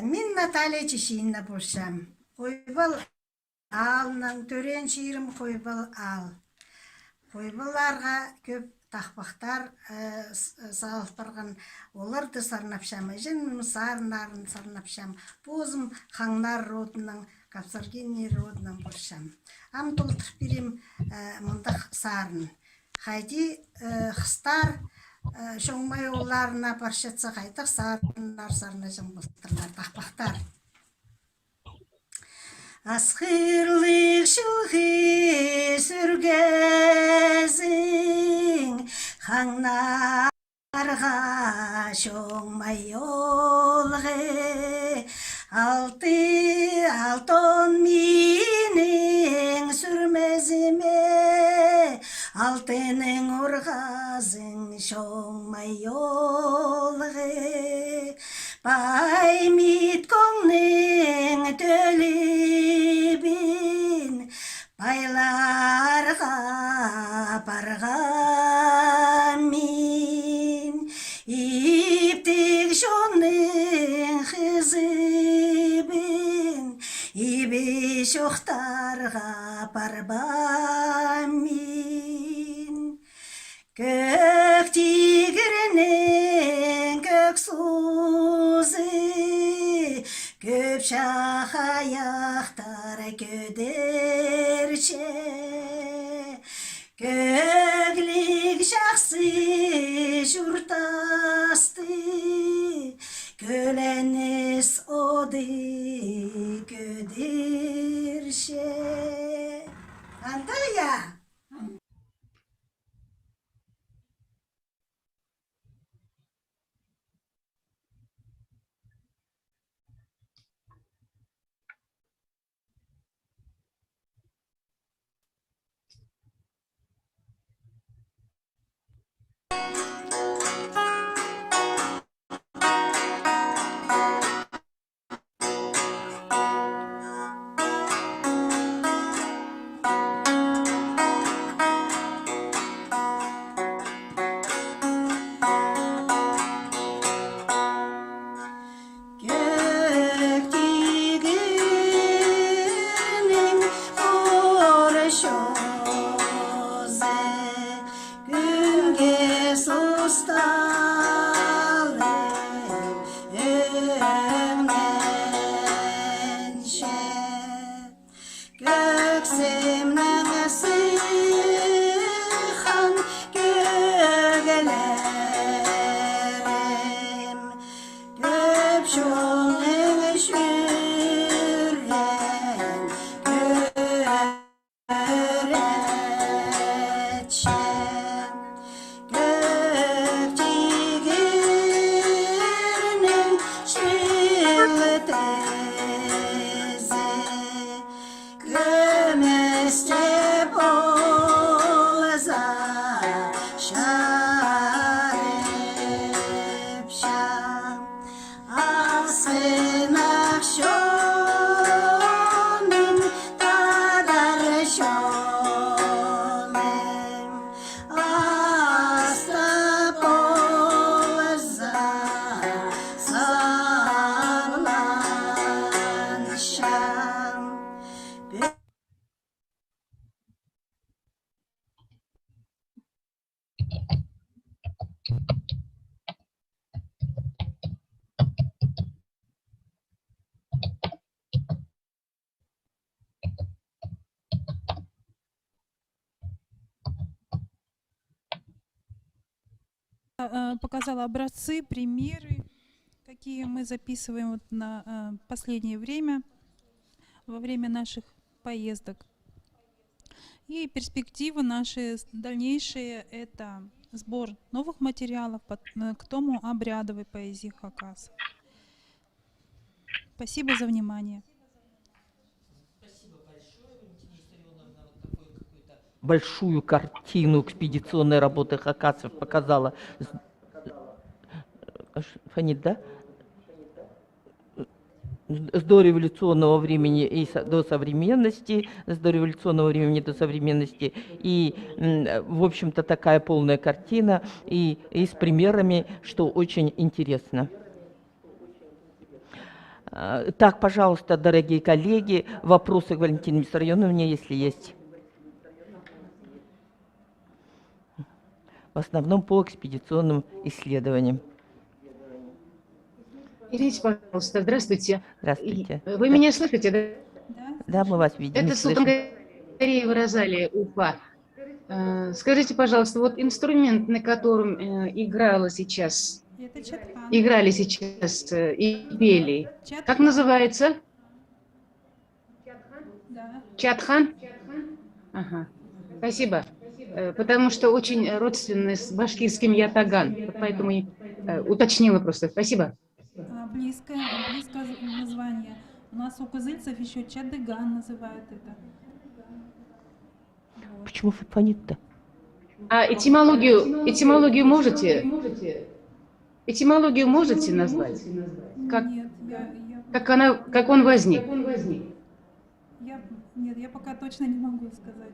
Мен Наталья Чечинина болсам. Койбал алның төрен шиірім койбал ал. Койбыларға көп тақпақтар салыптырған олар да сарнапшам. Жын сарнарын сарнапшам. Бозым хаңнар родының, капсаргенер родынан бұршам. Ам толтырып берем мұндақ сарын. Хайди қыстар шоңмай оларына паршатса қайтық сарынар сарнажым бұлттырлар тақпақтар. Асқырлық шылғы сүргезің хаңнарға шоңмай олғы алтын менің сүрмезіме алтының ұрғазың шоңмай олғы Баймит көңнің төлебін байларға барғамин иптік жоның қызыбын ибе шоқтарға барбамин көк тигірінің көк сузы көп шақаяқтар көдерше көглік жақсы жұртасты көленіс оды көдерше Антая! Показала образцы, примеры, какие мы записываем вот на последнее время, во время наших поездок. И перспективы наши дальнейшие — это сбор новых материалов к тому обрядовой поэзии хакасов. Спасибо за внимание. Большую картину экспедиционной работы хакасов показала Фанит, да? С дореволюционного времени и до современности, с дореволюционного времени до современности. И, в общем-то, такая полная картина и с примерами, что очень интересно. Так, пожалуйста, дорогие коллеги, вопросы к Валентине Виссарионовне, если есть. в основном по экспедиционным исследованиям. Извините, пожалуйста, здравствуйте. Здравствуйте. Вы меня слышите, да? Да, мы вас видим. Это Султан Гареева Розалия, Уфа. Скажите, пожалуйста, вот инструмент, на котором играли сейчас и пели, как называется? Чатхан? Ага. Спасибо. Потому что очень родственный с башкирским ятаган, поэтому уточнила просто. Спасибо. Близкое название. У нас у кызыльцев еще чадыган называют это. Почему фонит-то? А этимологию можете? Этимологию можете назвать? Как он возник? Нет, я пока точно не могу сказать.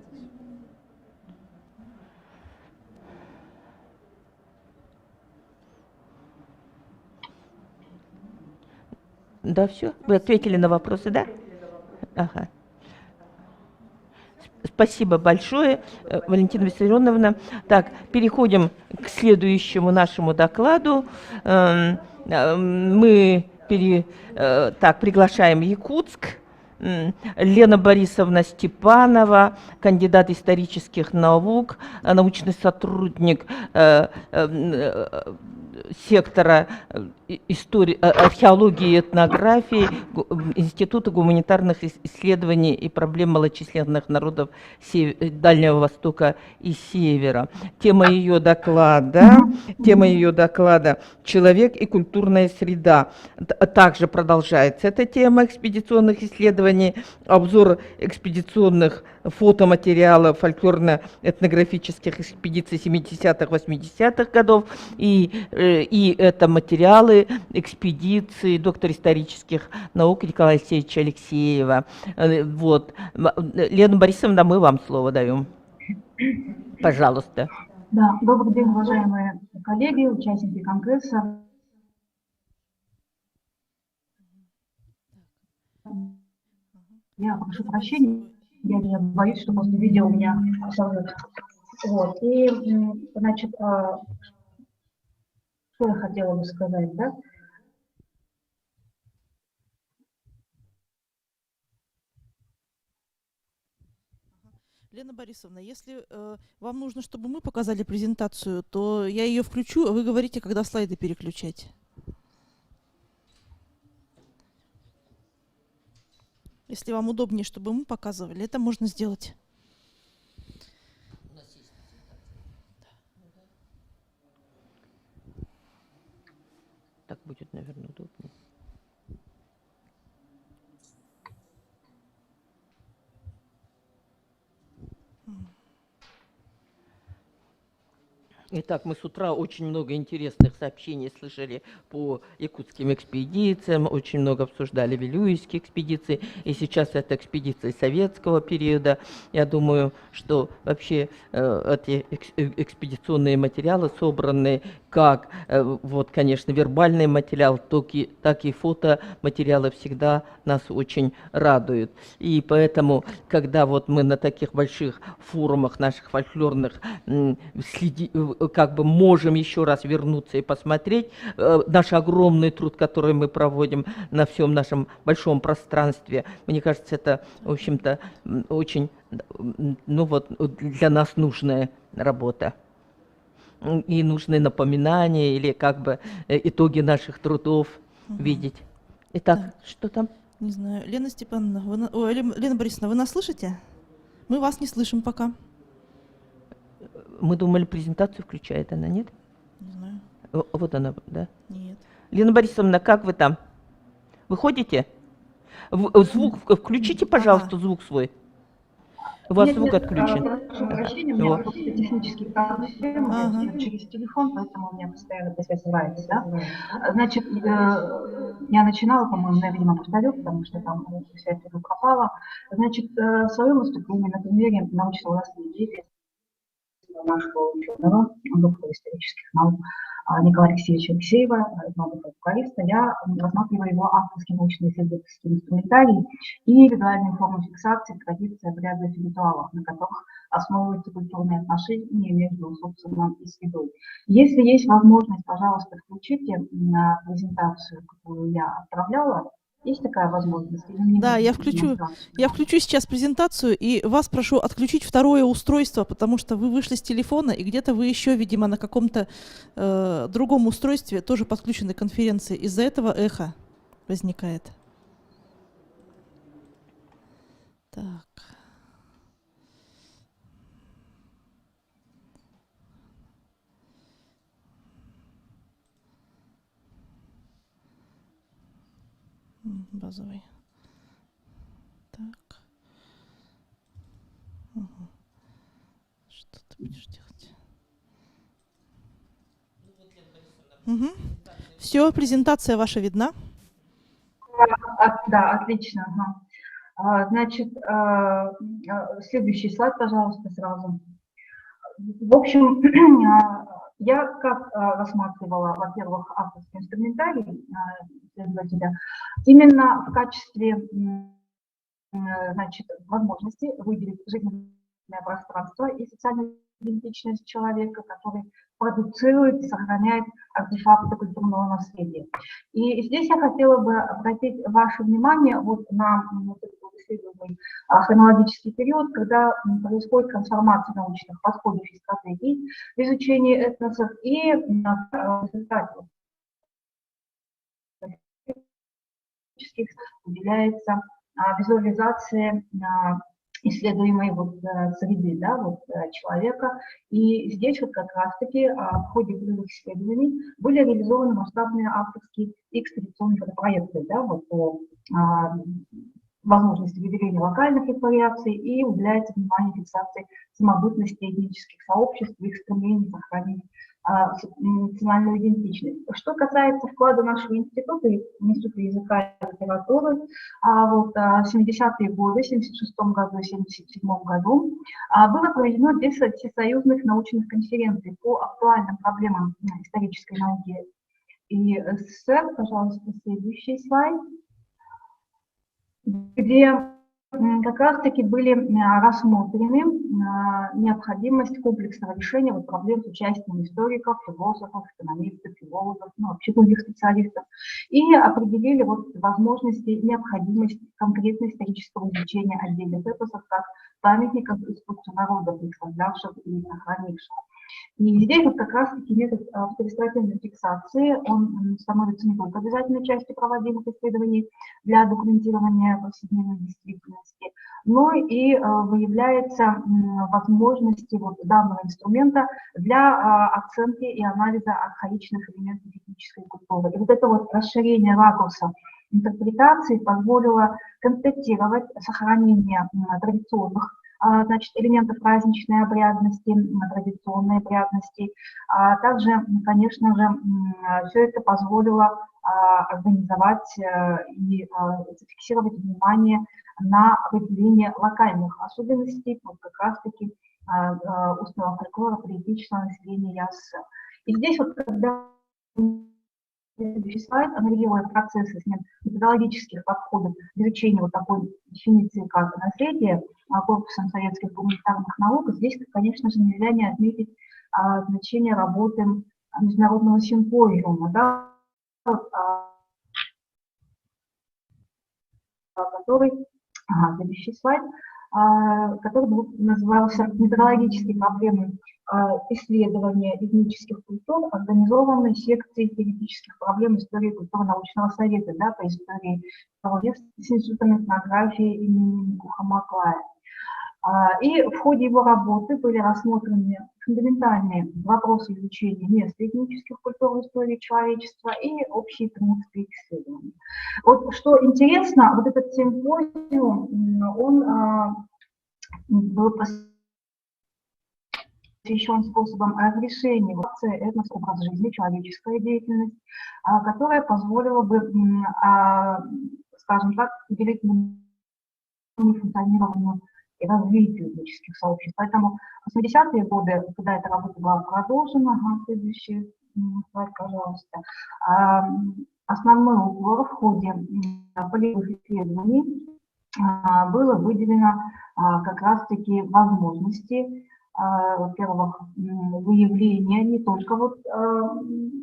Да, все? Вы ответили на вопросы, да? Ага. Спасибо большое, Валентина Виссарионовна. Так, переходим к следующему нашему докладу. Мы приглашаем Якутск. Лена Борисовна Степанова, кандидат исторических наук, научный сотрудник сектора археологии и этнографии Института гуманитарных исследований и проблем малочисленных народов Дальнего Востока и Севера. Тема ее доклада «Человек и культурная среда». Также продолжается эта тема экспедиционных исследований, обзор экспедиционных фотоматериалов фольклорно-этнографических экспедиций 70-х-80-х годов, и это материалы экспедиции доктора исторических наук Николая Алексеевича Алексеева. Вот. Лена Борисовна, мы вам слово даем. Пожалуйста. Да, добрый день, уважаемые коллеги, участники конгресса. Я прошу прощения, я боюсь, что после видео у меня сорвется. Вот. И, значит, что я хотела бы сказать, да? Лена Борисовна, если вам нужно, чтобы мы показали презентацию, то я ее включу, а вы говорите, когда слайды переключать. Если вам удобнее, чтобы мы показывали, это можно сделать. Так будет, наверное, удобнее. Итак, мы с утра очень много интересных сообщений слышали по якутским экспедициям, очень много обсуждали вилюйские экспедиции, и сейчас это экспедиции советского периода. Я думаю, что вообще эти экспедиционные материалы собраны как, вот, конечно, вербальный материал, так и фотоматериалы всегда нас очень радуют. И поэтому, когда вот мы на таких больших форумах наших фольклорных как бы можем еще раз вернуться и посмотреть наш огромный труд, который мы проводим на всем нашем большом пространстве. Мне кажется, это, в общем-то, очень, ну вот, для нас нужная работа. И нужные напоминания или как бы итоги наших трудов видеть. Итак, да. Что там? Не знаю. Лена Степановна, Лена Борисовна, вы нас слышите? Мы вас не слышим пока. Мы думали, презентацию включает она, нет? Не знаю. Вот она, да? Нет. Лена Борисовна, как вы там? Вы ходите? Звук, включите, пожалуйста, звук свой. У вас звук отключен. Прошу прощения, у меня просто технические проблемы через телефон, поэтому у меня постоянно связь нравится. Да? Значит, я начинала, по-моему, я, видимо, повторю, потому что там связь пропала. Значит, свое выступление на примере научного деятельности нашего ученого, доктора исторических наук Николая Алексеевича Алексеева, журналиста, я рассматриваю его авторский научно-исследовательский инструментарий и визуальные формы фиксации традиции обрядов и ритуалов, на которых основываются культурные отношения между собственным и средой. Если есть возможность, пожалуйста, включите на презентацию, которую я отправляла. Есть такая возможность? Да, я включу сейчас презентацию, и вас прошу отключить второе устройство, потому что вы вышли с телефона, и где-то вы еще, видимо, на каком-то другом устройстве тоже подключены к конференции. Из-за этого эхо возникает. Так. Базовый. Так. Угу. Что ты будешь делать? Угу. Все, презентация ваша видна? Да, отлично. Ага. Значит, следующий слайд, пожалуйста, сразу. В общем, я как рассматривала, во-первых, авторский инструментарий исследователя, именно в качестве, значит, возможности выделить жизненное пространство и социальную идентичность человека, который продуцирует, сохраняет артефакты культурного наследия. И здесь я хотела бы обратить ваше внимание вот на вот этот исследуемый хронологический период, когда происходит трансформация научных подходов и стратегий в изучении этносов, и в результате уделяется визуализация исследуемой вот среды, да, вот, человека. И здесь вот как раз-таки в ходе первых исследований были реализованы масштабные авторские и экспедиционные фотопроекты, да, вот, по возможности выделения локальных вариаций, и уделяется внимание фиксации самобытности этнических сообществ в их стремлении сохранить национальную идентичность. Что касается вклада нашего института, Института языка и литературы, вот, в 70-е годы, в 76-м году, в 77-м году было проведено 10 всесоюзных научных конференций по актуальным проблемам исторической науки и СССР. Пожалуйста, следующий слайд, где как раз-таки были рассмотрены необходимость комплексного решения вот проблем с участием историков, философов, экономистов, филологов, ну, вообще других специалистов, и определили вот возможности, необходимость конкретного исторического изучения отдельных эпосов как памятников искусства народов, их создавших и сохранивших. И здесь вот как раз-таки метод автористративной фиксации, он становится не только обязательной частью проводимых исследований для документирования повседневной действительности, но и выявляется возможности вот данного инструмента для оценки и анализа архаичных элементов этнической культуры. И вот это вот расширение ракурса интерпретации позволило констатировать сохранение традиционных, значит, элементов праздничной обрядности, традиционной обрядности. Также, конечно же, все это позволило организовать и зафиксировать внимание на определение локальных особенностей, вот как раз-таки устного фольклора, поэтичного населения ЯС. И здесь вот, когда следующий слайд, анализируя процессы методологических подходов к изучению вот такой дефиниции, как наследие, корпусом советских гуманитарных наук, здесь, конечно же, нельзя не отметить значение работы международного симпозиума, да, который, следующий слайд, который назывался «Методологические проблемы исследования этнических культур, организованной секцией теоретических проблем истории культуры научного совета, да, по истории с Институтом этнографии имени Мухаммада Аклая». И в ходе его работы были рассмотрены фундаментальные вопросы изучения места этнических культур в истории человечества и общие принципы исследований. Вот что интересно, вот этот симпозиум, он был посвящен способам разрешения этнос, образ жизни, человеческая деятельность, которая позволила бы, скажем так, уделить функционированию и развитию этнических сообществ. Поэтому в 80-е годы, когда эта работа была продолжена, следующий слайд, пожалуйста, основной упор в ходе полевых исследований было выделено как раз-таки возможности, во-первых, выявления не только вот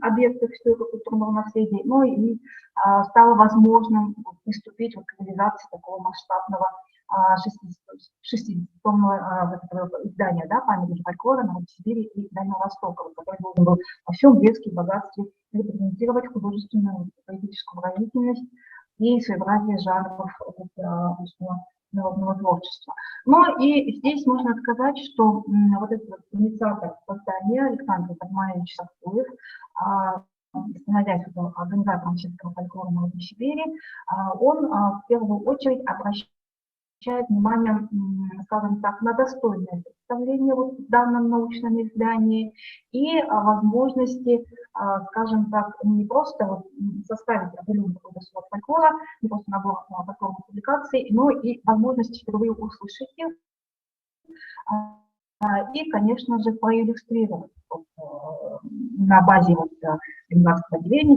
объектов историко-культурного наследия, но и стало возможным приступить к реализации такого масштабного 60-томного издания, да, «Памятники фольклора Новосибири и Дальнего Востока», который должен был во всем блеске и богатстве репрезентировать художественную и политическую выразительность и своеобразие жанров народного творчества. Но и здесь можно сказать, что вот этот инициатор создания Александр Тагмаевич Сахтуев, становясь организатором чешского фольклора Народной Сибири, он в первую очередь обращает внимание, скажем так, на достойное представление вот в данном научном издании и возможности, скажем так, не просто вот составить определенный свод фольклора, не просто набор фольклорных публикаций, но и возможности впервые услышать их и, конечно же, проиллюстрировать на базе вот ленинградского отделения,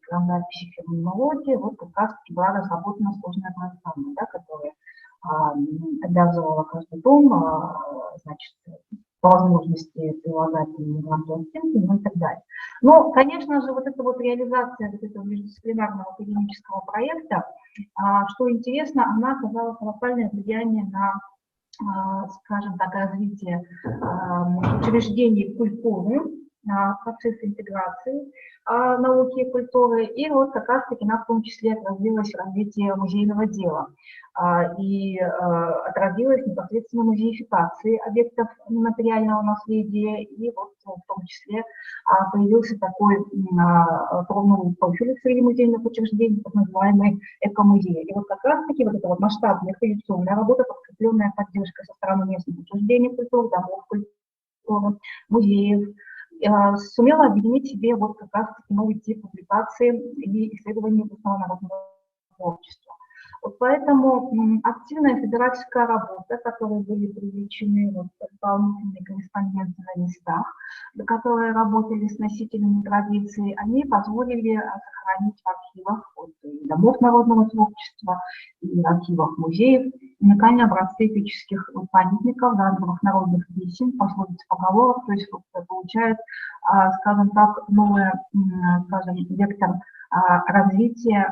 записи филологии, вот как раз была разработана сложная программа, да, которая обязывала каждый дом, значит, по возможности прилагать грантовые оценки, ну и так далее. Но, конечно же, вот эта вот реализация вот этого междисциплинарного академического проекта, что интересно, она оказала колоссальное влияние на, скажем так, развитие учреждений культуры, процесс интеграции науки и культуры, и вот как раз-таки в том числе отразилось развитие музейного дела и отразилось непосредственно музеификации объектов материального наследия, и вот в том числе появился такой новый профиль среди музейных учреждений, так называемый экомузей. И вот как раз-таки вот эта вот масштабная экспедиционная работа, подкрепленная поддержкой со стороны местных учреждений культуры, домов культуры, музеев, сумела объединить в себе вот как раз новый тип публикации и исследований устного народного творчества. Вот поэтому активная федеральская работа, которые были привлечены вот, дополнительные корреспонденты на местах, которые работали с носителями традиций, они позволили сохранить в архивах вот, и домов народного творчества, и в архивах музеев уникальные образцы эпических памятников, жанровых народных песен, пословиц, поговорок, то есть вот, получает, скажем так, новый, скажем, вектор развития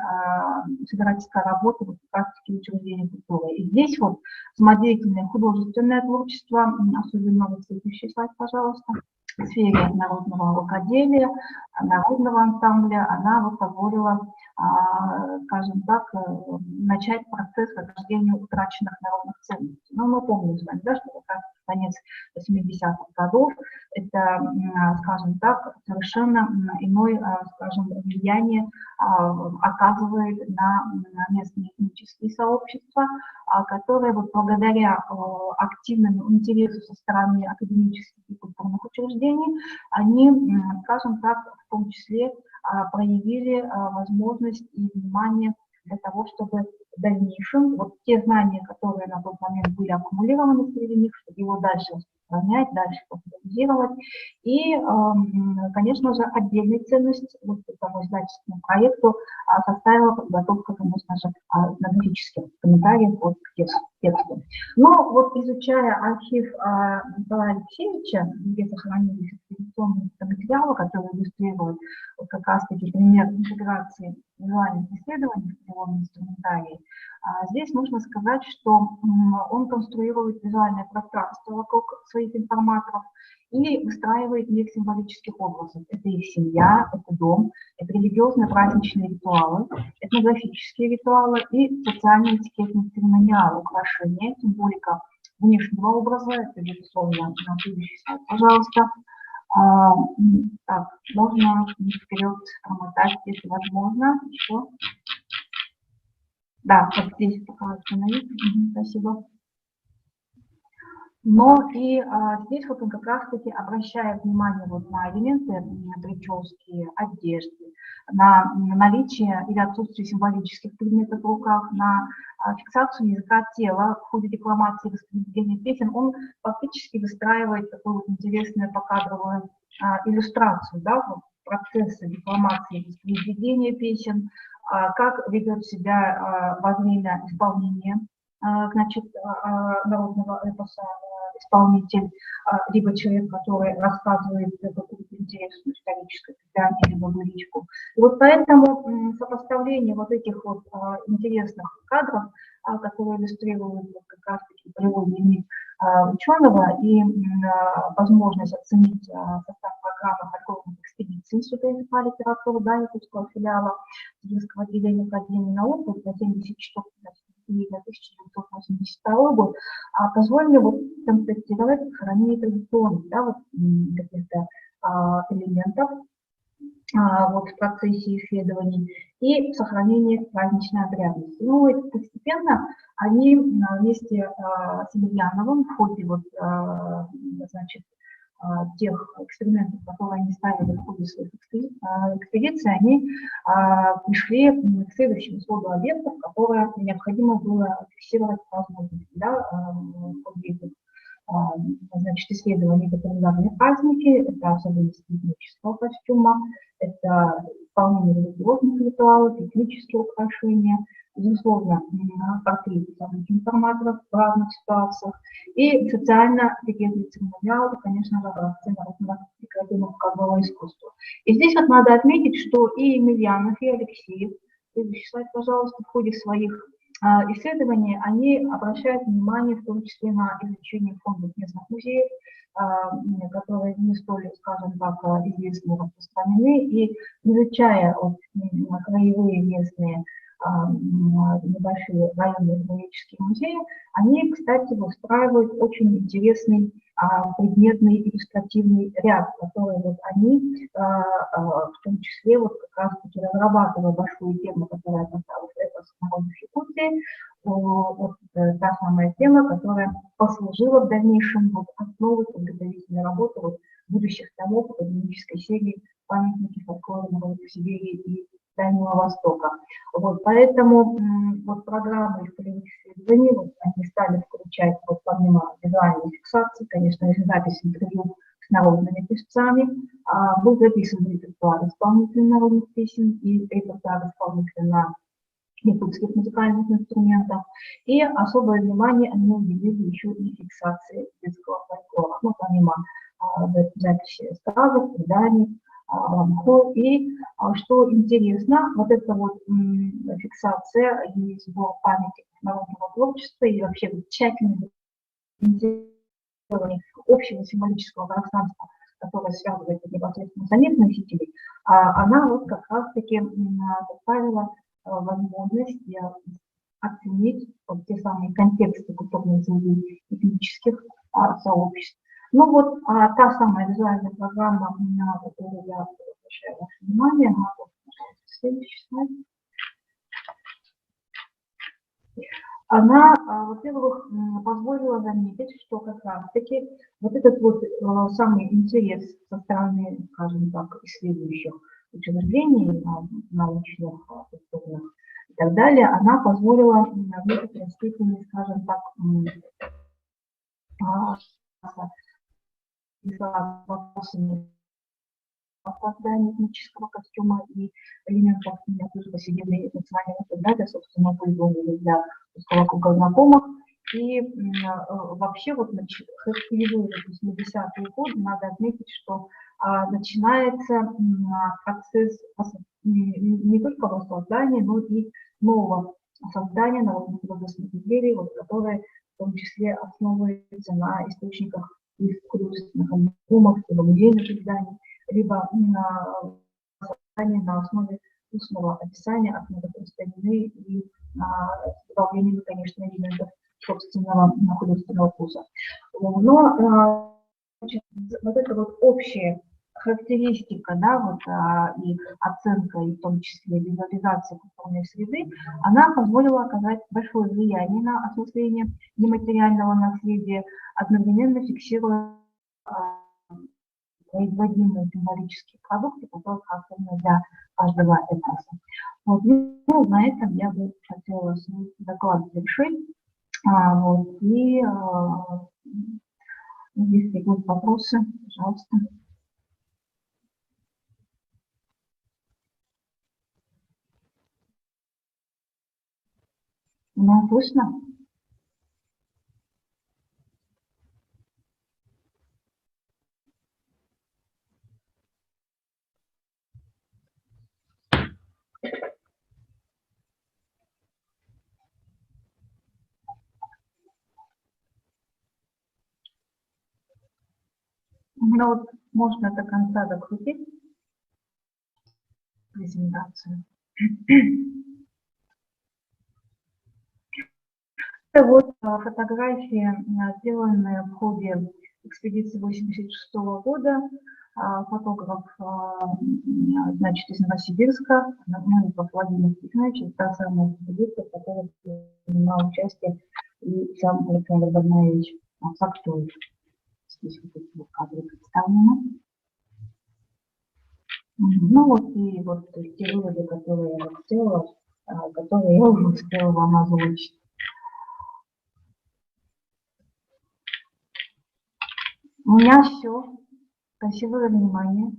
собирательской работы в практике учреждения культуры. И здесь вот самодеятельное художественное творчество, особенно вот следующий слайд, пожалуйста, в сфере народного рукоделия, народного ансамбля, она вот позволила, скажем так, начать процесс возрождения утраченных народных ценностей. Но мы помним с вами, да, что как раз конец 80-х годов это, скажем так, совершенно иное, скажем, влияние оказывает на местные этнические сообщества, которые вот благодаря активному интересу со стороны академических и культурных учреждений, они, скажем так, в том числе проявили возможность и внимание для того, чтобы в дальнейшем вот те знания, которые на тот момент были аккумулированы среди них, чтобы его дальше распространять, дальше популяризировать. И, конечно же, отдельной ценность вот этому издательскому проекту составила подготовка, конечно же, этнографических комментариев вот к тексту. Но вот изучая архив Николая Алексеевича, где сохранились экспедиционные материалы, которые иллюстрируют вот как раз-таки пример интеграции визуальных исследований в переводном инструментарии, здесь нужно сказать, что он конструирует визуальное пространство вокруг своих информаторов и выстраивает мир символических образов. Это их семья, это дом, это религиозно-праздничные ритуалы, этнографические ритуалы и социальные этикетные церемониалы, украшения, символика внешнего образа. Это, безусловно, на следующий слайд, пожалуйста. Так, можно вперед промотать, если возможно. Еще. Да, вот здесь пока остановить. Спасибо. Но и здесь вот он как раз-таки обращает внимание вот на элементы прически, одежды, на наличие или отсутствие символических предметов в руках, на фиксацию языка тела в ходе декламации и воспроизведения песен. Он фактически выстраивает такую вот интересную покадровую иллюстрацию, да, вот, процесса декламации и воспроизведения песен, как ведет себя во время исполнения, значит, народного эпоса исполнитель, либо человек, который рассказывает какую-то интересную историческую предание, либо быличку. И вот поэтому сопоставление вот этих вот интересных кадров, которые иллюстрируют вот как раз-таки полевой дневник ученого и возможность оценить состав программы подготовки экспедиции Института языка и литературы, да, Якутского филиала Сибирского отделения Академии наук за 74 и 1982 год, позволили вот констатировать сохранение традиционных, да, вот, каких-то элементов вот, в процессе исследований и сохранение праздничной обрядности. Ну, и постепенно они вместе с Емельяновым в ходе вот, значит, тех экспериментов, которые они ставили в ходе своих экспедиций, они пришли к следующему своду объектов, которые необходимо было фиксировать по возможности, да, в ходе этих, значит, исследований. Это календарные праздники, это особенности этнического костюма, это исполнение религиозных ритуалов, этнические украшения, безусловно, портреты самых информаторов в разных ситуациях и социально-религиозный церемониал, конечно же, образцы народного декоративно-показового искусства. И здесь вот надо отметить, что и Емельянов, и Алексеев, и Вячеслав, пожалуйста, в ходе своих исследований они обращают внимание в том числе на изучение фондов местных музеев, которые не столь, скажем так, известны и распространены, и изучая вот, краевые местные небольшие районные этнические музеи, они, кстати, выстраивают очень интересный предметный иллюстративный ряд, который вот они, в том числе, вот как раз-таки разрабатывая большую тему, которая касалась эпоса народов Якутии, вот та самая тема, которая послужила в дальнейшем вот основой подготовительной работы вот будущих томов академической серии «Памятники фольклора народов Сибири и Дальнего Востока». Вот, поэтому вот программы полевых исследований вот, они стали включать вот, помимо визуальной фиксации, конечно, запись интервью с народными певцами, был записан репертуар исполнителей народных песен и репертуар исполнителей на якутских музыкальных инструментах. И особое внимание они уделили еще и фиксации детского фольклора, ну, помимо записи сказок, преданий, и что интересно, вот эта вот фиксация и сбор памяти народного творчества и вообще тщательное общего символического пространства, которое связывает непосредственно самих носителей, она вот как раз-таки поставила возможность оценить вот те самые контексты культурных изменений этнических сообществ. Ну вот та самая визуальная программа, на которую я обращаю ваше внимание, следующий слайд. Она, во-первых, позволила заметить, что как раз-таки вот этот вот самый интерес со стороны, скажем так, исследующих учреждений, научных, культурных и так далее, она позволила в некоторой степени, скажем так, вопросами создания этнического костюма и элементов повседневной национальной фотографии, собственно, пользования для узкого круга знакомых. И вообще вот характеризуя 80-е годы, надо отметить, что начинается процесс не только воссоздания, но и нового создания народных художественных изделий, вот, которые в том числе основываются на источниках из художественных альбомов, либо музейных изданий, либо на основе устного описания от многопространены и добавлением, конечно, элементов собственного художественного вкуса. Но вот эта вот общая характеристика, да, вот, и оценка, и в том числе визуализация культурной среды, она позволила оказать большое влияние на осмысление нематериального наследия, одновременно фиксируя производимые символические продукты, которые характерны для каждого этноса. Вот, ну, на этом я бы хотела свой доклад завершить. Вот, и если будут вопросы, пожалуйста. Меня слышно? Ну вот можно до конца докрутить презентацию. Это вот фотографии, сделанные в ходе экспедиции 1986 года. Фотограф, значит, из Новосибирска, Владимир Тихонович, это та самая экспедиция, в которой принимал участие и сам Александр Боднаевич Фактуев. Здесь вот эти вот кадры представлены. Ну вот и вот те выводы, которые я сделала, которые я уже успела вам озвучить. У меня все. Спасибо за внимание.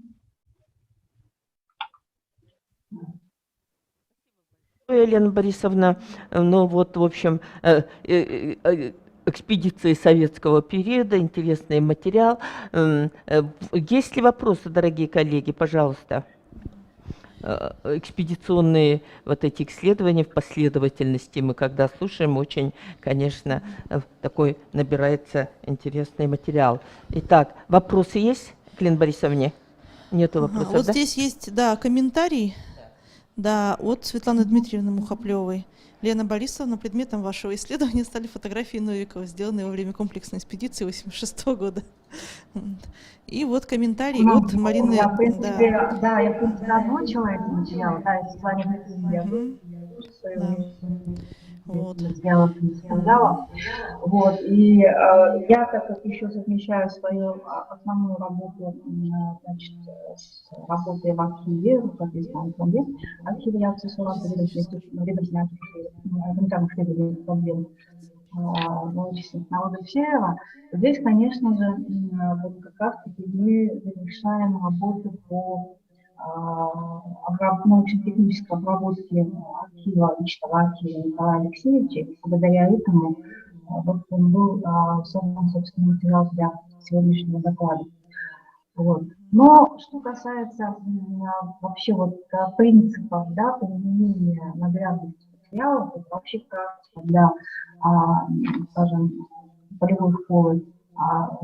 Елена Борисовна, ну вот, в общем, экспедиции советского периода, интересный материал. Есть ли вопросы, дорогие коллеги, пожалуйста? Экспедиционные вот эти исследования в последовательности мы когда слушаем, очень, конечно, такой набирается интересный материал. Итак, вопросы есть к Елене Борисовне? Нету вопросов, вот да? здесь есть, да, комментарий, да, от Светланы Дмитриевны Мухоплевой. Лена Борисовна, предметом вашего исследования стали фотографии Новикова, сделанные во время комплексной экспедиции 1986 года. И вот комментарий от Марины. Я, в принципе, да, я, в принципе, озвучила этот материал, да, если с вами вот. Вот, и я, так как еще совмещаю свою основную работу, значит, с работой в архиве, в Соответственном фонде, архиве реакции Сурата, ведомственных исследований проблем вычислительных народов Севера. Здесь, конечно же, вот как раз-таки мы завершаем работу по научно-технической обработке архива, личного архива Николая Алексеевича. Благодаря этому вот он был создан, собственно, материал для сегодняшнего доклада. Вот. Но что касается вообще вот принципов, да, применения наглядных материалов, это вообще практика для, скажем, полевой школы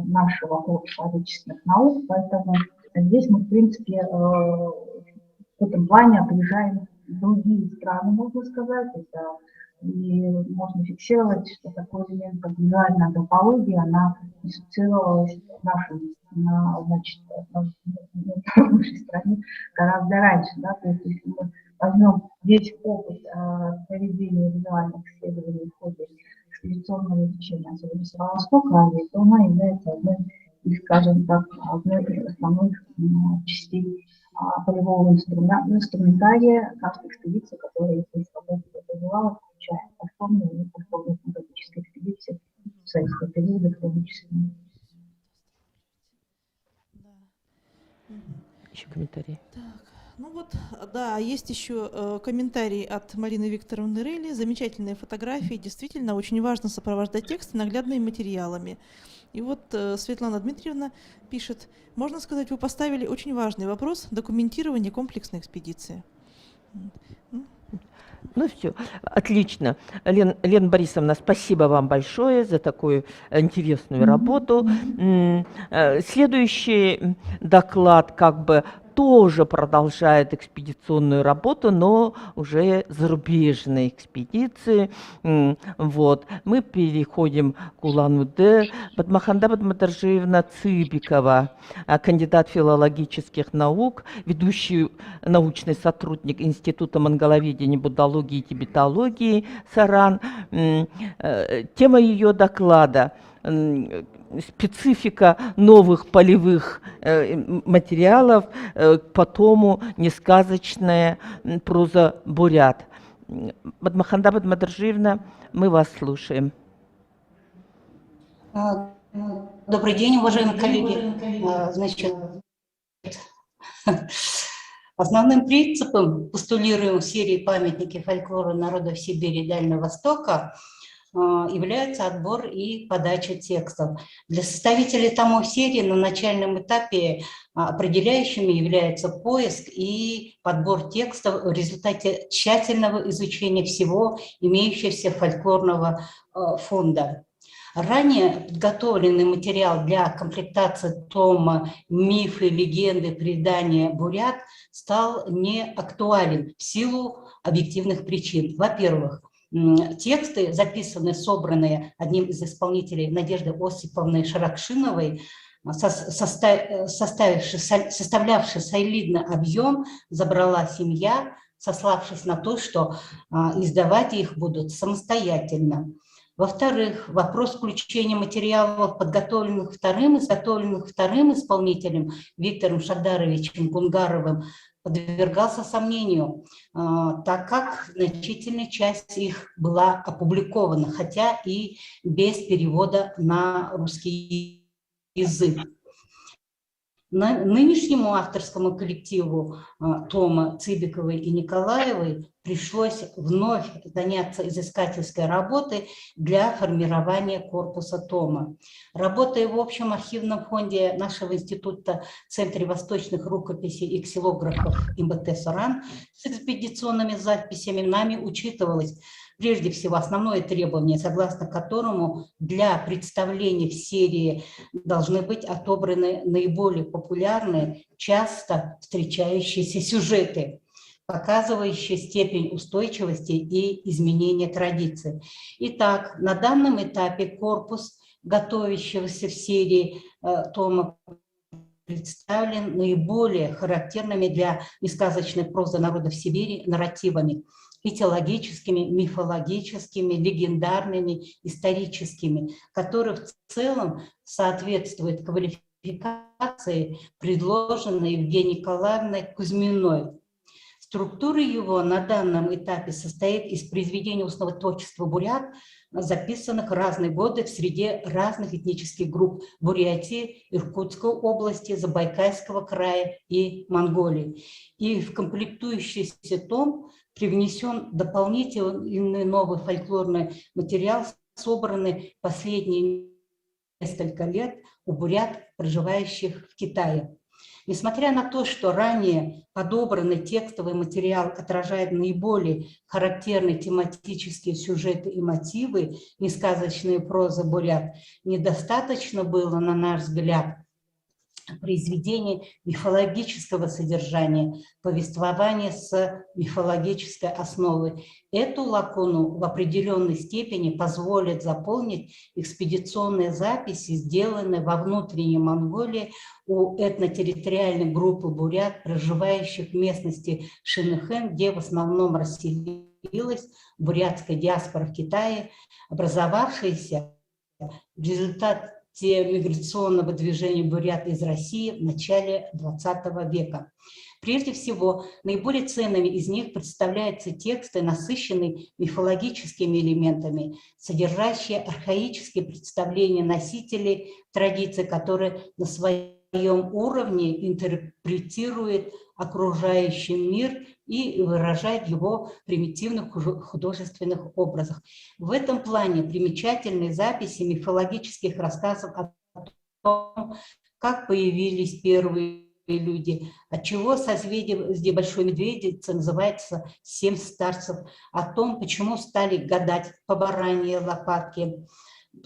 нашего корпуса отечественных наук, поэтому здесь мы, в принципе, в этом плане опережаем другие страны, можно сказать. Это и можно фиксировать, что такой элемент, как визуальная антропология, она диссоциировалась в нашей стране гораздо раньше. Да? То есть, если мы возьмем весь опыт проведения визуальных исследований в ходе экспедиционного изучения, особенно Северо-Востока Азии, то она является одной из, скажем так, одной из основных частей полевого инструментария каждой экспедиции, которая здесь развивалась, включая повторные и повторные синтетические экспедиции советского периода в том числе. Еще комментарии. Так, ну вот, да, есть еще комментарий от Марины Викторовны Рейли. Замечательные фотографии. Действительно, очень важно сопровождать текст наглядными материалами. И вот Светлана Дмитриевна пишет: можно сказать, вы поставили очень важный вопрос документирования комплексной экспедиции. Ну все, отлично. Лена Борисовна, спасибо вам большое за такую интересную работу. Следующий доклад как бы тоже продолжает экспедиционную работу, но уже зарубежные экспедиции. Вот. Мы переходим к Улан-Удэ. Батмаханда Батматаржиевна Цыбикова, кандидат филологических наук, ведущий научный сотрудник Института монголоведения, буддологии и тибетологии САРАН. Тема ее доклада – специфика новых полевых материалов, потому несказочная проза бурят. Батмаханда Батматаржиевна, мы вас слушаем. Добрый день, уважаемые коллеги. Значит, Основным принципом, постулируемым в серии «Памятники фольклора народов Сибири и Дальнего Востока», является отбор и подача текстов. Для составителей томов серии на начальном этапе определяющими является поиск и подбор текстов в результате тщательного изучения всего имеющегося фольклорного фонда. Ранее подготовленный материал для комплектации тома «Мифы, легенды, предания бурят» стал неактуален в силу объективных причин. Во-первых, тексты, записанные, собранные одним из исполнителей Надеждой Осиповной Шаракшиновой, составлявший солидный объем, забрала семья, сославшись на то, что издавать их будут самостоятельно. Во-вторых, вопрос включения материалов, подготовленных вторым исполнителем Виктором Шадаровичем Гунгаровым, подвергался сомнению, так как значительная часть их была опубликована, хотя и без перевода на русский язык. Нынешнему авторскому коллективу тома Цыбиковой и Николаевой пришлось вновь заняться изыскательской работой для формирования корпуса тома. Работая в общем архивном фонде нашего института в Центре восточных рукописей и ксилографов МБТ «Саран» с экспедиционными записями нами учитывалось прежде всего основное требование, согласно которому для представления в серии должны быть отобраны наиболее популярные, часто встречающиеся сюжеты, показывающие степень устойчивости и изменения традиций. Итак, на данном этапе корпус готовящегося в серии тома представлен наиболее характерными для несказочной прозы народов Сибири нарративами: этиологическими, мифологическими, легендарными, историческими, которые в целом соответствуют квалификации, предложенной Евгенией Николаевной Кузьминой. Структура его на данном этапе состоит из произведений устного творчества бурят, записанных в разные годы в среде разных этнических групп Бурятии, Иркутской области, Забайкальского края и Монголии. И в комплектующийся том привнесен дополнительный новый фольклорный материал, собранный последние несколько лет у бурят, проживающих в Китае. Несмотря на то, что ранее подобранный текстовый материал отражает наиболее характерные тематические сюжеты и мотивы несказочной прозы бурят, недостаточно было, на наш взгляд, произведений мифологического содержания, повествования с мифологической основой. Эту лакуну в определенной степени позволит заполнить экспедиционные записи, сделанные во внутренней Монголии у этнотерриториальной группы бурят, проживающих в местности Шинэхэн, где в основном расселилась бурятская диаспора в Китае, образовавшаяся в результате миграционного движения бурят из России в начале XX века. Прежде всего, наиболее ценными из них представляются тексты, насыщенные мифологическими элементами, содержащие архаические представления носителей традиций, которые на своем уровне интерпретируют окружающий мир и выражает его в примитивных художественных образах. В этом плане примечательные записи мифологических рассказов о том, как появились первые люди, отчего созвездие Большой Медведицы называется «Семь старцев», о том, почему стали гадать по бараньей лопатке.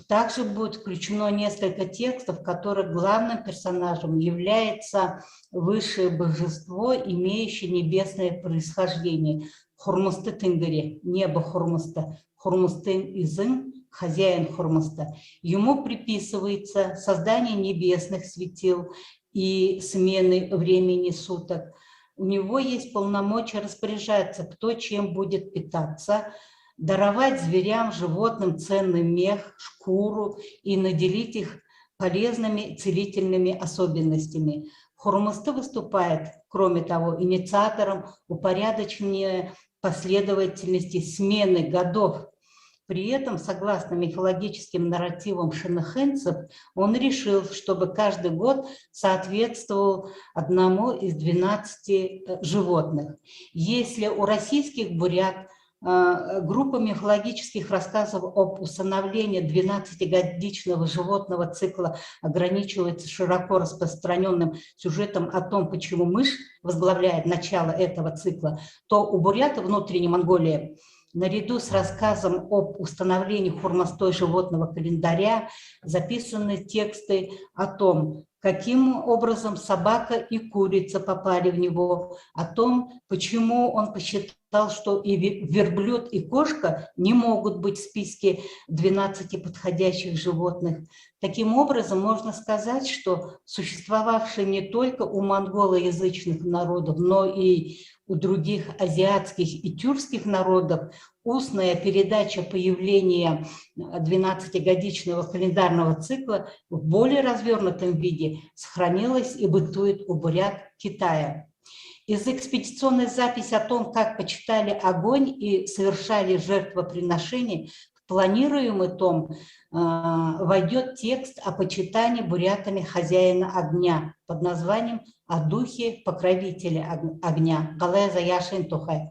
Также будет включено несколько текстов, в которых главным персонажем является высшее божество, имеющее небесное происхождение. Хурмусты-Тынгыри, небо Хурмуста, Хурмустын-Изын, хозяин Хурмуста. Ему приписывается создание небесных светил и смены времени суток. У него есть полномочия распоряжаться, кто чем будет питаться, даровать зверям, животным ценный мех, шкуру и наделить их полезными целительными особенностями. Хурмусты выступает, кроме того, инициатором упорядочения последовательности смены годов При этом, согласно мифологическим нарративам шенехенцев, он решил, чтобы каждый год соответствовал одному из 12 животных. Если у российских бурят группа мифологических рассказов об усыновлении 12-годичного животного цикла ограничивается широко распространенным сюжетом о том, почему мышь возглавляет начало этого цикла, то у бурят внутренней Монголии наряду с рассказом об установлении хурмастой животного календаря записаны тексты о том, каким образом собака и курица попали в него, о том, почему он посчитал, что и верблюд, и кошка не могут быть в списке 12 подходящих животных. Таким образом, можно сказать, что существовавшие не только у монголоязычных народов, но и у других азиатских и тюркских народов устная передача появления 12-годичного календарного цикла в более развернутом виде сохранилась и бытует у бурят Китая. Из экспедиционной записи о том, как почитали огонь и совершали жертвоприношения, в планируемый том войдет текст о почитании бурятами хозяина огня под названием «О духе покровителя огня» Галеза Яшин Тухай.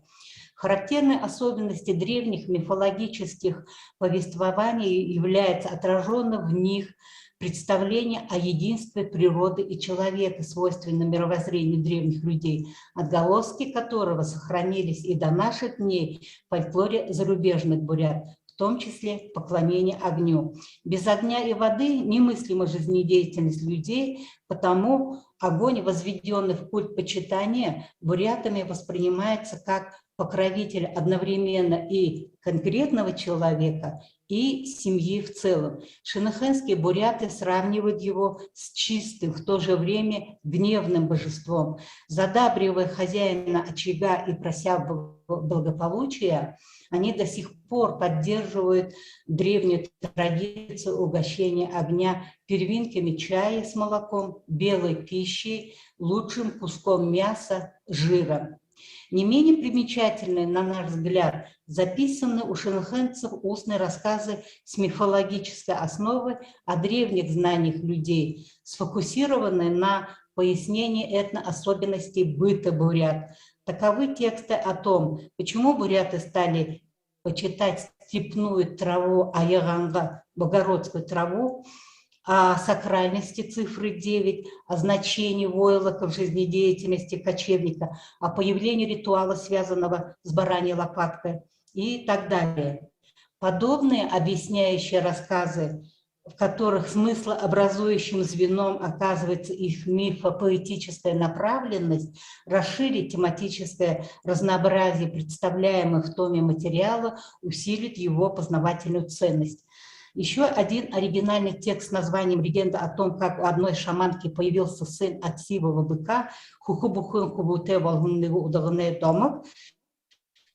Характерной особенностью древних мифологических повествований является отраженное в них представление о единстве природы и человека, свойственном мировоззрению древних людей, отголоски которого сохранились и до наших дней в фольклоре зарубежных бурят, в том числе поклонение огню. Без огня и воды немыслима жизнедеятельность людей, потому огонь, возведенный в культ почитания, бурятами воспринимается как покровитель одновременно и конкретного человека, и семьи в целом. Шенехенские буряты сравнивают его с чистым, в то же время гневным божеством. Задабривая хозяина очага и прося благополучия, они до сих пор поддерживают древнюю традицию угощения огня первинками чая с молоком, белой пищей, лучшим куском мяса, жиром. Не менее примечательные, на наш взгляд, записаны у шенехенцев устные рассказы с мифологической основой о древних знаниях людей, сфокусированные на пояснении этноособенностей быта бурят. Таковы тексты о том, почему буряты стали почитать степную траву аяганга, богородскую траву, о сакральности цифры 9, о значении войлока в жизнедеятельности кочевника, о появлении ритуала, связанного с бараньей лопаткой и так далее. Подобные объясняющие рассказы, в которых смыслообразующим звеном оказывается их мифопоэтическая направленность, расширить тематическое разнообразие представляемых в томе материала, усилит его познавательную ценность. Еще один оригинальный текст с названием «Легенда о том, как у одной шаманки появился сын от сивого быка»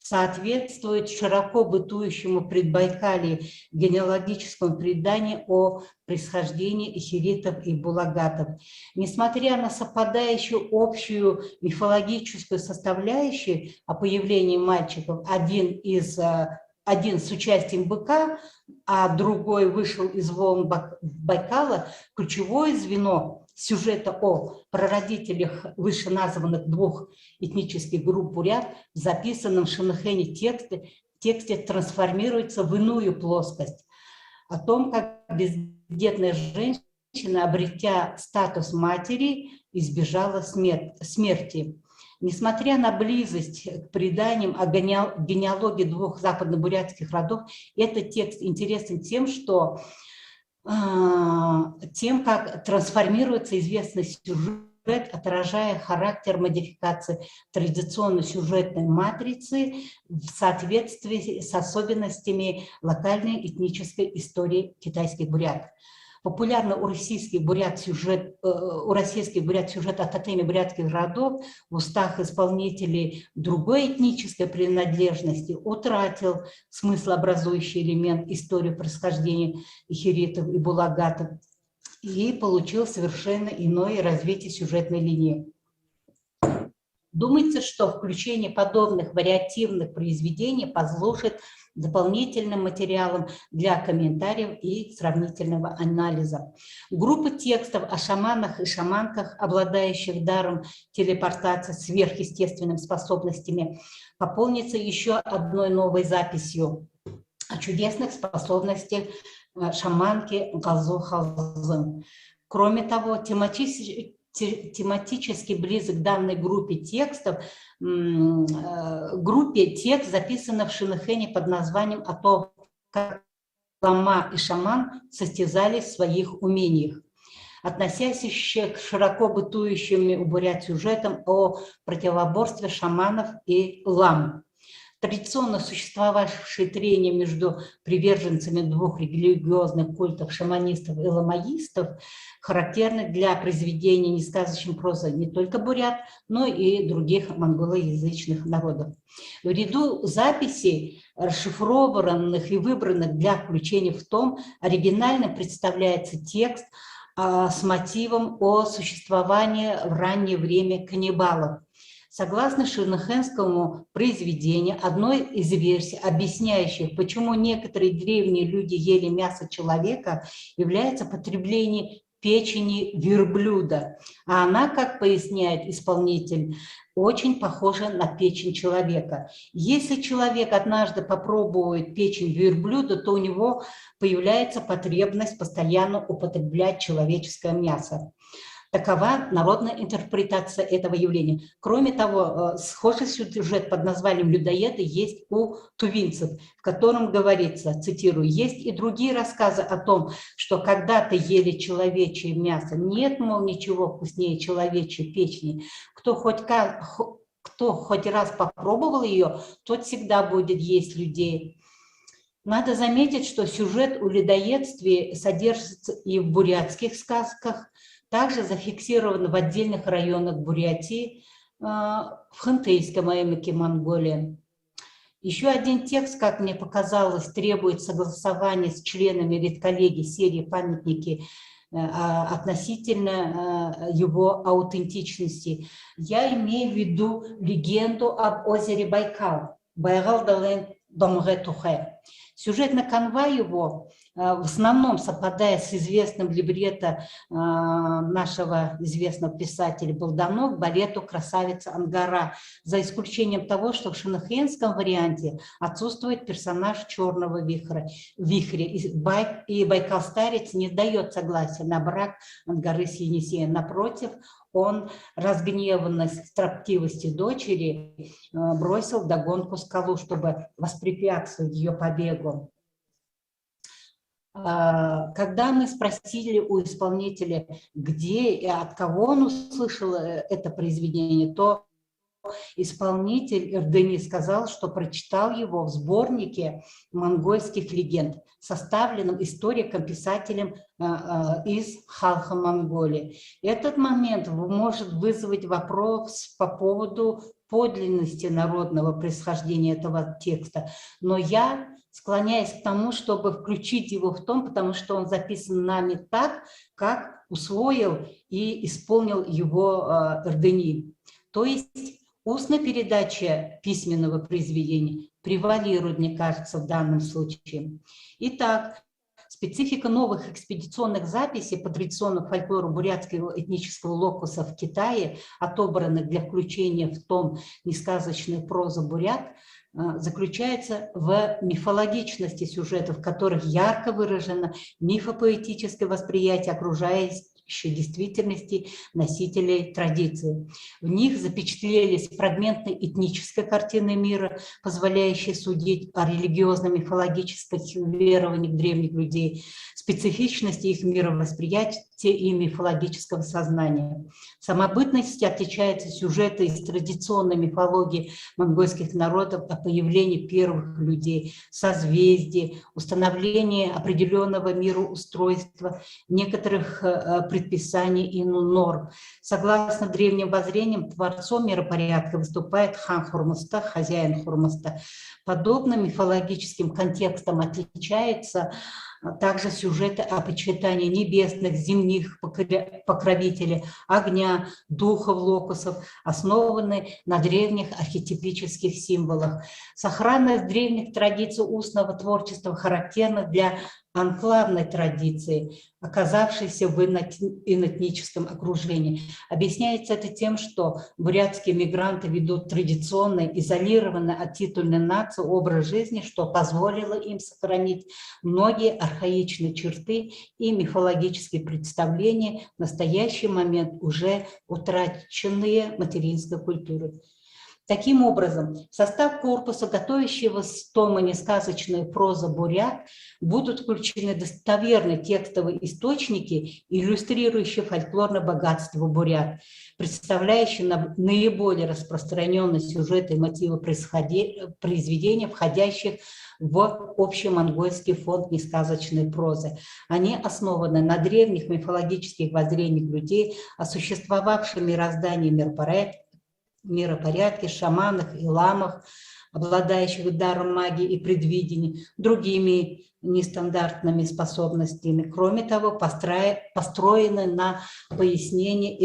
соответствует широко бытующему в Предбайкалье генеалогическому преданию о происхождении ихиритов и булагатов. Несмотря на совпадающую общую мифологическую составляющую о появлении мальчиков, один с участием быка, а другой вышел из волн Байкала, ключевое звено сюжета о прародителях вышеназванных двух этнических групп бурят в записанном в шенехене тексте трансформируется в иную плоскость. О том, как бездетная женщина, обретя статус матери, избежала смерти. Несмотря на близость к преданиям о генеалогии двух западно-бурятских родов, этот текст интересен тем, как трансформируется известный сюжет, отражая характер модификации традиционной сюжетной матрицы в соответствии с особенностями локальной этнической истории китайских бурят. Популярный у российских бурят сюжет о тотеме бурятских родов в устах исполнителей другой этнической принадлежности утратил смыслообразующий элемент истории происхождения ихиритов и булагатов и получил совершенно иное развитие сюжетной линии. Думается, что включение подобных вариативных произведений послужит дополнительным материалом для комментариев и сравнительного анализа. Группа текстов о шаманах и шаманках, обладающих даром телепортации, сверхъестественными способностями, пополнится еще одной новой записью о чудесных способностях шаманки Галзу Халзы. Кроме того, тематически близок к данной группе текстов, текст, записанный в Шинэхэне под названием «О том, как лама и шаман состязались в своих умениях», относящийся к широко бытующим у бурят сюжетам о противоборстве шаманов и лам. Традиционно существовавшие трения между приверженцами двух религиозных культов, шаманистов и ламаистов, характерны для произведений несказочной прозы не только бурят, но и других монголоязычных народов. В ряду записей, расшифрованных и выбранных для включения в том, оригинально представляется текст с мотивом о существовании в раннее время каннибалов. Согласно шинэхэнскому произведению, одной из версий, объясняющих, почему некоторые древние люди ели мясо человека, является потребление печени верблюда. А она, как поясняет исполнитель, очень похожа на печень человека. Если человек однажды попробует печень верблюда, то у него появляется потребность постоянно употреблять человеческое мясо. Такова народная интерпретация этого явления. Кроме того, схожий сюжет под названием «Людоеды» есть у тувинцев, в котором говорится, цитирую, «Есть и другие рассказы о том, что когда-то ели человечье мясо. Нет, мол, ничего вкуснее человечьей печени. Кто хоть раз попробовал ее, тот всегда будет есть людей». Надо заметить, что сюжет о людоедстве содержится и в бурятских сказках, также зафиксирован в отдельных районах Бурятии, в Хантейском аймаке Монголии. Еще один текст, как мне показалось, требует согласования с членами редколлегии серии «Памятники» относительно его аутентичности. Я имею в виду легенду об озере Байкал. Сюжетная канва его в основном совпадает с известным либретто нашего известного писателя Болданов балету «Красавица Ангара», за исключением того, что в шинэхэнском варианте отсутствует персонаж черного вихря, и Байкал-старец не дает согласия на брак Ангары с Енисеем. Напротив, он, разгневанный строптивости дочери, бросил вдогонку скалу, чтобы воспрепятствовать ее побегу. Когда мы спросили у исполнителя, где и от кого он услышал это произведение, то исполнитель Эрдени сказал, что прочитал его в сборнике монгольских легенд, составленном историком-писателем из Халха Монголии. Этот момент может вызвать вопрос по поводу подлинности народного происхождения этого текста, но я склоняюсь к тому, чтобы включить его в том, потому что он записан нами так, как усвоил и исполнил его Эрдени. То есть устная передача письменного произведения превалирует, мне кажется, в данном случае. Итак, специфика новых экспедиционных записей по традиционному фольклору бурятского этнического локуса в Китае, отобранных для включения в том несказочную прозу бурят, заключается в мифологичности сюжетов, в которых ярко выражено мифопоэтическое восприятие окружающей действительности носителей традиции. В них запечатлелись фрагменты этнической картины мира, позволяющие судить о религиозно-мифологических верованиях древних людей, специфичности их мировосприятия и мифологического сознания. Самобытность отличается сюжеты из традиционной мифологии монгольских народов о появлении первых людей, созвездий, установлении определенного мироустройства, некоторых предписаний и норм. Согласно древним воззрениям, творцом миропорядка выступает хан Хурмуста, хозяин Хурмуста. Подобным мифологическим контекстом отличается также сюжеты о почитании небесных, земных покровителей, огня, духов локусов, основаны на древних архетипических символах. Сохранность древних традиций устного творчества характерна для анклавной традиции, оказавшейся в инэтническом окружении. Объясняется это тем, что бурятские мигранты ведут традиционный, изолированный от титульной нации образ жизни, что позволило им сохранить многие архаичные черты и мифологические представления, в настоящий момент уже утраченные материнской культурой. Таким образом, в состав корпуса, готовящего с тома «Несказочная проза бурят», будут включены достоверные текстовые источники, иллюстрирующие фольклорное богатство бурят, представляющие наиболее распространенные сюжеты и мотивы произведения, входящих в общемонгольский фонд несказочной прозы. Они основаны на древних мифологических воззрениях людей, о существовавшем мироздании миропорядке, шаманах и ламах, обладающих даром магии и предвидения, другими нестандартными способностями. Кроме того, построены на пояснении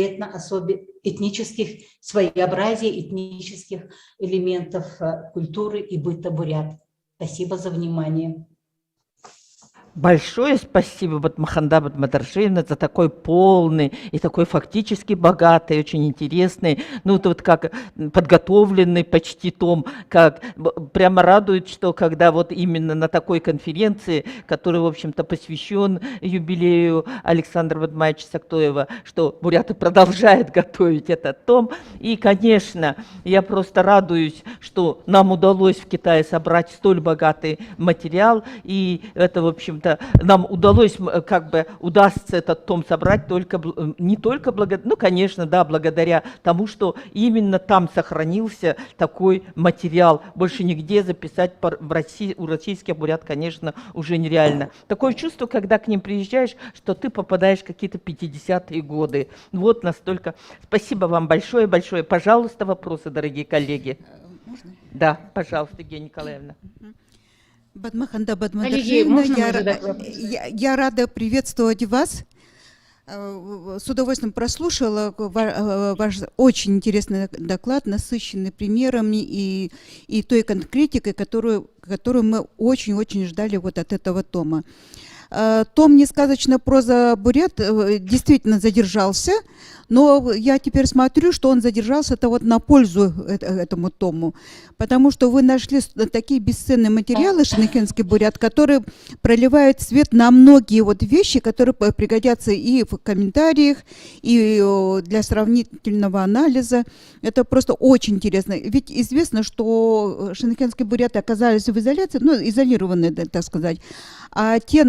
этнических своеобразий, этнических элементов культуры и быта бурят. Спасибо за внимание. Большое спасибо, Батмаханда Батмадаршевна, за такой полный и такой фактически богатый, очень интересный, ну вот как подготовленный почти том, как прямо радует, что когда вот именно на такой конференции, который, в общем-то, посвящен юбилею Александра Батмаевича Сактоева, что буряты продолжают готовить этот том. И, конечно, я просто радуюсь, что нам удалось в Китае собрать столь богатый материал, и это, в общем-то, нам удалось, как бы удастся этот том собрать только, не только конечно, да, благодаря тому, что именно там сохранился такой материал. Больше нигде записать в России, у российских бурят, конечно, уже нереально. Такое чувство, когда к ним приезжаешь, что ты попадаешь в какие-то 50-е годы. Вот настолько. Спасибо вам большое-большое. Пожалуйста, вопросы, дорогие коллеги. Можно? Да, пожалуйста, Евгения Николаевна. Батмаханда Батмадаршевна, я рада приветствовать вас. С удовольствием прослушала ваш очень интересный доклад, насыщенный примерами и той конкретикой, которую мы очень-очень ждали вот от этого тома. Том «Несказочная проза бурят» действительно задержался, но я теперь смотрю, что он задержался-то вот на пользу этому тому, потому что вы нашли такие бесценные материалы шенекенских бурят, которые проливают свет на многие вот вещи, которые пригодятся и в комментариях, и для сравнительного анализа. Это просто очень интересно. Ведь известно, что шенекенские буряты оказались в изоляции, ну, изолированные, так сказать, а те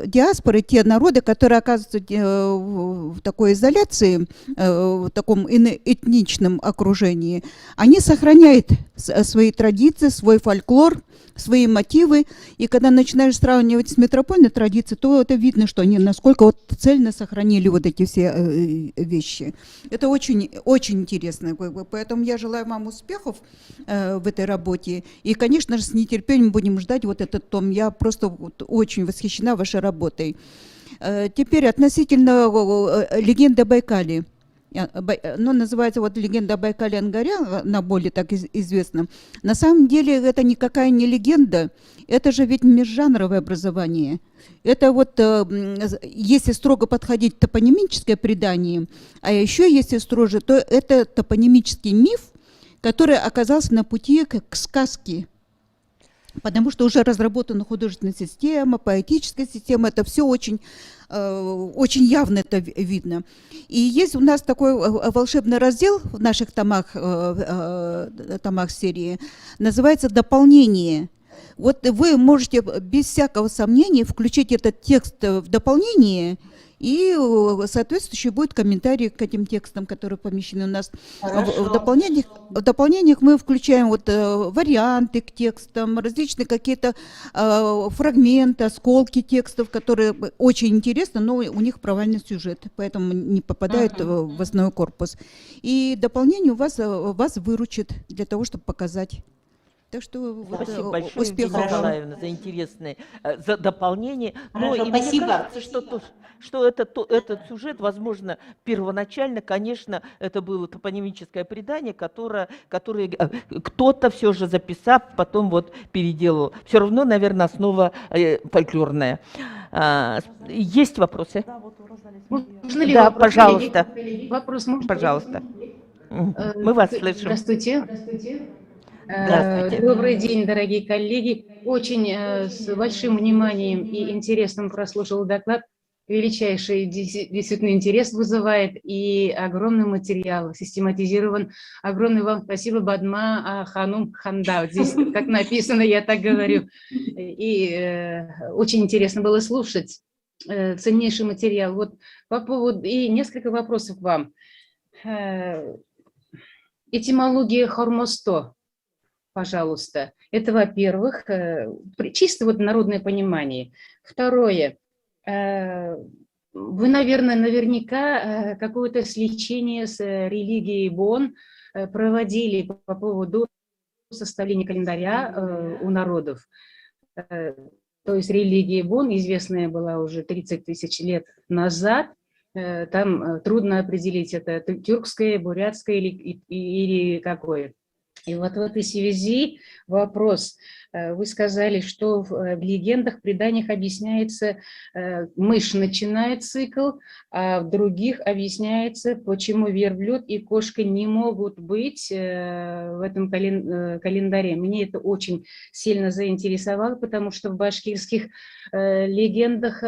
диаспоры, те народы, которые оказываются в такой изоляции, в таком этничном окружении, они сохраняют свои традиции, свой фольклор, свои мотивы. И когда начинаешь сравнивать с метропольной традицией, то это видно, что они насколько вот цельно сохранили вот эти все вещи. Это очень, очень интересно. Поэтому я желаю вам успехов в этой работе. И, конечно же, с нетерпением будем ждать вот этот том. Я просто вот очень восхищена вашей работой. Теперь относительно легенды о Байкале. Ну, называется вот легенда о Байкале-Ангаре, она более так известна. На самом деле это никакая не легенда, это же ведь межжанровое образование. Это вот, если строго подходить к топонимическое предание, а еще если строже, то это топонимический миф, который оказался на пути к сказке. Потому что уже разработана художественная система, поэтическая система, это все очень, очень явно это видно. И есть у нас такой волшебный раздел в наших томах серии, называется «Дополнение». Вот вы можете без всякого сомнения включить этот текст в дополнение, и соответствующий будет комментарий к этим текстам, которые помещены у нас. В дополнениях мы включаем вот варианты к текстам, различные какие-то фрагменты, осколки текстов, которые очень интересны, но у них провальный сюжет, поэтому не попадают в основной корпус. И дополнение вас выручит для того, чтобы показать. Так что вот, Спасибо большое, успехов Евгения вам. Николаевна, за интересные за дополнение. Успехов Евгения вам. Николаевна, за интересные дополнение. Но Хорошо, и мне спасибо. кажется, что этот сюжет, возможно, первоначально, конечно, это было топонимическое предание, которое кто-то все же записав, потом вот переделал. Все равно, наверное, основа фольклорная. Есть вопросы? Можно ли Да, вопрос, пожалуйста. коллеги? Вопрос можно? Пожалуйста. Мы вас слышим. Здравствуйте. Здравствуйте. Добрый день, дорогие коллеги. Очень с большим вниманием и интересом прослушал доклад. Величайший действительно интерес вызывает и огромный материал систематизирован. Огромное вам спасибо, Бадма Ханум Ханда. Вот здесь как написано, я так говорю. И очень интересно было слушать. Ценнейший материал. Вот по поводу и несколько вопросов к вам. Этимология хормосто, пожалуйста. Это, во-первых, чисто вот народное понимание. Второе. Вы, наверное, наверняка какое-то сличение с религией Бон проводили по поводу составления календаря у народов. То есть религия Бон, известная была уже 30 тысяч лет назад. Там трудно определить, это тюркское, бурятское или какое. И вот в этой связи вопрос. Вы сказали, что в легендах, преданиях объясняется, мышь начинает цикл, а в других объясняется, почему верблюд и кошка не могут быть в этом календаре. Мне это очень сильно заинтересовало, потому что в башкирских легендах,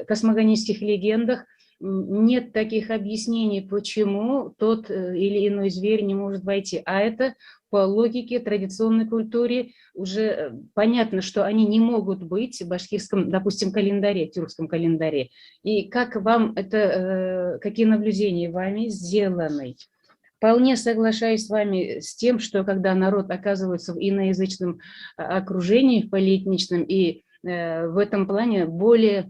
космогонических легендах, нет таких объяснений, почему тот или иной зверь не может войти. А это по логике традиционной культуре уже понятно, что они не могут быть в башкирском, допустим, календаре, тюркском календаре. И как вам это, какие наблюдения вами сделаны? Вполне соглашаюсь с вами с тем, что когда народ оказывается в иноязычном окружении, в полиэтничном, и в этом плане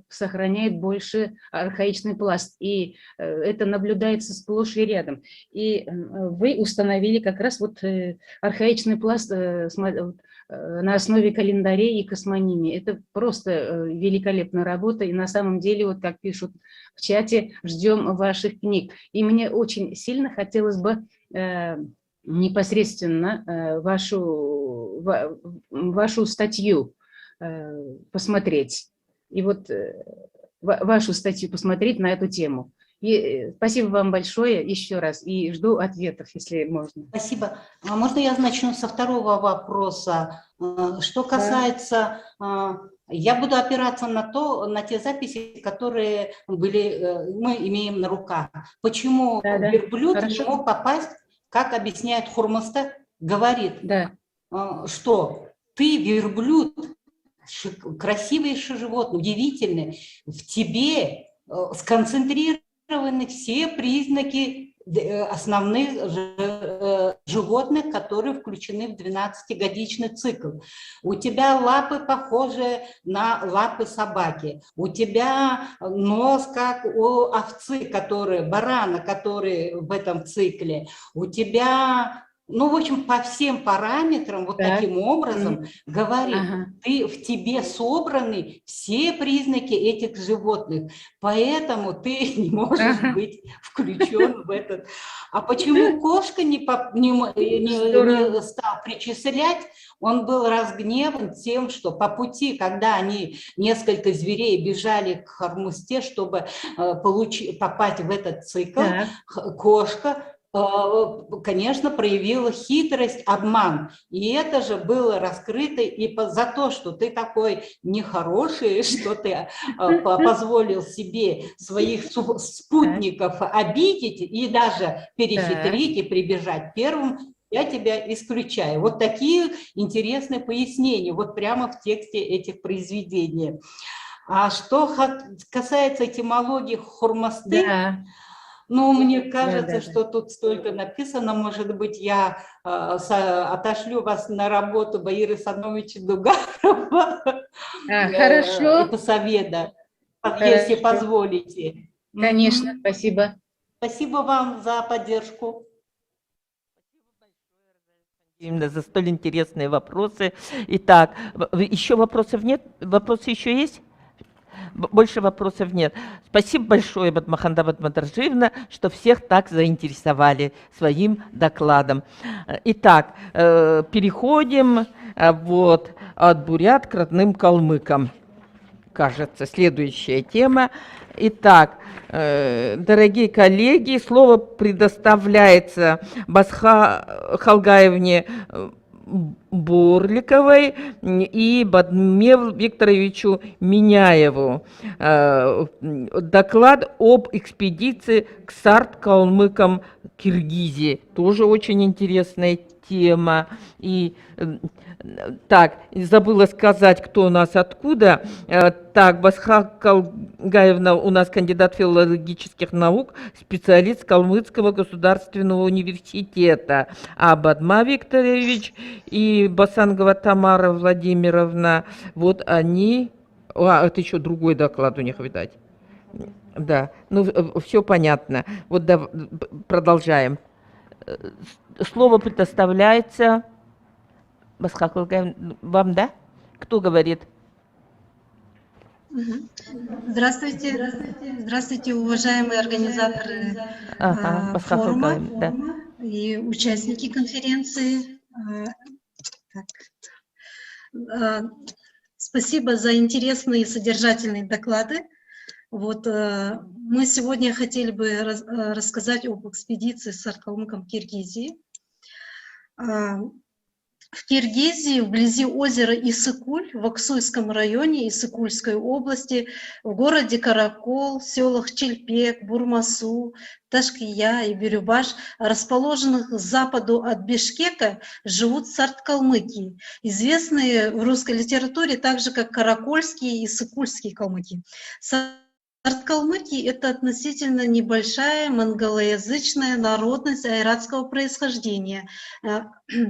сохраняет больше архаичный пласт. И это наблюдается сплошь и рядом. И вы установили как раз вот архаичный пласт на основе календарей и космонимии. Это просто великолепная работа. И на самом деле, вот как пишут в чате, ждем ваших книг. И мне очень сильно хотелось бы непосредственно вашу статью посмотреть. И вот вашу статью посмотреть на эту тему. И спасибо вам большое еще раз. И жду ответов, если можно. Спасибо. А можно я начну со второго вопроса? Что касается... Я буду опираться на те записи, которые мы имеем на руках. Почему верблюд не мог попасть, как объясняет Хурмаста, говорит, что ты верблюд, красивейшее животное, удивительное, в тебе сконцентрированы все признаки основных животных, которые включены в 12-годичный цикл. У тебя лапы похожи на лапы собаки, у тебя нос как у овцы, барана, который в этом цикле, у тебя... Ну, в общем, по всем параметрам, вот таким образом, говорит, в тебе собраны все признаки этих животных, поэтому ты не можешь быть включен в этот. А почему кошка не стал причислять? Он был разгневан тем, что по пути, когда несколько зверей бежали к Хормусте, чтобы попасть в этот цикл, кошка, конечно, проявила хитрость, обман. И это же было раскрыто и за то, что ты такой нехороший, что ты позволил себе своих спутников обидеть и даже перехитрить и прибежать первым, я тебя исключаю. Вот такие интересные пояснения, вот прямо в тексте этих произведений. А что касается этимологии Хурмасты, ну, мне кажется, что тут столько написано. Может быть, я отошлю вас на работу Баиры Сановича Дугарова. Хорошо. Посовета, если позволите. Конечно, спасибо. Спасибо вам за поддержку. Именно за столь интересные вопросы. Итак, еще вопросов нет? Вопросы еще есть? Больше вопросов нет. Спасибо большое, Батмаханда Батмадаржиевна, что всех так заинтересовали своим докладом. Итак, переходим вот, от бурят к родным калмыкам. Кажется, следующая тема. Итак, дорогие коллеги, слово предоставляется Басха Халгаевне Бурликовой и Бадме Викторовичу Миняеву. Доклад об экспедиции к сарт-калмыкам Киргизии. Тоже очень интересная тема. И так, забыла сказать, кто у нас откуда. Так, Басха Калгаевна у нас кандидат филологических наук, специалист Калмыцкого государственного университета. А Бадма Викторович и Басангова Тамара Владимировна, вот они... это еще другой доклад у них, видать. Да, ну, все понятно. Вот да, продолжаем. Слово предоставляется... Вам, да? Кто говорит? Здравствуйте. Здравствуйте, уважаемые организаторы форума да. и участники конференции. Спасибо за интересные и содержательные доклады. Вот, мы сегодня хотели бы рассказать об экспедиции с сарт-калмыком Киргизии. В Киргизии, вблизи озера Исыкуль, в Аксуйском районе Исыкульской области, в городе Каракол, в селах Чельпек, Бурмасу, Ташкия и Бирюбаш, расположенных к западу от Бишкека, живут сарт-калмыки, известные в русской литературе также как каракольские и исыкульские калмыки. Сарт-калмыки – это относительно небольшая монголоязычная народность айратского происхождения,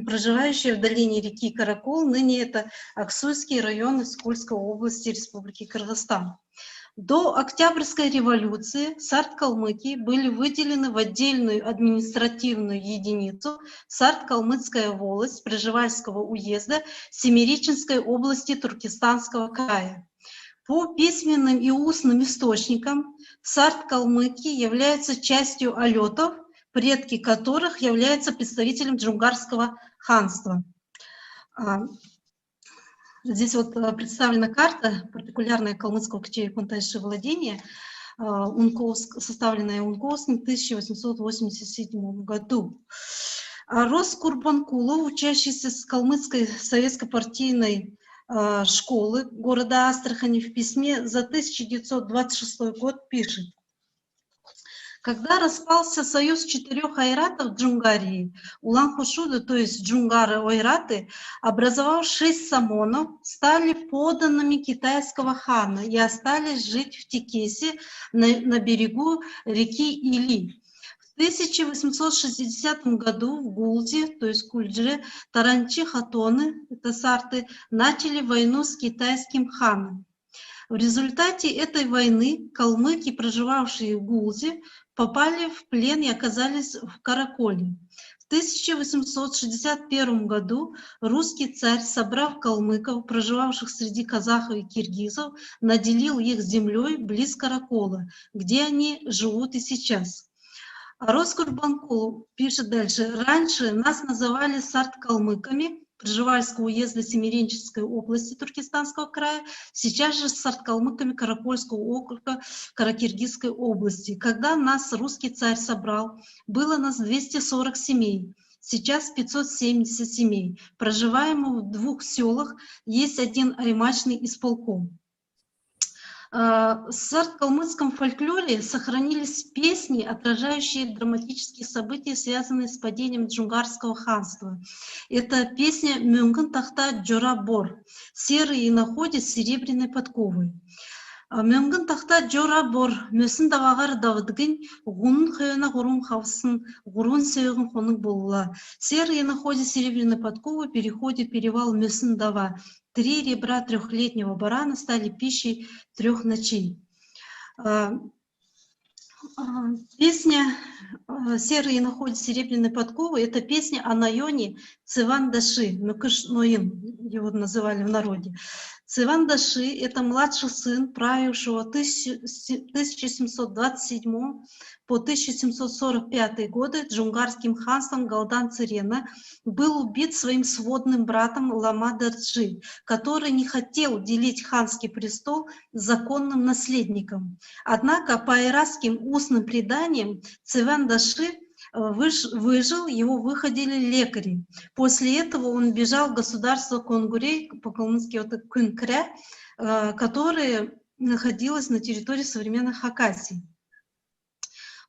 проживающая в долине реки Каракол, ныне это Аксуйский район Исыкульской области Республики Кыргызстан. До Октябрьской революции сарт-калмыки были выделены в отдельную административную единицу Сарт-Калмыцкая волость Пржевальского уезда Семиреченской области Туркестанского края. По письменным и устным источникам сарт-калмыки являются частью алетов, предки которых являются представителем Джунгарского ханства. Здесь вот представлена карта партикулярная калмыцкого кчей-кунтайши владения, составленная Унковским в 1887 году. Рос Курбанкулов, учащийся с калмыцкой советской партийной школы города Астрахани, в письме за 1926 год пишет: когда распался союз 4 айратов Джунгарии, Улан-Хушуда, то есть джунгары-ойраты, образовав 6 самонов, стали подданными китайского хана и остались жить в Текесе на берегу реки Или. В 1860 году в Гулде, то есть Кульдже, Таранчи Хатоны, это сарты, начали войну с китайским ханом. В результате этой войны калмыки, проживавшие в Гулде, попали в плен и оказались в Караколе. В 1861 году русский царь, собрав калмыков, проживавших среди казахов и киргизов, наделил их землей близ Каракола, где они живут и сейчас. Рос Курбанкулов пишет дальше: раньше нас называли сарт-калмыками Пржевальского уезда Семиреченской области Туркестанского края, сейчас же сарт-калмыками Каракольского округа Каракиргизской области. Когда нас русский царь собрал, было нас 240 семей. Сейчас 570 семей. Проживаем в 2 селах, есть 1 аймачный исполком. В сарт-калмыцком фольклоре сохранились песни, отражающие драматические события, связанные с падением Джунгарского ханства. Это песня «Мюнгын тахта джора бор» — «Серый иноходец с серебряной подковой». Мюнгын тахта джора бор мөсін давағар давыдгын, ғунын хойына ғурун хавсын, ғурун сөйгін хоның болла. Серый иноходец с серебряной подковой переходит перевал мөсін дава. 3 ребра 3-летнего барана стали пищей 3 ночей. Песня «Серые находят серебряные подковы» — это песня о Найоне Цевандаши, Мюкышноин его называли в народе. Цевандаши — это младший сын правившего 1727 по 1745 годы джунгарским ханством Галдан Цирена, был убит своим сводным братом Лама-Дарджи, который не хотел делить ханский престол с законным наследником. Однако по айратским устным преданиям Цевандаши выжил, его выходили лекари. После этого он бежал в государство Конгурей, по-калмыцки это Кункря, которое находилось на территории современной Хакасии.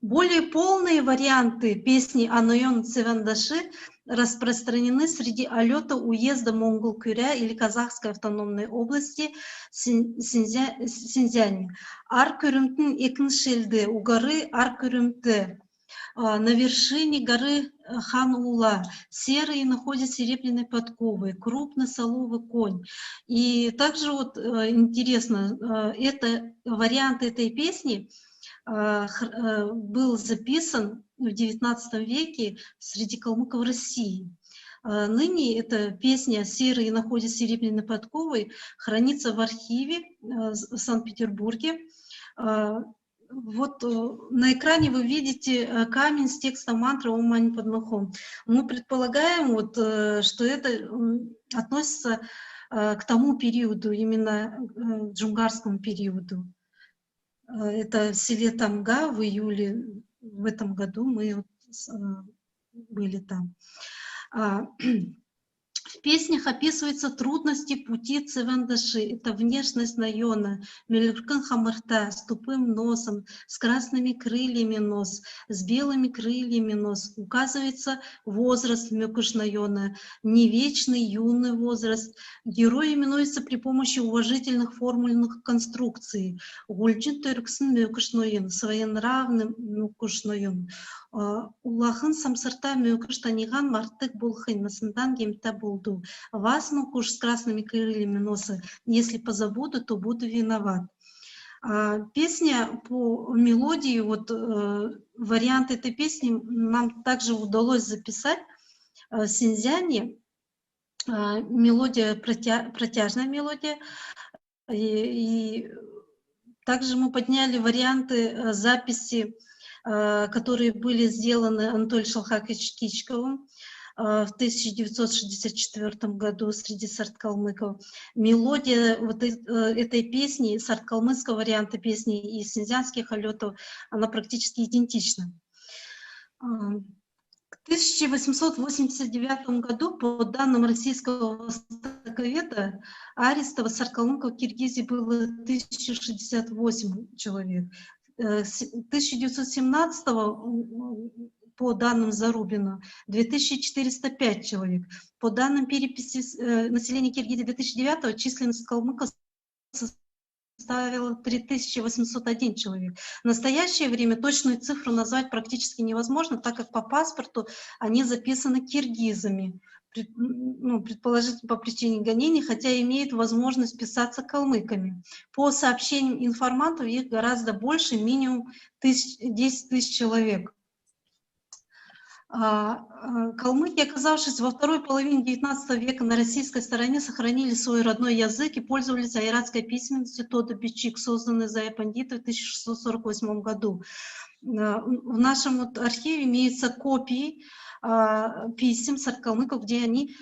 Более полные варианты песни «Анойон Цевандаши» распространены среди алёта уезда Монгол-Кюря или Казахской автономной области Синьцзяне. Ар-Кюрюмтін Экншельде, у горы Ар-Кюрюмте. На вершине горы Хан-Ула серые находят серебряные подковы, крупный соловый конь. И также вот интересно, вариант этой песни был записан в XIX веке среди калмыков России. Ныне эта песня «Серые находят серебряные подковы» хранится в архиве в Санкт-Петербурге. Вот на экране вы видите камень с текстом мантры «Ом мани падме хум». Мы предполагаем, вот, что это относится к тому периоду, именно к джунгарскому периоду. Это в селе Тамга в июле в этом году мы были там. В песнях описываются трудности пути Цевандаши. Это внешность Найона, мелюркан хамырта, с тупым носом, с красными крыльями нос, с белыми крыльями нос. Указывается возраст Мюкыш Найона, не вечный юный возраст. Герой именуется при помощи уважительных формульных конструкций. Гульджин Тюрксын Мюкыш Найон, своенравным Мюкыш Найон. Улахын самсырта Мюкыш Таниган мартык булхын, насындан гемта булду. Вас, Мукуш, с красными крыльями носа, если позабуду, то буду виноват. Песня по мелодии, вот вариант этой песни нам также удалось записать в Синьцзяне. Мелодия, протяжная мелодия. И также мы подняли варианты записи, которые были сделаны Анатолием Шалхаковичем Кичковым в 1964 году среди сарткалмыков. Мелодия вот этой песни, сарткалмыцкого варианта песни и синьцзянских алётов, она практически идентична. В 1889 году, по данным российского востоковеда, арестов сарткалмыков в Киргизии было 1068 человек. 1917 по данным Зарубина 2405 человек. По данным переписи населения Киргизии 2009 численность калмыков составила 3801 человек. В настоящее время точную цифру назвать практически невозможно, так как по паспорту они записаны киргизами, предположительно по причине гонений, хотя имеют возможность писаться калмыками. По сообщениям информантов их гораздо больше, минимум 10 тысяч человек. Калмыки, оказавшись во второй половине XIX века на российской стороне, сохранили свой родной язык и пользовались айратской письменностью Тодо-Бичик, созданной Зая-Пандитой в 1648 году. В нашем архиве имеются копии писем сарткалмыков, где они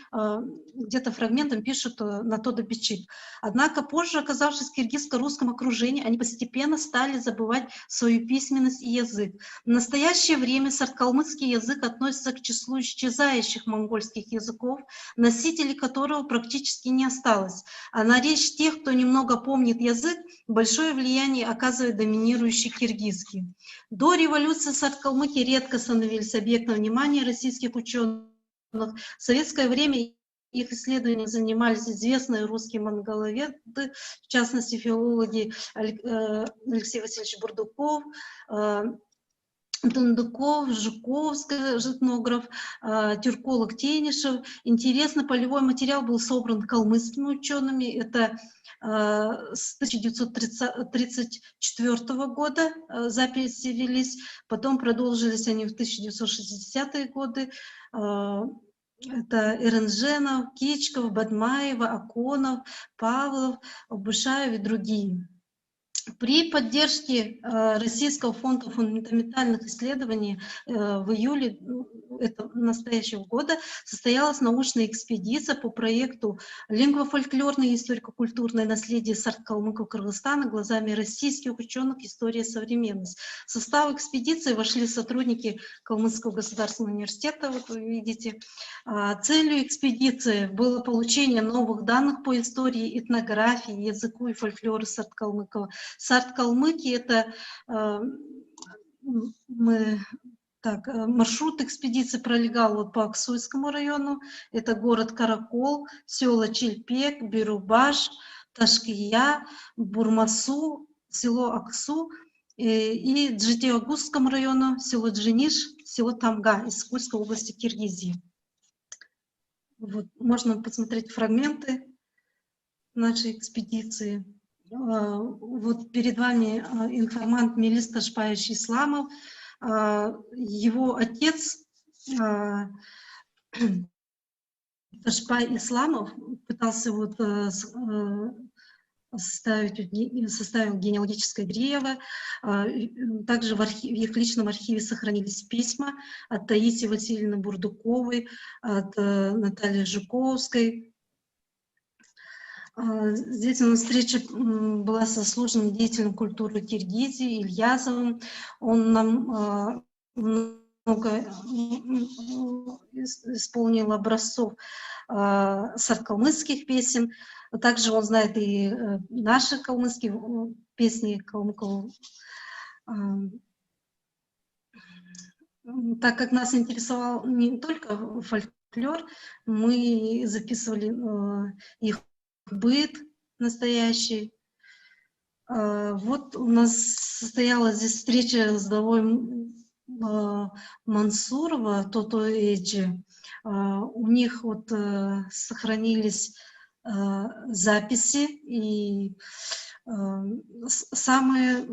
где-то фрагментом пишут на Тодо-Бичик. Однако позже, оказавшись в киргизско-русском окружении, они постепенно стали забывать свою письменность и язык. В настоящее время сарткалмыцкий язык относится к числу исчезающих монгольских языков, носителей которого практически не осталось. А на речь тех, кто немного помнит язык, большое влияние оказывает доминирующий киргизский. До революции сарткалмыки редко становились объектом внимания российских ученых. В советское время их исследованиями занимались известные русские монголоведы, в частности филологи Алексей Васильевич Бурдуков, Дундуков, Жуковский, этнограф, тюрколог Тенишев. Интересно, полевой материал был собран калмыцкими учеными. Это с 1934 года записи велись, потом продолжились они в 1960-е годы. Это Эренженов, Кичков, Бадмаева, Аконов, Павлов, Бушаев и другие. При поддержке Российского фонда фундаментальных исследований в июле настоящего года состоялась научная экспедиция по проекту «Лингвофольклорное и историко-культурное наследие сарт-калмыков Кыргызстана глазами российских ученых. История и современность». В состав экспедиции вошли сотрудники Калмыцкого государственного университета, вот вы видите. Целью экспедиции было получение новых данных по истории, этнографии, языку и фольклору сарт-калмыков. Сарт-Калмыки — это маршрут экспедиции пролегал вот по Аксуйскому району. Это город Каракол, села Чельпек, Бирубаш, Ташкия, Бурмасу, село Аксу и Джитиагузскому району, село Джиниш, село Тамга из Кульской области Киргизии. Вот, можно посмотреть фрагменты нашей экспедиции. Вот перед вами информант Мелис Ташпаевич Исламов. Его отец Ташпай Исламов пытался вот составил генеалогическое древо. Также в их личном архиве сохранились письма от Таисии Васильевны Бурдуковой, от Натальи Жуковской. Здесь у нас встреча была со заслуженным деятелем культуры Киргизии Ильязовым. Он нам много исполнил образцов сарт-калмыцких песен. Также он знает и наши калмыцкие песни калмыков. Так как нас интересовал не только фольклор, мы записывали их быт настоящий. Вот у нас состоялась здесь встреча с главой Мансурова, Тото Эджи. У них вот сохранились записи, и самое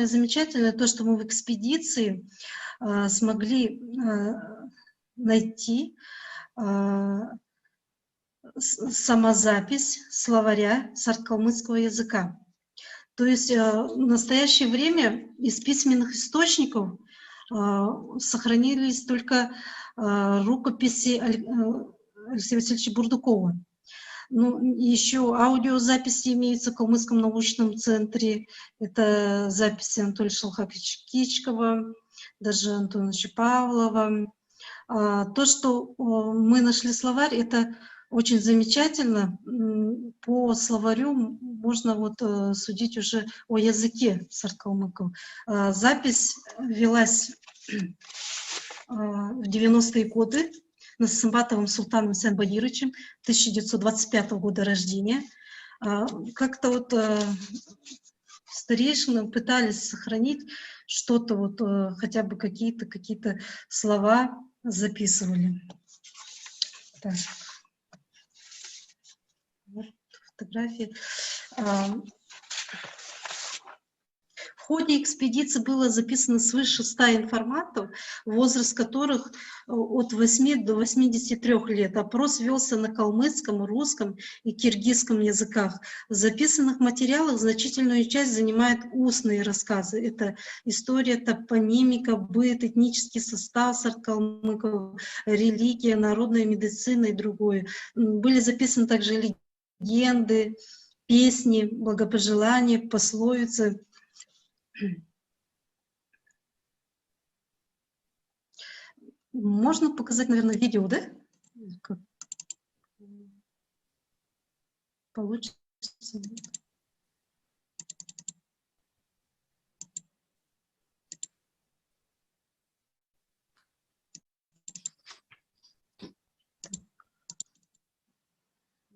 замечательное то, что мы в экспедиции смогли найти самозапись словаря сарт-калмыцкого языка. То есть в настоящее время из письменных источников сохранились только рукописи Алексея Васильевича Бурдукова. Ну, еще аудиозаписи имеются в Калмыцком научном центре. Это записи Анатолия Шалхаковича Кичкова, даже Антоновича Павлова. То, что мы нашли словарь, это очень замечательно. По словарю можно вот судить уже о языке сарт-калмыков. Запись велась в 90-е годы Насымбатовым Султаном Сенбагировичем, 1925 года рождения. Как-то вот старейшины пытались сохранить что-то, вот хотя бы какие-то слова записывали. Так. Вот фотографии. В ходе экспедиции было записано свыше 100 информатов, возраст которых от 8 до 83 лет. Опрос велся на калмыцком, русском и киргизском языках. В записанных материалах значительную часть занимают устные рассказы. Это история, топонимика, быт, этнический состав сарт-калмыков, религия, народная медицина и другое. Были записаны также легенды, песни, благопожелания, пословицы. Можно показать, наверное, видео, да? Как получится.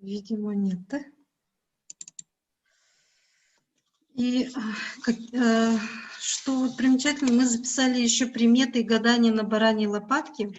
Видимо, нет, да? И что что вот примечательно, мы записали еще приметы и гадания на бараньей лопатке.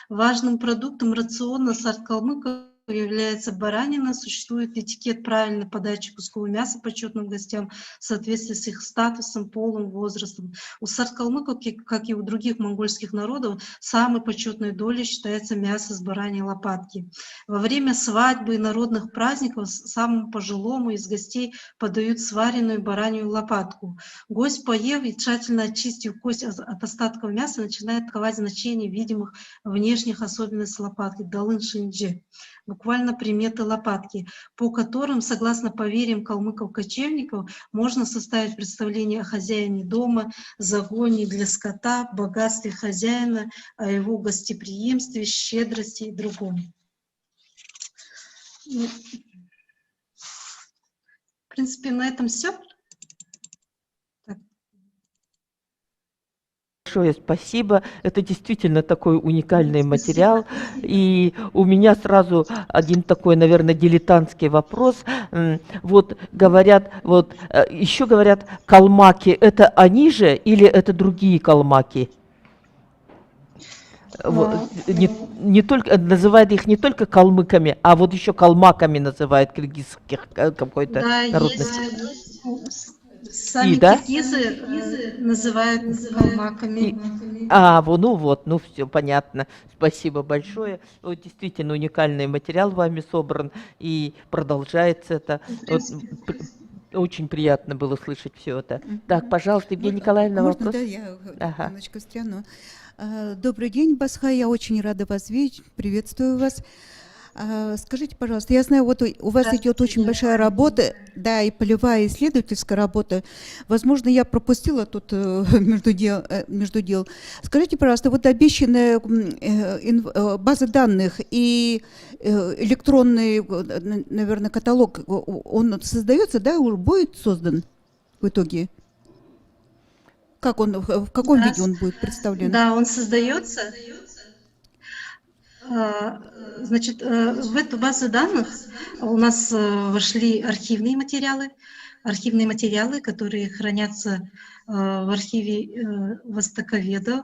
Важным продуктом рациона сарт-калмыков является баранина. Существует этикет правильной подачи кускового мяса почетным гостям в соответствии с их статусом, полом, возрастом. У сарт-калмыков, как и у других монгольских народов, самой почетной долей считается мясо с бараньей лопатки. Во время свадьбы и народных праздников самому пожилому из гостей подают сваренную баранью лопатку. Гость, поев и тщательно очистив кость от остатков мяса, начинает ковать значение видимых внешних особенностей лопатки – далын шинджи. Буквально приметы лопатки, по которым, согласно поверьям калмыков-кочевников, можно составить представление о хозяине дома, загоне для скота, богатстве хозяина, о его гостеприимстве, щедрости и другом. В принципе, на этом все. Большое спасибо. Это действительно такой уникальный материал. И у меня сразу один такой, наверное, дилетантский вопрос. Вот говорят, вот еще говорят, калмаки, это они же или это другие калмаки? Не только называют их не только калмыками, а вот еще калмаками называют киргизских какой-то народности. Сами киргизы называют калмаками. Ну все понятно. Спасибо большое. Вот, действительно уникальный материал вами собран и продолжается это. Вот, очень приятно было слышать все это. Так, пожалуйста, Евгения Николаевна, можно, вопрос? Да, я немножечко встряну. Добрый день, Басхай, я очень рада вас видеть, приветствую вас. Скажите, пожалуйста, я знаю, вот у вас идет очень большая работа, да, и полевая исследовательская работа. Возможно, я пропустила тут между дел. Скажите, пожалуйста, вот обещанная база данных и электронный, наверное, каталог, он создается, да, уже будет создан в итоге? Как он, в каком виде он будет представлен? Да, он создается. Значит, в эту базу данных у нас вошли архивные материалы, которые хранятся в архиве востоковедов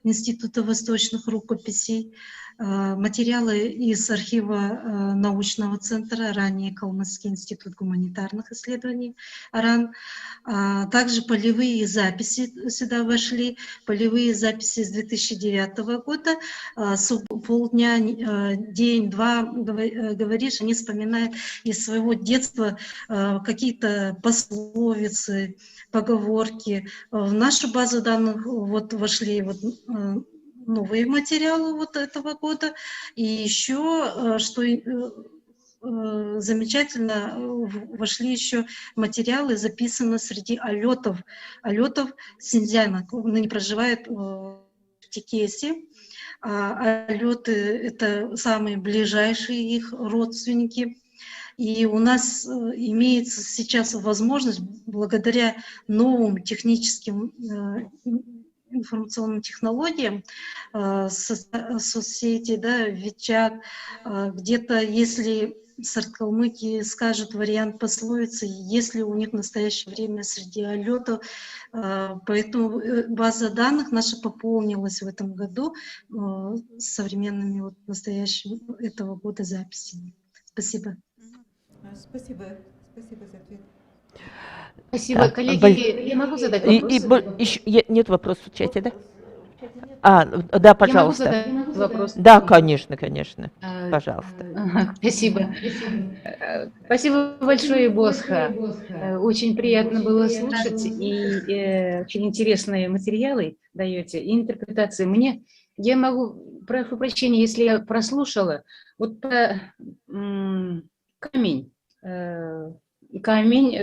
Института восточных рукописей, материалы из архива научного центра, ранее Калмыцкий институт гуманитарных исследований, АРАН. Также полевые записи сюда вошли, полевые записи с 2009 года, полдня, день-два, говоришь, они вспоминают из своего детства какие-то пословицы, поговорки. В нашу базу данных вот вошли вот новые материалы вот этого года. И еще, что замечательно, вошли еще материалы, записаны среди алетов синьцзяна. Ныне проживает в Текесе. Алеты — это самые ближайшие их родственники. И у нас имеется сейчас возможность, благодаря новым техническим информационным технологиям, соцсети, да, WeChat, где-то, если сарт-калмыки скажут вариант пословицы, если у них в настоящее время среди алетов. Поэтому база данных наша пополнилась в этом году современными вот настоящими этого года записями. Спасибо. Спасибо за ответ. Спасибо, коллеги. Я могу задать вопрос? Нет вопросов в чате, да? Да, пожалуйста. Я могу задать вопрос? Да, конечно. Пожалуйста. Спасибо. Спасибо большое, Босха. Очень приятно было слушать, и очень интересные материалы даете, и интерпретации. Я могу, прошу прощения, если я прослушала, вот камень,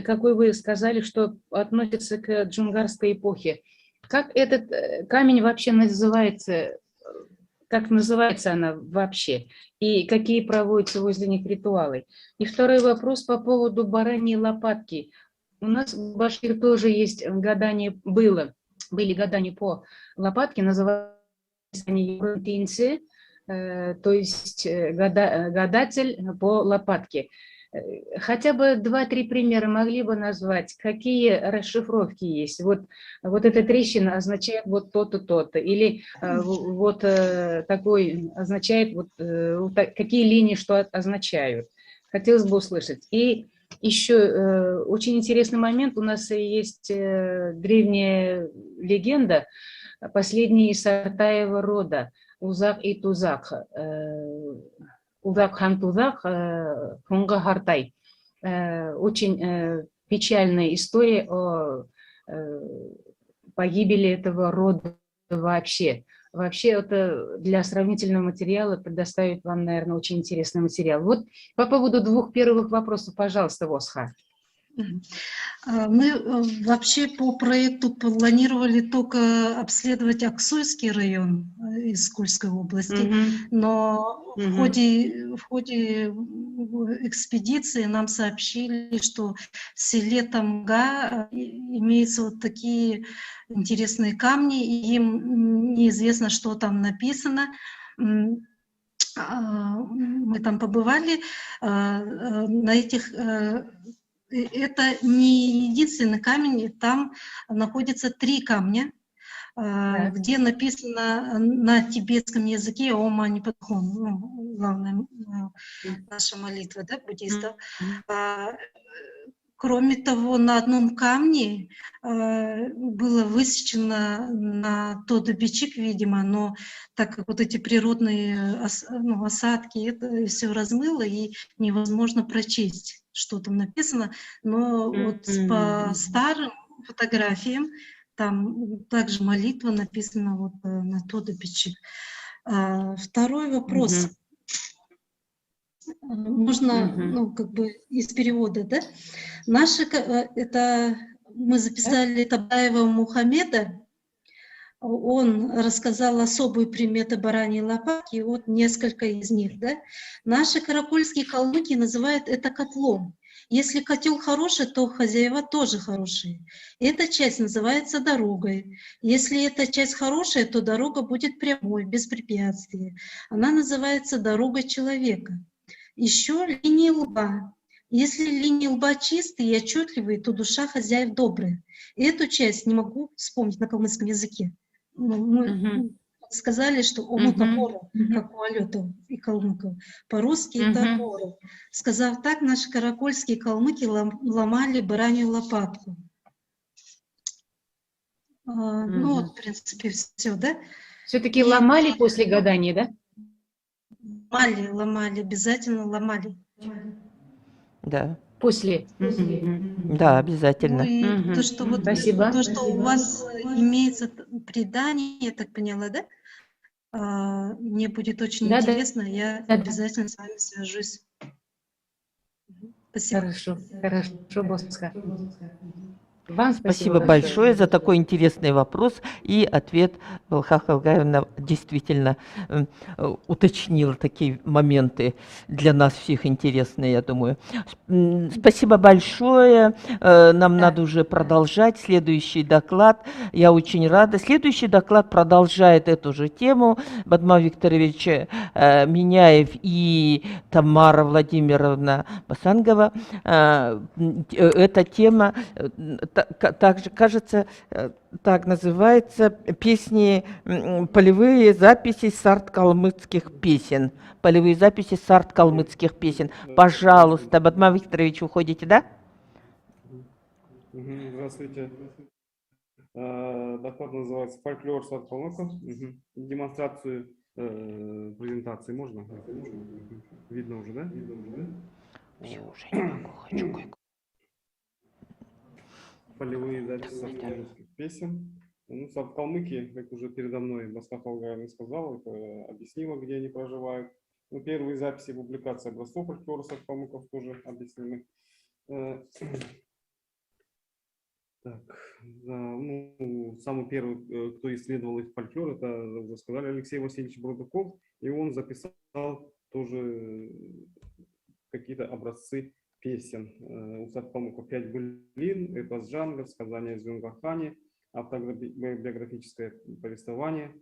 какой вы сказали, что относится к джунгарской эпохе. Как этот камень вообще называется? Как называется она вообще? И какие проводятся возле них ритуалы? И второй вопрос по поводу бараньей лопатки. У нас в Башкирии тоже есть гадания, были гадания по лопатке, называются они юртинцы, то есть гадатель по лопатке. Хотя бы 2-3 примера могли бы назвать, какие расшифровки есть. Вот эта трещина означает вот то-то, то-то, или вот такой означает, какие линии что означают. Хотелось бы услышать. И еще очень интересный момент. У нас есть древняя легенда, последние сорта его рода, Узак и Тузак. Узак хан Тузак, Хунга Хартай. Очень печальная история о погибели этого рода вообще. Вообще это для сравнительного материала предоставит вам, наверное, очень интересный материал. Вот по поводу 2 первых вопросов, пожалуйста, Восха. Мы вообще по проекту планировали только обследовать Аксуйский район из Кульской области, но в ходе экспедиции нам сообщили, что в селе Тамга имеются вот такие интересные камни, и им неизвестно, что там написано. Мы там побывали, на этих... Это не единственный камень, там находится 3 камня, где написано на тибетском языке «Ом Мани Падхон», ну, главная наша молитва, да, буддистов. Кроме того, на одном камне было высечено на Тодо-Бичик, видимо, но так как вот эти природные осадки, это все размыло, и невозможно прочесть, что там написано. Но вот по старым фотографиям там также молитва написана вот на Тодо-Бичик. Второй вопрос. Можно, ну, как бы из перевода, да? Это мы записали Табаева Мухаммеда. Он рассказал особые приметы бараньей лопатки, вот несколько из них, да? Наши каракульские калмыки называют это котлом. Если котел хороший, то хозяева тоже хорошие. Эта часть называется дорогой. Если эта часть хорошая, то дорога будет прямой, без препятствий. Она называется дорогой человека. Еще линии лба. Если линии лба чистые и отчетливые, то душа хозяев добрая. И эту часть не могу вспомнить на калмыцком языке. Мы сказали, что омутапора, как у алетов и калмыков. По-русски это опора. Сказав так, наши каракульские калмыки ломали баранью лопатку. Ну вот, в принципе, все, да? Все-таки ломали после гадания, да? Ломали, обязательно ломали. Да. После. Да, обязательно. Ну и то, что вот, Спасибо. То, что у вас имеется предание, я так поняла, да? Мне будет очень интересно, я обязательно с вами свяжусь. Спасибо. Хорошо, Босха. Вам Спасибо большое за такой интересный вопрос. И ответ Балха Халгаевна действительно уточнила такие моменты для нас всех интересные, я думаю. Спасибо большое. Нам надо уже продолжать. Следующий доклад. Я очень рада. Следующий доклад продолжает эту же тему. Бадма Викторович Миняев и Тамара Владимировна Басангова. Эта тема также, кажется, так называется, песни, полевые записи сарт-калмыцких песен. Полевые записи сарт-калмыцких песен. Пожалуйста, Бадма Викторович, уходите, да? Здравствуйте. Доклад называется «Фольклор сарт-калмыков». Демонстрацию презентации можно? Видно уже, да? Все, уже не могу, хочу кое-что. Полевые записи сарт-калмыцких песен. Ну, сарт-калмыки, как уже передо мной Басха Халгаевна сказала, это объяснила, где они проживают. Ну, первые записи публикации образцов фольклора сарт-калмыков тоже объяснены. Так, да, ну, самый первый, кто исследовал их фольклор, это, уже сказали, Алексей Васильевич Бродуков, и он записал тоже какие-то образцы песен. У сарт-калмыков 5 былин, эпос Джангар, сказания о Зюнгахане, автобиографическое повествование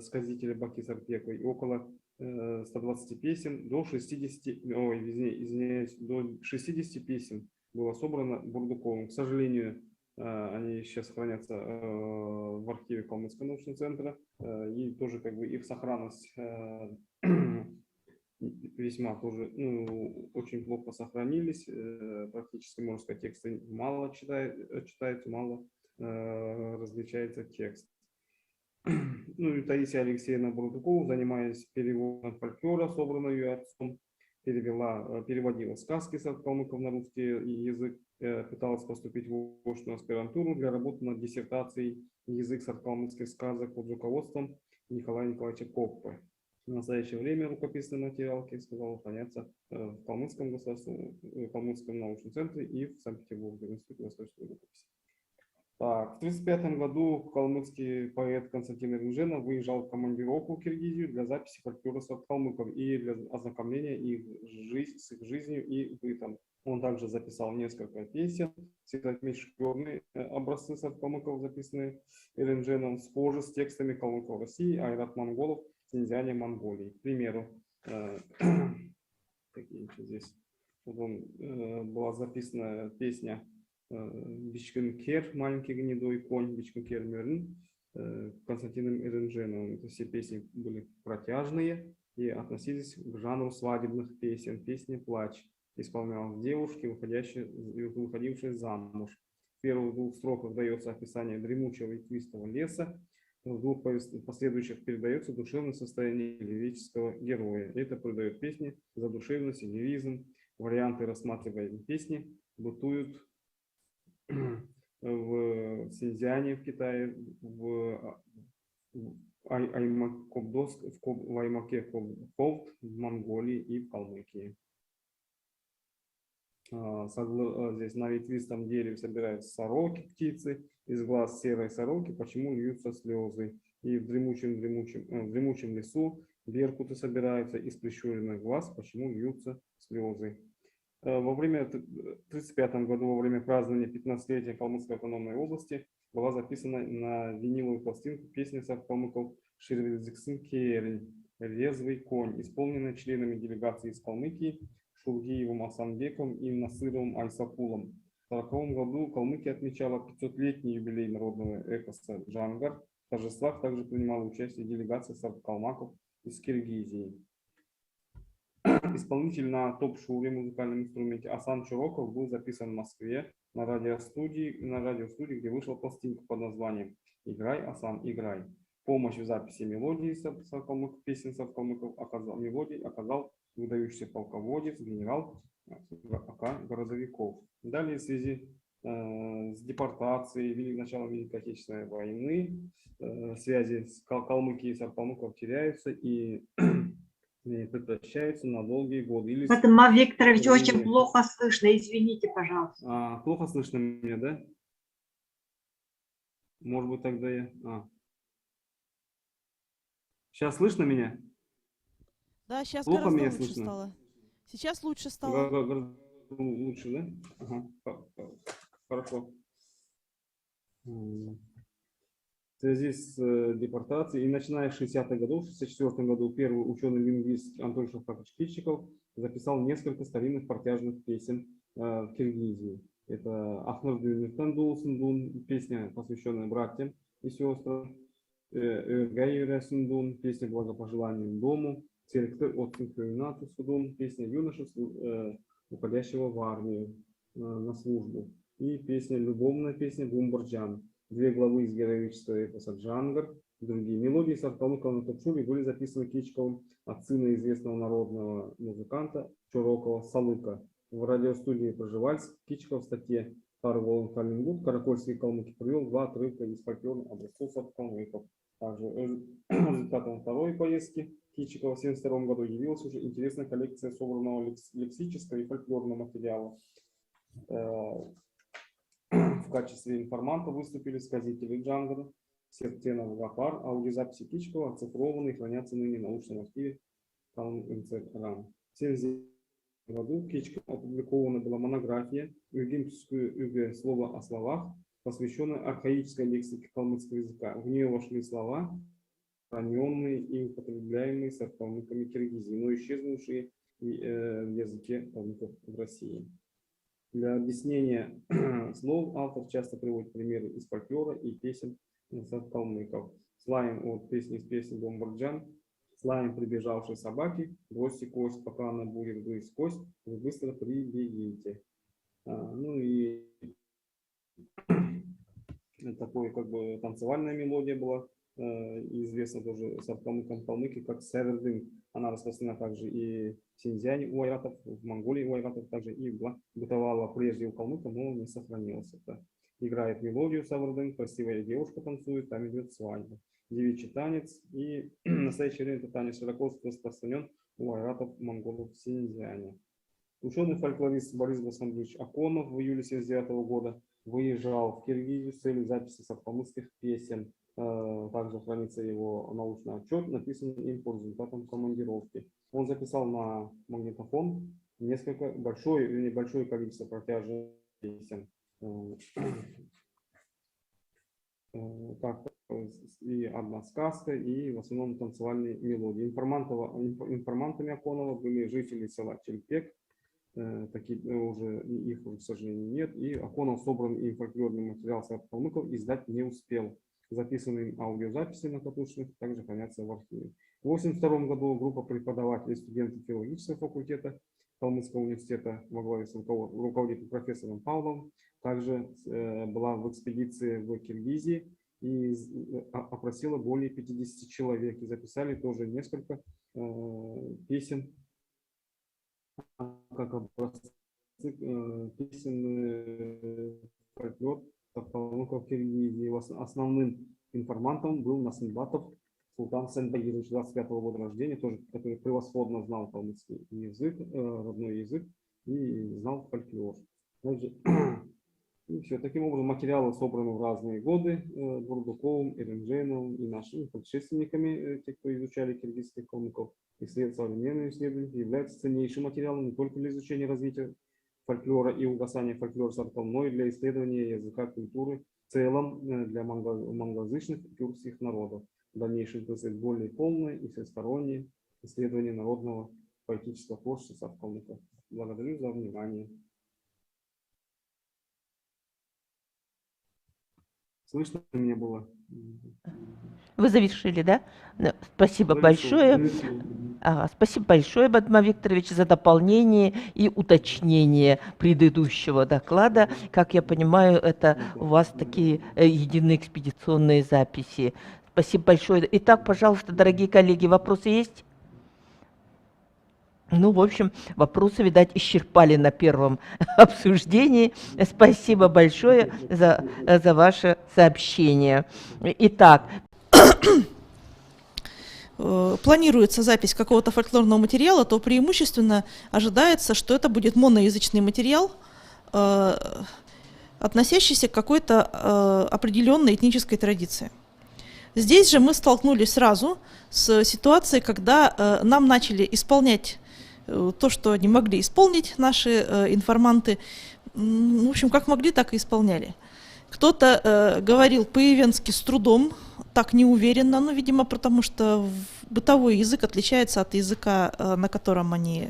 сказителя Баки Сарпекова и около 120 песен, до 60, ой, извиняюсь, до 60 песен было собрано Бурдуковым. К сожалению, они сейчас хранятся в архиве Калмыцкого научного центра, и тоже как бы их сохранность весьма тоже очень плохо сохранились. Практически, можно сказать, тексты мало читается, мало различается текст. Ну и Таисия Алексеевна Бурдукова, занимаясь переводом фольклора, собранного ее отцом, переводила сказки саркалмыков на русский язык, пыталась поступить в очную аспирантуру для работы над диссертацией «Язык саркалмыцких сказок» под руководством Николая Николаевича Коппы. В настоящее время рукописные материалы, как я сказал, хранятся в Калмыцком государственном, Калмыцком научном центре и в Санкт-Петербурге в Институте восточной рукописи. Так, в 1935 году калмыцкий поэт Константин Иринженов выезжал в командировку в Киргизию для записи фольклора саркалмыков и для ознакомления с их жизнью и бытом. Он также записал несколько песен, цветочные образцы саркалмыков, записанные Иринженовым, схожи с текстами калмыков России, айрат-монголов, синьцзяне Монголии. К примеру, здесь была записана песня «Бичкин-кер», «Маленький гнедой конь», «Бичкин-кер Мирн» Константином Иринженовым. Это все песни были протяжные и относились к жанру свадебных песен. Песня «Плач» исполнялась девушки, выходившей замуж. В первых двух строках дается описание дремучего и ветвистого леса, в двух последующих передается душевное состояние лирического героя. Это придает песне задушевность и лиризм. Варианты рассматриваемой песни бытуют в Синьцзяне в Китае, в Аймаке Ковт в Монголии и в Калмыкии. Здесь на ветвистом дереве собираются сороки, птицы, из глаз серой сороки почему льются слезы. И в дремучем лесу беркуты собираются, из прищуренных глаз почему льются слезы. В 1935 году, во время празднования 15-летия Калмыцкой автономной области, была записана на виниловую пластинку песня саркалмыков «Ширвельзиксын Керень» «Резвый конь», исполненная членами делегации из Калмыкии Шургиевым Асанбековым и Насыровым Айсапулом. В 1940 году Калмыкия отмечала 500-летний юбилей народного эпоса «Джангар». В торжествах также принимала участие делегация саркалмаков из Киргизии. Исполнитель на топ-шуре музыкальном инструменте Асан Чуроков был записан в Москве на радиостудии, где вышла пластинка под названием «Играй, Асан, играй». Помощь в записи мелодии песен саркалмыков оказал выдающийся полководец, генерал А.К. Городовиков. Далее в связи с депортацией, началом Великой Отечественной войны, связи с Калмыкией и саркалмыков теряются и прекращаются на долгие годы. Фатыма Викторович, очень плохо слышно, извините, пожалуйста. Плохо слышно меня, да? Может быть, тогда я... Сейчас слышно меня? Да, сейчас плохо гораздо меня лучше слышно? стало. Сейчас лучше стало. Лучше, да? Ага. Хорошо. В связи с депортацией и начиная с 60-х годов, в 1964 году первый ученый-лингвист Антон Шахтович-Кичиков записал несколько старинных протяжных песен в Киргизии. Это «Ахнардун», песня, посвященная братьям и сестрам, «Гайюрясундун», песня благопожеланием дому, «Церктер от Синхронатусудун», песня юноши, уходящего в армию на службу, и песня «Любовная песня Гумбарджан». Две главы из героического эпоса «Джангар». Другие мелодии саркалмыков на топ-шуре были записаны Кичиковым от сына известного народного музыканта Чурокова Салыка. В радиостудии «Проживальск» Кичиков в статье «Тарволн Халингут» «Каракольские калмыки» привел два отрывка из фольклорных образцов саркалмыков. Также результатом второй поездки Кичикова в 1972 году явилась уже интересная коллекция собранного лексического и фольклорного материала. В качестве информанта выступили сказители Джангара, Сертенов Гафар, аудиозаписи Кичикова оцифрованы и хранятся ныне в научном архиве КалМНЦ-РАН. В 1979 году Кичиков опубликована была монография «Югимское слово о словах», посвященная архаической лексике калмыцкого языка. В нее вошли слова, сохраненные и употребляемые саркалмыками Киргизии, но исчезнувшие в языке калмыков в России. Для объяснения слов автор часто приводит примеры из фольклора и песен саркалмыков. Слаем от песни из песни Домбарджан. Слаем прибежавшей собаки, бросьте кость, пока она будет грызть кость, вы быстро прибегите. Ну и такой как бы танцевальная мелодия была, известна тоже саркалмыкам калмыки как севердын. Она распространена также и в Синьцзяне у айратов, в Монголии у айратов также и бытовала прежде у калмыков, но не сохранилась. Это играет мелодию севердын, красивая девушка танцует, там идет свадьба. Девичий танец, и в настоящее время этот танец широко распространен у айратов монголов в Синьцзяне. Ученый-фольклорист Борис Басманович Аконов в июле 1979 года выезжал в Киргизию с целью записи саркалмыкских песен. Также хранится его научный отчет, написанный им по результатам командировки. Он записал на магнитофон большое количество протяжных песен. Так, и одна сказка, и в основном танцевальные мелодии. Информантами Аконова были жители села Чельпек, такие уже их, к сожалению, нет, и Аконов собранный им фольклорный материал саркалмыков издать не успел. Записанные аудиозаписи на катушках также хранятся в архиве. В 1982 году группа преподавателей и студентов филологического факультета Калмыцкого университета во главе с руководителем профессором Павловым также была в экспедиции в Киргизии и опросила более 50 человек. И записали тоже несколько песен, как образцы песен фольклор в Киргизии. Основным информантом был Насынбатов Султан Сенбагирович, 25 года рождения, тоже, который превосходно знал калмыцкий язык, родной язык, и знал фольклор. И все. Таким образом, материалы собраны в разные годы Бурдуковым, Эрендженовым и нашими предшественниками, те, кто изучали киргизских калмыков. Современные исследования являются ценнейшим материалом не только для изучения развития фольклора и угасания фольклора саркалмыков, но и для исследования языка, культуры в целом для монголоязычных и тюркских народов. В дальнейшем предстоит более полное и всестороннее исследование народного поэтического творчества саркалмыков. Благодарю за внимание. Слышно меня было? Вы завершили, да? Спасибо большое. Спасибо большое, Бадман Викторович, за дополнение и уточнение предыдущего доклада. Как я понимаю, это у вас такие единые экспедиционные записи. Спасибо большое. Итак, пожалуйста, дорогие коллеги, вопросы есть? Ну, в общем, вопросы, видать, исчерпали на первом обсуждении. Спасибо большое за ваше сообщение. Итак. Планируется запись какого-то фольклорного материала, то преимущественно ожидается, что это будет моноязычный материал, относящийся к какой-то определенной этнической традиции. Здесь же мы столкнулись сразу с ситуацией, когда нам начали исполнять то, что не могли исполнить наши информанты. В общем, как могли, так и исполняли. Кто-то говорил по-ивенски с трудом, так неуверенно, ну, видимо, потому что бытовой язык отличается от языка, на котором они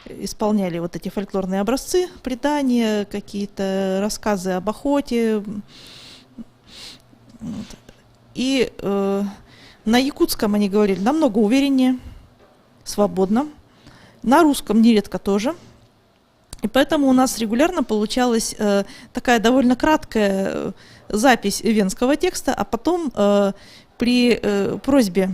исполняли вот эти фольклорные образцы, предания, какие-то рассказы об охоте. И на якутском они говорили намного увереннее, свободно. На русском нередко тоже. И поэтому у нас регулярно получалась такая довольно краткая запись венского текста, а потом при просьбе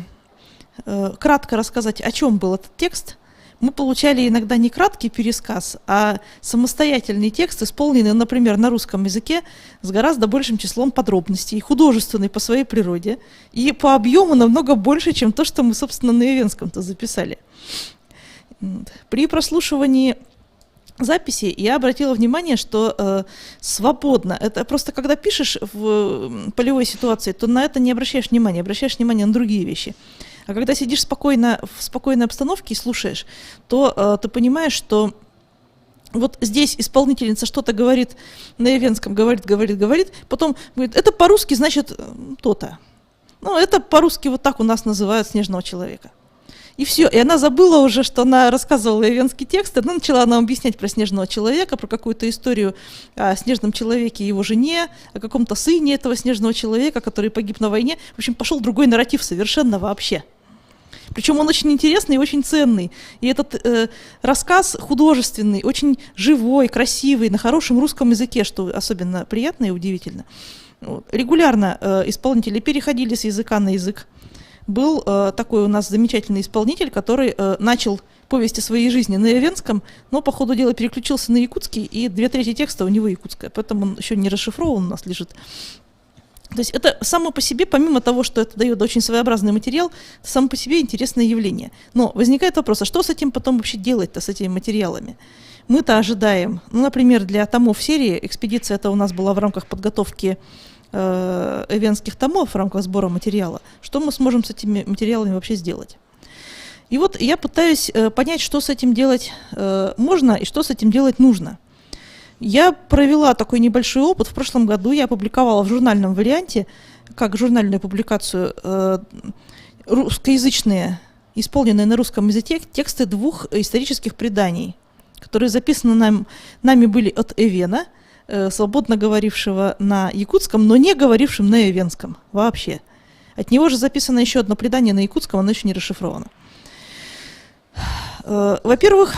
кратко рассказать, о чем был этот текст, мы получали иногда не краткий пересказ, а самостоятельный текст, исполненный, например, на русском языке с гораздо большим числом подробностей, художественный по своей природе и по объему намного больше, чем то, что мы, собственно, на ивенском-то записали. При прослушивании записи я обратила внимание, что свободно, это просто когда пишешь в полевой ситуации, то на это не обращаешь внимания на другие вещи. А когда сидишь спокойно, в спокойной обстановке и слушаешь, то ты понимаешь, что вот здесь исполнительница что-то говорит на ивенском, говорит, потом говорит, это по-русски значит то-то. Ну, это по-русски вот так у нас называют снежного человека. И все. И она забыла уже, что она рассказывала эвенский текст, она начала нам объяснять про снежного человека, про какую-то историю о снежном человеке и его жене, о каком-то сыне этого снежного человека, который погиб на войне. В общем, пошел другой нарратив совершенно вообще. Причем он очень интересный и очень ценный. И этот рассказ художественный, очень живой, красивый, на хорошем русском языке, что особенно приятно и удивительно. Вот. Регулярно исполнители переходили с языка на язык. Был такой у нас замечательный исполнитель, который начал повесть о своей жизни на эвенском, но по ходу дела переключился на якутский, и 2/3 текста у него якутское, поэтому он еще не расшифрован у нас лежит. То есть это само по себе, помимо того, что это дает очень своеобразный материал, это само по себе интересное явление. Но возникает вопрос, а что с этим потом вообще делать-то, с этими материалами? Мы-то ожидаем, ну, например, для томов серии, экспедиция это у нас была в рамках подготовки эвенских томов, в рамках сбора материала, что мы сможем с этими материалами вообще сделать? И вот я пытаюсь понять, что с этим делать можно и что с этим делать нужно. Я провела такой небольшой опыт. В прошлом году я опубликовала в журнальном варианте, как журнальную публикацию, русскоязычные, исполненные на русском языке, тексты 2 исторических преданий, которые записаны нами были от Эвена, свободно говорившего на якутском, но не говорившим на эвенском вообще. От него же записано еще одно предание на якутском, оно еще не расшифровано. Во-первых,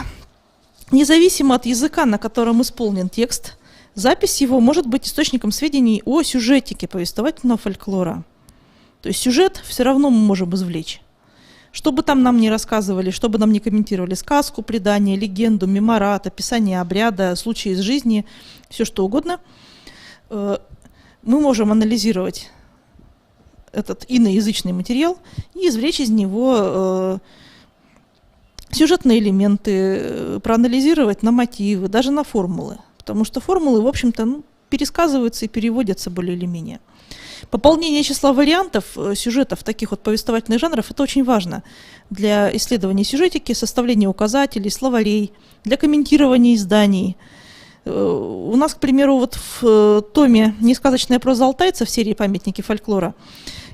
независимо от языка, на котором исполнен текст, запись его может быть источником сведений о сюжетике повествовательного фольклора. То есть сюжет все равно мы можем извлечь. Что бы там нам ни рассказывали, что бы нам ни комментировали, сказку, предание, легенду, меморат, описание обряда, случаи из жизни, все что угодно, мы можем анализировать этот иноязычный материал и извлечь из него сюжетные элементы, проанализировать на мотивы, даже на формулы. Потому что формулы, в общем-то, пересказываются и переводятся более или менее. Пополнение числа вариантов сюжетов таких вот повествовательных жанров – это очень важно для исследования сюжетики, составления указателей, словарей, для комментирования изданий. У нас, к примеру, вот в томе «Несказочная проза алтайца» в серии «Памятники фольклора»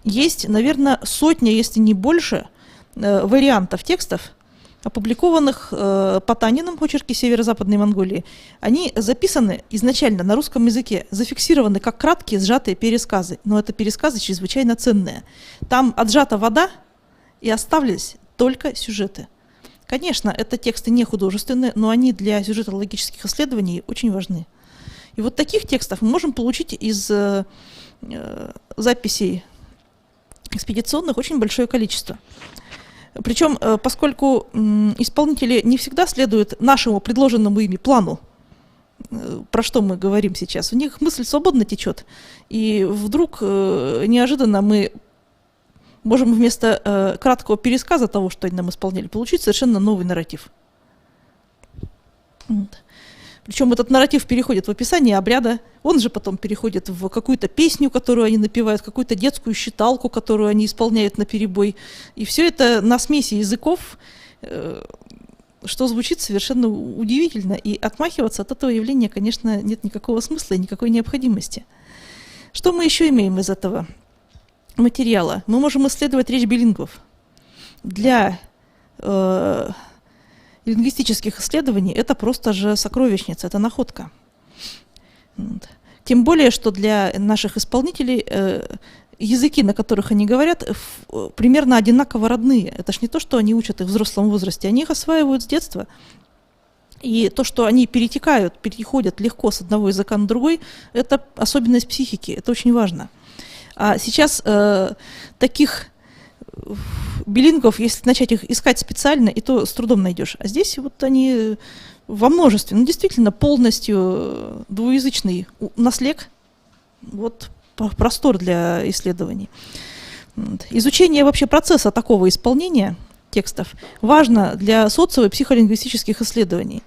есть, наверное, сотня, если не больше, вариантов текстов, опубликованных Потаниным, очерки Северо-Западной Монголии. Они записаны изначально на русском языке, зафиксированы как краткие сжатые пересказы. Но это пересказы чрезвычайно ценные. Там отжата вода и оставились только сюжеты. Конечно, это тексты не художественные, но они для сюжетологических исследований очень важны. И вот таких текстов мы можем получить из записей экспедиционных очень большое количество. Причем, поскольку исполнители не всегда следуют нашему предложенному ими плану, про что мы говорим сейчас, у них мысль свободно течет, и вдруг неожиданно мы можем вместо краткого пересказа того, что они нам исполняли, получить совершенно новый нарратив. Вот. Причем этот нарратив переходит в описание обряда, он же потом переходит в какую-то песню, которую они напевают, какую-то детскую считалку, которую они исполняют наперебой. И все это на смеси языков, что звучит совершенно удивительно. И отмахиваться от этого явления, конечно, нет никакого смысла и никакой необходимости. Что мы еще имеем из этого материала? Мы можем исследовать речь билингвов. Для лингвистических исследований это просто же сокровищница, это находка. Вот. Тем более, что для наших исполнителей языки, на которых они говорят, примерно одинаково родные. Это ж не то, что они учат их в взрослом возрасте, они их осваивают с детства. И то, что они переходят легко с одного языка на другой, это особенность психики, это очень важно. А сейчас таких билингвов, если начать их искать специально, и то с трудом найдешь. А здесь вот они во множестве, ну действительно полностью двуязычный наслег, вот простор для исследований. Вот. Изучение вообще процесса такого исполнения текстов важно для социо- и психолингвистических исследований.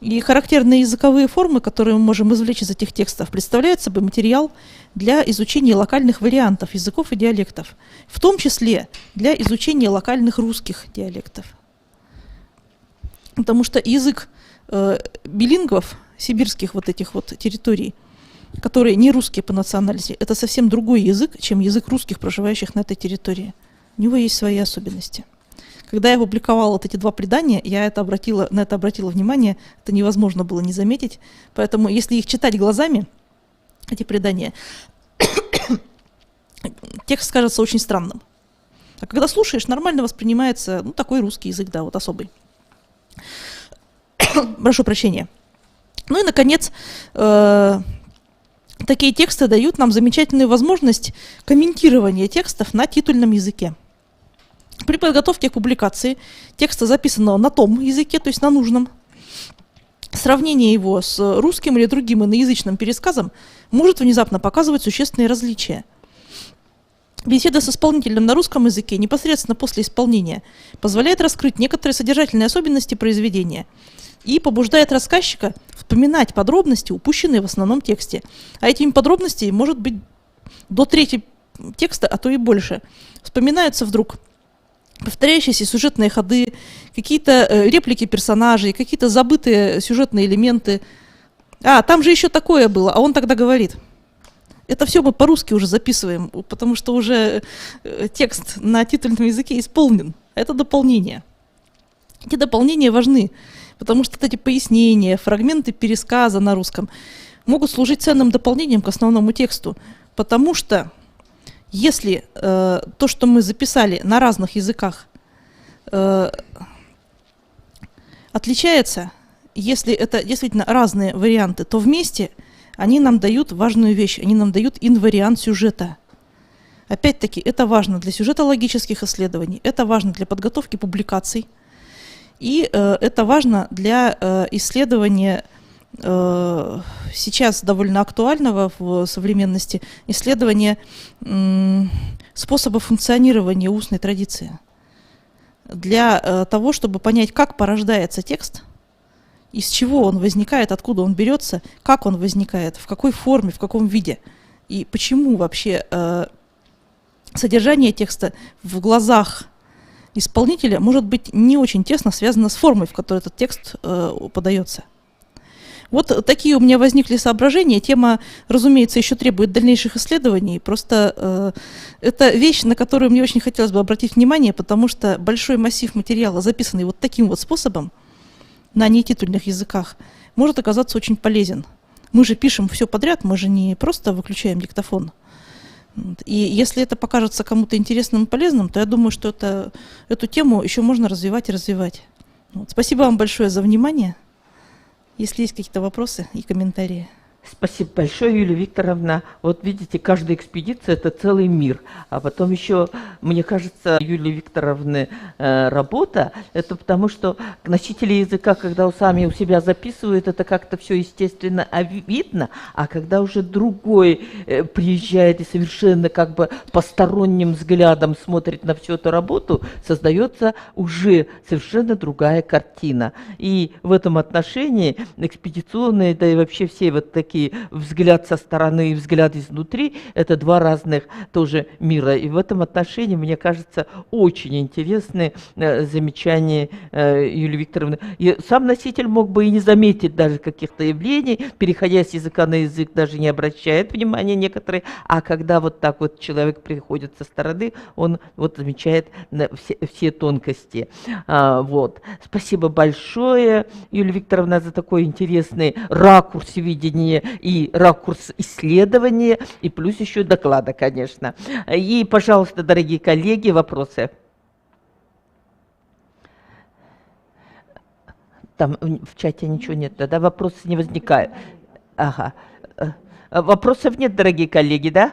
И характерные языковые формы, которые мы можем извлечь из этих текстов, представляют собой материал для изучения локальных вариантов языков и диалектов, в том числе для изучения локальных русских диалектов. Потому что язык билингвов, сибирских вот этих вот территорий, которые не русские по национальности, это совсем другой язык, чем язык русских, проживающих на этой территории. У него есть свои особенности. Когда я публиковала вот эти два предания, я на это обратила внимание, это невозможно было не заметить. Поэтому если их читать глазами, эти предания, текст кажется очень странным. А когда слушаешь, нормально воспринимается, ну, такой русский язык, да, вот особый. Прошу прощения. Ну и, наконец, такие тексты дают нам замечательную возможность комментирования текстов на титульном языке. При подготовке к публикации текста, записанного на том языке, то есть на нужном, сравнение его с русским или другим иноязычным пересказом может внезапно показывать существенные различия. Беседа с исполнителем на русском языке непосредственно после исполнения позволяет раскрыть некоторые содержательные особенности произведения и побуждает рассказчика вспоминать подробности, упущенные в основном тексте. А этими подробностями может быть до трети текста, а то и больше. Вспоминаются вдруг повторяющиеся сюжетные ходы, какие-то реплики персонажей, какие-то забытые сюжетные элементы. А, там же еще такое было, а он тогда говорит. Это все мы по-русски уже записываем, потому что уже текст на титульном языке исполнен. Это дополнение. Эти дополнения важны, потому что эти пояснения, фрагменты пересказа на русском могут служить ценным дополнением к основному тексту, потому что если то, что мы записали на разных языках, отличается, если это действительно разные варианты, то вместе они нам дают важную вещь, они нам дают инвариант сюжета. Опять-таки, это важно для сюжетологических исследований, это важно для подготовки публикаций, и это важно для исследования сейчас довольно актуального в современности исследования способа функционирования устной традиции. Для того, чтобы понять, как порождается текст, из чего он возникает, откуда он берется, как он возникает, в какой форме, в каком виде, и почему вообще содержание текста в глазах исполнителя может быть не очень тесно связано с формой, в которой этот текст подается. Вот такие у меня возникли соображения. Тема, разумеется, еще требует дальнейших исследований. Просто это вещь, на которую мне очень хотелось бы обратить внимание, потому что большой массив материала, записанный вот таким вот способом, на нетитульных языках, может оказаться очень полезен. Мы же пишем все подряд, мы же не просто выключаем диктофон. И если это покажется кому-то интересным и полезным, то я думаю, что эту тему еще можно развивать и развивать. Вот. Спасибо вам большое за внимание. Если есть какие-то вопросы и комментарии. Спасибо большое, Юлия Викторовна. Вот видите, каждая экспедиция – это целый мир. А потом еще, мне кажется, Юлии Викторовны работа – это потому, что носители языка, когда сами у себя записывают, это как-то все естественно видно, а когда уже другой приезжает и совершенно как бы посторонним взглядом смотрит на всю эту работу, создается уже совершенно другая картина. И в этом отношении экспедиционные, да и вообще все вот такие взгляд со стороны и взгляд изнутри – это два разных тоже мира. И в этом отношении, мне кажется, очень интересные замечания Юлии Викторовны. И сам носитель мог бы и не заметить даже каких-то явлений, переходя с языка на язык, даже не обращает внимания некоторые, а когда вот так вот человек приходит со стороны, он вот замечает все тонкости. Вот. Спасибо большое, Юлия Викторовна, за такой интересный ракурс видения и ракурс исследования, и плюс еще доклада, конечно. И, пожалуйста, дорогие коллеги, вопросы. Там в чате ничего нет, да? Вопросы не возникают. Ага. Вопросов нет, дорогие коллеги, да?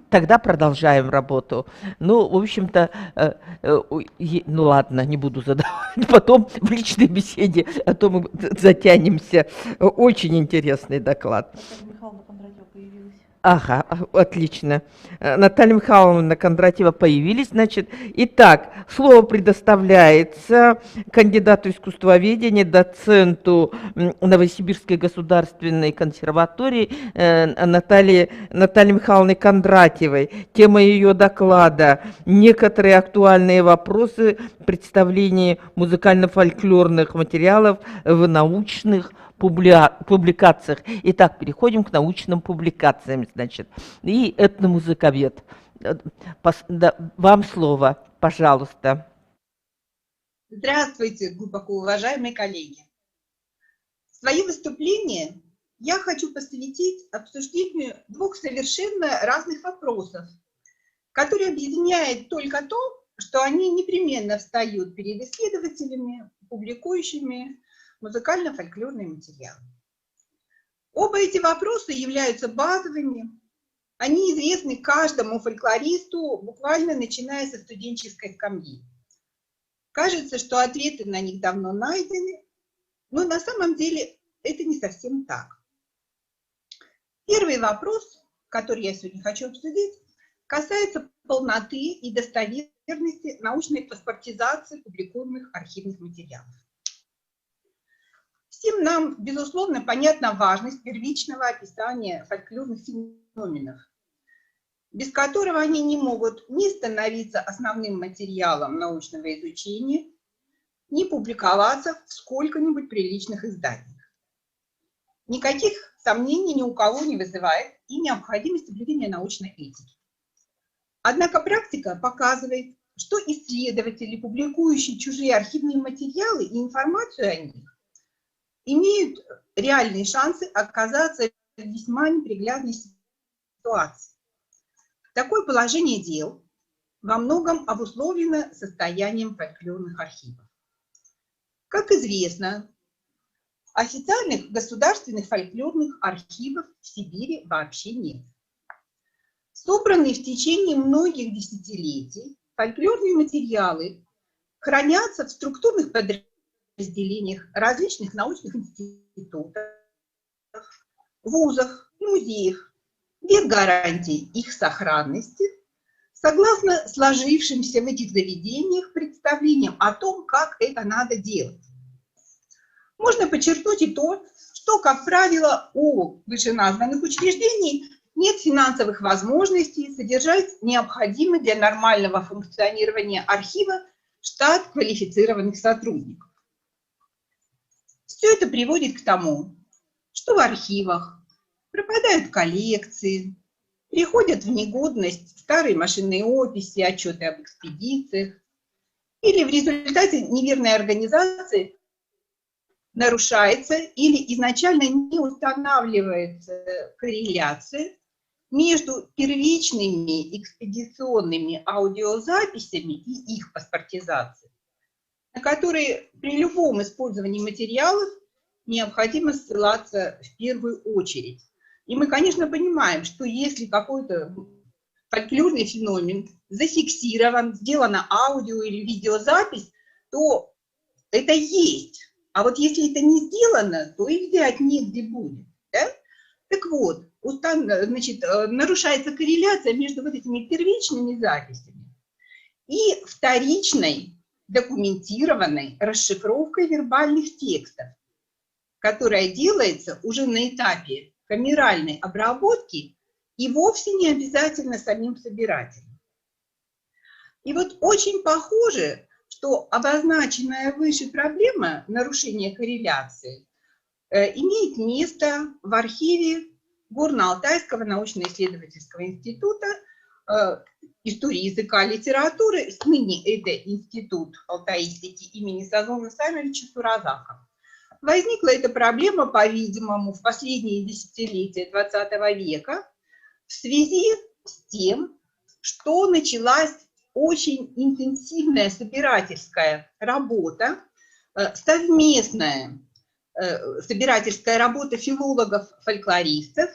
Тогда продолжаем работу. Ну, в общем-то, ну ладно, не буду задавать. Потом в личной беседе, а то мы затянемся. Очень интересный доклад. Ага, отлично. Наталья Михайловна Кондратьева появились, значит. Итак, слово предоставляется кандидату искусствоведения, доценту Новосибирской государственной консерватории Наталье Михайловне Кондратьевой. Тема ее доклада – некоторые актуальные вопросы представления музыкально-фольклорных материалов в научных публикациях. Итак, переходим к научным публикациям, значит. И этномузыковед. Вам слово, пожалуйста. Здравствуйте, глубоко уважаемые коллеги. Свое выступление я хочу посвятить обсуждению двух совершенно разных вопросов, которые объединяют только то, что они непременно встают перед исследователями, публикующими музыкально-фольклорные материалы. Оба эти вопроса являются базовыми, они известны каждому фольклористу, буквально начиная со студенческой скамьи. Кажется, что ответы на них давно найдены, но на самом деле это не совсем так. Первый вопрос, который я сегодня хочу обсудить, касается полноты и достоверности научной паспортизации публикуемых архивных материалов. Всем нам, безусловно, понятна важность первичного описания фольклорных феноменов, без которого они не могут ни становиться основным материалом научного изучения, ни публиковаться в сколько-нибудь приличных изданиях. Никаких сомнений ни у кого не вызывает и необходимость соблюдения научной этики. Однако практика показывает, что исследователи, публикующие чужие архивные материалы и информацию о них, имеют реальные шансы оказаться в весьма неприглядной ситуации. Такое положение дел во многом обусловлено состоянием фольклорных архивов. Как известно, официальных государственных фольклорных архивов в Сибири вообще нет. Собранные в течение многих десятилетий фольклорные материалы хранятся в структурных подразделениях различных научных институтов, вузах и музеях, без гарантий их сохранности, согласно сложившимся в этих заведениях представлениям о том, как это надо делать. Можно подчеркнуть и то, что, как правило, у вышеназванных учреждений нет финансовых возможностей содержать необходимый для нормального функционирования архива штат квалифицированных сотрудников. Все это приводит к тому, что в архивах пропадают коллекции, приходят в негодность старые машинные описи, отчеты об экспедициях, или в результате неверной организации нарушается или изначально не устанавливается корреляция между первичными экспедиционными аудиозаписями и их паспортизацией, на которые при любом использовании материалов необходимо ссылаться в первую очередь. И мы, конечно, понимаем, что если какой-то фольклорный феномен зафиксирован, сделана аудио или видеозапись, то это есть. А вот если это не сделано, то и взять негде будет. Да? Так вот, значит, нарушается корреляция между вот этими первичными записями и вторичной документированной расшифровкой вербальных текстов, которая делается уже на этапе камеральной обработки и вовсе не обязательно самим собирателем. И вот очень похоже, что обозначенная выше проблема нарушения корреляции имеет место в архиве Горно-Алтайского научно-исследовательского института истории языка и литературы, ныне это Институт алтаистики имени Сазона Самировича Суразакова. Возникла эта проблема, по-видимому, в последние десятилетия XX века в связи с тем, что началась очень интенсивная собирательская работа, совместная собирательская работа филологов-фольклористов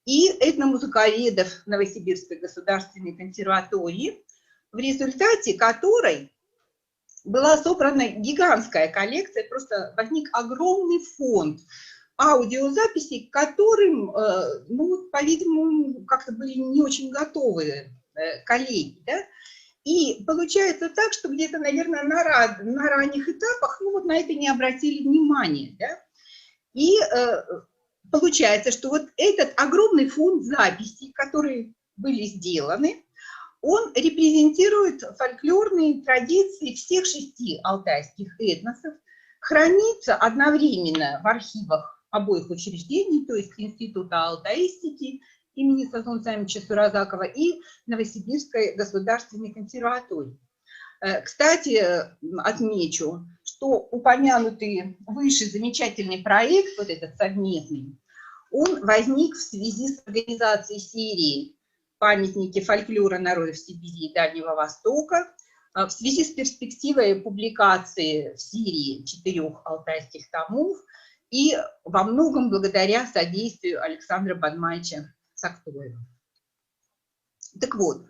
и этномузыковедов Новосибирской государственной консерватории, в результате которой была собрана гигантская коллекция, просто возник огромный фонд аудиозаписей, к которым, ну, по-видимому, как-то были не очень готовы коллеги, да? И получается так, что где-то, наверное, на ранних этапах, ну, вот на это не обратили внимания, да? И получается, что вот этот огромный фонд записей, которые были сделаны, он репрезентирует фольклорные традиции всех 6 алтайских этносов, хранится одновременно в архивах обоих учреждений, то есть Института алтаистики имени Сазон Самича Суразакова и Новосибирской государственной консерватории. Кстати, отмечу, что упомянутый выше замечательный проект, вот этот совместный, он возник в связи с организацией серии «Памятники фольклора народов Сибири и Дальнего Востока», в связи с перспективой публикации в Сирии 4 алтайских томов и во многом благодаря содействию Александра Бадмаевича Сактоева. Так вот,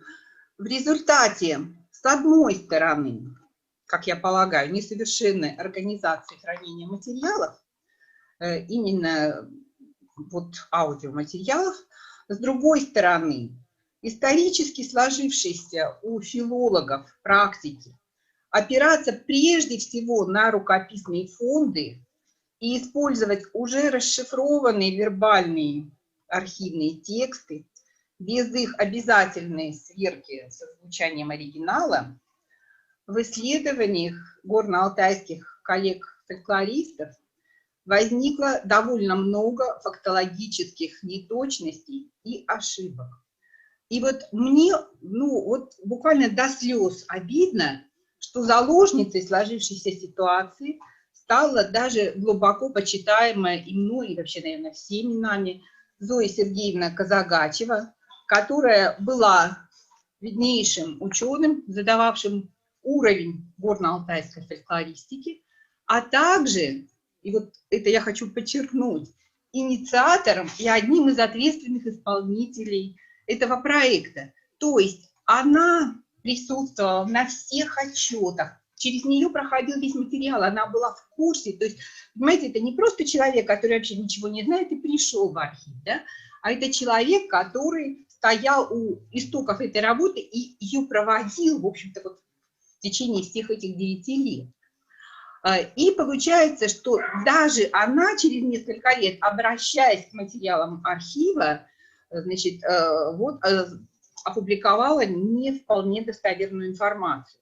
в результате, с одной стороны, как я полагаю, несовершенной организации хранения материалов, именно вот аудиоматериалов, с другой стороны, исторически сложившейся у филологов практики опираться прежде всего на рукописные фонды и использовать уже расшифрованные вербальные архивные тексты без их обязательной сверки со звучанием оригинала, в исследованиях горно-алтайских коллег-фольклористов возникло довольно много фактологических неточностей и ошибок. И вот мне, вот буквально до слез обидно, что заложницей сложившейся ситуации стала даже глубоко почитаемая и мной, и вообще, наверное, всеми нами Зоя Сергеевна Казагачева, которая была виднейшим ученым, задававшим уровень горно-алтайской фольклористики, а также, и вот это я хочу подчеркнуть, инициатором и одним из ответственных исполнителей этого проекта. То есть она присутствовала на всех отчетах, через нее проходил весь материал, она была в курсе. То есть, понимаете, это не просто человек, который вообще ничего не знает и пришел в архив, да? А это человек, который стоял у истоков этой работы и ее проводил, в общем-то, вот в течение всех этих 9 лет. И получается, что даже она через несколько лет, обращаясь к материалам архива, значит, вот, опубликовала не вполне достоверную информацию.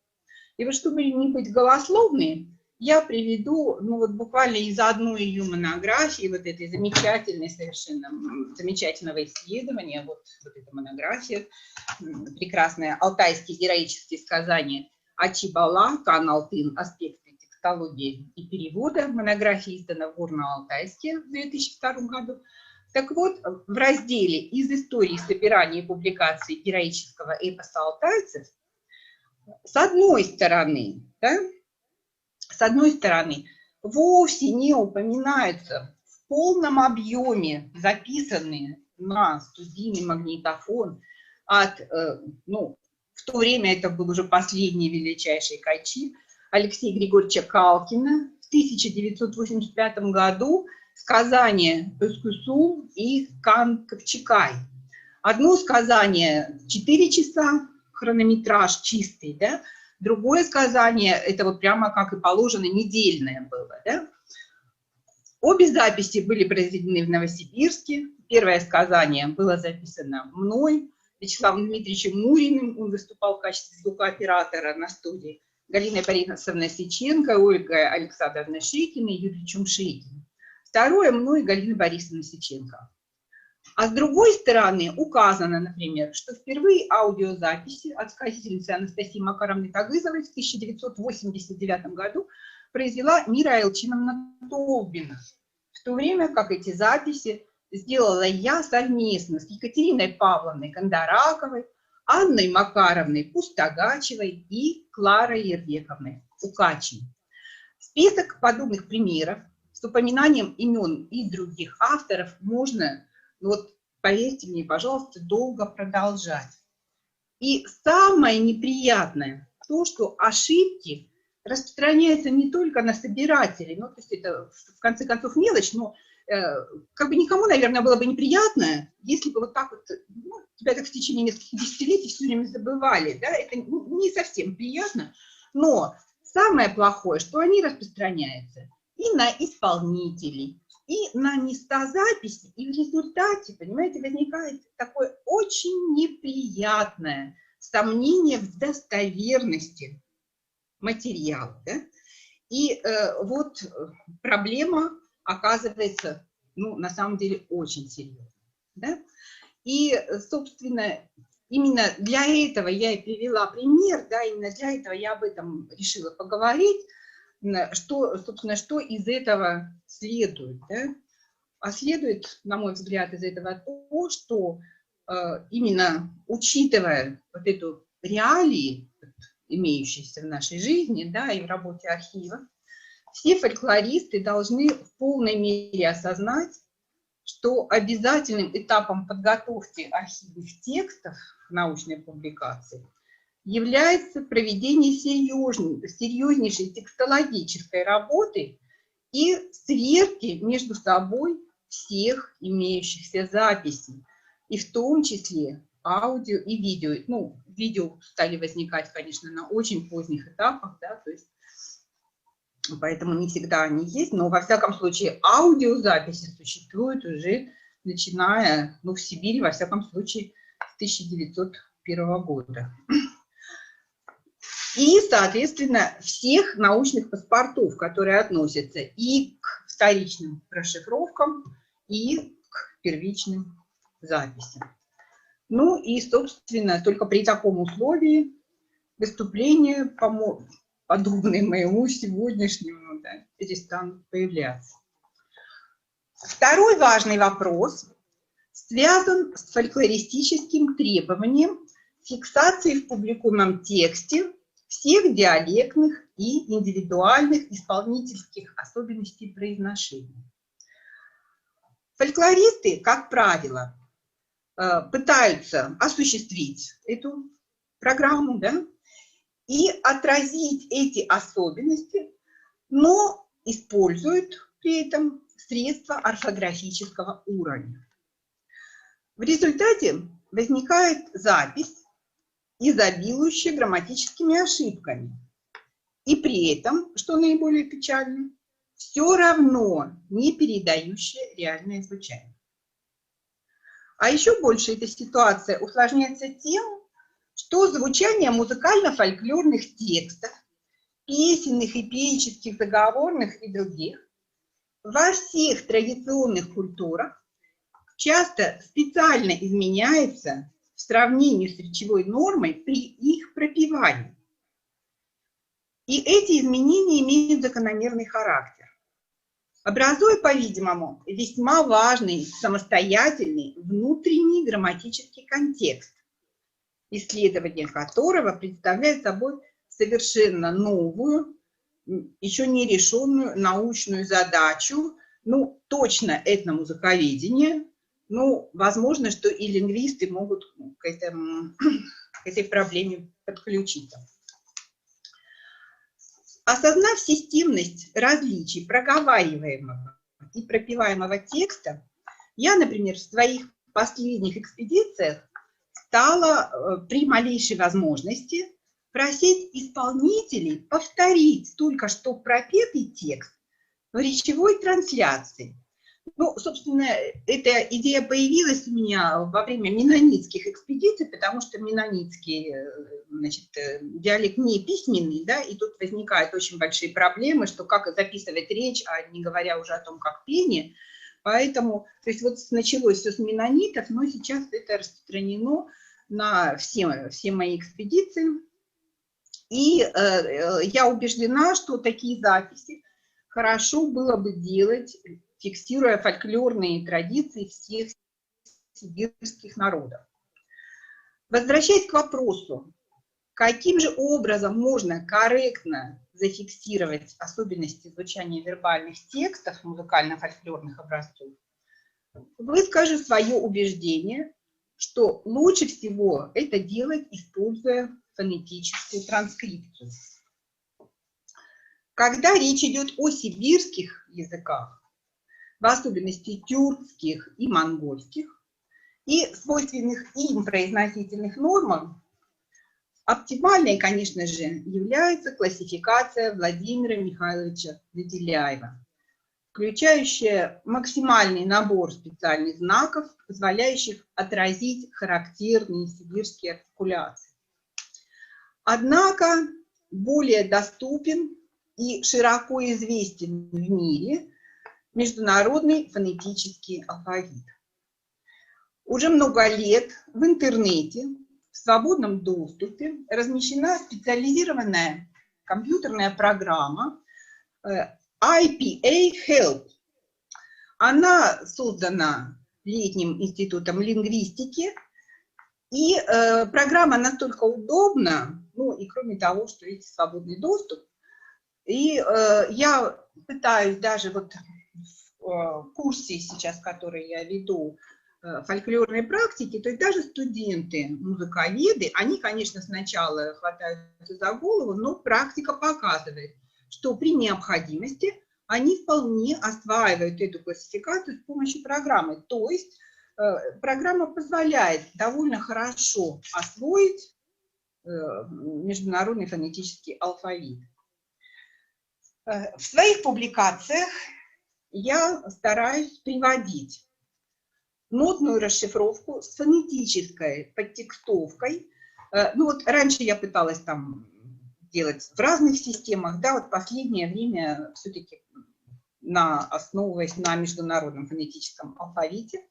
И вот чтобы не быть голословной, я приведу, вот буквально из одной ее монографии, вот этой замечательной, совершенно замечательного исследования, вот эта монография, прекрасная, «Алтайские героические сказания Ачибала, Каналтын, аспекты текстологии и перевода». Монография издана в Горно-Алтайске в 2002 году. Так вот, в разделе «Из истории собирания и публикации героического эпоса алтайцев» с одной стороны, да, с одной стороны, вовсе не упоминаются в полном объеме записанные на студийный магнитофон от, в то время это был уже последний величайший качи, Алексея Григорьевича Калкина в 1985 году сказание «Эскусу» и «Кан Ковчекай». Одно сказание 4 часа, хронометраж чистый, да? Другое сказание, это вот прямо как и положено, недельное было. Да? Обе записи были произведены в Новосибирске. Первое сказание было записано мной, Вячеславом Дмитриевичем Муриным, он выступал в качестве звукооператора на студии, Галиной Борисовной Сеченко, Ольгой Александровной Шейкиной, Юрий Чумшейкин. Второе мной, Галиной Борисовной Сеченко. А с другой стороны указано, например, что впервые аудиозаписи от сказительницы Анастасии Макаровны Кагызовой в 1989 году произвела Мира Элчиновна Толбина, в то время как эти записи сделала я совместно с Екатериной Павловной Кондараковой, Анной Макаровной Пустогачевой и Кларой Ервековной Укачей. Список подобных примеров с упоминанием имен и других авторов можно, вот поверьте мне, пожалуйста, долго продолжать. И самое неприятное то, что ошибки распространяются не только на собирателей, то есть это в конце концов мелочь, но как бы никому, наверное, было бы неприятно, если бы вот так вот, тебя так в течение нескольких десятилетий все время забывали, да, это не совсем приятно, но самое плохое, что они распространяются и на исполнителей, и на места записи, и в результате, понимаете, возникает такое очень неприятное сомнение в достоверности материала, да? И вот проблема оказывается, ну, на самом деле, очень серьезной. Да? И, собственно, именно для этого я и привела пример, да, именно для этого я об этом решила поговорить, что, собственно, что из этого следует. Да? А следует, на мой взгляд, из этого то, что именно учитывая вот эту реалии, имеющиеся в нашей жизни, да, и в работе архива, все фольклористы должны в полной мере осознать, что обязательным этапом подготовки архивных текстов к научной публикации является проведение серьезнейшей текстологической работы и сверки между собой всех имеющихся записей, и в том числе аудио и видео. Ну, видео стали возникать, конечно, на очень поздних этапах, да, то есть, поэтому не всегда они есть, но во всяком случае аудиозаписи существуют уже начиная, ну, в Сибири, во всяком случае, с 1901 года. И, соответственно, всех научных паспортов, которые относятся и к вторичным расшифровкам, и к первичным записям. Ну и, собственно, только при таком условии выступления, подобные моему сегодняшнему, да, перестанут появляться. Второй важный вопрос связан с фольклористическим требованием фиксации в публикуемом тексте всех диалектных и индивидуальных исполнительских особенностей произношения. Фольклористы, как правило, пытаются осуществить эту программу, да, и отразить эти особенности, но используют при этом средства орфографического уровня. В результате возникает запись, изобилующая грамматическими ошибками, и при этом, что наиболее печально, все равно не передающая реальное звучание. А еще больше эта ситуация усложняется тем, что звучание музыкально-фольклорных текстов, песенных, эпических, заговорных и других во всех традиционных культурах часто специально изменяется в сравнении с речевой нормой при их пропевании. И эти изменения имеют закономерный характер, образуя, по-видимому, весьма важный самостоятельный внутренний грамматический контекст, исследование которого представляет собой совершенно новую, еще не решенную научную задачу, ну, точно этномузыковедение, ну, возможно, что и лингвисты могут к этой проблеме подключиться. Осознав системность различий проговариваемого и пропеваемого текста, я, например, в своих последних экспедициях стала при малейшей возможности просить исполнителей повторить только что пропетый текст в речевой трансляции. Ну, собственно, эта идея появилась у меня во время меннонитских экспедиций, потому что меннонитский, значит, диалект не письменный, да, и тут возникают очень большие проблемы, что как записывать речь, а не говоря уже о том, как пение. Поэтому, то есть вот началось все с меннонитов, но сейчас это распространено на все мои экспедиции. И я убеждена, что такие записи хорошо было бы делать, фиксируя фольклорные традиции всех сибирских народов. Возвращаясь к вопросу, каким же образом можно корректно зафиксировать особенности звучания вербальных текстов музыкально-фольклорных образцов, выскажу свое убеждение, что лучше всего это делать, используя фонетическую транскрипцию. Когда речь идет о сибирских языках, в особенности тюркских и монгольских, и свойственных им произносительных нормам, оптимальной, конечно же, является классификация Владимира Михайловича Наделяева, включающая максимальный набор специальных знаков, позволяющих отразить характерные сибирские артикуляции. Однако более доступен и широко известен в мире международный фонетический алфавит. Уже много лет в интернете в свободном доступе размещена специализированная компьютерная программа IPA Help. Она создана Летним институтом лингвистики, и программа настолько удобна, ну и кроме того, что есть свободный доступ, и я пытаюсь даже вот в курсе сейчас, который я веду, фольклорной практики, то есть даже студенты, музыковеды, они, конечно, сначала хватаются за голову, но практика показывает, что при необходимости они вполне осваивают эту классификацию с помощью программы. То есть программа позволяет довольно хорошо освоить международный фонетический алфавит. В своих публикациях я стараюсь приводить нотную расшифровку с фонетической подтекстовкой. Ну вот раньше я пыталась там делать в разных системах, да, вот последнее время все-таки основываясь на международном фонетическом алфавите,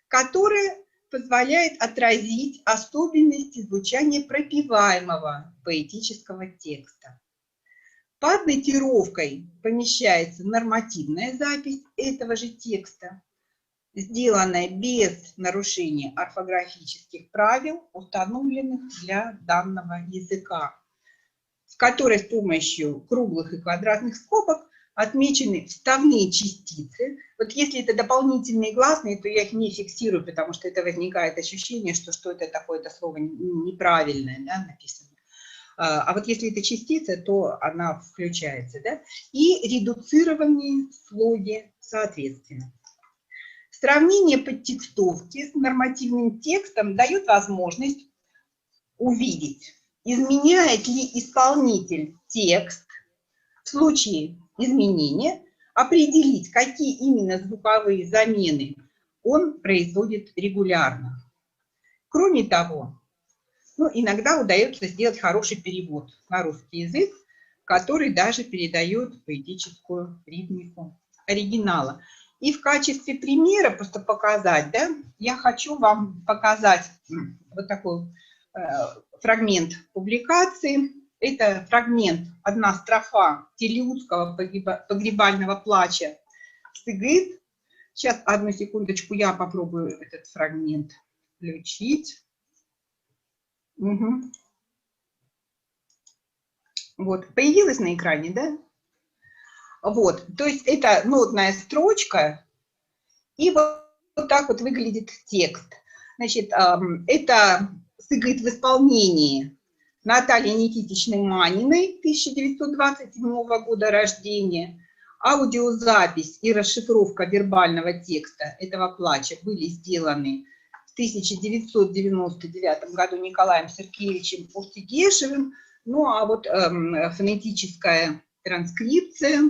который позволяет отразить особенности звучания пропеваемого поэтического текста. Под датировкой помещается нормативная запись этого же текста, сделанная без нарушения орфографических правил, установленных для данного языка, в которой с помощью круглых и квадратных скобок отмечены вставные частицы. Вот если это дополнительные гласные, то я их не фиксирую, потому что это возникает ощущение, что это такое-то слово неправильное, да, написано. А вот если это частица, то она включается, да, и редуцированные слоги соответственно. Сравнение подтекстовки с нормативным текстом дает возможность увидеть, изменяет ли исполнитель текст. В случае изменения определить, какие именно звуковые замены он производит регулярно. Кроме того, ну, иногда удается сделать хороший перевод на русский язык, который даже передает поэтическую ритмику оригинала. И в качестве примера, просто показать, да, я хочу вам показать вот такой фрагмент публикации. Это фрагмент, одна строфа Телиутского погребального плача «Сыгыт». Сейчас, одну секундочку, я попробую этот фрагмент включить. Угу. Вот, появилась на экране, да? Вот, то есть это нотная строчка, и вот так вот выглядит текст. Значит, это «Сыгыт» в исполнении Натальи Никитичны Маниной, 1927 года рождения. Аудиозапись и расшифровка вербального текста этого плача были сделаны в 1999 году Николаем Сергеевичем Устигешевым. Ну а вот фонетическая транскрипция,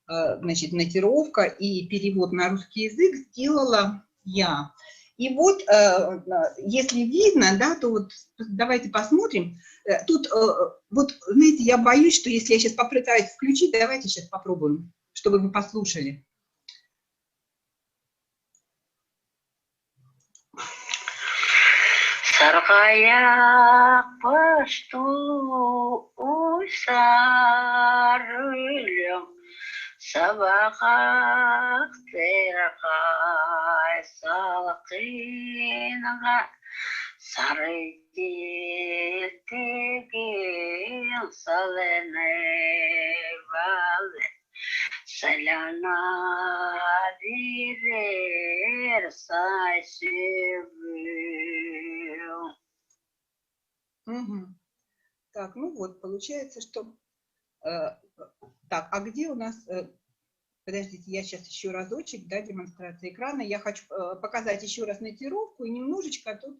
значит, нотировка и перевод на русский язык сделала я. И вот, если видно, да, то вот давайте посмотрим. Тут, вот, знаете, я боюсь, что если я сейчас попытаюсь включить, давайте сейчас попробуем, чтобы вы послушали. Sargaya pastu usarılım sabahak terkay salkinaga sarıgiltegin salenevale selana direr sayşivil. Угу. Так, ну вот, получается, что... так, а где у нас... подождите, я сейчас еще разочек, да, демонстрация экрана. Я хочу показать еще раз нотировку и немножечко тут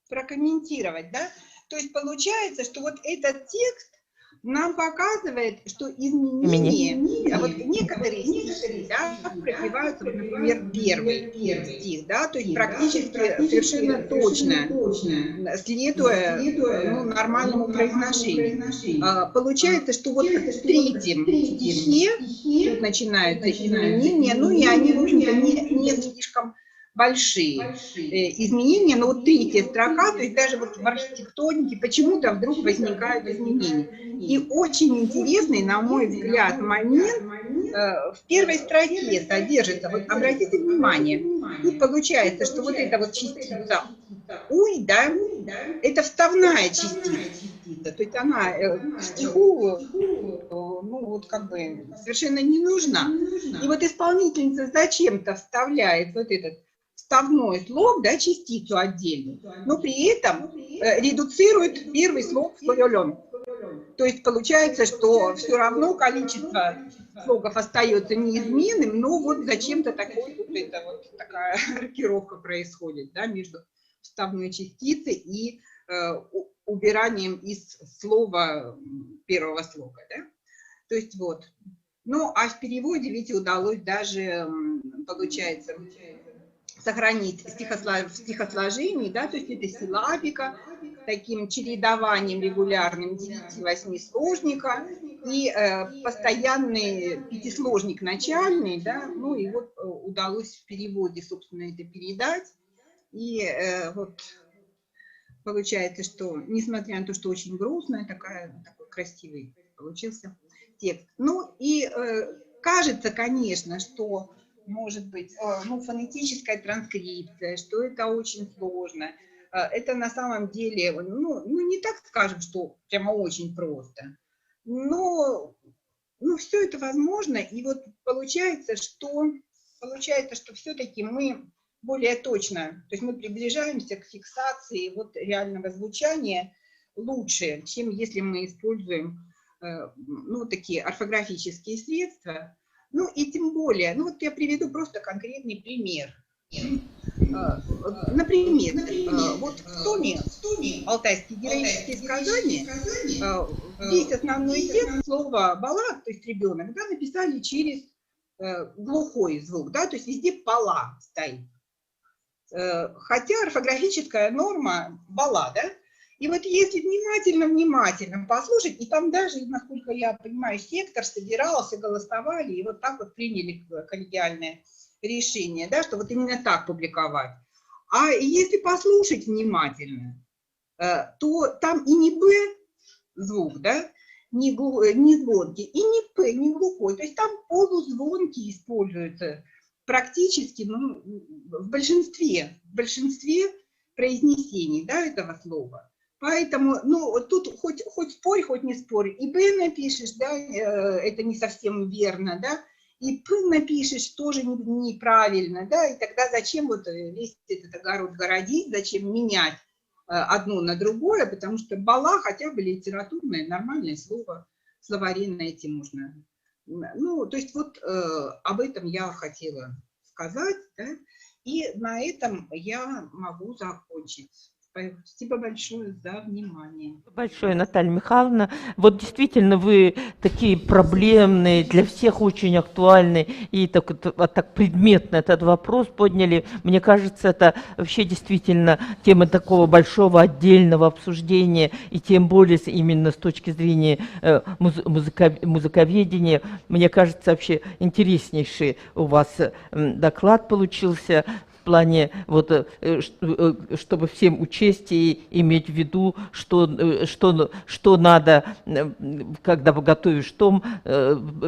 прокомментировать, да. То есть получается, что вот этот текст, нам показывает, что изменения, вот некоторые стихи, да, пропиваются, вот, например, первый стих, да, то есть практически совершенно точно, следуя нормальному произношению. Получается, что вот в третьем стихе тут начинаются изменения, ну и они, в общем-то, не слишком большие изменения, но вот третья строка, то есть даже вот в архитектонике почему-то вдруг возникают изменения. И очень интересный, на мой взгляд, момент в первой строке содержится, вот обратите внимание, тут получается, что вот эта вот частица «уй», да, это вставная частица, то есть она стиху, ну вот как бы совершенно не нужна. И вот исполнительница зачем-то вставляет вот этот вставной слог, да, частицу отдельную, но при этом редуцирует первый слог в «солёлён». То есть получается, что все равно количество слогов остается неизменным, но вот зачем-то такая рокировка происходит, да, между вставной частицей и убиранием из слова первого слога. Да? То есть вот. Ну, а в переводе, видите, удалось даже, получается, сохранить в стихосложении, да, то есть это силлабика, таким чередованием регулярным 9-8 сложника и постоянный пятисложник начальный, да, ну и вот удалось в переводе, собственно, это передать. И вот получается, что, несмотря на то, что очень грустно, такой красивый получился текст. Ну и кажется, конечно, что может быть, ну, фонетическая транскрипция, что это очень сложно. Это на самом деле, ну не так скажем, что прямо очень просто, но все это возможно, и вот получается, что все-таки мы более точно, то есть мы приближаемся к фиксации вот реального звучания лучше, чем если мы используем, ну, такие орфографические средства. Ну и тем более, ну вот я приведу просто конкретный пример. Например, вот в томе «Алтайские героические сказания» весь основной текст слова «бала», то есть ребенок, да, написали через глухой звук, да, то есть везде «пала» стоит. Хотя орфографическая норма «бала», да. И вот если внимательно послушать, и там даже, насколько я понимаю, сектор собирался, голосовали, и вот так вот приняли коллегиальное решение, да, что вот именно так публиковать. А если послушать внимательно, то там и не «б» звук, да, не звонкий, и не «п», не глухой, то есть там полузвонкий используется практически, ну, в большинстве произнесений, да, этого слова. Поэтому, ну, тут хоть спорь, хоть не спорь, и «б» напишешь, да, это не совсем верно, да, и «п» напишешь тоже неправильно, да, и тогда зачем вот весь этот огород городить, зачем менять одно на другое, потому что «бала» хотя бы литературное, нормальное слово, в словаре найти можно. Ну, то есть вот об этом я хотела сказать, да, и на этом я могу закончить. Спасибо большое за внимание. Большое, Наталья Михайловна. Вот действительно вы такие проблемные, для всех очень актуальные и так предметно этот вопрос подняли. Мне кажется, это вообще действительно тема такого большого отдельного обсуждения, и тем более именно с точки зрения музыковедения. Мне кажется, вообще интереснейший у вас доклад получился. В плане, вот, чтобы всем учесть и иметь в виду, что надо, когда вы готовишь том,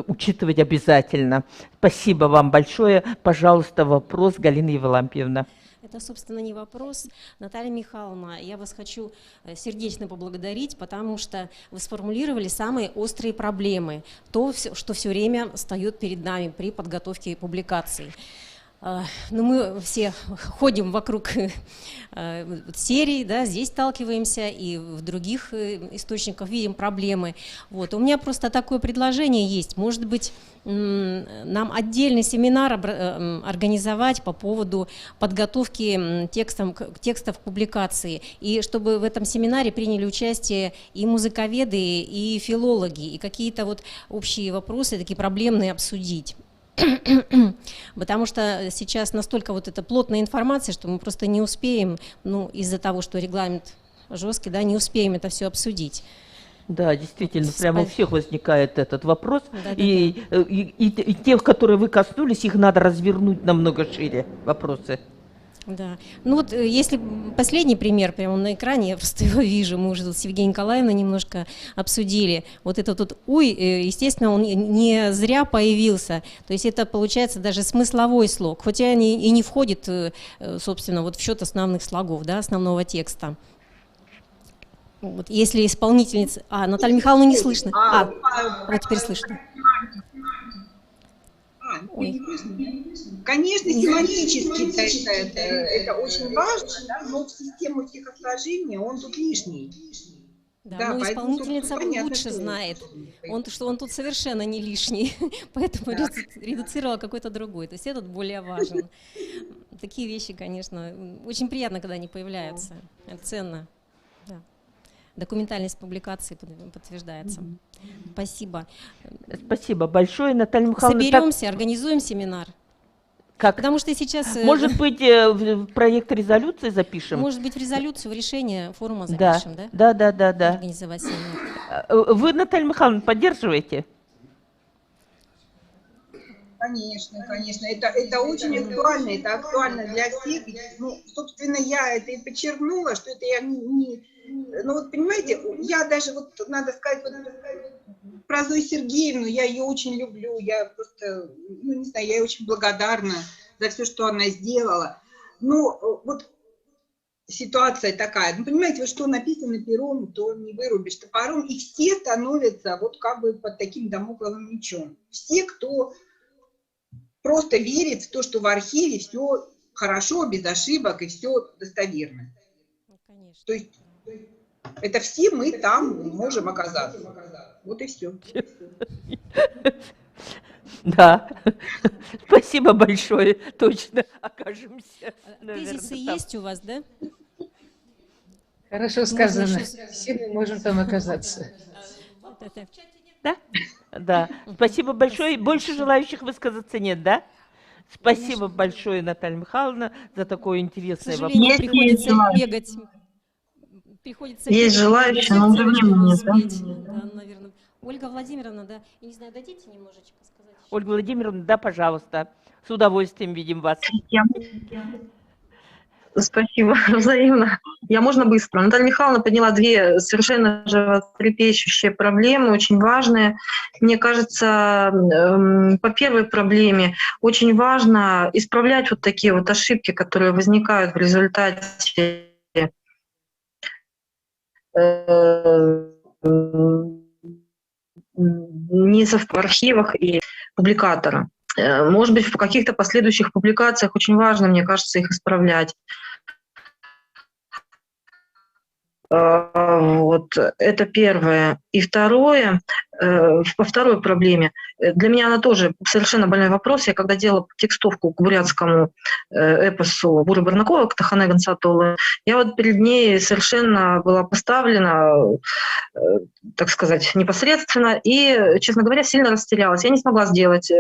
учитывать обязательно. Спасибо вам большое. Пожалуйста, вопрос, Галина Евлампиевна. Это, собственно, не вопрос. Наталья Михайловна, я вас хочу сердечно поблагодарить, потому что вы сформулировали самые острые проблемы, то, что все время встает перед нами при подготовке публикаций. Ну, мы все ходим вокруг серий, да, здесь сталкиваемся и в других источниках видим проблемы. Вот. У меня просто такое предложение есть. Может быть, нам отдельный семинар организовать по поводу подготовки текстов публикации, и чтобы в этом семинаре приняли участие и музыковеды, и филологи, и какие-то вот общие вопросы, такие проблемные обсудить. Потому что сейчас настолько вот это плотная информация, что мы просто не успеем, ну, из-за того, что регламент жесткий, да, не успеем это все обсудить. Да, действительно, прямо у всех возникает этот вопрос. И тех, которые вы коснулись, их надо развернуть намного шире, вопросы. Да. Ну вот если последний пример, прямо на экране, я просто его вижу, мы уже с Евгенией Николаевной немножко обсудили. Вот этот вот «уй», естественно, он не зря появился. То есть это получается даже смысловой слог, хотя и не входит, собственно, вот в счет основных слогов, да, основного текста. Вот, если исполнительница... Наталью Михайловну не слышно. Вот теперь слышно. Конечно, семантически это очень важно, да, но в систему стихосложения он тут лишний. Да, но исполнительница лучше знает, что он тут совершенно не лишний, поэтому редуцировала какой-то другой. То есть этот более важен. Такие вещи, конечно, очень приятно, когда они появляются. Это ценно. Да. Документальность публикации подтверждается. Спасибо. Спасибо большое, Наталья Михайловна. Соберемся, организуем семинар. Как? Потому что сейчас... Может быть, в проект резолюции запишем? Может быть, в резолюцию, в решение форума запишем, да? Да. Организовать семинар. Вы, Наталья Михайловна, поддерживаете? Конечно. Это очень актуально, это актуально для всех. Ну, собственно, я это и подчеркнула, что это я не... Ну вот, понимаете, я даже, вот надо сказать, вот, про Зою Сергеевну, я ее очень люблю, я просто, ну не знаю, я ей очень благодарна за все, что она сделала. Но вот ситуация такая, ну понимаете, вот что написано пером, то не вырубишь топором, и все становятся вот как бы под таким дамокловым мечом. Все, кто просто верит в то, что в архиве все хорошо, без ошибок и все достоверно. То есть это все мы там можем оказаться. Вот и все. Да, спасибо большое, точно окажемся. Тезисы есть у вас, да? Хорошо сказано. Все мы можем там оказаться. Да, спасибо большое. Больше желающих высказаться нет, да? Спасибо большое, Наталья Михайловна, за такой интересный вопрос. Приходится бегать. Есть желающие, но уже времени нет, да? Наверное. Ольга Владимировна, да, я не знаю, дадите немножечко сказать? Ольга Владимировна, да, пожалуйста, с удовольствием видим вас. Спасибо, взаимно. Можно быстро. Наталья Михайловна подняла две совершенно животрепещущие проблемы, очень важные. Мне кажется, по первой проблеме очень важно исправлять вот такие вот ошибки, которые возникают в результате низов в архивах и публикатора. Может быть, в каких-то последующих публикациях очень важно, мне кажется, их исправлять. Вот, это первое. И второе, по второй проблеме, для меня она тоже совершенно больной вопрос. Я когда делала текстовку к бурятскому эпосу Буры Барнакова, к Тахане Гансатолы, я вот перед ней совершенно была поставлена, так сказать, непосредственно, и, честно говоря, сильно растерялась. Я не смогла сделать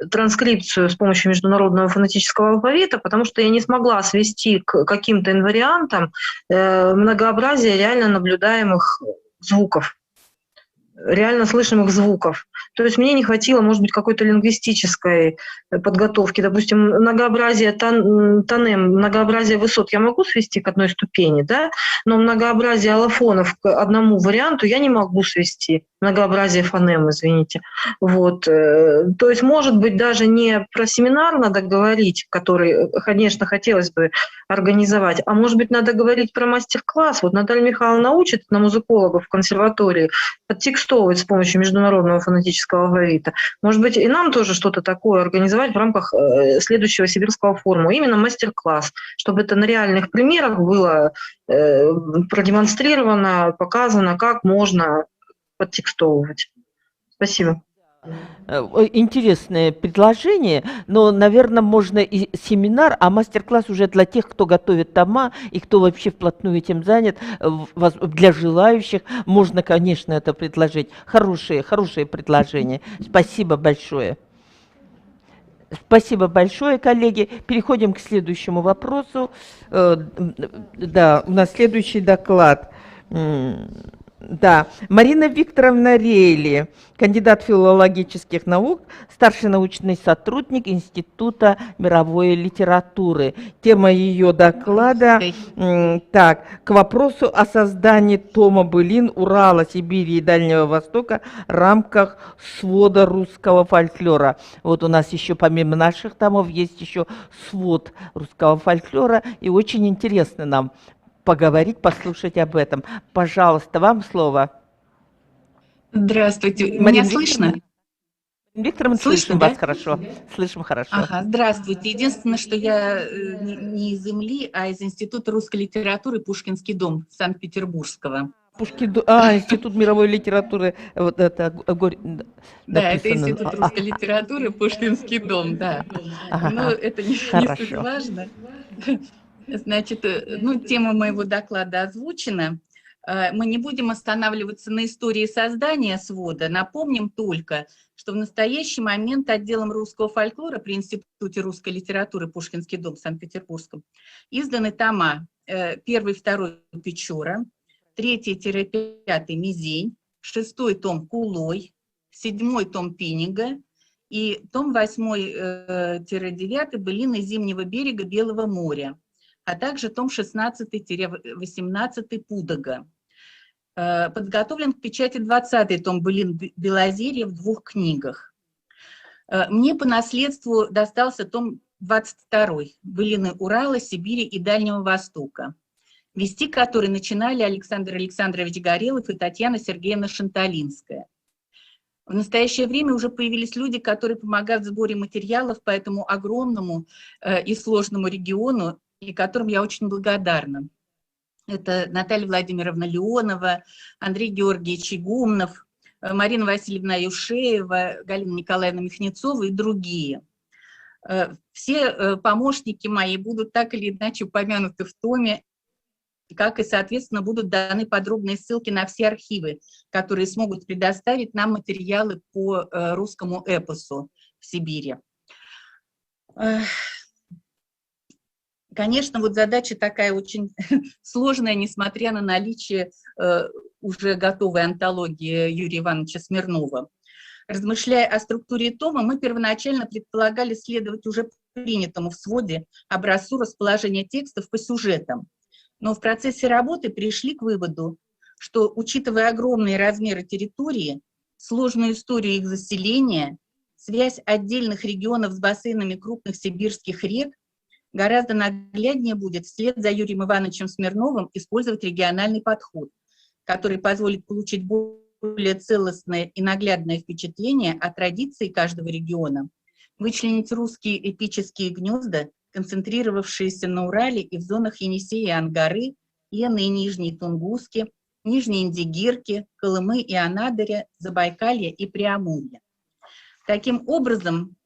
транскрипцию с помощью международного фонетического алфавита, потому что я не смогла свести к каким-то инвариантам многообразие реально наблюдаемых звуков, реально слышимых звуков. То есть мне не хватило, может быть, какой-то лингвистической подготовки. Допустим, многообразие тонем, многообразие высот я могу свести к одной ступени, да? Но многообразие аллофонов к одному варианту я не могу свести. Многообразие фонем, извините. Вот. То есть, может быть, даже не про семинар надо говорить, который, конечно, хотелось бы организовать, а может быть, надо говорить про мастер-класс. Вот Наталья Михайловна учит на музыкологов в консерватории под текст протекстовывать с помощью международного фонетического алфавита. Может быть, и нам тоже что-то такое организовать в рамках следующего сибирского форума, именно мастер-класс, чтобы это на реальных примерах было продемонстрировано, показано, как можно подтекстовывать. Спасибо. Интересное предложение, но, наверное, можно и семинар, а мастер-класс уже для тех, кто готовит тома и кто вообще вплотную этим занят, для желающих. Можно, конечно, это предложить. Хорошее предложение. Спасибо большое. Спасибо большое, коллеги. Переходим к следующему вопросу. Да, у нас следующий доклад. Да, Марина Викторовна Рейли, кандидат филологических наук, старший научный сотрудник Института мировой литературы. Тема ее доклада к вопросу о создании тома былин Урала, Сибири и Дальнего Востока в рамках свода русского фольклора. Вот у нас еще помимо наших томов есть еще свод русского фольклора, и очень интересно нам поговорить, послушать об этом. Пожалуйста, вам слово. Здравствуйте. Марина Меня слышно? Викторовна, слышим вас хорошо. Слышим хорошо. Ага, здравствуйте. Единственное, что я не из Земли, а из Института русской литературы Пушкинский дом Санкт-Петербургского. Институт мировой литературы. Вот это да, это Институт русской литературы Пушкинский дом, да. Но это не суть важно. Значит, тема моего доклада озвучена. Мы не будем останавливаться на истории создания свода. Напомним только, что в настоящий момент отделом русского фольклора при Институте русской литературы Пушкинский дом в Санкт-Петербургском изданы тома 1-2 Печора, 3-5 Мизень, 6-й том Кулой, 7-й том Пиннига и том 8-9 Былины Зимнего берега Белого моря, а также том 16-18 Пудога. Подготовлен к печати 20-й том былин Белозерья в 2 книгах. Мне по наследству достался том 22-й «Былины Урала, Сибири и Дальнего Востока», вести который начинали Александр Александрович Горелов и Татьяна Сергеевна Шанталинская. В настоящее время уже появились люди, которые помогают в сборе материалов по этому огромному и сложному региону, и которым я очень благодарна. Это Наталья Владимировна Леонова, Андрей Георгиевич Игумнов, Марина Васильевна Юшеева, Галина Николаевна Михнецова и другие. Все помощники мои будут так или иначе упомянуты в томе, как и, соответственно, будут даны подробные ссылки на все архивы, которые смогут предоставить нам материалы по русскому эпосу в Сибири. Конечно, вот задача такая очень сложная, несмотря на наличие уже готовой антологии Юрия Ивановича Смирнова. Размышляя о структуре тома, мы первоначально предполагали следовать уже принятому в своде образцу расположения текстов по сюжетам. Но в процессе работы пришли к выводу, что, учитывая огромные размеры территории, сложную историю их заселения, связь отдельных регионов с бассейнами крупных сибирских рек, гораздо нагляднее будет вслед за Юрием Ивановичем Смирновым использовать региональный подход, который позволит получить более целостное и наглядное впечатление о традиции каждого региона, вычленить русские эпические гнезда, концентрировавшиеся на Урале и в зонах Енисея и Ангары, Ены и Нижней Тунгуски, Нижней Индигирки, Колымы и Анадыря, Забайкалья и Преамурья. Таким образом,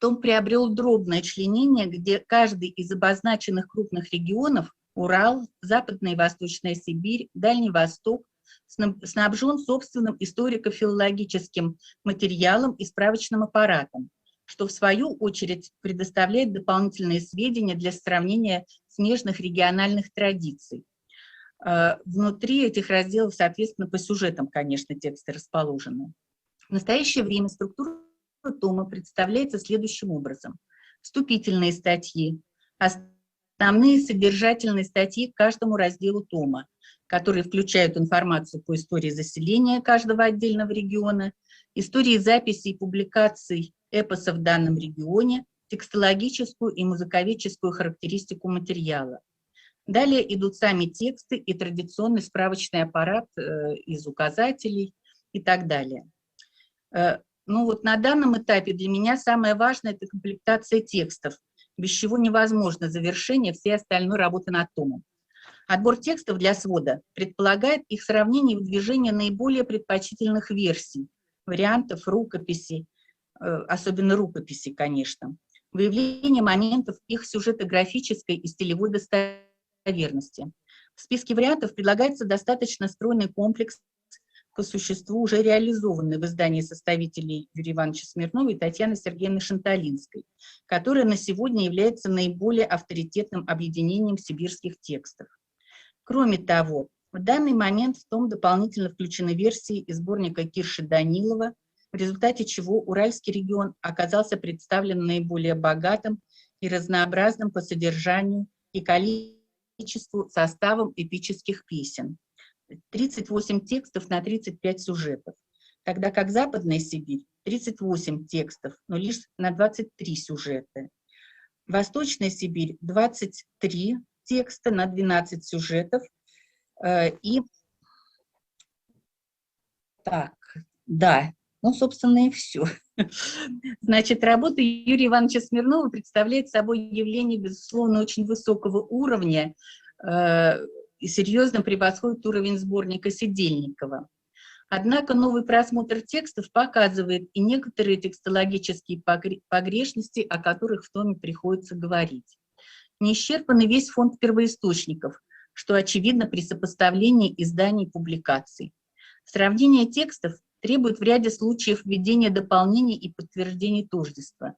том приобрел дробное членение, где каждый из обозначенных крупных регионов – Урал, Западная и Восточная Сибирь, Дальний Восток – снабжен собственным историко-филологическим материалом и справочным аппаратом, что в свою очередь предоставляет дополнительные сведения для сравнения смежных региональных традиций. Внутри этих разделов, соответственно, по сюжетам, конечно, тексты расположены. В настоящее время структура тома представляется следующим образом. Вступительные статьи, основные содержательные статьи к каждому разделу тома, которые включают информацию по истории заселения каждого отдельного региона, истории записей и публикаций эпоса в данном регионе, текстологическую и музыковедческую характеристику материала. Далее идут сами тексты и традиционный справочный аппарат из указателей, и так далее. Ну вот на данном этапе для меня самое важное – это комплектация текстов, без чего невозможно завершение всей остальной работы над томом. Отбор текстов для свода предполагает их сравнение и выдвижение наиболее предпочтительных версий, вариантов рукописи, особенно рукописи, конечно, выявление моментов их сюжетографической и стилевой достоверности. В списке вариантов предлагается достаточно стройный комплекс, по существу уже реализованный в издании составителей Юрия Ивановича Смирнова и Татьяны Сергеевны Шанталинской, которая на сегодня является наиболее авторитетным объединением сибирских текстов. Кроме того, в данный момент в том дополнительно включены версии из сборника Кирши Данилова, в результате чего Уральский регион оказался представлен наиболее богатым и разнообразным по содержанию и количеству составом эпических песен. 38 текстов на 35 сюжетов, тогда как Западная Сибирь 38 текстов, но лишь на 23 сюжета. Восточная Сибирь 23 текста на 12 сюжетов. И так, да, ну, собственно, и все. Значит, работа Юрия Ивановича Смирнова представляет собой явление, безусловно, очень высокого уровня, и серьезно превосходит уровень сборника Сидельникова. Однако новый просмотр текстов показывает и некоторые текстологические погрешности, о которых в томе приходится говорить. Не исчерпан весь фонд первоисточников, что очевидно при сопоставлении изданий и публикаций. Сравнение текстов требует в ряде случаев введения дополнений и подтверждений тождества.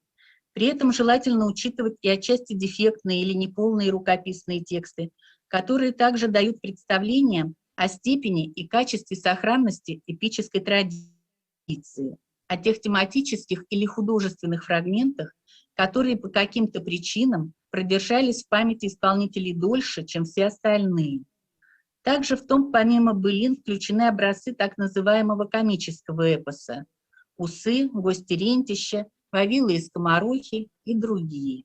При этом желательно учитывать и отчасти дефектные или неполные рукописные тексты, которые также дают представление о степени и качестве сохранности эпической традиции, о тех тематических или художественных фрагментах, которые по каким-то причинам продержались в памяти исполнителей дольше, чем все остальные. Также в том, помимо былин, включены образцы так называемого комического эпоса «Усы», «Гость Терентища», «Вавилы и скоморохи» и другие.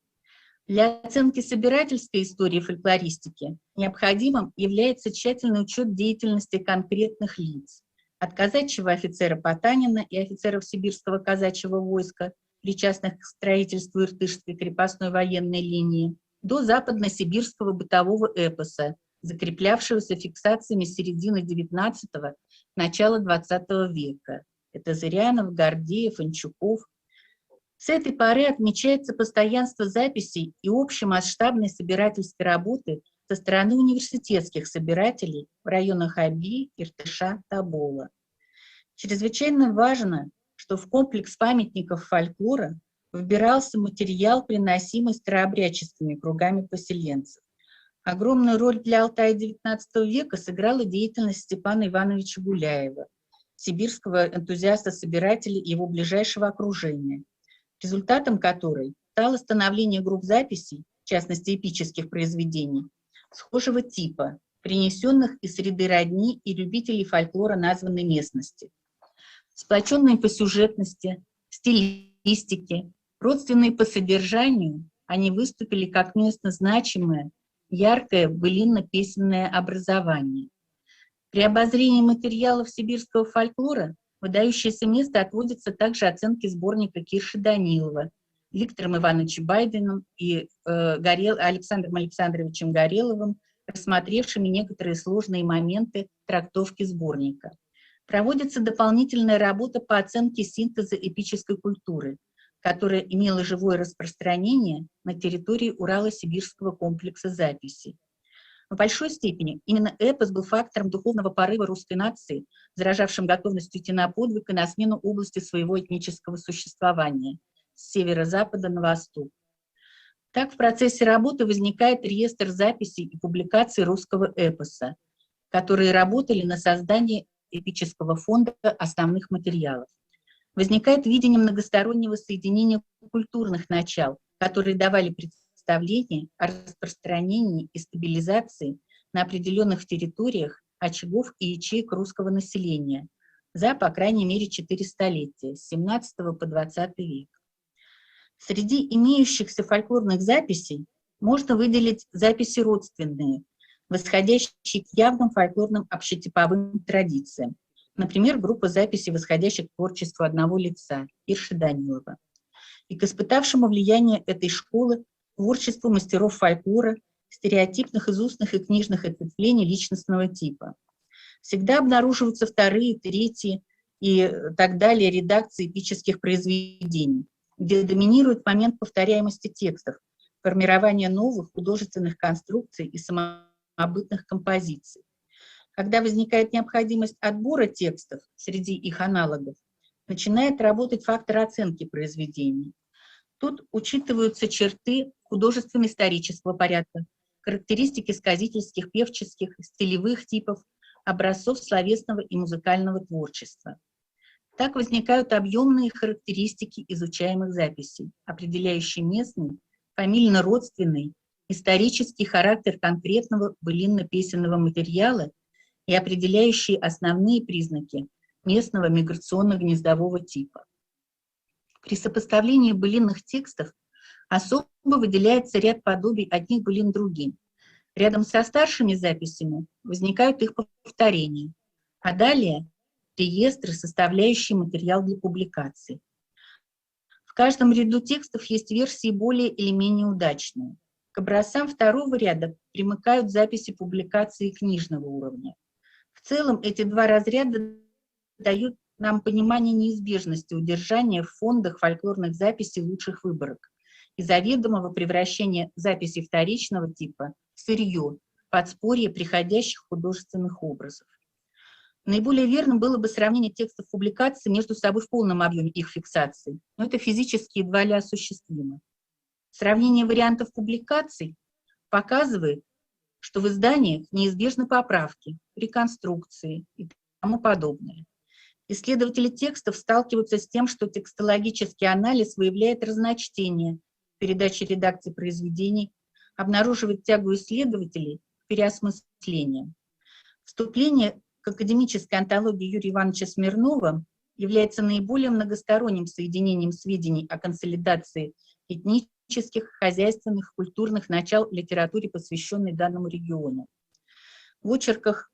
Для оценки собирательской истории фольклористики необходимым является тщательный учет деятельности конкретных лиц, от казачьего офицера Потанина и офицеров сибирского казачьего войска, причастных к строительству Иртышской крепостной военной линии, до западносибирского бытового эпоса, закреплявшегося фиксациями с середины XIX – начала XX века. Это Зырянов, Гордеев, Анчуков. С этой поры отмечается постоянство записей и общемасштабной собирательской работы со стороны университетских собирателей в районах Аби, Иртыша, Тобола. Чрезвычайно важно, что в комплекс памятников фольклора вбирался материал, приносимый старообрядческими кругами поселенцев. Огромную роль для Алтая XIX века сыграла деятельность Степана Ивановича Гуляева, сибирского энтузиаста-собирателя и его ближайшего окружения, результатом которой стало становление групп записей, в частности эпических произведений, схожего типа, принесенных из среды родни и любителей фольклора названной местности. Сплоченные по сюжетности, стилистике, родственные по содержанию, они выступили как местно значимое, яркое былинно-песенное образование. При обозрении материалов сибирского фольклора выдающееся место отводится также оценке сборника Кирши Данилова, Виктором Ивановичем Байденом и Александром Александровичем Гореловым, рассмотревшими некоторые сложные моменты трактовки сборника. Проводится дополнительная работа по оценке синтеза эпической культуры, которая имела живое распространение на территории Урало-Сибирского комплекса записей. В большой степени именно эпос был фактором духовного порыва русской нации, заражавшим готовностью идти на подвиг и на смену области своего этнического существования с северо-запада на восток. Так в процессе работы возникает реестр записей и публикаций русского эпоса, которые работали на создание эпического фонда основных материалов. Возникает видение многостороннего соединения культурных начал, которые давали представление о распространении и стабилизации на определенных территориях очагов и ячеек русского населения за, по крайней мере, 4 столетия, с 17 по 20 век. Среди имеющихся фольклорных записей можно выделить записи родственные, восходящие к явным фольклорным общетиповым традициям. Например, группа записей, восходящих к творчеству одного лица, Ирши Данилова, и к испытавшему влияние этой школы творчеству мастеров фольклора, стереотипных из устных и книжных ответвлений личностного типа. Всегда обнаруживаются вторые, третьи и так далее редакции эпических произведений, где доминирует момент повторяемости текстов, формирование новых художественных конструкций и самобытных композиций. Когда возникает необходимость отбора текстов среди их аналогов, начинает работать фактор оценки произведений. Тут учитываются черты художественно-исторического порядка, характеристики сказительских, певческих, стилевых типов, образцов словесного и музыкального творчества. Так возникают объемные характеристики изучаемых записей, определяющие местный, фамильно-родственный, исторический характер конкретного былинно-песенного материала и определяющие основные признаки местного миграционно-гнездового типа. При сопоставлении былинных текстов особо выделяется ряд подобий одних былин другим. Рядом со старшими записями возникают их повторения, а далее реестры, составляющие материал для публикации. В каждом ряду текстов есть версии более или менее удачные. К образцам второго ряда примыкают записи публикации книжного уровня. В целом эти два разряда дают нам понимание неизбежности удержания в фондах фольклорных записей лучших выборок и заведомого превращения записей вторичного типа в сырье, подспорье приходящих художественных образов. Наиболее верным было бы сравнение текстов публикаций между собой в полном объеме их фиксации, но это физически едва ли осуществимо. Сравнение вариантов публикаций показывает, что в изданиях неизбежны поправки, реконструкции и тому подобное. Исследователи текстов сталкиваются с тем, что текстологический анализ выявляет разночтение в передаче редакции произведений, обнаруживает тягу исследователей к переосмыслениям. Вступление к академической антологии Юрия Ивановича Смирнова является наиболее многосторонним соединением сведений о консолидации этнических, хозяйственных, культурных начал в литературе, посвященной данному региону. В очерках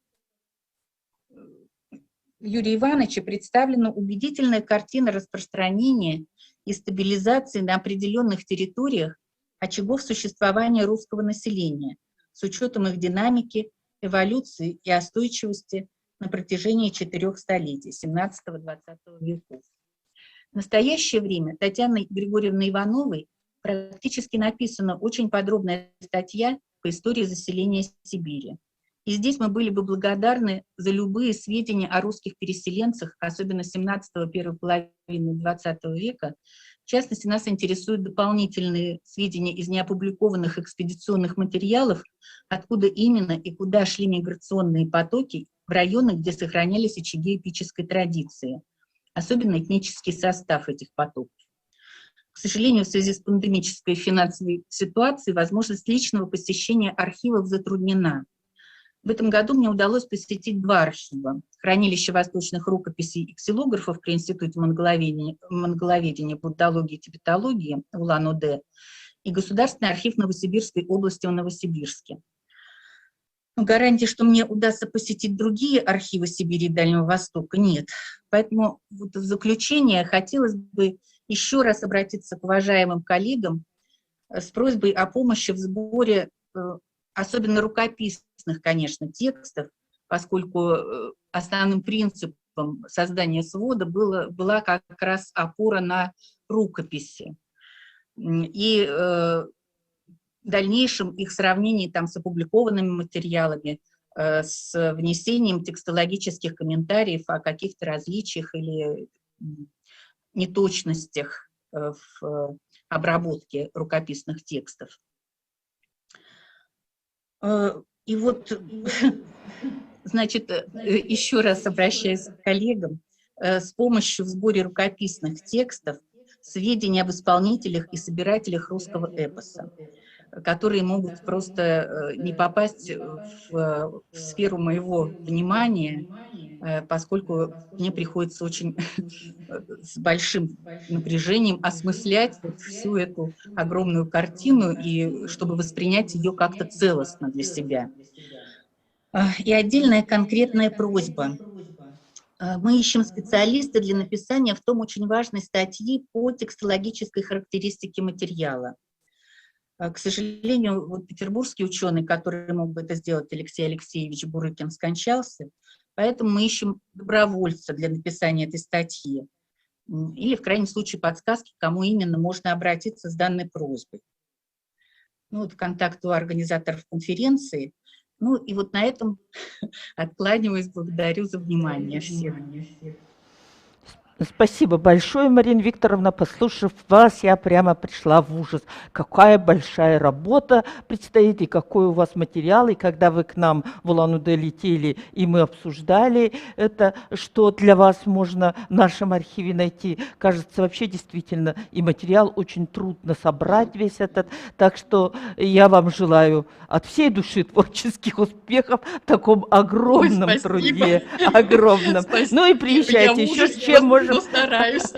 Юрия Ивановича представлена убедительная картина распространения и стабилизации на определенных территориях очагов существования русского населения с учетом их динамики, эволюции и остойчивости на протяжении 4 столетий, 17-20 веков. В настоящее время Татьяной Григорьевной Ивановой практически написана очень подробная статья по истории заселения Сибири. И здесь мы были бы благодарны за любые сведения о русских переселенцах, особенно 17-го, первой половины 20 века. В частности, нас интересуют дополнительные сведения из неопубликованных экспедиционных материалов, откуда именно и куда шли миграционные потоки в районах, где сохранялись очаги эпической традиции, особенно этнический состав этих потоков. К сожалению, в связи с пандемической финансовой ситуацией возможность личного посещения архивов затруднена. В этом году мне удалось посетить 2 архива: хранилище восточных рукописей и ксилографов при Институте монголоведения, буддологии и тибетологии в Улан-Удэ и Государственный архив Новосибирской области в Новосибирске. Но гарантии, что мне удастся посетить другие архивы Сибири и Дальнего Востока, нет. Поэтому вот в заключение хотелось бы еще раз обратиться к уважаемым коллегам с просьбой о помощи в сборе, особенно рукописных, конечно, текстов, поскольку основным принципом создания свода была как раз опора на рукописи. И в дальнейшем их сравнении там с опубликованными материалами, с внесением текстологических комментариев о каких-то различиях или неточностях в обработке рукописных текстов. И вот, значит, еще раз обращаясь к коллегам, с помощью в сборе рукописных текстов сведения об исполнителях и собирателях русского эпоса, которые могут просто не попасть в сферу моего внимания, поскольку мне приходится очень с большим напряжением осмыслять вот всю эту огромную картину, и чтобы воспринять ее как-то целостно для себя. И отдельная конкретная просьба. Мы ищем специалиста для написания в том очень важной статьи по текстологической характеристике материала. К сожалению, вот петербургский ученый, который мог бы это сделать, Алексей Алексеевич Бурыкин, скончался, поэтому мы ищем добровольца для написания этой статьи. Или, в крайнем случае, подсказки, к кому именно можно обратиться с данной просьбой. Ну, вот контакт у организаторов конференции. Ну, и вот на этом откланиваюсь, благодарю за внимание всех. Спасибо большое, Марина Викторовна. Послушав вас, я прямо пришла в ужас. Какая большая работа предстоит, и какой у вас материал. И когда вы к нам в Улан-Удэ летели, и мы обсуждали это, что для вас можно в нашем архиве найти, кажется, вообще действительно, и материал очень трудно собрать весь этот. Так что я вам желаю от всей души творческих успехов в таком огромном труде. Огромном. Ну и приезжайте еще, с чем можно. Стараюсь.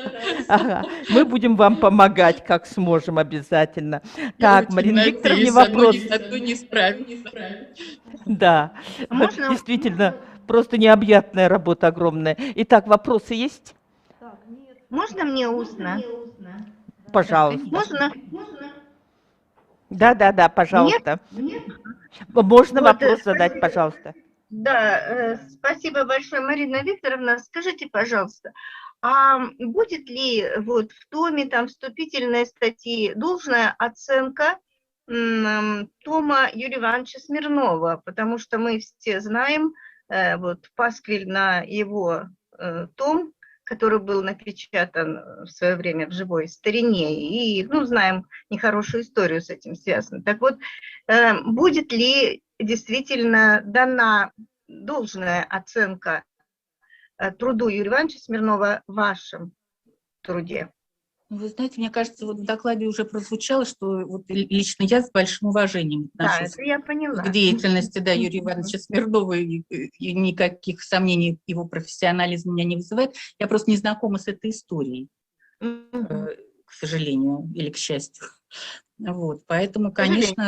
Ага. Мы будем вам помогать, как сможем обязательно. Так, Марина Викторовна, вопрос. Одну не справить. Да, Можно? действительно, просто необъятная работа огромная. Итак, вопросы есть? Можно мне устно? Пожалуйста. Можно? Да, пожалуйста. Нет? Можно Вот, вопрос спасибо. задать, пожалуйста. Да, спасибо большое, Марина Викторовна. Скажите, пожалуйста, а будет ли вот в томе там вступительной статьи должная оценка тома Юрия Ивановича Смирнова? Потому что мы все знаем вот пасквиль на его том, который был напечатан в свое время в живой старине, и, ну, знаем нехорошую историю с этим связанную. Так вот, будет ли действительно дана должная оценка труду Юрия Ивановича Смирнова в вашем труде? Вы знаете, мне кажется, вот в докладе уже прозвучало, что вот лично я с большим уважением отношусь это я поняла. к деятельности Юрия Ивановича Смирнова, и никаких сомнений его профессионализм меня не вызывает. Я просто не знакома с этой историей, к сожалению, или к счастью. Вот, поэтому, конечно,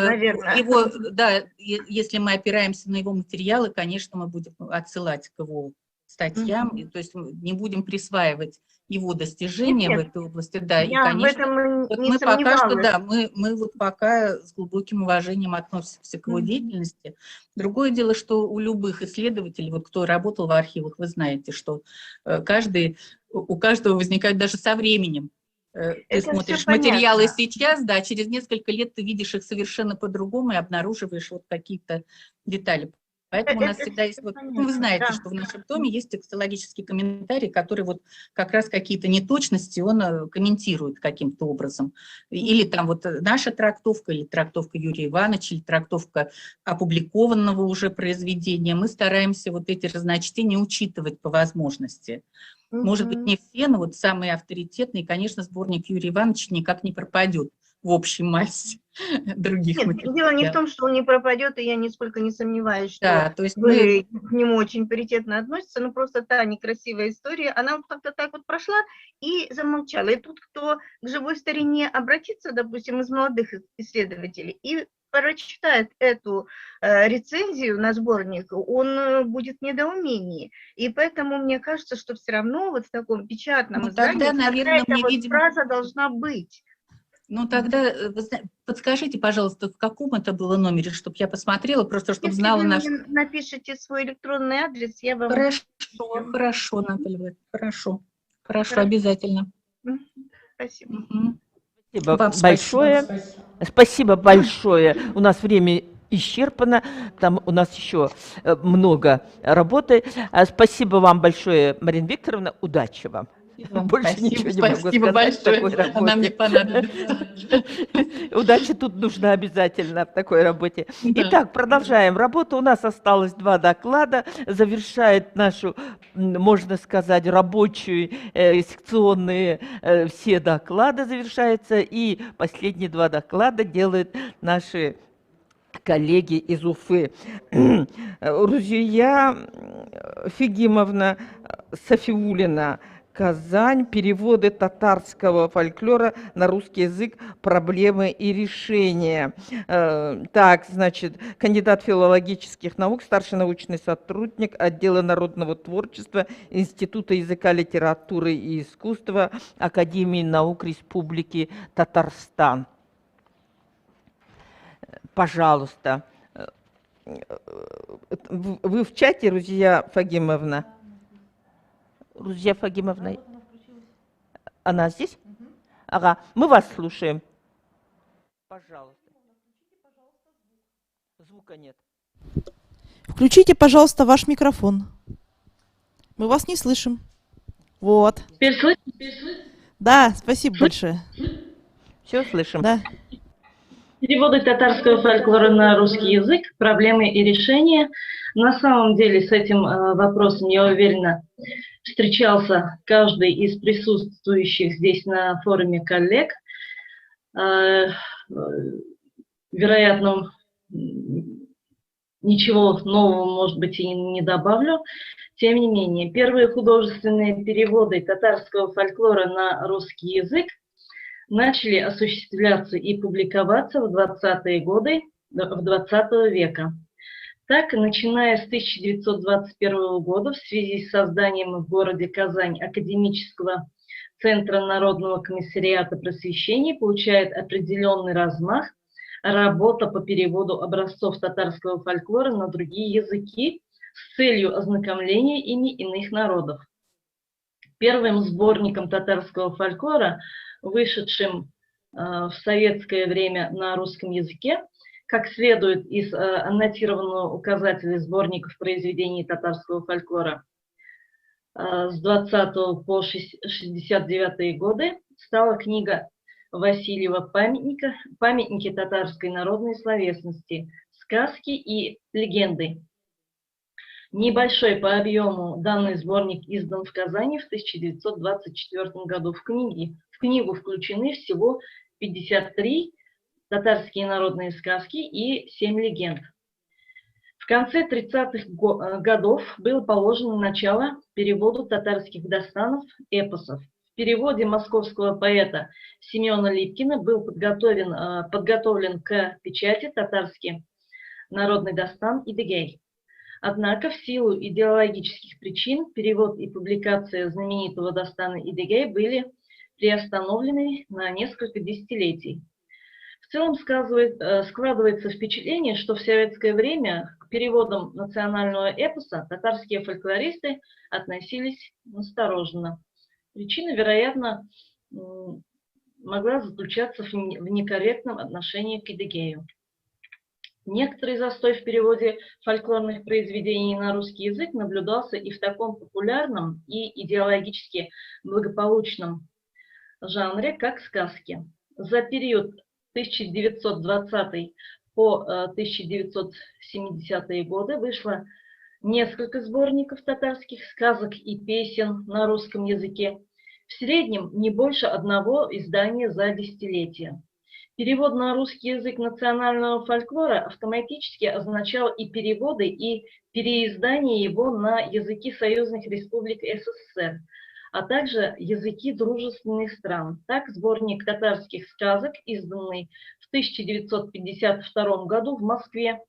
его, да, если мы опираемся на его материалы, конечно, мы будем отсылать к его статьям, то есть не будем присваивать его достижения в этой области, да, и, конечно, вот мы пока что, да, мы вот пока с глубоким уважением относимся к его деятельности. Другое дело, что у любых исследователей, вот кто работал в архивах, вы знаете, что у каждого возникает даже со временем. Ты смотришь материалы сейчас, да, через несколько лет ты видишь их совершенно по-другому и обнаруживаешь вот какие-то детали. Поэтому у нас всегда есть, вот, ну, вы знаете, что в нашем томе есть текстологический комментарий, который вот как раз какие-то неточности он комментирует каким-то образом. Или там вот наша трактовка, или трактовка Юрия Ивановича, или трактовка опубликованного уже произведения. Мы стараемся вот эти разночтения учитывать по возможности. Может быть, не все, но вот самые авторитетные, конечно, сборник Юрия Ивановича никак не пропадет в общей массе других материалов. Дело не в том, что он не пропадет, и я нисколько не сомневаюсь, что да, то есть вы к нему очень паритетно относитесь, но просто та некрасивая история, она вот как-то так вот прошла и замолчала. И тут кто к живой старине обратится, допустим, из молодых исследователей, и прочитает эту рецензию на сборник, он будет в недоумении. И поэтому мне кажется, что все равно вот в таком печатном издании тогда, наверное, мы вот видим... фраза должна быть. Ну, тогда подскажите, пожалуйста, в каком это было номере, чтобы я посмотрела, просто чтобы знала наш... Если вы напишите свой электронный адрес, я вам... Хорошо, Наталья, хорошо, обязательно. Спасибо. Спасибо большое. Спасибо большое. У нас время исчерпано, там у нас еще много работы. Спасибо вам большое, Марина Викторовна, удачи вам. Больше ничего не могу сказать. Большое. Она мне понадобится. Удача тут нужна обязательно в такой работе. Итак, продолжаем работу. У нас осталось 2 доклада. Завершает нашу, можно сказать, рабочую, секционные все доклады завершаются. И последние 2 доклада делают наши коллеги из Уфы. Рузия Фигимовна Софиулина, Казань. Переводы татарского фольклора на русский язык. Проблемы и решения. Так, значит, кандидат филологических наук, старший научный сотрудник отдела народного творчества Института языка, литературы и искусства Академии наук Республики Татарстан. Пожалуйста. Вы в чате, Рузия Фагимовна? Рузия Фагимовна, она здесь? Ага, мы вас слушаем. Пожалуйста. Звука нет. Включите, пожалуйста, ваш микрофон. Мы вас не слышим. Вот. Теперь слышно? Да, спасибо большое. Все слышим. Да. Переводы татарского фольклора на русский язык, проблемы и решения. На самом деле с этим вопросом, я уверена, встречался каждый из присутствующих здесь на форуме коллег. Вероятно, ничего нового, может быть, и не добавлю. Тем не менее, первые художественные переводы татарского фольклора на русский язык начали осуществляться и публиковаться в 20-е годы 20 века. Так, начиная с 1921 года в связи с созданием в городе Казань Академического центра Народного комиссариата просвещения получает определенный размах работа по переводу образцов татарского фольклора на другие языки с целью ознакомления ими иных народов. Первым сборником татарского фольклора, вышедшим в советское время на русском языке, как следует из аннотированного указателя сборников произведений татарского фольклора с 20 по 69 годы, стала книга Васильева «Памятники татарской народной словесности. Сказки и легенды». Небольшой по объему данный сборник издан в Казани в 1924 году. В книгу включены всего 53 татарские народные сказки и 7 легенд. В конце 30-х годов было положено начало переводу татарских дастанов, эпосов. В переводе московского поэта Семена Липкина был подготовлен к печати татарский народный дастан Идыгей. Однако в силу идеологических причин перевод и публикация знаменитого дастана Идыгей были приостановлены на несколько десятилетий. В целом складывается впечатление, что в советское время к переводам национального эпоса татарские фольклористы относились настороженно. Причина, вероятно, могла заключаться в некорректном отношении к Идыгею. Некоторый застой в переводе фольклорных произведений на русский язык наблюдался и в таком популярном и идеологически благополучном жанре, как сказки. За период 1920 по 1970 годы вышло несколько сборников татарских сказок и песен на русском языке, в среднем не больше одного издания за десятилетие. Перевод на русский язык национального фольклора автоматически означал и переводы, и переиздание его на языки союзных республик СССР, а также языки дружественных стран. Так, сборник татарских сказок, изданный в 1952 году в Москве,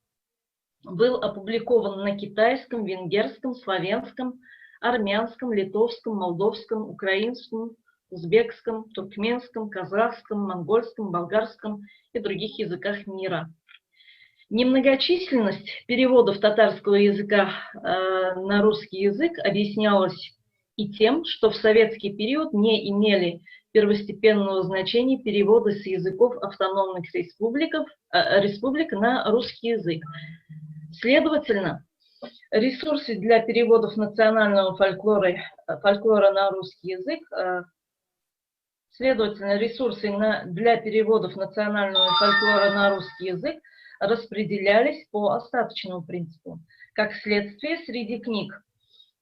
был опубликован на китайском, венгерском, славянском, армянском, литовском, молдовском, украинском, узбекском, туркменском, казахском, монгольском, болгарском и других языках мира. Немногочисленность переводов татарского языка на русский язык объяснялась и тем, что в советский период не имели первостепенного значения переводы с языков автономных республик на русский язык. Следовательно, ресурсы для переводов национального фольклора на русский язык для переводов национального фольклора на русский язык распределялись по остаточному принципу. Как следствие, среди книг,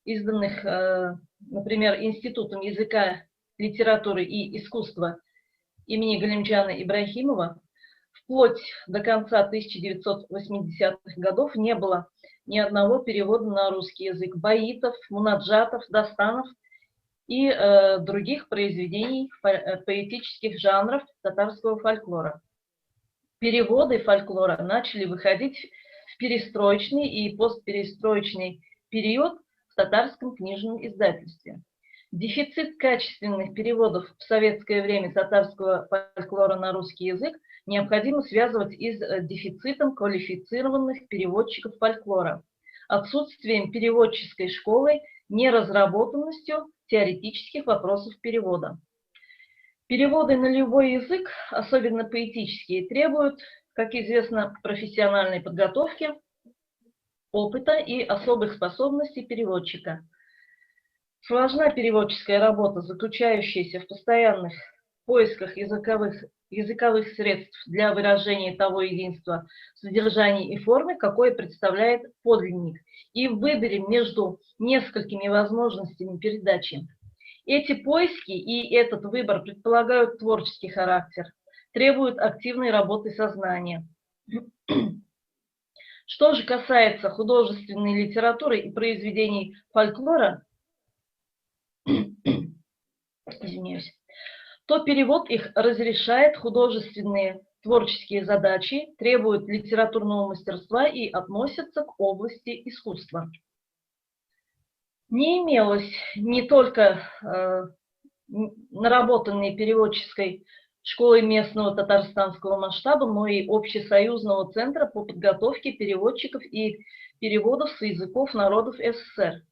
изданных, например, Институтом языка, литературы и искусства имени Галимджана Ибрахимова, вплоть до конца 1980-х годов не было ни одного перевода на русский язык баитов, мунаджатов, дастанов и других произведений поэтических жанров татарского фольклора. Переводы фольклора начали выходить в перестроечный и постперестроечный период в татарском книжном издательстве. Дефицит качественных переводов в советское время татарского фольклора на русский язык необходимо связывать и с дефицитом квалифицированных переводчиков фольклора, отсутствием переводческой школы, неразработанностью теоретических вопросов перевода. Переводы на любой язык, особенно поэтические, требуют, как известно, профессиональной подготовки, опыта и особых способностей переводчика. Сложна переводческая работа, заключающаяся в постоянных поисках языковых средств для выражения того единства содержания и формы, какое представляет подлинник, и в выборе между несколькими возможностями передачи. Эти поиски и этот выбор предполагают творческий характер, требуют активной работы сознания. Что же касается художественной литературы и произведений фольклора, извиняюсь, то перевод их разрешает художественные творческие задачи, требует литературного мастерства и относится к области искусства. Не имелось не только наработанной переводческой школы местного татарстанского масштаба, но и общесоюзного центра по подготовке переводчиков и переводов с языков народов СССР.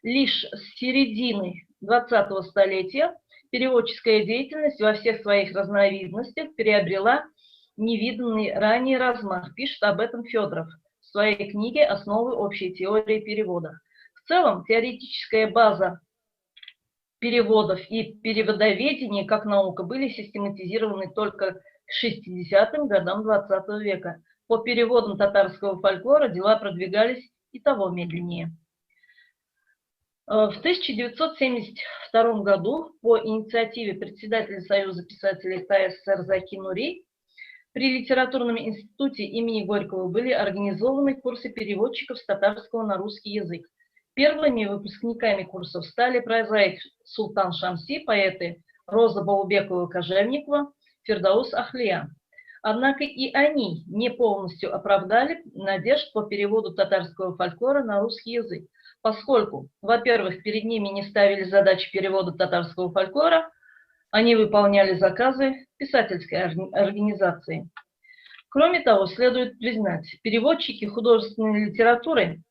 Лишь с середины 20-го столетия переводческая деятельность во всех своих разновидностях приобрела невиданный ранее размах, пишет об этом Федоров в своей книге «Основы общей теории перевода». В целом, теоретическая база переводов и переводоведения как наука были систематизированы только к 60-м годам 20 века. По переводам татарского фольклора дела продвигались и того медленнее. В 1972 году по инициативе председателя Союза писателей КССР Заки Нури при Литературном институте имени Горького были организованы курсы переводчиков с татарского на русский язык. Первыми выпускниками курсов стали прозаик Султан Шамси, поэты Роза Баубекова-Кожевникова, Фирдаус Ахлия. Однако и они не полностью оправдали надежд по переводу татарского фольклора на русский язык, поскольку, во-первых, перед ними не ставили задачи перевода татарского фольклора, они выполняли заказы писательской организации. Кроме того, следует признать, переводчики художественной литературы,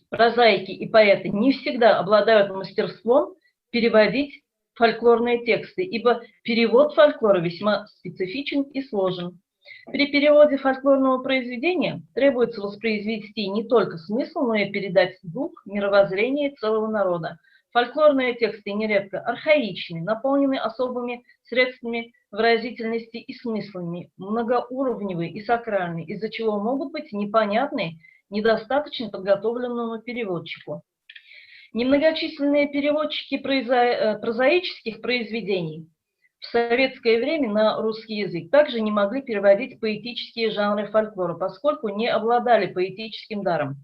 прозаики и поэты не всегда обладают мастерством переводить фольклорные тексты, ибо перевод фольклора весьма специфичен и сложен. При переводе фольклорного произведения требуется воспроизвести не только смысл, но и передать дух, мировоззрение целого народа. Фольклорные тексты нередко архаичны, наполнены особыми средствами выразительности и смыслами, многоуровневые и сакральные, из-за чего могут быть непонятны недостаточно подготовленному переводчику. Немногочисленные переводчики прозаических произведений в советское время на русский язык также не могли переводить поэтические жанры фольклора, поскольку не обладали поэтическим даром.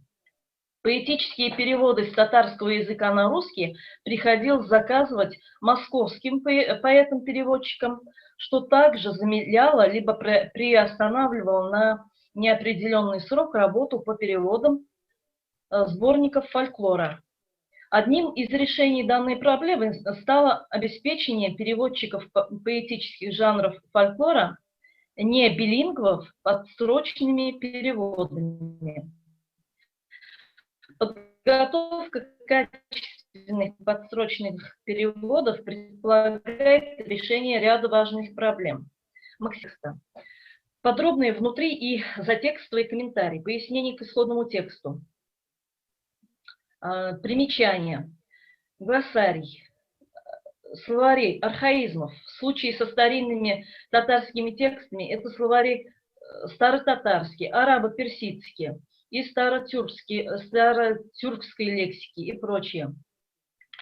Поэтические переводы с татарского языка на русский приходилось заказывать московским поэтам-переводчикам, что также замедляло либо приостанавливало на неопределенный срок работу по переводам сборников фольклора. Одним из решений данной проблемы стало обеспечение переводчиков поэтических жанров фольклора, не билингвов, подсрочными переводами. Подготовка качественных подсрочных переводов предполагает решение ряда важных проблем. Подробные внутри и затекстовые комментарии, пояснения к исходному тексту, примечания, глоссарий, словари архаизмов. В случае со старинными татарскими текстами это словари старотатарские, арабо-персидские и старотюркской лексики и прочее.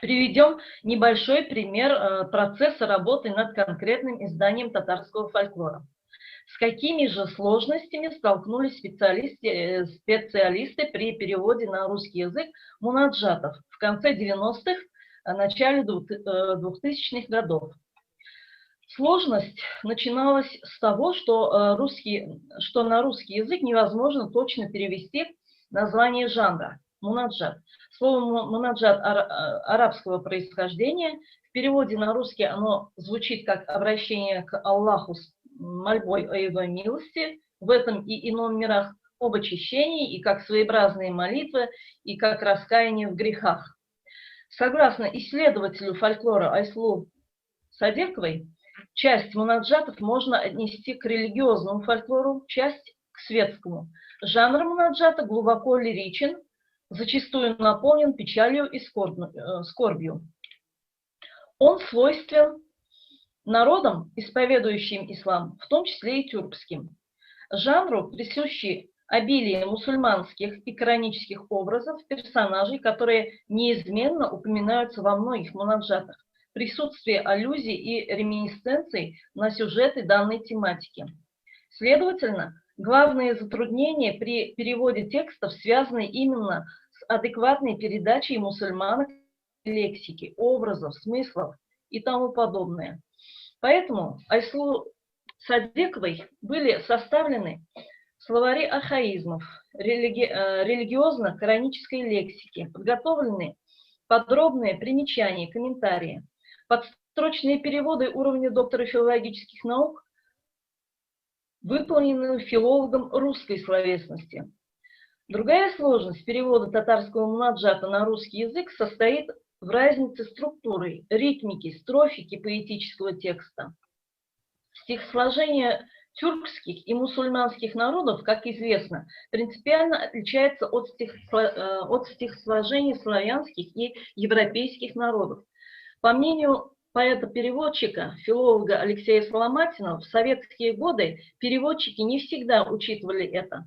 Приведем небольшой пример процесса работы над конкретным изданием татарского фольклора. С какими же сложностями столкнулись специалисты при переводе на русский язык мунаджатов в конце 90-х начале 2000-х годов. Сложность начиналась с того, что на русский язык невозможно точно перевести название жанра – мунаджат. Слово мунаджат арабского происхождения, в переводе на русский оно звучит как обращение к Аллаху с мольбой о его милости в этом и ином мирах, об очищении, и как своеобразные молитвы, и как раскаяние в грехах. Согласно исследователю фольклора Айслу Садековой, часть мунаджатов можно отнести к религиозному фольклору, часть к светскому. Жанр мунаджата глубоко лиричен, зачастую наполнен печалью и скорбью. Он свойствен народам, исповедующим ислам, в том числе и тюркским. Жанру присущи обилие мусульманских и коранических образов, персонажей, которые неизменно упоминаются во многих мунаджатах, присутствие аллюзий и реминисценций на сюжеты данной тематики. Следовательно, главные затруднения при переводе текстов связаны именно с адекватной передачей мусульманок лексики, образов, смыслов и тому подобное. Поэтому Айслу Садековой были составлены словари архаизмов, религиозно-коранической лексики, подготовлены подробные примечания, комментарии, подстрочные переводы уровня доктора филологических наук, выполнены филологом русской словесности. Другая сложность перевода татарского мунаджата на русский язык состоит в разнице структуры, ритмики, строфики поэтического текста. Стихосложение тюркских и мусульманских народов, как известно, принципиально отличается от стихосложений славянских и европейских народов. По мнению поэта-переводчика, филолога Алексея Соломатина, в советские годы переводчики не всегда учитывали это,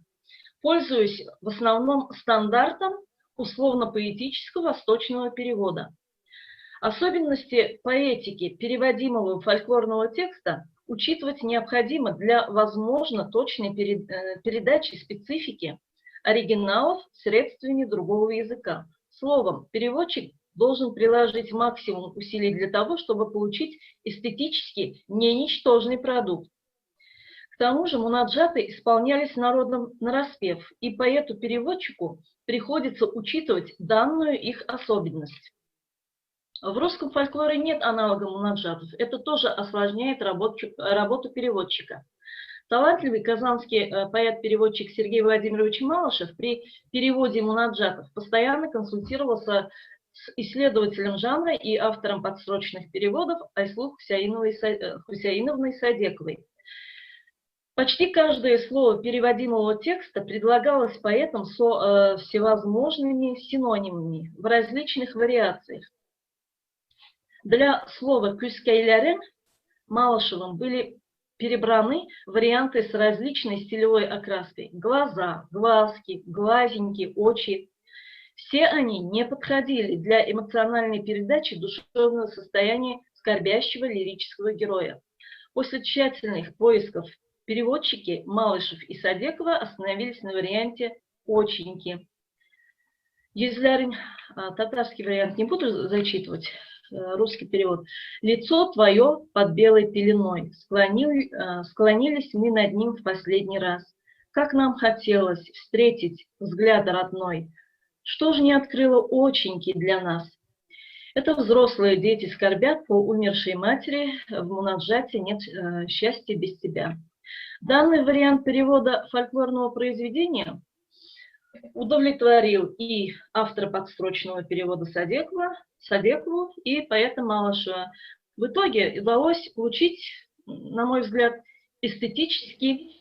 пользуясь в основном стандартом условно-поэтического восточного перевода. Особенности поэтики переводимого фольклорного текста учитывать необходимо для, возможно, точной передачи специфики оригиналов средствами другого языка. Словом, переводчик должен приложить максимум усилий для того, чтобы получить эстетически не ничтожный продукт. К тому же мунаджаты исполнялись народом нараспев, и поэту-переводчику приходится учитывать данную их особенность. В русском фольклоре нет аналога мунаджатов. Это тоже осложняет работу переводчика. Талантливый казанский поэт-переводчик Сергей Владимирович Малышев при переводе мунаджатов постоянно консультировался с исследователем жанра и автором подстрочных переводов Айслу Хусяиновной Садековой. Почти каждое слово переводимого текста предлагалось поэтам со всевозможными синонимами в различных вариациях. Для слова «кюскейлярен» Малышевым были перебраны варианты с различной стилевой окраской. Глаза, глазки, глазеньки, очи. Все они не подходили для эмоциональной передачи душевного состояния скорбящего лирического героя. После тщательных поисков переводчики Малышев и Садекова остановились на варианте «оченьки». Если татарский вариант не буду зачитывать, русский перевод. «Лицо твое под белой пеленой, склонились мы над ним в последний раз. Как нам хотелось встретить взгляд родной, что же не открыло оченьки для нас?» Это взрослые дети скорбят по умершей матери, в мунаджате нет счастья без тебя. Данный вариант перевода фольклорного произведения удовлетворил и автора подстрочного перевода Садекову и поэта Малышева. В итоге удалось получить, на мой взгляд, эстетически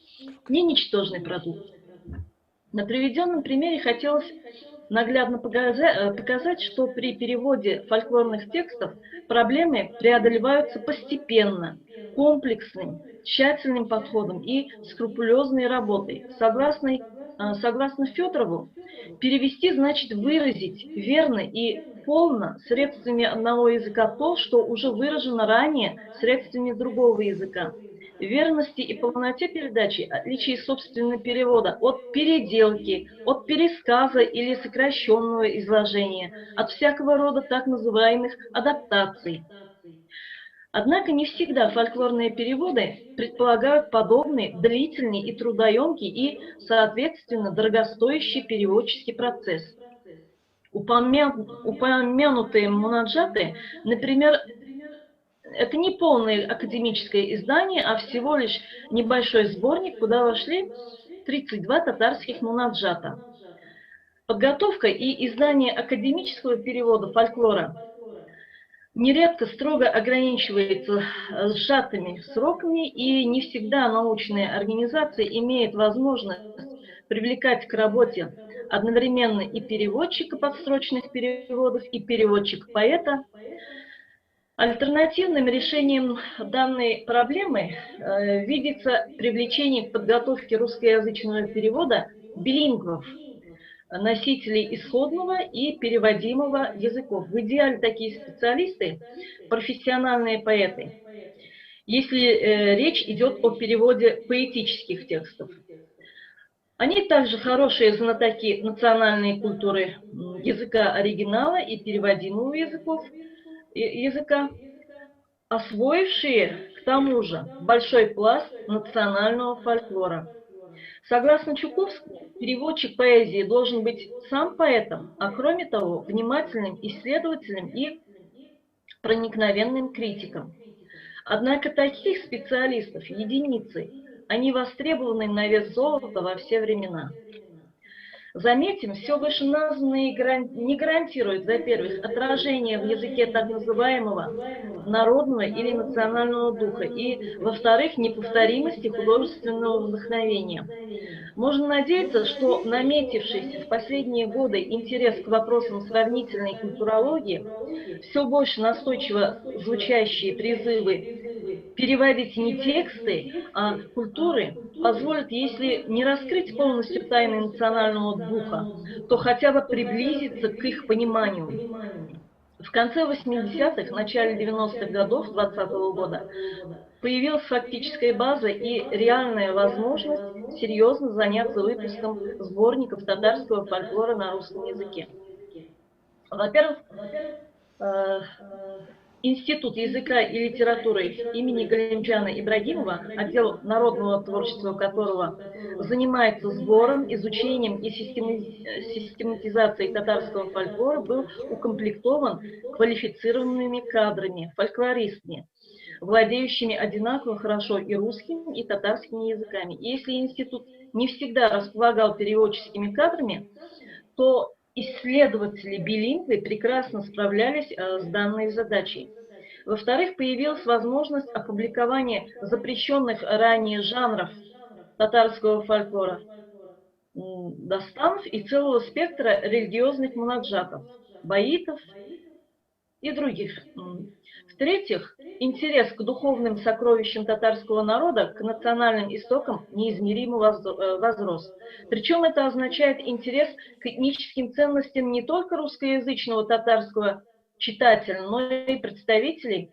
не ничтожный продукт. На приведенном примере хотелось наглядно показать, что при переводе фольклорных текстов проблемы преодолеваются постепенно, комплексным, тщательным подходом и скрупулезной работой. Согласно Федорову, перевести значит выразить верно и полно средствами одного языка то, что уже выражено ранее средствами другого языка. верности и полноте передачи, отличие собственно перевода от переделки, от пересказа или сокращенного изложения, от всякого рода так называемых адаптаций. Однако не всегда фольклорные переводы предполагают подобный длительный и трудоемкий и, соответственно, дорогостоящий переводческий процесс. Упомянутые мунаджаты, например, это не полное академическое издание, а всего лишь небольшой сборник, куда вошли 32 татарских мунаджата. Подготовка и издание академического перевода фольклора нередко строго ограничивается сжатыми сроками, и не всегда научные организации имеют возможность привлекать к работе одновременно и переводчика подстрочных переводов, и переводчика-поэта. Альтернативным решением данной проблемы видится привлечение к подготовке русскоязычного перевода билингвов, носителей исходного и переводимого языков. В идеале такие специалисты – профессиональные поэты, если речь идет о переводе поэтических текстов. Они также хорошие знатоки национальной культуры языка оригинала и переводимого языка, освоившие, к тому же, большой пласт национального фольклора. Согласно Чуковскому, переводчик поэзии должен быть сам поэтом, а кроме того, внимательным исследователем и проникновенным критиком. Однако таких специалистов единицы, они востребованы на вес золота во все времена. Заметим, все вышеназванное не гарантирует, во-первых, отражение в языке так называемого народного или национального духа, и, во-вторых, неповторимости художественного вдохновения. Можно надеяться, что наметившийся в последние годы интерес к вопросам сравнительной культурологии, все больше настойчиво звучащие призывы переводить не тексты, а культуры, позволят, если не раскрыть полностью тайны национального духа, то хотя бы приблизиться к их пониманию. В конце 80-х, начале 90-х годов 20-го года появилась фактическая база и реальная возможность серьезно заняться выпуском сборников татарского фольклора на русском языке. Во-первых, Институт языка и литературы имени Галимджана Ибрагимова, отдел народного творчества которого занимается сбором, изучением и систематизацией татарского фольклора, был укомплектован квалифицированными кадрами, фольклористами, владеющими одинаково хорошо и русским, и татарскими языками. И если институт не всегда располагал переводческими кадрами, то исследователи-билингвы прекрасно справлялись с данной задачей. Во-вторых, появилась возможность опубликования запрещенных ранее жанров татарского фольклора, дастанов и целого спектра религиозных мунаджатов, баитов и других. В-третьих, интерес к духовным сокровищам татарского народа, к национальным истокам неизмеримо возрос. Причем это означает интерес к этническим ценностям не только русскоязычного татарского читателя, но и представителей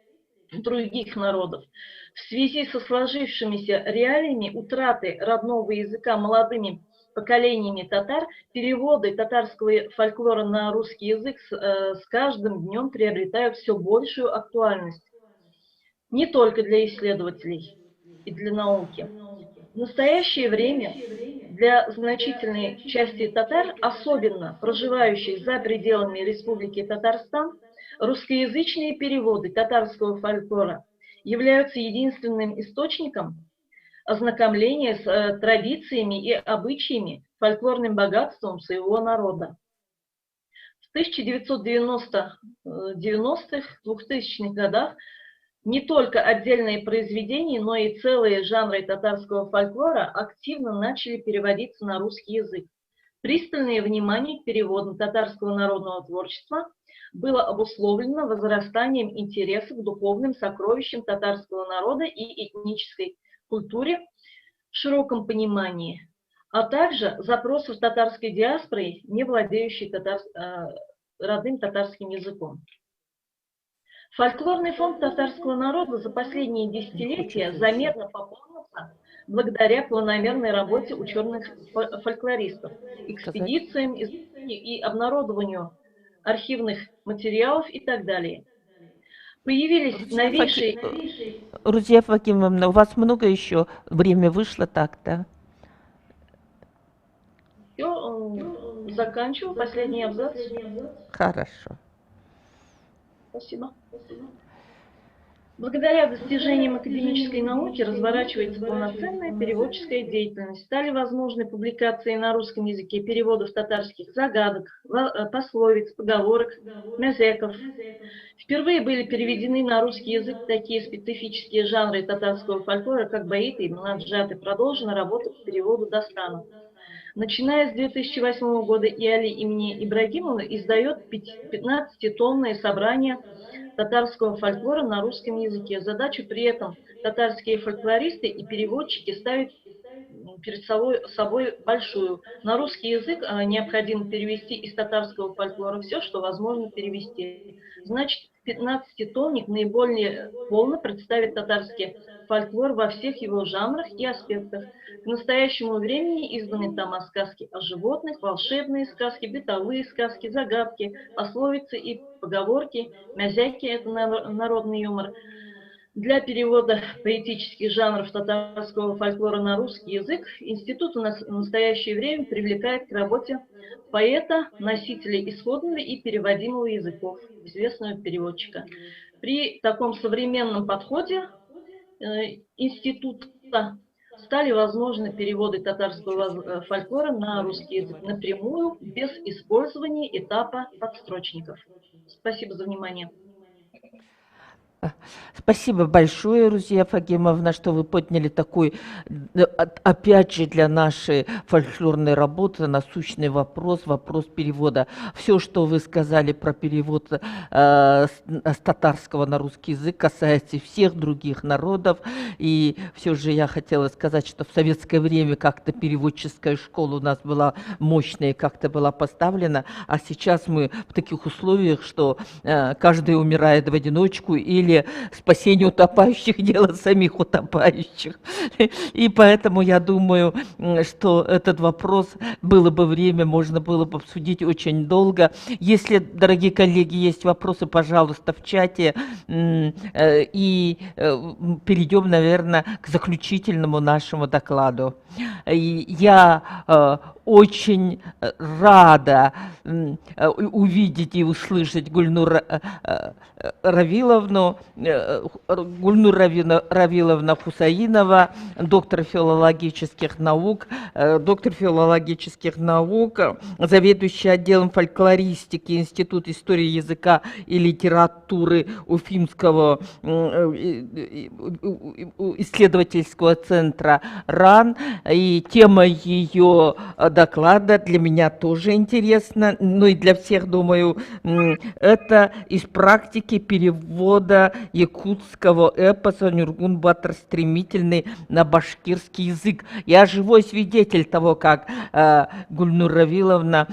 других народов. В связи со сложившимися реалиями утраты родного языка молодыми поколениями татар, переводы татарского фольклора на русский язык с каждым днем приобретают все большую актуальность. Не только для исследователей и для науки. В настоящее время для значительной части татар, особенно проживающих за пределами Республики Татарстан, русскоязычные переводы татарского фольклора являются единственным источником ознакомления с традициями и обычаями, фольклорным богатством своего народа. В 1990-х, 2000-х годах не только отдельные произведения, но и целые жанры татарского фольклора активно начали переводиться на русский язык. Пристальное внимание к переводам татарского народного творчества было обусловлено возрастанием интереса к духовным сокровищам татарского народа и этнической культуре в широком понимании, а также запросов татарской диаспоры, не владеющей родным татарским языком. Фольклорный фонд татарского народа за последние десятилетия заметно пополнился благодаря планомерной работе ученых фольклористов, экспедициям, изучению и обнародованию архивных материалов и так далее. Появились новейшие... Рузия Факимовна, у вас много еще? Время вышло так-то? Все, заканчиваю. Последний абзац. Хорошо. Спасибо. Благодаря достижениям академической науки разворачивается полноценная переводческая деятельность. Стали возможны публикации на русском языке переводов татарских загадок, пословиц, поговорок, мязеков. Впервые были переведены на русский язык такие специфические жанры татарского фольклора, как баиты и мунаджат, и продолжена работа по переводу Дастана. Начиная с 2008 года ИАЛИ имени Ибрагимова издает 15-томное собрание татарского фольклора на русском языке. Задачу при этом татарские фольклористы и переводчики ставят перед собой большую. На русский язык необходимо перевести из татарского фольклора все, что возможно перевести. Значит, 15-томник наиболее полно представит татарский фольклор во всех его жанрах и аспектах. К настоящему времени изданы тома сказки о животных, волшебные сказки, бытовые сказки, загадки, пословицы и поговорки, мязяки – это народный юмор. Для перевода поэтических жанров татарского фольклора на русский язык институт в настоящее время привлекает к работе поэта, носителя исходного и переводимого языков, известного переводчика. При таком современном подходе института стали возможны переводы татарского фольклора на русский язык напрямую, без использования этапа подстрочников. Спасибо за внимание. Спасибо большое, Рузия Фагимовна, что вы подняли такой, опять же, для нашей фольклорной работы насущный вопрос, вопрос перевода. Все, что вы сказали про перевод с татарского на русский язык, касается всех других народов. И все же я хотела сказать, что в советское время как-то переводческая школа у нас была мощная, как-то была поставлена, а сейчас мы в таких условиях, что каждый умирает в одиночку или спасение утопающих – дело самих утопающих. И поэтому я думаю, что этот вопрос, было бы время, можно было бы обсудить очень долго. Если, дорогие коллеги, есть вопросы, пожалуйста, в чате. И перейдем, наверное, к заключительному нашему докладу. Я очень рада увидеть и услышать Гульнур Равиловна Хусаинова, доктор филологических наук, заведующий отделом фольклористики Института истории языка и литературы Уфимского исследовательского центра РАН. И тема ее доклада для меня тоже интересна, ну и для всех, думаю, это из практики перевода якутского эпоса «Нюргун-Батыр стремительный» на башкирский язык. Я живой свидетель того, как Гульнур Равиловну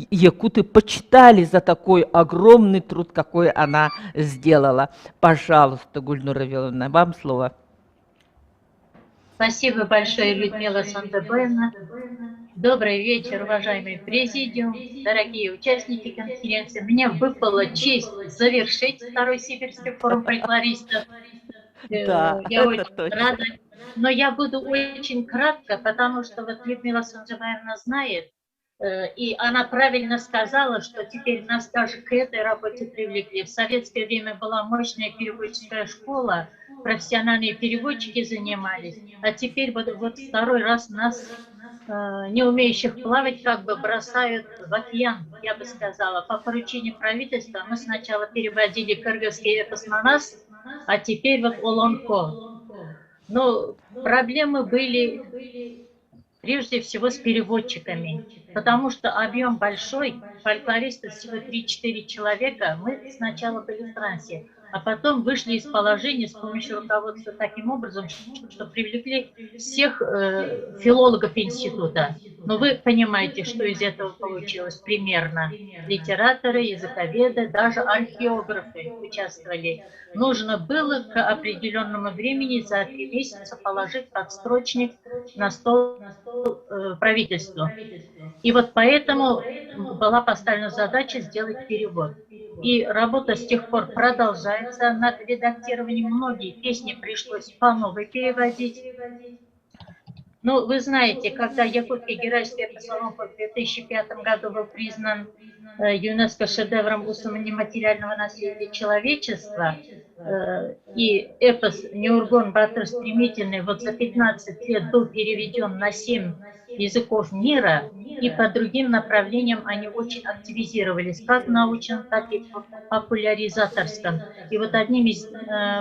якуты почитали за такой огромный труд, какой она сделала. Пожалуйста, Гульнур Равиловна, вам слово. Спасибо большое, Людмила Сандыбаевна. Добрый вечер, уважаемый президиум, дорогие участники конференции. Мне выпала честь завершить второй Сибирский форум фольклористов. Да, я очень рада. Но я буду очень кратко, потому что вот Людмила Сандыбаевна знает, и она правильно сказала, что теперь нас даже к этой работе привлекли. В советское время была мощная переводческая школа, профессиональные переводчики занимались, а теперь вот второй раз нас, не умеющих плавать, как бы бросают в океан, я бы сказала. По поручению правительства мы сначала переводили кыргызский эпос на нас, а теперь вот Олонко. Но проблемы были прежде всего с переводчиками, потому что объем большой, фольклористов всего 3-4 человека. Мы сначала были в трансе, а потом вышли из положения с помощью руководства таким образом, что привлекли всех филологов института. Но вы понимаете, что из этого получилось примерно. Литераторы, языковеды, даже археографы участвовали. Нужно было к определенному времени за 3 месяца положить подстрочник на стол правительству. И вот поэтому была поставлена задача сделать перевод. И работа с тех пор продолжается над редактированием. Многие песни пришлось по новой переводить. Ну, вы знаете, когда Якутский геройский эпос Олонхо в 2005 году был признан ЮНЕСКО шедевром устного нематериального наследия человечества, и эпос Неургон Батыр Стремительный вот за 15 лет был переведен на 7 языков мира, и по другим направлениям они очень активизировались, как в научном, так и в популяризаторском. И вот одним из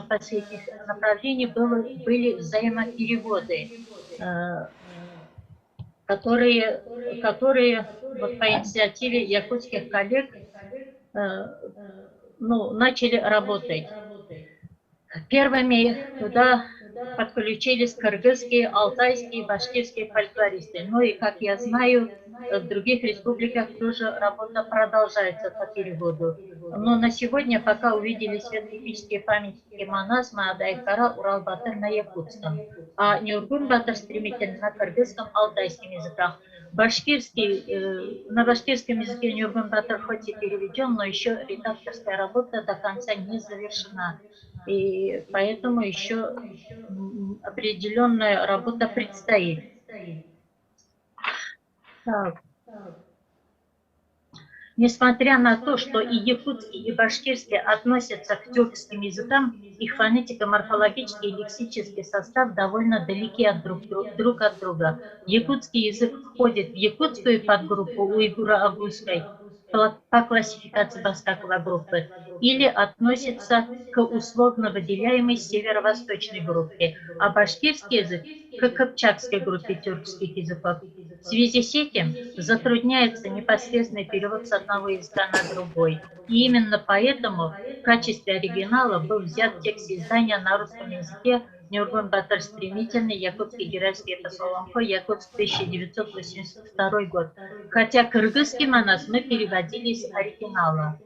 последних направлений были взаимопереводы, которые вот по инициативе якутских коллег начали работать. Первыми туда подключились кыргызские, алтайские, башкирские фольклористы. Ну и, как я знаю, в других республиках тоже работа продолжается по переводу. Но на сегодня пока увидели свет эпические памятники Манас, Маадайкара, Урал-Батыр на якутском, а Нюргун Батыр Стремительный на кыргызском, алтайском языках. На башкирском языке Нюргун Батыр хоть и переведен, но еще редакторская работа до конца не завершена. И поэтому еще определенная работа предстоит. Так. Несмотря на то, что и якутский, и башкирский относятся к тюркским языкам, их фонетико-морфологический и лексический состав довольно далеки друг от друга. Якутский язык входит в якутскую подгруппу уйгуро-агульской по классификации Баскакова группы или относится к условно выделяемой северо-восточной группе, а башкирский язык к кыпчакской группе тюркских языков. В связи с этим затрудняется непосредственный перевод с одного языка на другой. И именно поэтому в качестве оригинала был взят текст издания на русском языке Нюргун Батыр Стремительный, Якутский геройский эпос Олонхо, Якутск, 1982 год. Хотя кыргызский манас мы переводили из оригинала.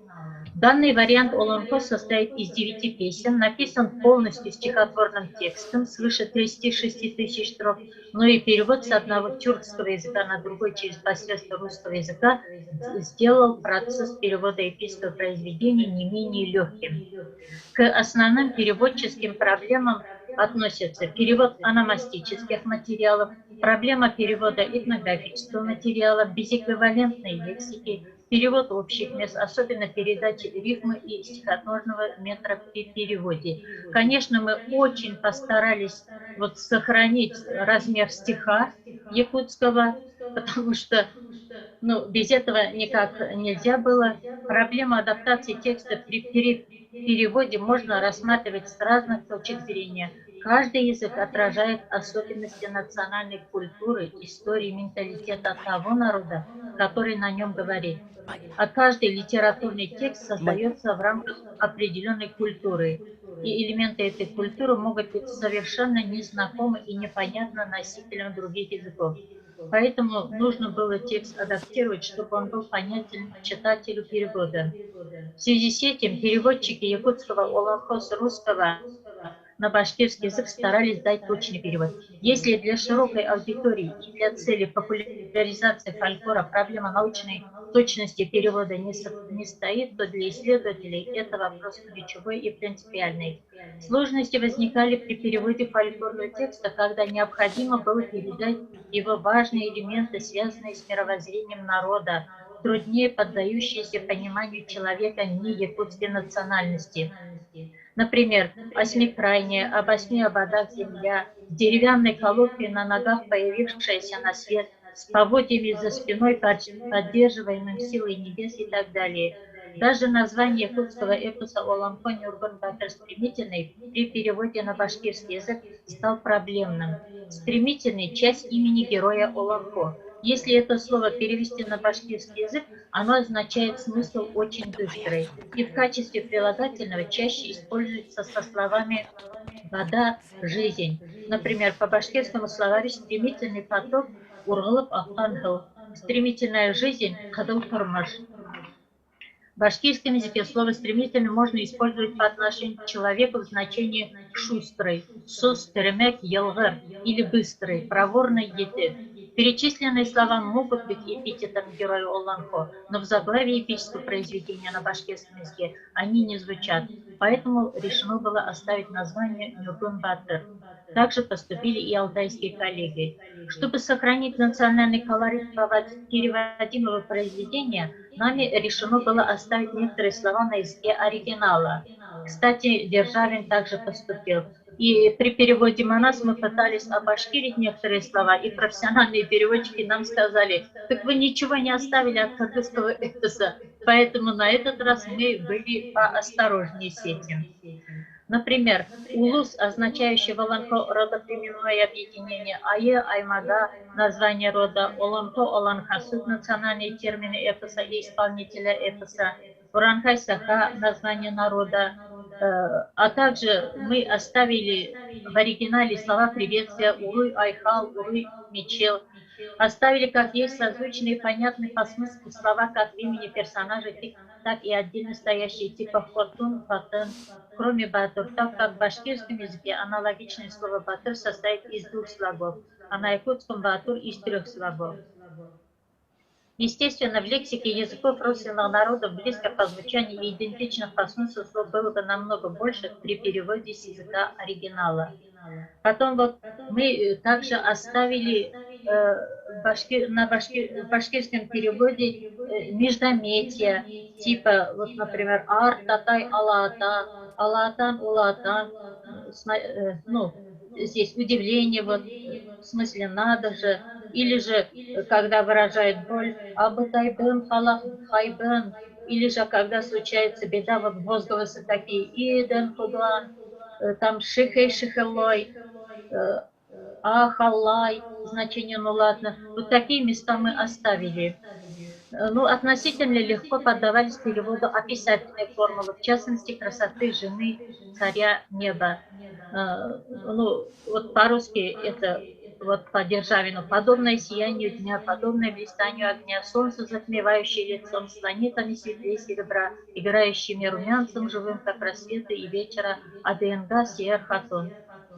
Данный вариант Олонхо состоит из 9 песен, написан полностью стихотворным текстом, свыше 36 тысяч строк, но и перевод с одного тюркского языка на другой через посредство русского языка сделал процесс перевода эпического произведения не менее легким. К основным переводческим проблемам относятся перевод ономастических материалов, проблема перевода этнографического материала, безэквивалентной лексики, перевод общих мест, особенно передачи рифмы и стихотворного метра при переводе. Конечно, мы очень постарались сохранить размер стиха якутского, потому что без этого никак нельзя было. Проблему адаптации текста при переводе можно рассматривать с разных точек зрения. Каждый язык отражает особенности национальной культуры, истории, менталитета того народа, который на нем говорит. А каждый литературный текст создается в рамках определенной культуры. И элементы этой культуры могут быть совершенно незнакомы и непонятны носителям других языков. Поэтому нужно было текст адаптировать, чтобы он был понятен читателю перевода. В связи с этим переводчики якутского Олонхо с русского на башкирский язык старались дать точный перевод. Если для широкой аудитории и для цели популяризации фольклора проблема научной точности перевода не стоит, то для исследователей это вопрос ключевой и принципиальный. Сложности возникали при переводе фольклорного текста, когда необходимо было передать его важные элементы, связанные с мировоззрением народа, труднее поддающиеся пониманию человека не якутской национальности. Например, осьмикрайняя, об 8 ободах земля, с деревянной колодкой на ногах, появившаяся на свет, с поводьями за спиной, поддерживаемым силой небес и так далее. Даже название якутского эпоса Олонхо Нюргун Батыр Стремительный при переводе на башкирский язык стал проблемным. Стремительный – часть имени героя Олонхо. Если это слово перевести на башкирский язык, оно означает смысл очень быстрый. И в качестве прилагательного чаще используется со словами «вода», «жизнь». Например, по башкирскому словарю «стремительный поток» ургылып аккан һыу, стремительная жизнь, кадыл тормыш. В башкирском языке слово «стремительно» можно использовать по отношению к человеку в значении «шустрый», «сус», «теремек», «елгыр» или «быстрый», «проворный», «ети». Перечисленные слова могут быть эпитетом героя Оланхо, но в заглавии эпического произведения на башкирском языке они не звучат, поэтому решено было оставить название Нюргун Батыр. Также поступили и алтайские коллеги. Чтобы сохранить национальный колорит переводимого произведения, нами решено было оставить некоторые слова на языке оригинала. Кстати, Державин также поступил. И при переводе «Манас» мы пытались обашкирить некоторые слова, и профессиональные переводчики нам сказали: так вы ничего не оставили от кыргызского эпоса, поэтому на этот раз мы были поосторожнее с этим. Например, улус, означающий в Оланхо родоплеменное объединение, ае, аймада, название рода, Оланхо, Оланхасуд, национальные термины эпоса и исполнителя эпоса, Уранхай Саха, название народа, а также мы оставили в оригинале слова приветствия Уруй Айхал, Уруй Мичел, оставили как есть созвучные и понятные по смыслу слова как в имени персонажа, так и отдельно стоящие типа Фортун, Батын, кроме Батур, так как в башкирском языке аналогичное слово Батыр состоит из 2 слогов, а на якутском Батур из 3 слогов. Естественно, в лексике языков родственных народов близко по звучанию и идентичных по смыслу слов было бы намного больше при переводе с языка оригинала. Потом вот мы также оставили в башкирском переводе междометия, типа, вот, например, Ар, Татай, Алаата, Алаатан, Улаатан, ну, здесь удивление, вот, в смысле надо же, или же, когда выражает боль, Абытайбын, Халахайбын, или же, когда случается беда, вот возгласы такие, Иден, Худан, там Шихей, Шихелой, Ахаллай, значение ну ладно. Вот такие места мы оставили. Ну, относительно легко поддавались переводу описательной формулы, в частности, красоты жены царя неба. Ну, вот по-русски это вот по Державину. Подобное сиянию дня, подобное блистанию огня, солнце, затмевающее лицом, с планетами светлее серебра, играющими румянцем живым, как рассветы и вечера, Аденга Сиер Хатун.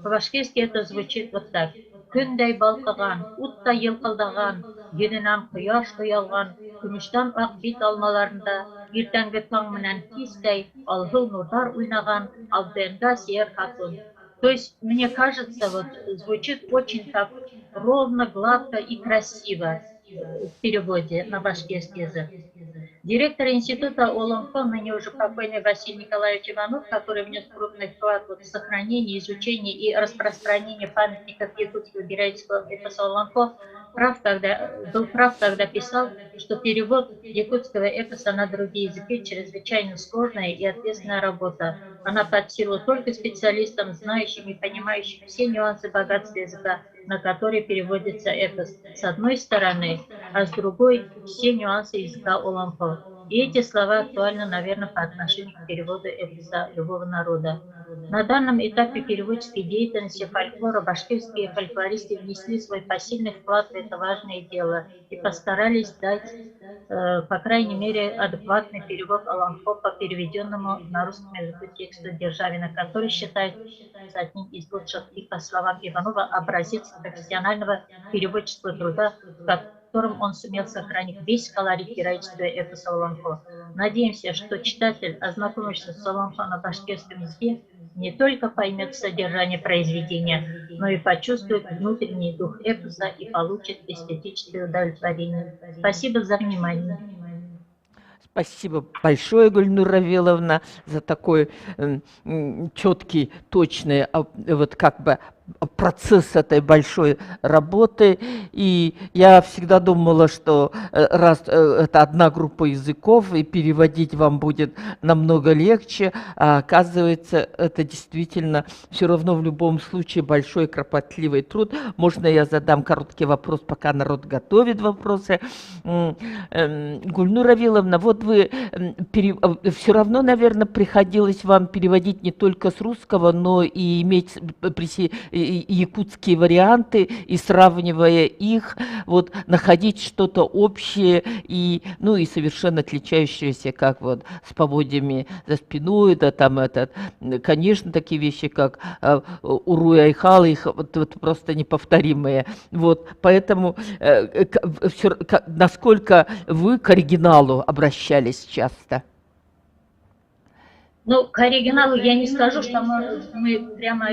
По-башкирски это звучит вот так. Күндәй балкыган, уттай йылкылдаган, йөненән кояш оялган, көмештән ак бит алмаларында, иртәнге таң менән кистәй, алһыл нурдар уйнаган, Аденга Сиер Хатун. То есть, мне кажется, вот звучит очень так ровно, гладко и красиво в переводе на башкирский язык. Директор института Оланхо, ныне уже покойный Василий Николаевич Иванов, который внес крупный вклад в сохранение, изучение и распространение памятников якутского героического эпоса Оланхо, был прав, когда писал, что перевод якутского эпоса на другие языки чрезвычайно сложная и ответственная работа. Она под силу только специалистам, знающим и понимающим все нюансы богатства языка, на который переводится эпос, с одной стороны, а с другой – все нюансы языка Оланхо. И эти слова актуальны, наверное, по отношению к переводу эпоса любого народа. На данном этапе переводческой деятельности фольклора башкирские фольклористы внесли свой посильный вклад в это важное дело и постарались дать, по крайней мере, адекватный перевод Оланхо по переведенному на русском языке тексту Державина, который считается одним из лучших и, по словам Иванова, образец профессионального переводческого труда, в котором он сумел сохранить весь колорит героического эпоса Оланхо. Надеемся, что читатель, ознакомившись с Оланхо на башкирском языке, не только поймет содержание произведения, но и почувствует внутренний дух эпоса и получит эстетическое удовлетворение. Спасибо за внимание. Спасибо большое, Гульнур Равиловна, за такой четкий, точный вот как бы процесс этой большой работы. И я всегда думала, что раз это одна группа языков, и переводить вам будет намного легче, а оказывается, это действительно все равно в любом случае большой кропотливый труд. Можно я задам короткий вопрос, пока народ готовит вопросы? Гульнур Равиловна, вот вы все равно, наверное, приходилось вам переводить не только с русского, но и иметь при якутские варианты и сравнивая их, вот находить что-то общее и, ну, и совершенно отличающееся, как вот с поводьями за спиной, да, там этот, конечно, такие вещи, как Уруй Айхал, их вот просто неповторимые. Вот, поэтому насколько вы к оригиналу обращались часто? Ну, к оригиналу я не скажу, что мы прямо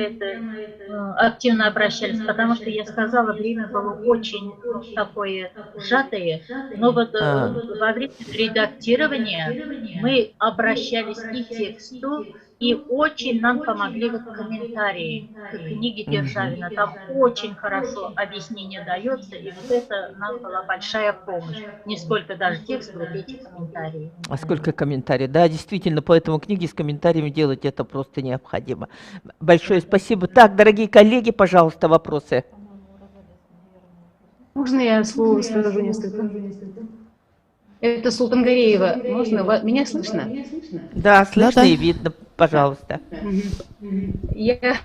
активно обращались, потому что я сказала, время было очень такое сжатое, но вот во время редактирования мы обращались и к тексту, и очень нам помогли вот комментарии к книге Державина. Там очень хорошо объяснение дается, и вот это нам была большая помощь. Не сколько даже текст, вот эти комментарии. А сколько комментариев? Да, действительно, поэтому книги с комментариями делать это просто необходимо. Большое спасибо. Так, дорогие коллеги, пожалуйста, вопросы. Можно я слово скажу несколько? Это Султангареева. Можно? Меня слышно? Да, слышно и видно. Пожалуйста. Я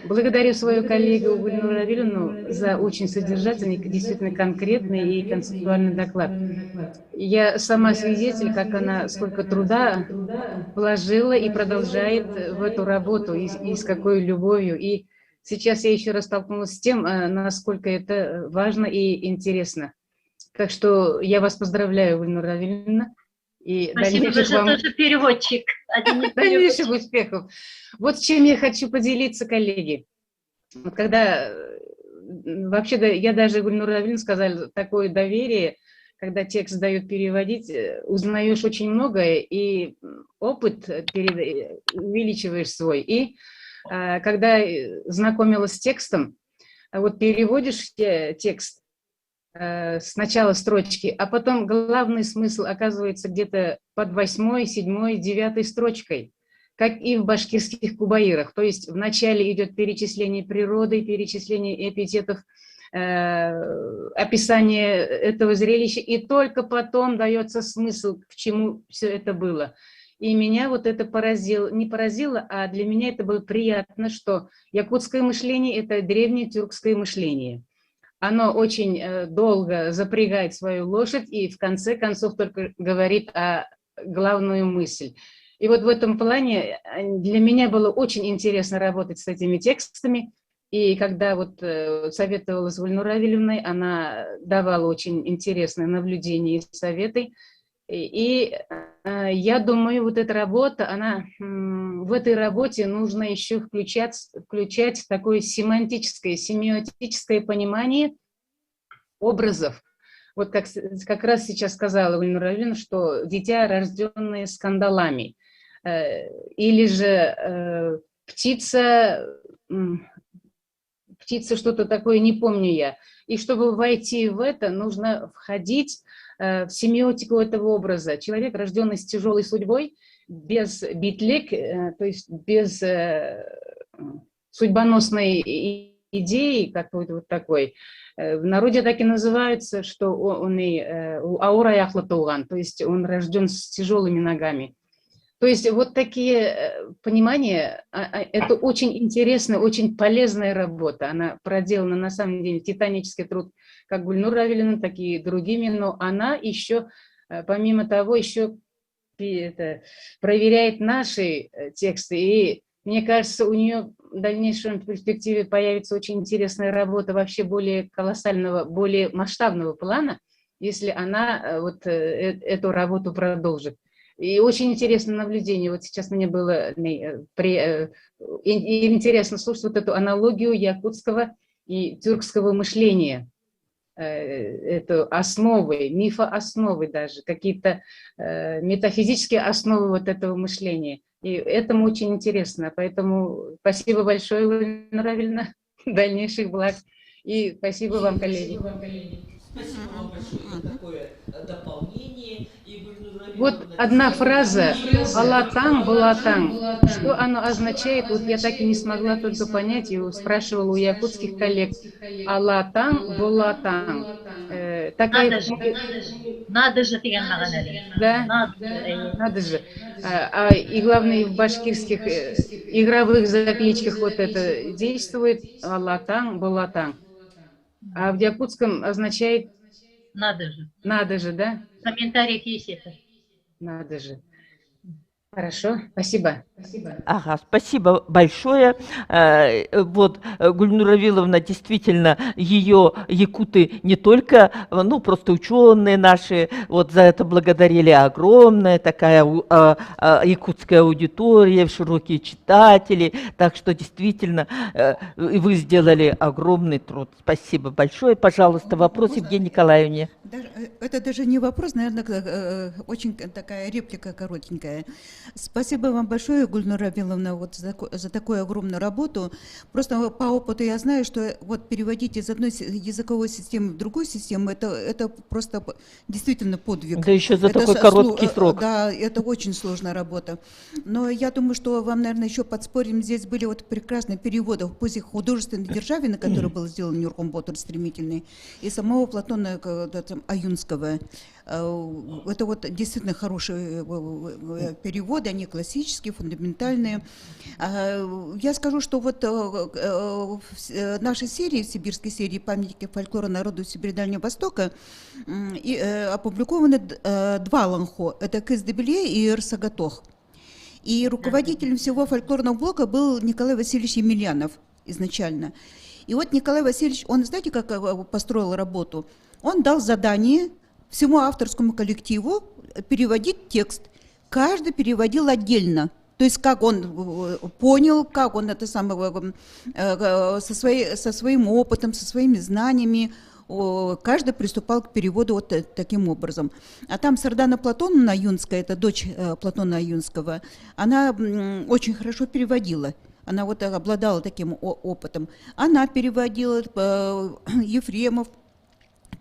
благодарю свою коллегу Гульнуру Равильевну за очень содержательный, действительно конкретный и концептуальный доклад. Я сама свидетель, как она сколько труда вложила и продолжает в эту работу, и с какой любовью. И сейчас я еще раз столкнулась с тем, насколько это важно и интересно. Так что я вас поздравляю, Гульнура Равильевна. И спасибо, вы же тоже переводчик. Дальнейших успехов. Вот с чем я хочу поделиться, коллеги. Вот когда, вообще, я даже Гульнура Равильевна сказала, такое доверие, когда текст дают переводить, узнаешь очень многое, и опыт увеличиваешь свой. И когда знакомилась с текстом, вот переводишь текст, сначала строчки, а потом главный смысл оказывается где-то под 8, 7, 9 строчкой, как и в башкирских кубаирах. То есть вначале идет перечисление природы, перечисление эпитетов, описание этого зрелища, и только потом дается смысл, к чему все это было. И меня вот это поразило, не поразило, а для меня это было приятно, что якутское мышление – это древнее тюркское мышление. Оно очень долго запрягает свою лошадь и в конце концов только говорит главную мысль. И вот в этом плане для меня было очень интересно работать с этими текстами. И когда вот советовалась с Гульнурой Равильевной, она давала очень интересные наблюдения и советы. И я думаю, вот эта работа, в этой работе нужно еще включать такое семантическое, семиотическое понимание образов. Вот как раз сейчас сказала Гульнура Равильевна, что дитя, рожденное скандалами, или же птица что-то такое, не помню я. И чтобы войти в это, нужно входить в семиотику этого образа. Человек, рожденный с тяжелой судьбой, без битлик, то есть без судьбоносной идеи, какой-то вот такой. В народе так и называется, что он и аура яхлатуган, то есть он рожден с тяжелыми ногами. То есть вот такие понимания, это очень интересная, очень полезная работа. Она проделана на самом деле титанический труд, как Гульнура Равильевна, так и другими, но она еще, помимо того, еще проверяет наши тексты. И мне кажется, у нее в дальнейшем перспективе появится очень интересная работа вообще более колоссального, более масштабного плана, если она вот эту работу продолжит. И очень интересное наблюдение. Вот сейчас мне было интересно слушать вот эту аналогию якутского и тюркского мышления. Это основы, мифоосновы даже, какие-то метафизические основы вот этого мышления. И этому очень интересно. Поэтому спасибо большое, Гульнура Равильевна, дальнейших благ. И спасибо вам, коллеги. Спасибо вам большое за такое дополнение. Вот одна фраза «Алатан, Булатан». Что оно означает, вот я так и не смогла только понять, и спрашивала у якутских коллег. «Алатан, Булатан». такая... Надо же, Тиган Маганали. Да? Надо же. И главное, в башкирских игровых закличках вот это действует Алатан, Балатан. А в якутском означает... Надо же. Надо же, да? В комментариях есть это. Надо же. Хорошо, спасибо. Ага, спасибо большое. Вот Гульнура Виловна, действительно, ее якуты не только, ну, просто ученые наши, вот за это благодарили огромная такая якутская аудитория, широкие читатели, так что действительно вы сделали огромный труд. Спасибо большое. Пожалуйста, вопрос Евгении Николаевне. Это даже не вопрос, наверное, очень такая реплика коротенькая. Спасибо вам большое, Гульнура Виловна, вот за такую огромную работу. Просто по опыту я знаю, что вот переводить из одной языковой системы в другую систему, это просто действительно подвиг. Да еще за такой короткий срок. Да, это очень сложная работа. Но я думаю, что вам, наверное, еще подспорим. Здесь были вот прекрасные переводы в позе художественной Державина, который был сделан Нюрком Ботер стремительный, и самого Платона Аюнского. Это вот действительно хорошие переводы, они классические, фундаментальные. Я скажу, что вот в нашей серии, в сибирской серии «Памятники фольклора народу Сибири и Дальнего Востока» опубликованы два ланхо. Это Кыздебеле и Ирсагатох. И руководителем всего фольклорного блока был Николай Васильевич Емельянов изначально. И вот Николай Васильевич, он, знаете, как построил работу? Он дал задание всему авторскому коллективу переводить текст. Каждый переводил отдельно. То есть как он понял, как он это самое, со своим опытом, со своими знаниями, каждый приступал к переводу вот таким образом. А там Сардана Платоновна Аюнская, это дочь Платона Аюнского, она очень хорошо переводила. Она вот обладала таким опытом. Она переводила, Ефремов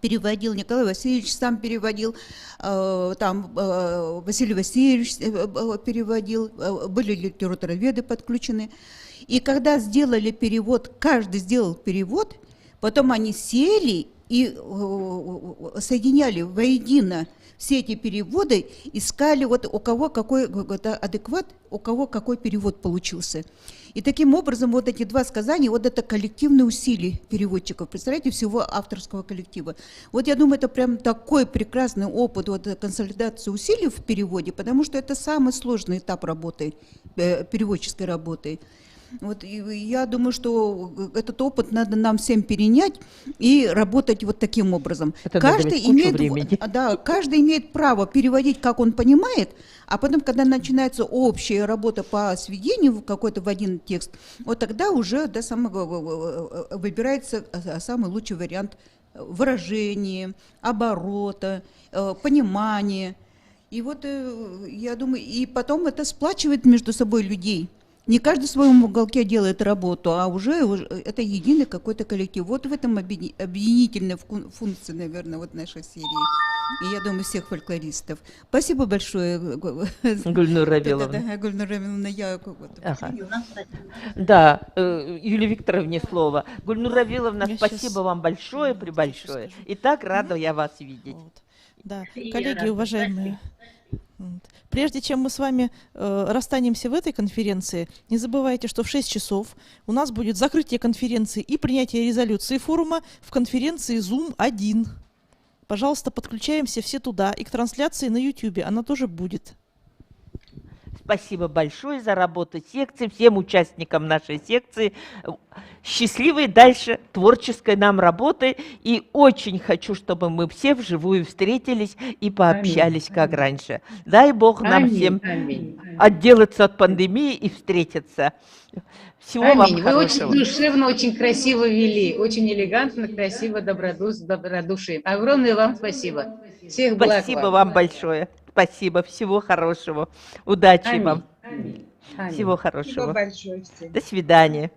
переводил, Николай Васильевич сам переводил, там Василий Васильевич переводил, были литературоведы подключены. И когда сделали перевод, каждый сделал перевод, потом они сели и соединяли воедино все эти переводы, искали вот у кого какой адекват, у кого какой перевод получился. И таким образом вот эти два сказания, вот это коллективные усилия переводчиков, представляете, всего авторского коллектива. Вот я думаю, это прям такой прекрасный опыт вот, консолидации усилий в переводе, потому что это самый сложный этап работы, переводческой работы. Вот, и я думаю, что этот опыт надо нам всем перенять и работать вот таким образом. Каждый имеет право переводить, как он понимает, а потом, когда начинается общая работа по сведению какой-то в один текст, вот тогда уже выбирается самый лучший вариант выражения, оборота, понимания. И вот я думаю, и потом это сплачивает между собой людей. Не каждый в своем уголке делает работу, а уже это единый какой-то коллектив. Вот в этом объединительная функция, наверное, вот нашей серии. И я думаю, всех фольклористов. Спасибо большое, Гульнура Виловна. Да, Гульнура Виловна, Да, Юлии Викторовне слово. Гульнура Виловна, спасибо вам большое, пребольшое. И так рада я вас видеть. Да, коллеги, уважаемые. Прежде чем мы с вами расстанемся в этой конференции, не забывайте, что в 6 часов у нас будет закрытие конференции и принятие резолюции форума в конференции Zoom 1. Пожалуйста, подключаемся все туда и к трансляции на YouTube, она тоже будет. Спасибо большое за работу секции, всем участникам нашей секции. Счастливой дальше творческой нам работы. И очень хочу, чтобы мы все вживую встретились и пообщались, как раньше. Дай Бог нам всем отделаться от пандемии и встретиться. Всего вам хорошего. Вы очень душевно, очень красиво вели, очень элегантно, красиво, добродушие. Огромное вам спасибо. Всех благ. Спасибо вам большое. Спасибо, всего хорошего. Удачи вам. Всего хорошего. Спасибо большое всем. До свидания.